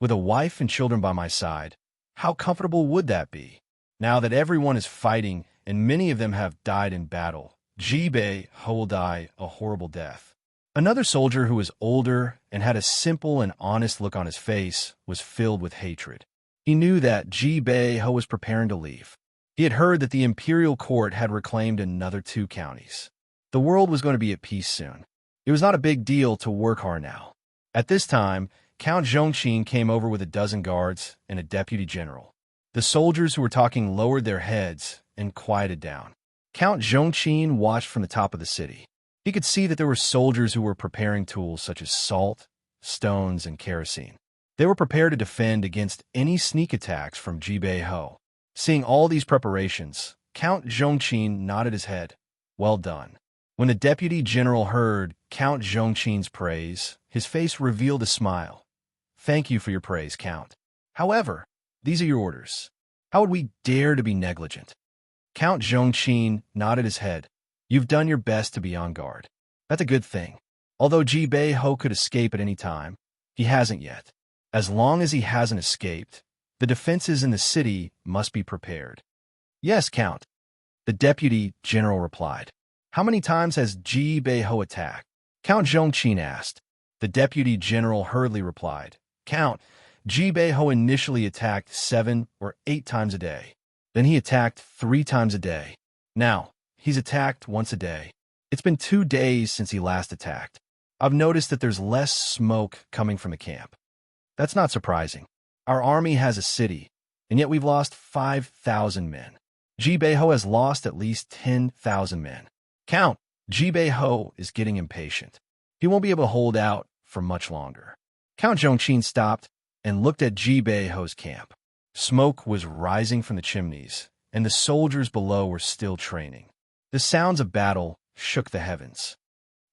With a wife and children by my side, how comfortable would that be? Now that everyone is fighting and many of them have died in battle, Jibei Ho will die a horrible death." Another soldier who was older and had a simple and honest look on his face was filled with hatred. He knew that Jibei Ho was preparing to leave. He had heard that the imperial court had reclaimed another 2 counties. The world was going to be at peace soon. It was not a big deal to work hard now. At this time, Count Zhongqin came over with a dozen guards and a deputy general. The soldiers who were talking lowered their heads and quieted down. Count Zhongqin watched from the top of the city. He could see that there were soldiers who were preparing tools such as salt, stones, and kerosene. They were prepared to defend against any sneak attacks from Jibei Ho. Seeing all these preparations, Count Zhongqin nodded his head. Well done. When the deputy general heard Count Zhongqin's praise, his face revealed a smile. Thank you for your praise, Count. However, these are your orders. How would we dare to be negligent? Count Zhongqin nodded his head. You've done your best to be on guard. That's a good thing. Although Jibei Ho could escape at any time, he hasn't yet. As long as he hasn't escaped, the defenses in the city must be prepared. Yes, Count. The deputy general replied. How many times has Jibei Ho attacked? Count Zhongqin asked. The deputy general hurriedly replied. Count, Jibei Ho initially attacked 7 or 8 times a day. Then he attacked 3 times a day. Now, he's attacked once a day. It's been 2 days since he last attacked. I've noticed that there's less smoke coming from the camp. That's not surprising. Our army has a city, and yet we've lost 5,000 men. Jibei Ho has lost at least 10,000 men. Count, Jibei Ho is getting impatient. He won't be able to hold out for much longer. Count Zhongqin stopped and looked at Jibei Ho's camp. Smoke was rising from the chimneys, and the soldiers below were still training. The sounds of battle shook the heavens.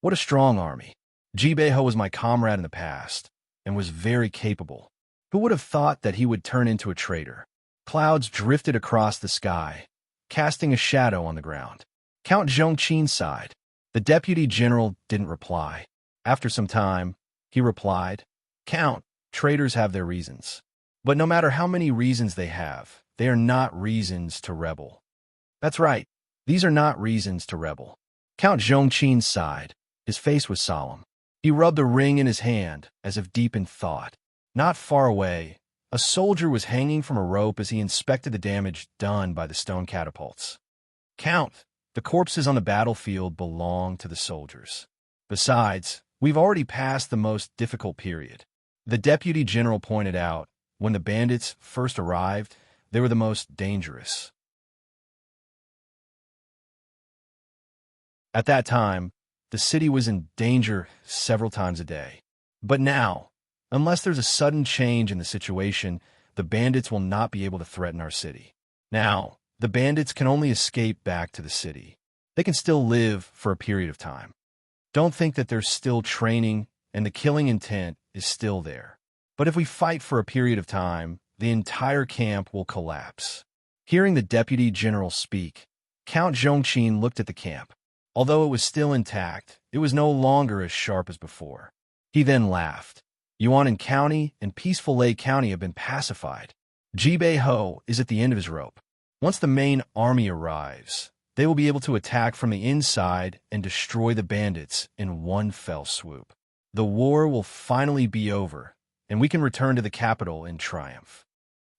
What a strong army. Jibei Ho was my comrade in the past, and was very capable. Who would have thought that he would turn into a traitor? Clouds drifted across the sky, casting a shadow on the ground. Count Zhongqin sighed. The deputy general didn't reply. After some time, he replied, Count, traitors have their reasons. But no matter how many reasons they have, they are not reasons to rebel. That's right, these are not reasons to rebel. Count Zhongqin sighed. His face was solemn. He rubbed a ring in his hand, as if deep in thought. Not far away, a soldier was hanging from a rope as he inspected the damage done by the stone catapults. Count, the corpses on the battlefield belong to the soldiers. Besides, we've already passed the most difficult period. The deputy general pointed out, when the bandits first arrived, they were the most dangerous. At that time, the city was in danger several times a day. But now, unless there's a sudden change in the situation, the bandits will not be able to threaten our city. Now, the bandits can only escape back to the city. They can still live for a period of time. Don't think that they're still training and the killing intent is still there. But if we fight for a period of time, the entire camp will collapse. Hearing the deputy general speak, Count Zhongqin looked at the camp. Although it was still intact, it was no longer as sharp as before. He then laughed. Yuanan County and Peaceful Lake County have been pacified. Jibei Ho is at the end of his rope. Once the main army arrives, they will be able to attack from the inside and destroy the bandits in one fell swoop. The war will finally be over, and we can return to the capital in triumph.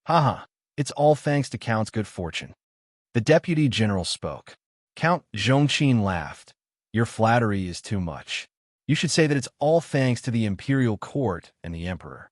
Haha, it's all thanks to Count's good fortune. The deputy general spoke. Count Zhongqin laughed. Your flattery is too much. You should say that it's all thanks to the imperial court and the emperor.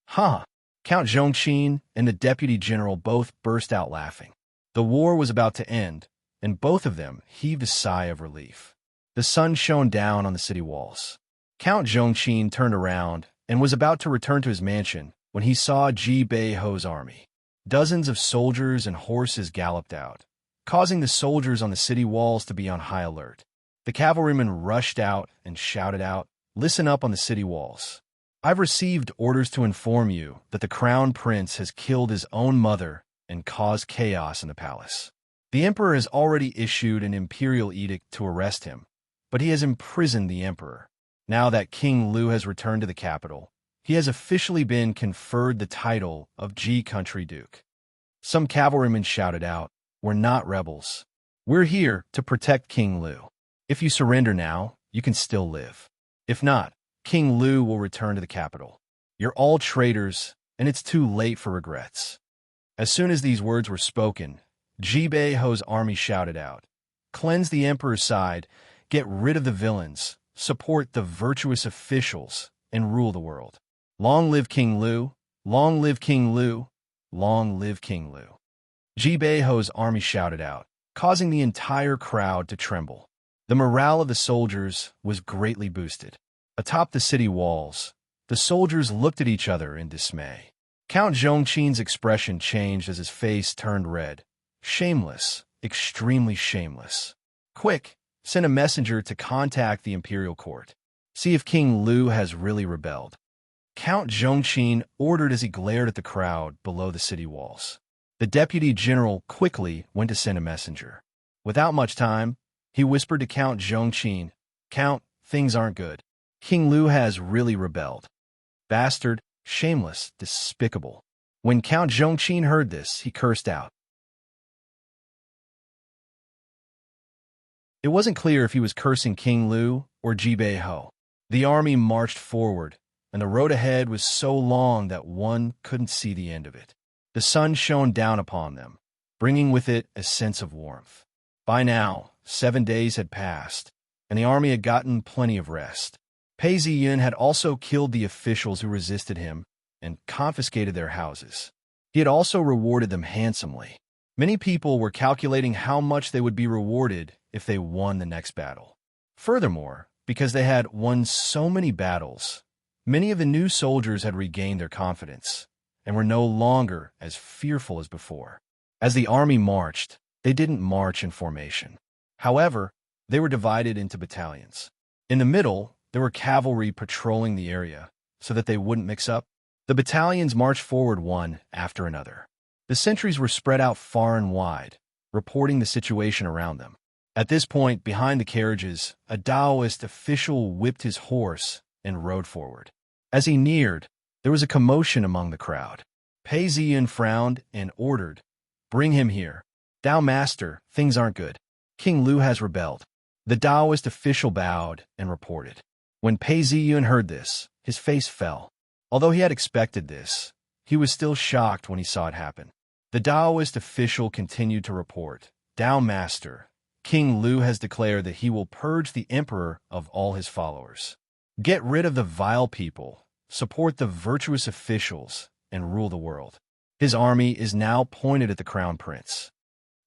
Ha! Count Zhongqin and the deputy general both burst out laughing. The war was about to end, and both of them heaved a sigh of relief. The sun shone down on the city walls. Count Zhongqin turned around and was about to return to his mansion when he saw Jibei Ho's army. Dozens of soldiers and horses galloped out, causing the soldiers on the city walls to be on high alert. The cavalrymen rushed out and shouted out, Listen up on the city walls. I've received orders to inform you that the crown prince has killed his own mother and caused chaos in the palace. The emperor has already issued an imperial edict to arrest him, but he has imprisoned the emperor. Now that King Lu has returned to the capital, he has officially been conferred the title of Ji Country Duke. Some cavalrymen shouted out, We're not rebels. We're here to protect King Lu. If you surrender now, you can still live. If not, King Lu will return to the capital. You're all traitors, and it's too late for regrets. As soon as these words were spoken, Jibei Ho's army shouted out, Cleanse the emperor's side, get rid of the villains, support the virtuous officials, and rule the world. Long live King Lu, long live King Lu, long live King Lu. Jibei Ho's army shouted out, causing the entire crowd to tremble. The morale of the soldiers was greatly boosted. Atop the city walls, the soldiers looked at each other in dismay. Count Zhongqin's expression changed as his face turned red. Shameless, extremely shameless. Quick, send a messenger to contact the imperial court. See if King Lu has really rebelled. Count Zhongqin ordered as he glared at the crowd below the city walls. The deputy general quickly went to send a messenger. Without much time, he whispered to Count Zhongqin, "Count, things aren't good. King Lu has really rebelled. Bastard, shameless, despicable." When Count Zhongqin heard this, he cursed out. It wasn't clear if he was cursing King Lu or Jibei Ho. The army marched forward, and the road ahead was so long that one couldn't see the end of it. The sun shone down upon them, bringing with it a sense of warmth. By now, 7 days had passed, and the army had gotten plenty of rest. Pei Ziyun had also killed the officials who resisted him and confiscated their houses. He had also rewarded them handsomely. Many people were calculating how much they would be rewarded if they won the next battle. Furthermore, because they had won so many battles, many of the new soldiers had regained their confidence and were no longer as fearful as before. As the army marched, they didn't march in formation. However, they were divided into battalions. In the middle, there were cavalry patrolling the area so that they wouldn't mix up. The battalions marched forward one after another. The sentries were spread out far and wide, reporting the situation around them. At this point, behind the carriages, a Taoist official whipped his horse and rode forward. As he neared, there was a commotion among the crowd. Pei Ziyun frowned and ordered, "Bring him here. Tao Master, things aren't good. King Lu has rebelled." The Taoist official bowed and reported. When Pei Ziyun heard this, his face fell. Although he had expected this, he was still shocked when he saw it happen. The Taoist official continued to report, "Tao Master, King Lu has declared that he will purge the emperor of all his followers. Get rid of the vile people, support the virtuous officials, and rule the world." His army is now pointed at the crown prince.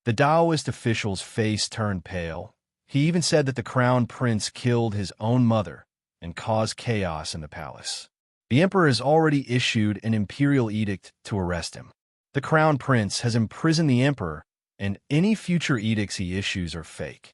The Taoist official's face turned pale. He even said that the crown prince killed his own mother and caused chaos in the palace. The emperor has already issued an imperial edict to arrest him. The crown prince has imprisoned the emperor, and any future edicts he issues are fake.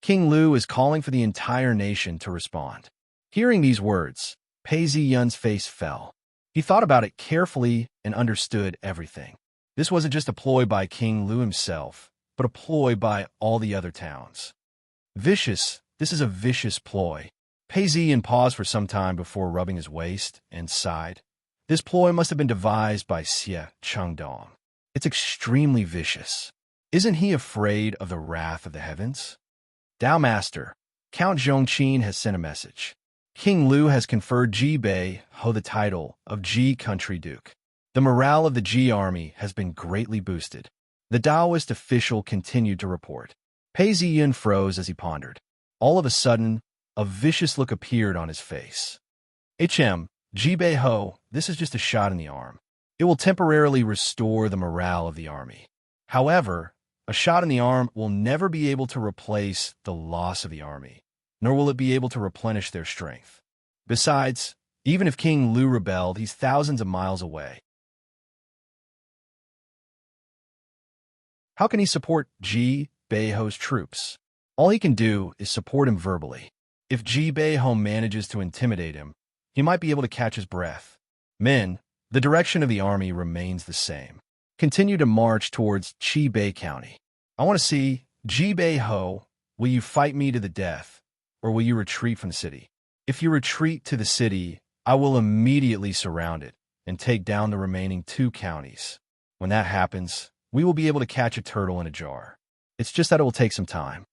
King Lu is calling for the entire nation to respond. Hearing these words, Pei Ziyun's face fell. He thought about it carefully and understood everything. This wasn't just a ploy by King Lu himself, but a ploy by all the other towns. Vicious, this is a vicious ploy. Pei Ziyun paused for some time before rubbing his waist and sighed. This ploy must have been devised by Xie Chengdong. It's extremely vicious. Isn't he afraid of the wrath of the heavens? Tao Master, Count Zhongqin has sent a message. King Lu has conferred Jibei Ho the title of Ji Country Duke. The morale of the Ji army has been greatly boosted. The Taoist official continued to report. Pei Ziyun froze as he pondered. All of a sudden, a vicious look appeared on his face. Jibei Ho, this is just a shot in the arm. It will temporarily restore the morale of the army. However, a shot in the arm will never be able to replace the loss of the army, nor will it be able to replenish their strength. Besides, even if King Lu rebelled, he's thousands of miles away. How can he support Jibei Ho's troops? All he can do is support him verbally. If Jibei Ho manages to intimidate him, he might be able to catch his breath. Men, the direction of the army remains the same. Continue to march towards Qibei County. I want to see, Jibei Ho, will you fight me to the death, or will you retreat from the city? If you retreat to the city, I will immediately surround it and take down the remaining 2 counties. When that happens, we will be able to catch a turtle in a jar. It's just that it will take some time.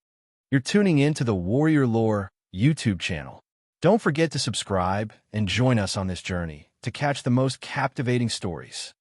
You're tuning in to the Warrior Lore YouTube channel. Don't forget to subscribe and join us on this journey to catch the most captivating stories.